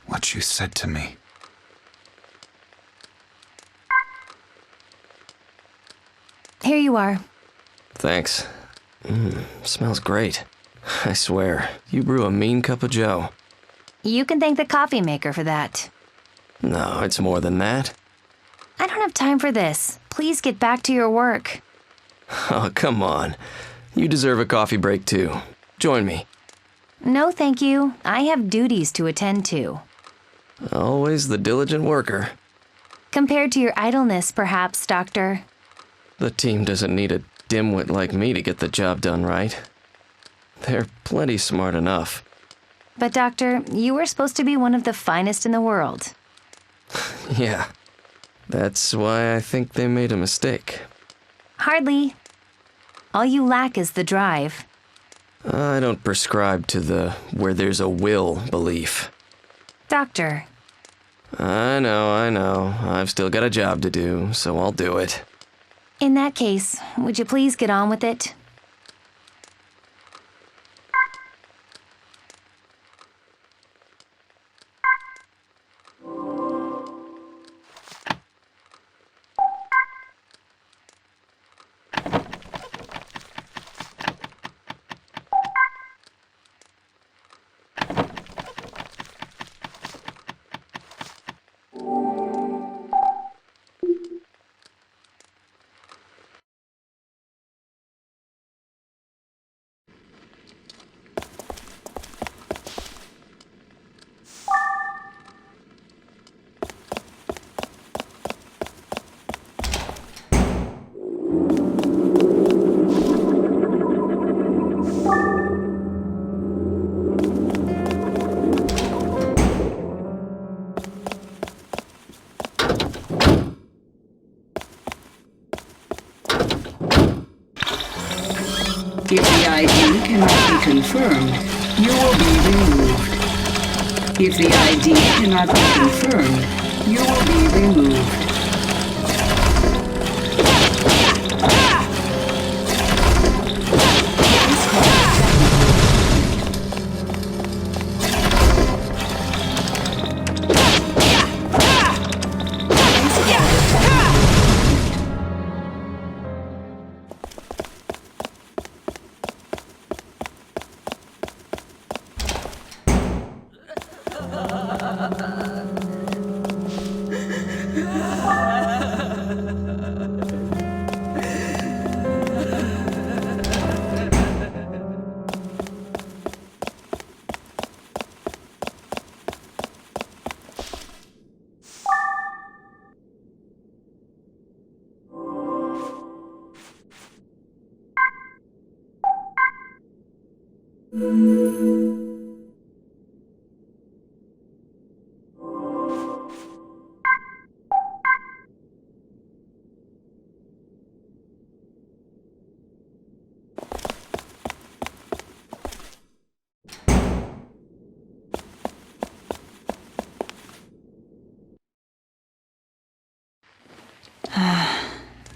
what you said to me. Here you are. Thanks. Smells great. I swear, you brew a mean cup of joe. You can thank the coffee maker for that. No, it's more than that. I don't have time for this. Please get back to your work. Oh, come on. You deserve a coffee break too. Join me. No, thank you. I have duties to attend to. Always the diligent worker. Compared to your idleness, perhaps, Doctor. The team doesn't need a dimwit like me to get the job done right. They're plenty smart enough. But, Doctor, you were supposed to be one of the finest in the world. Yeah. That's why I think they made a mistake. Hardly. All you lack is the drive. I don't prescribe to the where there's a will belief. Doctor. I know. I've still got a job to do, so I'll do it. In that case, would you please get on with it? If the ID cannot be confirmed, you will be removed. If the ID cannot be confirmed, you will be removed.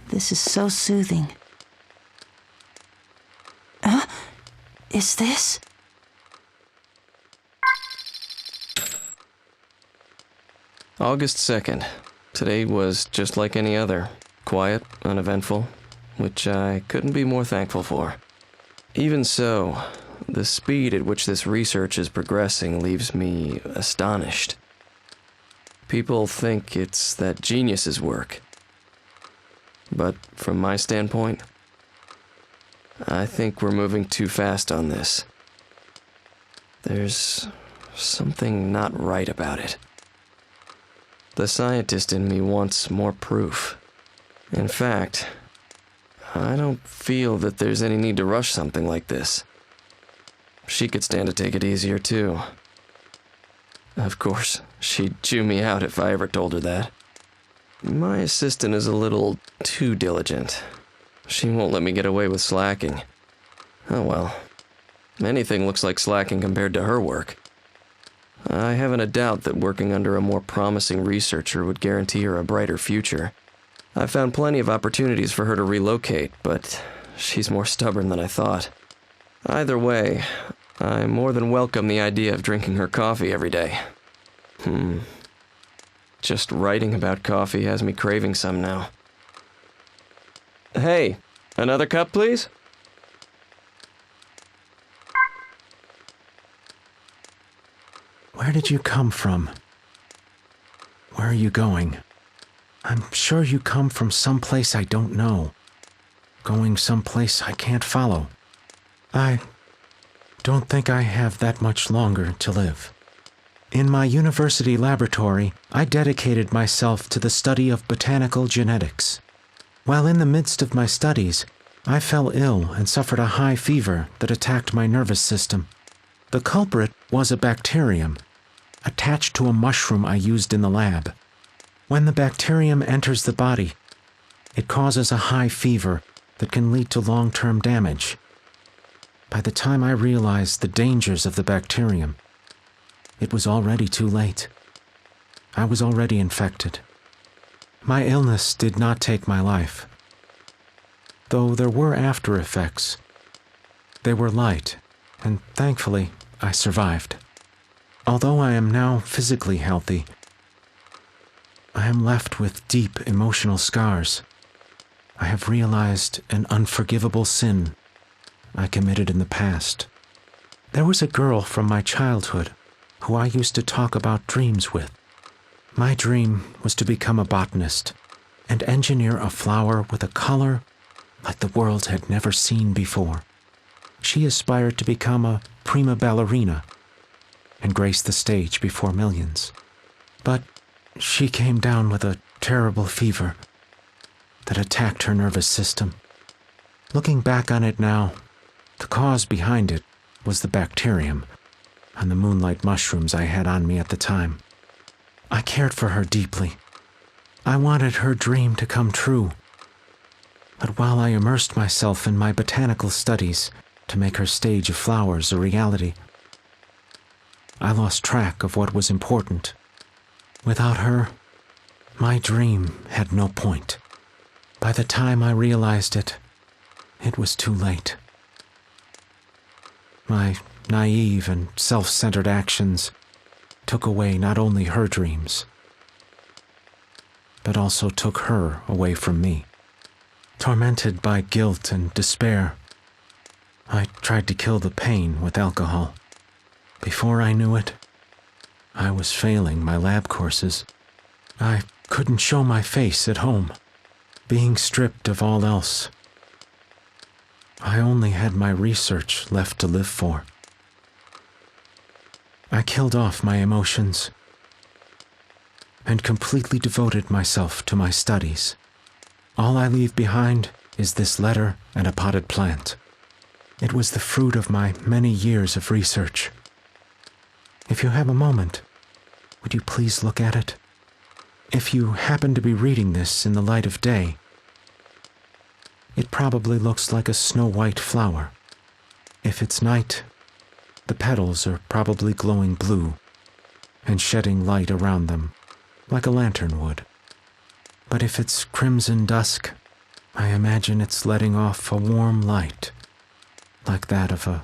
This is so soothing. Huh? Is this? August 2nd. Today was just like any other. Quiet, uneventful, which I couldn't be more thankful for. Even so, the speed at which this research is progressing leaves me astonished. People think it's that geniuses work. But from my standpoint, I think we're moving too fast on this. There's something not right about it. The scientist in me wants more proof. In fact, I don't feel that there's any need to rush something like this. She could stand to take it easier too. Of course, she'd chew me out if I ever told her that. My assistant is a little too diligent. She won't let me get away with slacking. Oh well. Anything looks like slacking compared to her work. I haven't a doubt that working under a more promising researcher would guarantee her a brighter future. I've found plenty of opportunities for her to relocate, but she's more stubborn than I thought. Either way, I more than welcome the idea of drinking her coffee every day. Just writing about coffee has me craving some now. Hey, another cup, please? Where did you come from? Where are you going? I'm sure you come from someplace I don't know. Going someplace I can't follow. I don't think I have that much longer to live. In my university laboratory, I dedicated myself to the study of botanical genetics. While in the midst of my studies, I fell ill and suffered a high fever that attacked my nervous system. The culprit was a bacterium, attached to a mushroom I used in the lab. When the bacterium enters the body, it causes a high fever that can lead to long-term damage. By the time I realized the dangers of the bacterium, it was already too late. I was already infected. My illness did not take my life. Though there were after effects, they were light, and thankfully, I survived. Although I am now physically healthy, I am left with deep emotional scars. I have realized an unforgivable sin I committed in the past. There was a girl from my childhood who I used to talk about dreams with. My dream was to become a botanist and engineer a flower with a color like the world had never seen before. She aspired to become a prima ballerina and grace the stage before millions. But she came down with a terrible fever that attacked her nervous system. Looking back on it now, the cause behind it was the bacterium and the moonlight mushrooms I had on me at the time. I cared for her deeply. I wanted her dream to come true. But while I immersed myself in my botanical studies to make her stage of flowers a reality, I lost track of what was important. Without her, my dream had no point. By the time I realized it, it was too late. My naive and self-centered actions took away not only her dreams, but also took her away from me. Tormented by guilt and despair, I tried to kill the pain with alcohol. Before I knew it, I was failing my lab courses. I couldn't show my face at home, being stripped of all else. I only had my research left to live for. I killed off my emotions and completely devoted myself to my studies. All I leave behind is this letter and a potted plant. It was the fruit of my many years of research. If you have a moment, would you please look at it? If you happen to be reading this in the light of day, it probably looks like a snow-white flower. If it's night, the petals are probably glowing blue and shedding light around them, like a lantern would. But if it's crimson dusk, I imagine it's letting off a warm light, like that of a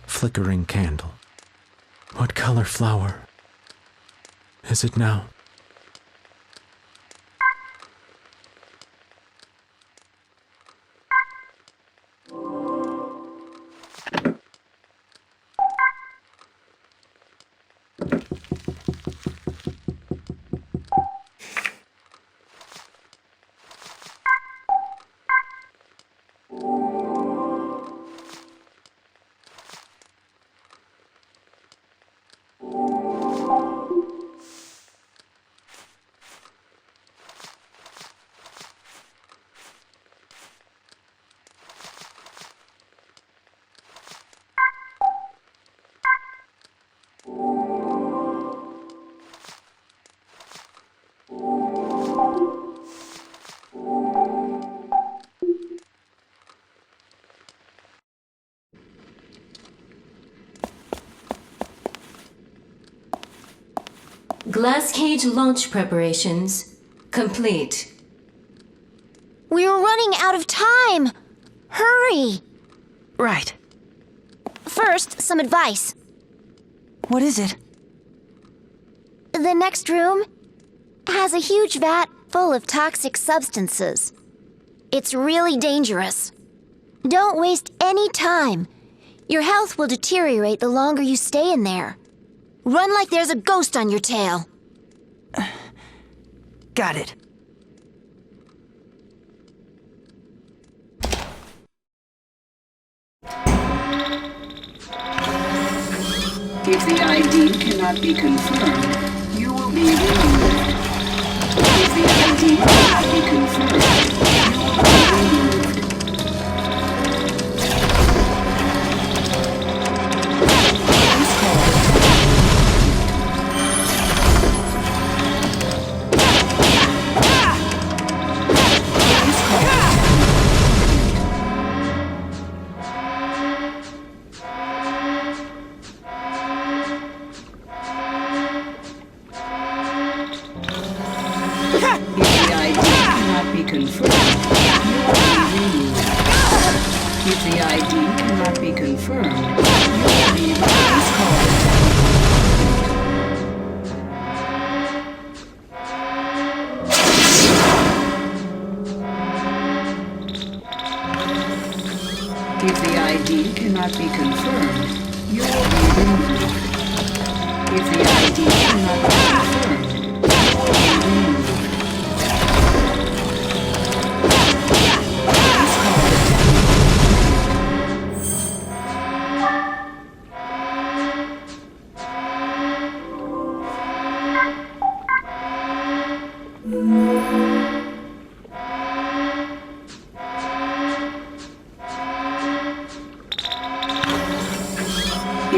flickering candle. What color flower is it now? Glass cage launch preparations complete. We're running out of time. Hurry. Right. First, some advice. What is it? The next room has a huge vat full of toxic substances. It's really dangerous. Don't waste any time. Your health will deteriorate the longer you stay in there. Run like there's a ghost on your tail. Got it. If the ID cannot be confirmed, you will be removed. If the ID cannot be confirmed, you will be removed.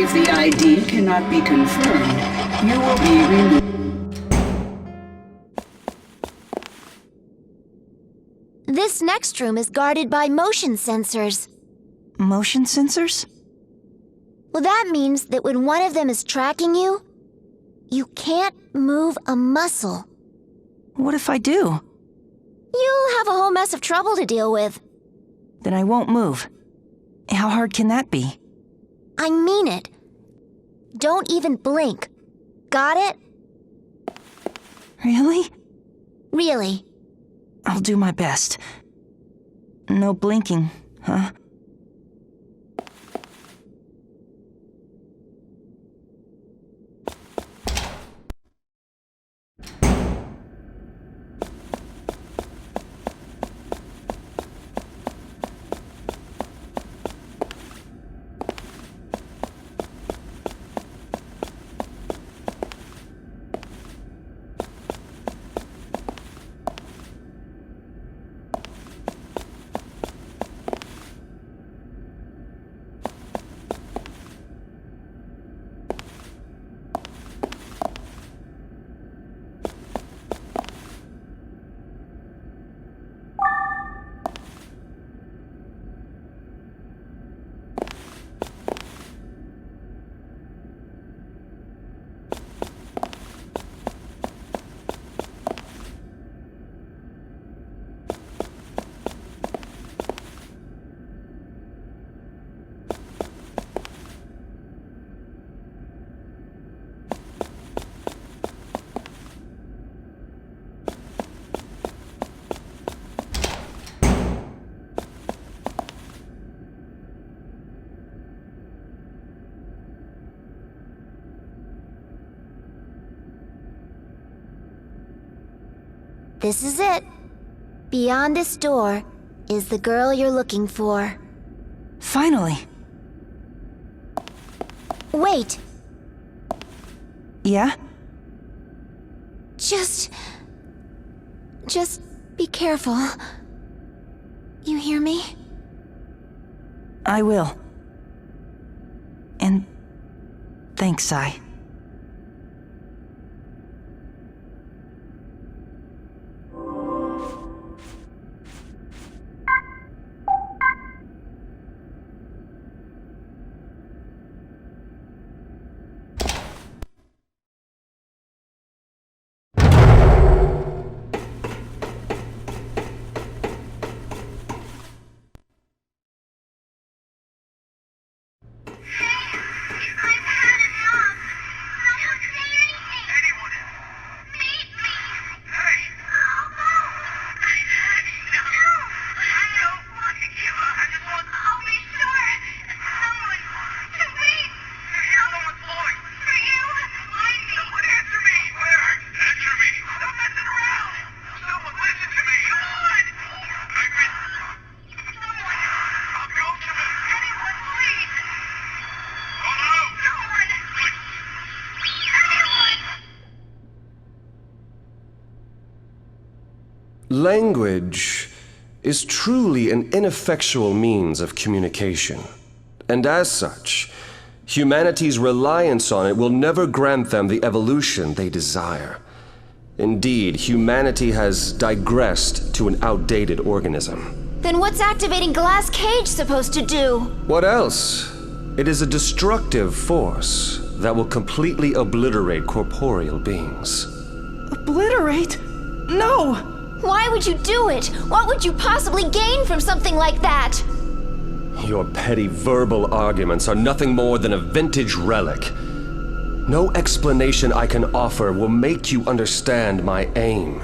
If the ID cannot be confirmed, you will be removed. This next room is guarded by motion sensors. Motion sensors? Well, that means that when one of them is tracking you, you can't move a muscle. What if I do? You'll have a whole mess of trouble to deal with. Then I won't move. How hard can that be? I mean it. Don't even blink. Got it? Really? Really. I'll do my best. No blinking, huh? This is it. Beyond this door is the girl you're looking for. Finally. Wait. Yeah? Just be careful. You hear me? I will. And thanks, Sai. Language is truly an ineffectual means of communication, and as such, humanity's reliance on it will never grant them the evolution they desire. Indeed, humanity has digressed to an outdated organism. Then what's activating Glass Cage supposed to do? What else? It is a destructive force that will completely obliterate corporeal beings. Obliterate? No! Why would you do it? What would you possibly gain from something like that? Your petty verbal arguments are nothing more than a vintage relic. No explanation I can offer will make you understand my aim.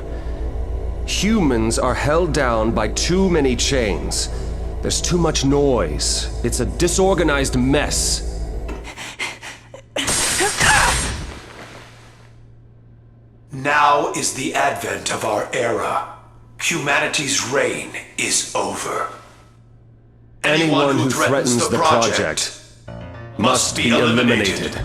Humans are held down by too many chains. There's too much noise. It's a disorganized mess. Now is the advent of our era. Humanity's reign is over. Anyone who threatens the project must be eliminated.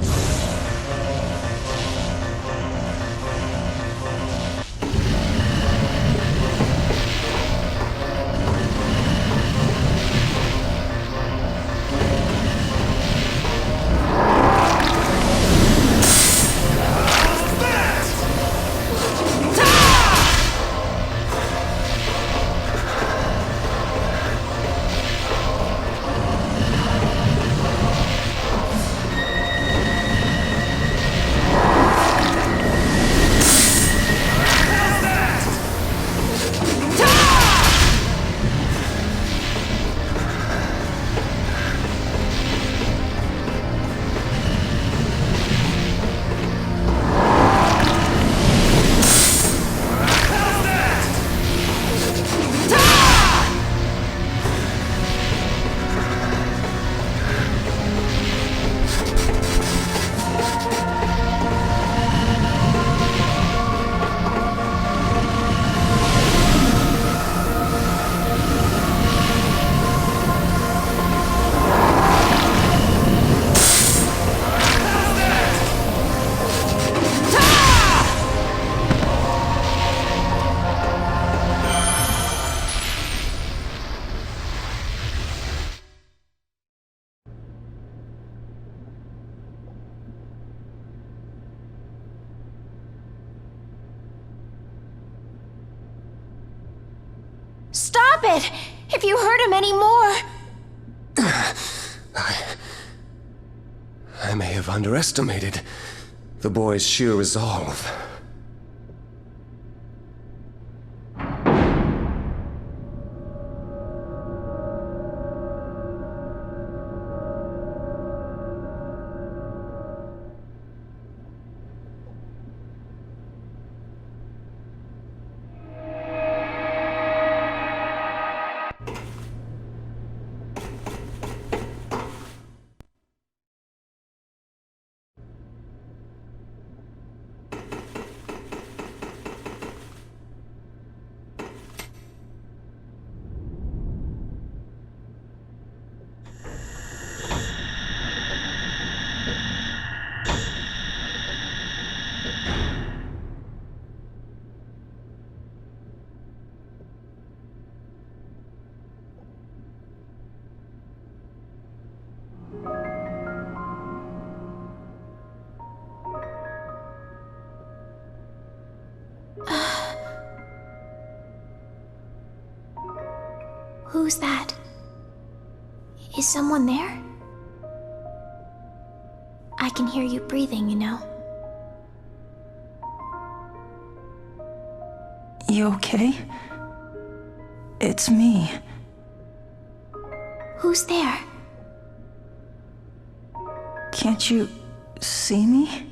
Stop it! If you hurt him anymore... I may have underestimated the boy's sheer resolve. Who's that? Is someone there? I can hear you breathing, you know. You okay? It's me. Who's there? Can't you see me?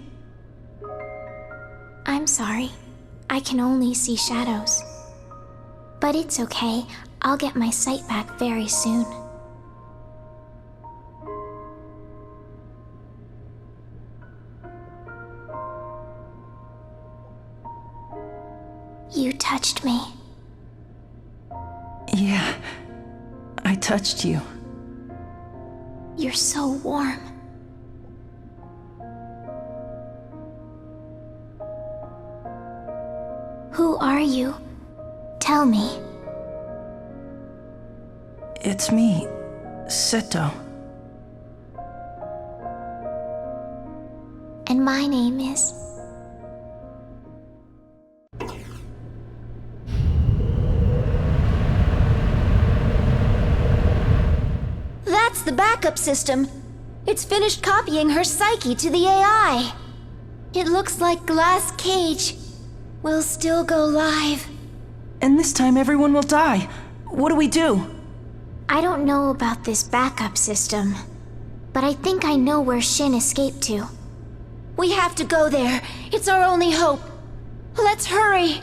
I'm sorry. I can only see shadows. But it's okay. I'll get my sight back very soon. You touched me. Yeah, I touched you. You're so warm. Who are you? Tell me. It's me, Seto. And my name is... That's the backup system. It's finished copying her psyche to the AI. It looks like Glass Cage will still go live. And this time everyone will die. What do we do? I don't know about this backup system, but I think I know where Shin escaped to. We have to go there. It's our only hope. Let's hurry.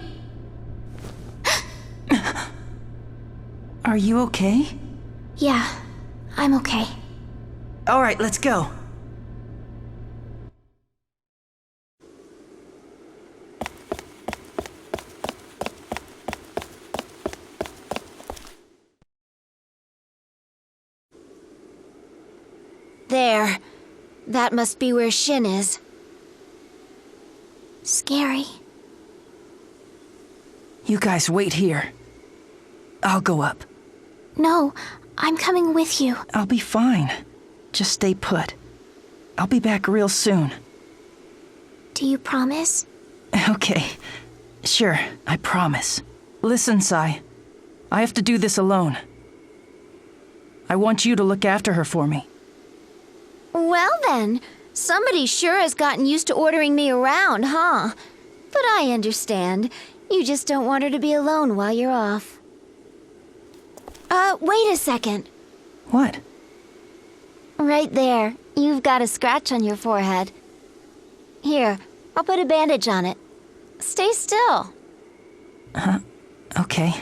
Are you okay? Yeah, I'm okay. All right, let's go. There. That must be where Shin is. Scary. You guys wait here. I'll go up. No, I'm coming with you. I'll be fine. Just stay put. I'll be back real soon. Do you promise? Okay. Sure, I promise. Listen, Sai. I have to do this alone. I want you to look after her for me. Well then, somebody sure has gotten used to ordering me around, huh? But I understand. You just don't want her to be alone while you're off. Wait a second. What? Right there. You've got a scratch on your forehead. Here, I'll put a bandage on it. Stay still. Okay.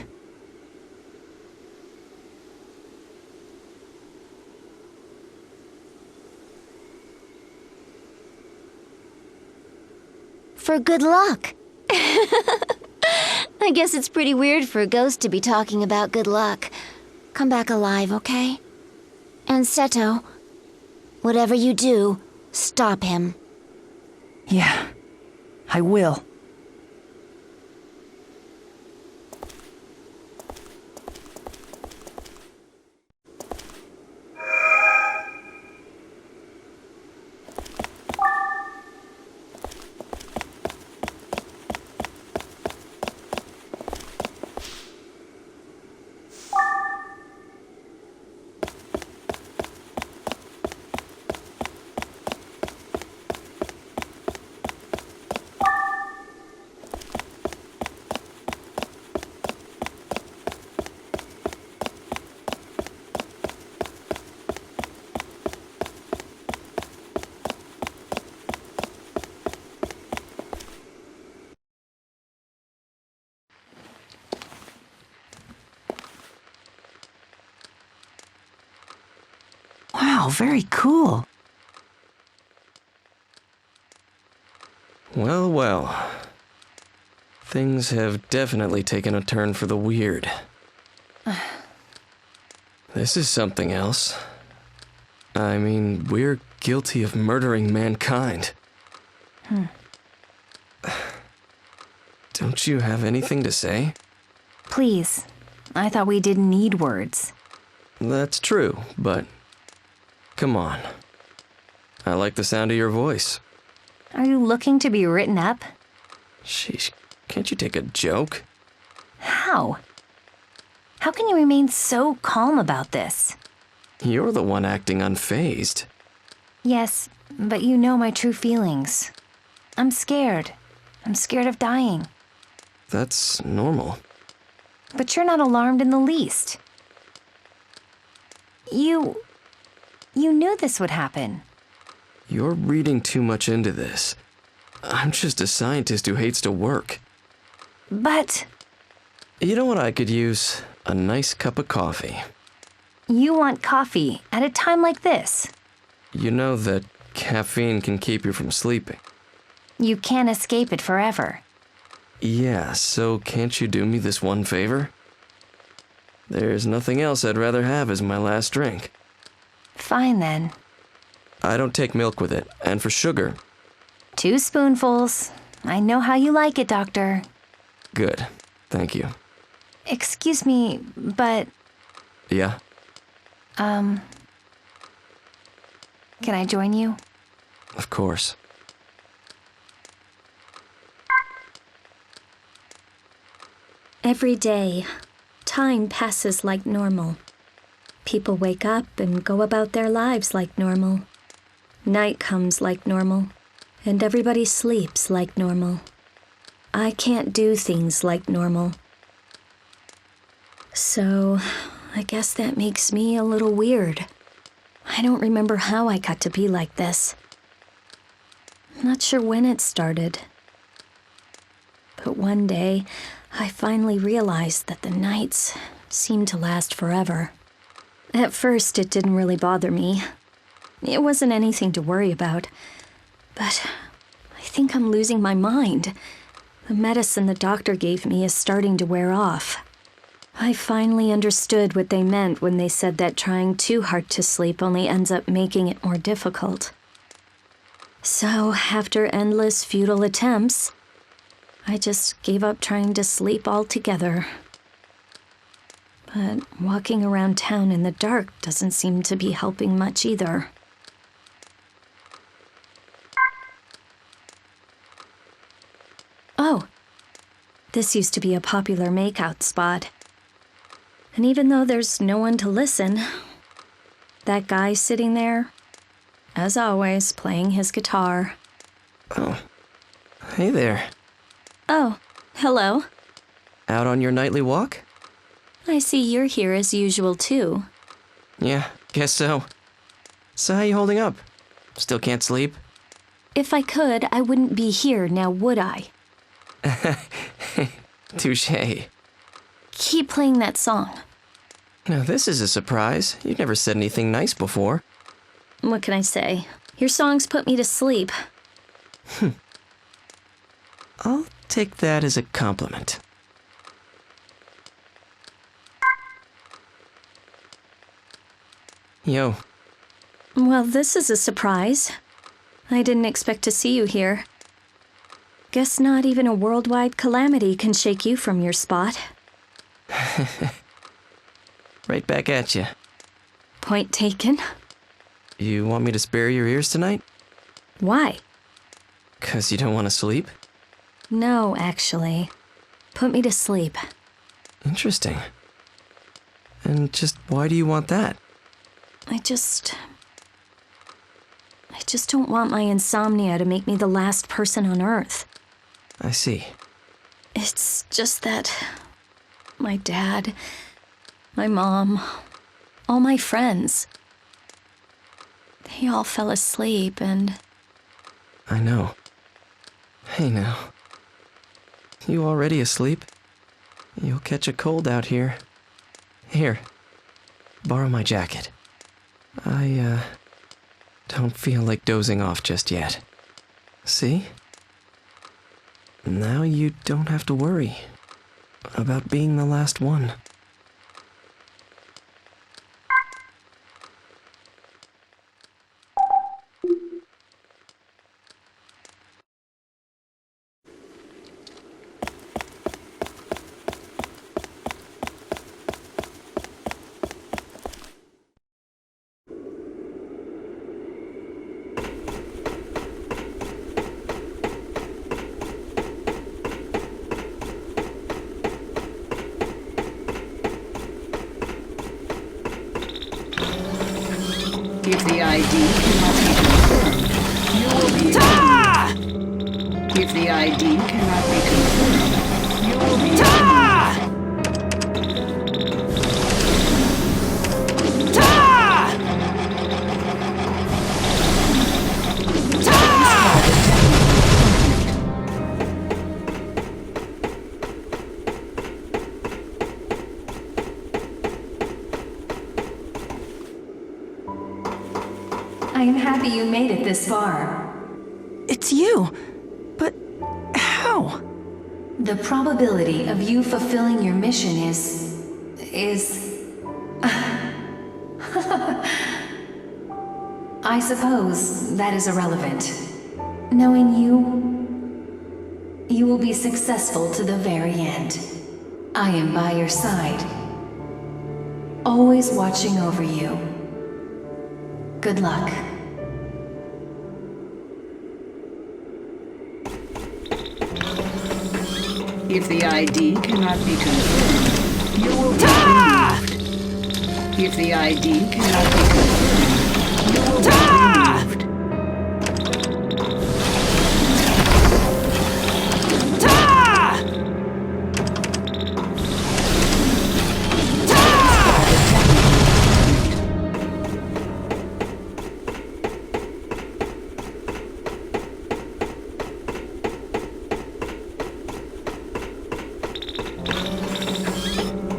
For good luck. I guess it's pretty weird for a ghost to be talking about good luck. Come back alive, okay? And Seto, whatever you do, stop him. Yeah, I will. Wow, very cool. Well, well. Things have definitely taken a turn for the weird. This is something else. I mean, we're guilty of murdering mankind. Don't you have anything to say? Please. I thought we didn't need words. That's true, but come on. I like the sound of your voice. Are you looking to be written up? Sheesh, can't you take a joke? How? How can you remain so calm about this? You're the one acting unfazed. Yes, but you know my true feelings. I'm scared. I'm scared of dying. That's normal. But you're not alarmed in the least. You knew this would happen. You're reading too much into this. I'm just a scientist who hates to work. But... You know what I could use? A nice cup of coffee. You want coffee at a time like this? You know that caffeine can keep you from sleeping. You can't escape it forever. Yeah, so can't you do me this one favor? There's nothing else I'd rather have as my last drink. Fine then. I don't take milk with it, and for sugar... 2 spoonfuls. I know how you like it, Doctor. Good. Thank you. Excuse me, but... Yeah? Can I join you? Of course. Every day, time passes like normal. People wake up and go about their lives like normal. Night comes like normal, and everybody sleeps like normal. I can't do things like normal. So, I guess that makes me a little weird. I don't remember how I got to be like this. Not sure when it started. But one day, I finally realized that the nights seemed to last forever. At first, it didn't really bother me. It wasn't anything to worry about. But I think I'm losing my mind. The medicine the doctor gave me is starting to wear off. I finally understood what they meant when they said that trying too hard to sleep only ends up making it more difficult. So, after endless futile attempts, I just gave up trying to sleep altogether. But walking around town in the dark doesn't seem to be helping much either. Oh, this used to be a popular makeout spot. And even though there's no one to listen, that guy sitting there, as always, playing his guitar. Oh, hey there. Oh, hello. Out on your nightly walk? I see you're here as usual, too. Yeah, guess so. So how you holding up? Still can't sleep? If I could, I wouldn't be here now, would I? Touché. Keep playing that song. Now this is a surprise. You've never said anything nice before. What can I say? Your songs put me to sleep. I'll take that as a compliment. Yo. Well, this is a surprise. I didn't expect to see you here. Guess not even a worldwide calamity can shake you from your spot. Right back at you. Point taken. You want me to spare your ears tonight? Why? 'Cause you don't want to sleep? No, actually. Put me to sleep. Interesting. And just why do you want that? I just don't want my insomnia to make me the last person on Earth. I see. It's just that my dad, my mom, all my friends, they all fell asleep and... I know. Hey now. You already asleep? You'll catch a cold out here. Here. Borrow my jacket. I, don't feel like dozing off just yet. See? Now you don't have to worry about being the last one. If the ID cannot be confirmed, you will be removed. If the ID cannot be confirmed, you will be removed. I am happy you made it this far. It's you. But how? The probability of you fulfilling your mission is... I suppose that is irrelevant. Knowing you will be successful to the very end. I am by your side, always watching over you. Good luck. If the ID cannot be confirmed, you will be removed. If the ID cannot be confirmed, you will be removed.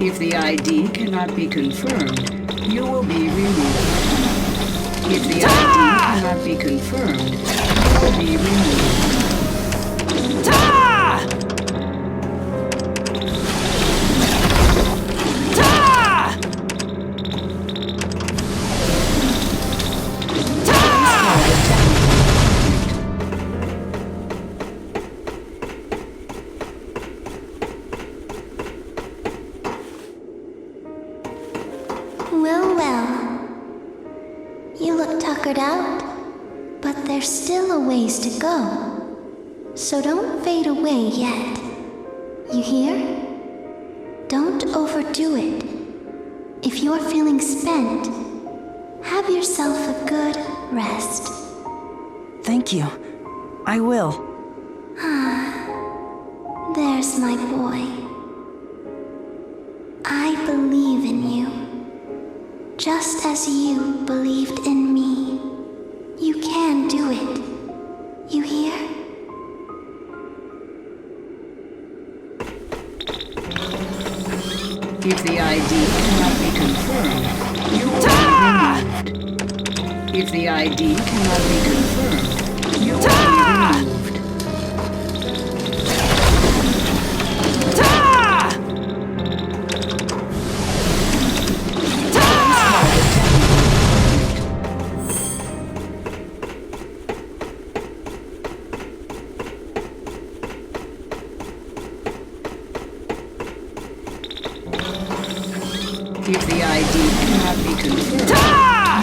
If the ID cannot be confirmed, you will be removed. If the ID cannot be confirmed, you will be removed. Well, well. You look tuckered out, but there's still a ways to go. So don't fade away yet. You hear? Don't overdo it. If you're feeling spent, have yourself a good rest. Thank you. I will. There's my boy. I believe in you. Just as you believed in me. You can do it. You hear? If the ID cannot be confirmed, you will be removed. If the ID cannot be confirmed, you will be removed. If the ID cannot be confirmed,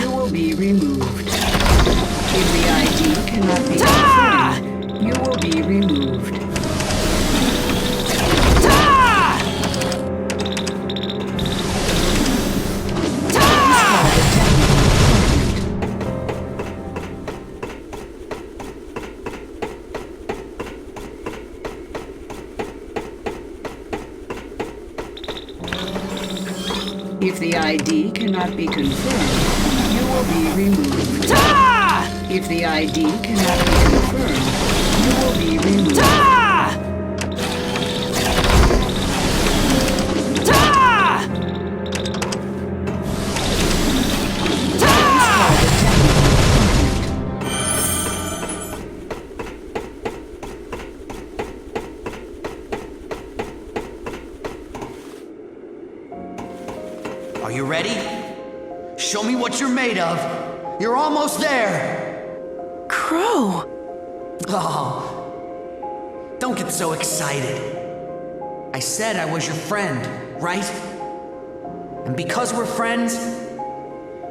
you will be removed. If the ID cannot be confirmed, you will be removed. If the ID cannot be confirmed, you will be removed. If the ID cannot be confirmed, you will be removed. Are you ready? Show me what you're made of. You're almost there. Crow! Oh, don't get so excited. I said I was your friend, right? And because we're friends,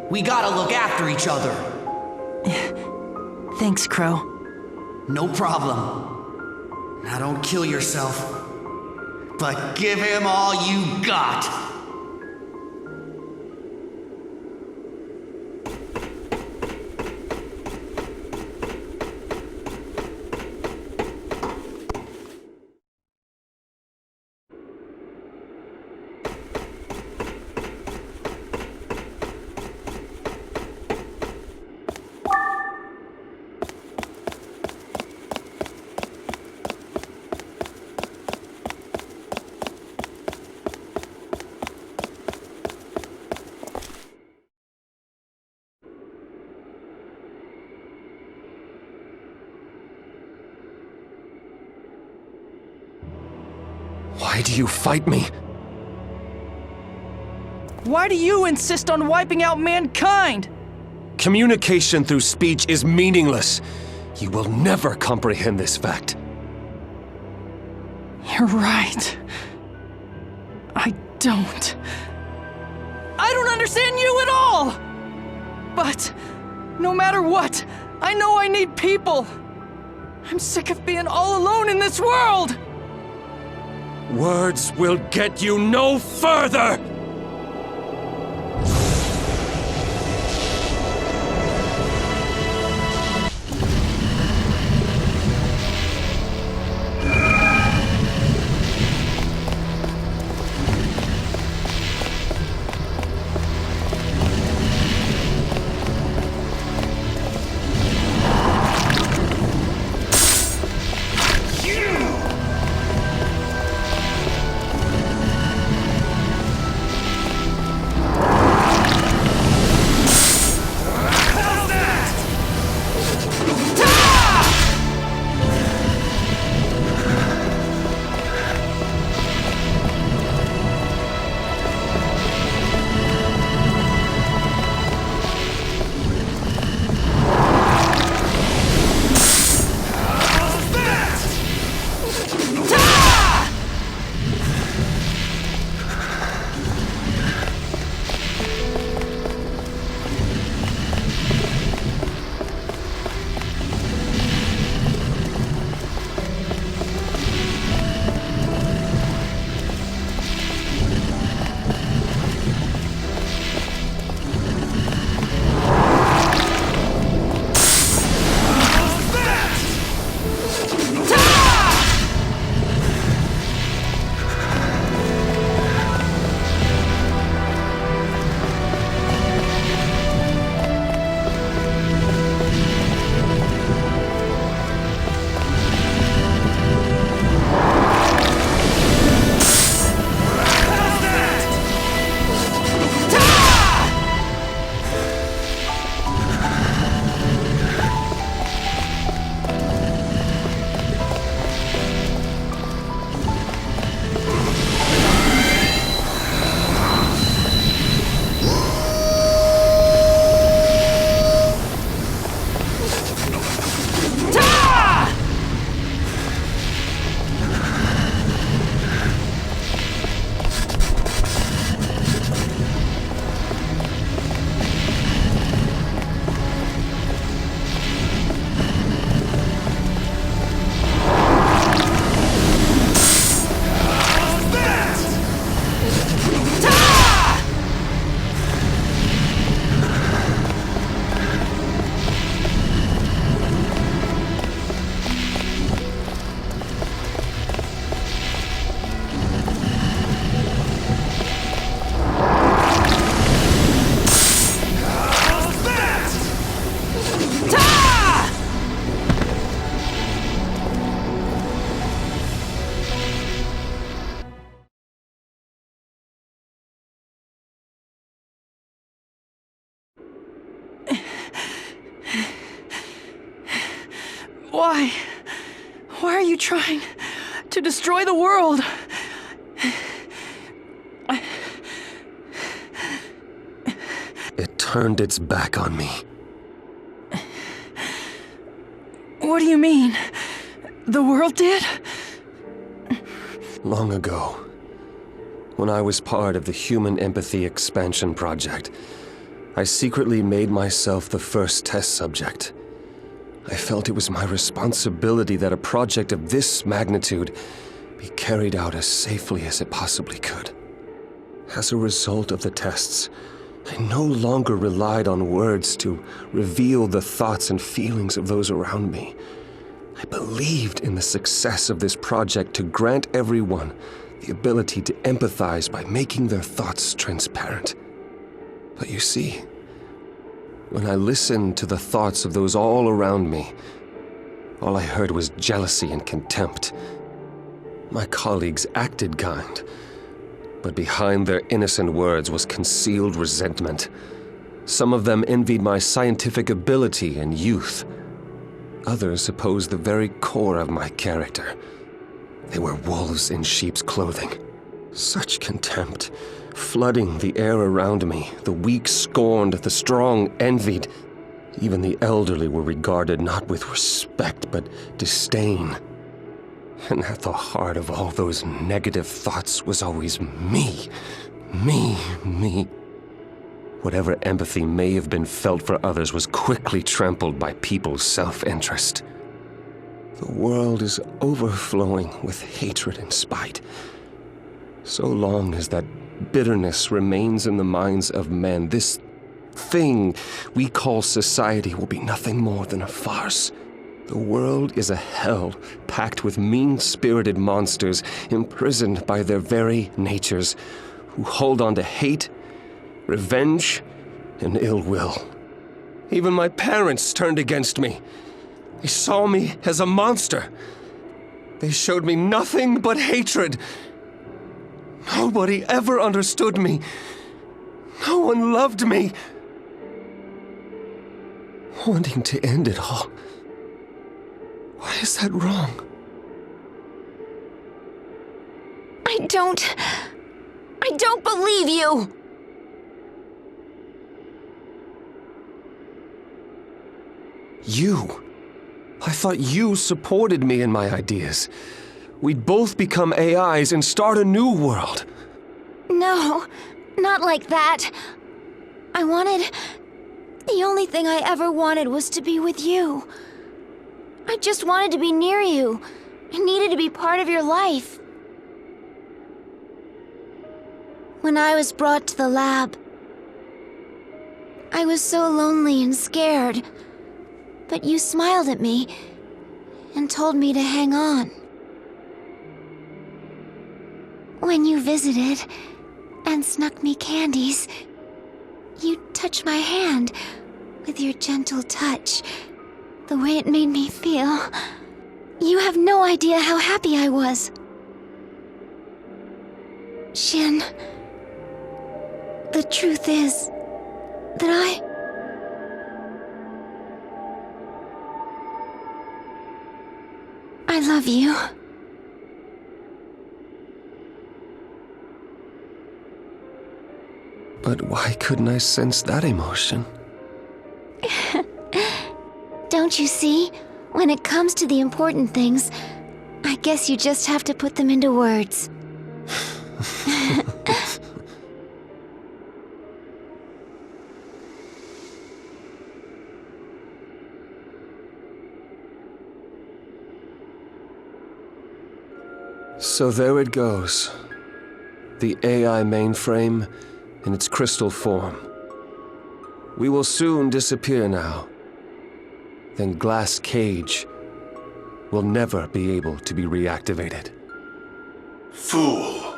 we gotta look after each other. Thanks, Crow. No problem. Now don't kill yourself, but give him all you got. Why do you fight me? Why do you insist on wiping out mankind? Communication through speech is meaningless. You will never comprehend this fact. You're right. I don't understand you at all! But, no matter what, I know I need people. I'm sick of being all alone in this world! Words will get you no further! Why? Why are you trying to destroy the world? It turned its back on me. What do you mean? The world did? Long ago, when I was part of the Human Empathy Expansion Project, I secretly made myself the first test subject. I felt it was my responsibility that a project of this magnitude be carried out as safely as it possibly could. As a result of the tests, I no longer relied on words to reveal the thoughts and feelings of those around me. I believed in the success of this project to grant everyone the ability to empathize by making their thoughts transparent. But you see, when I listened to the thoughts of those all around me, all I heard was jealousy and contempt. My colleagues acted kind, but behind their innocent words was concealed resentment. Some of them envied my scientific ability and youth. Others opposed the very core of my character. They were wolves in sheep's clothing. Such contempt, flooding the air around me. The weak scorned, the strong envied. Even the elderly were regarded not with respect, but disdain. And at the heart of all those negative thoughts was always me. Me. Whatever empathy may have been felt for others was quickly trampled by people's self-interest. The world is overflowing with hatred and spite. So long as that bitterness remains in the minds of men, this thing we call society will be nothing more than a farce. The world is a hell packed with mean-spirited monsters imprisoned by their very natures, who hold on to hate, revenge, and ill will. Even my parents turned against me. They saw me as a monster. They showed me nothing but hatred. Nobody ever understood me. No one loved me. Wanting to end it all. Why is that wrong? I don't believe you! You? I thought you supported me in my ideas. We'd both become AIs and start a new world. No, not like that. The only thing I ever wanted was to be with you. I just wanted to be near you. I needed to be part of your life. When I was brought to the lab, I was so lonely and scared. But you smiled at me and told me to hang on. When you visited and snuck me candies, you touched my hand with your gentle touch. The way it made me feel. You have no idea how happy I was. Shin, the truth is that I love you. But why couldn't I sense that emotion? Don't you see? When it comes to the important things, I guess you just have to put them into words. So there it goes. The AI mainframe in its crystal form. We will soon disappear now. Then Glass Cage will never be able to be reactivated. Fool.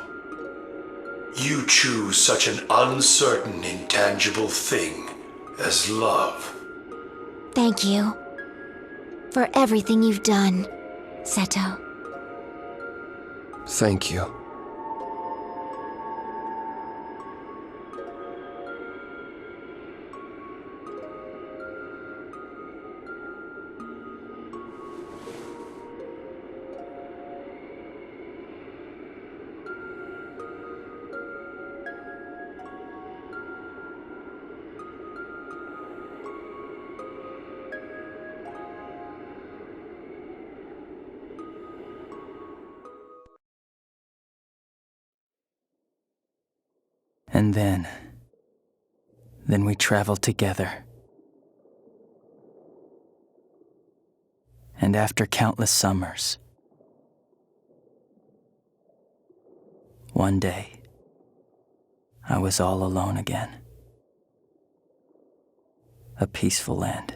You choose such an uncertain, intangible thing as love. Thank you for everything you've done, Seto. Thank you. And then we traveled together. And after countless summers, one day, I was all alone again. A peaceful end.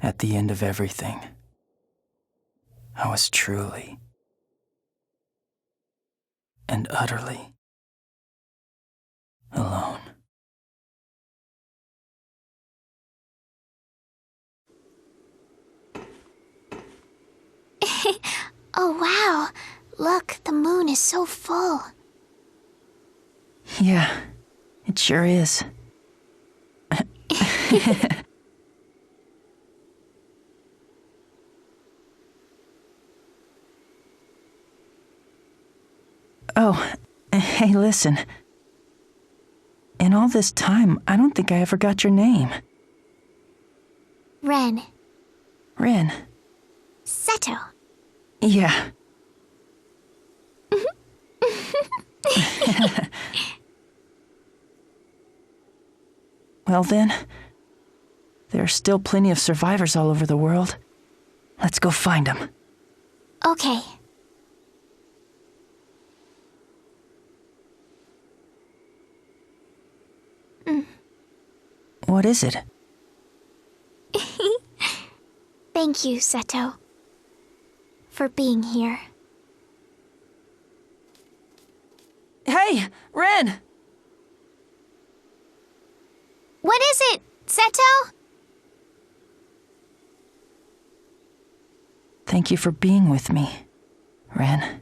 At the end of everything, I was truly and utterly alone. Oh wow, look, the moon is so full. Yeah, it sure is. Oh, hey, listen. In all this time, I don't think I ever got your name. Ren. Ren. Seto. Yeah. Well then, there are still plenty of survivors all over the world. Let's go find them. Okay. What is it? Thank you, Seto, for being here. Hey, Ren! What is it, Seto? Thank you for being with me, Ren.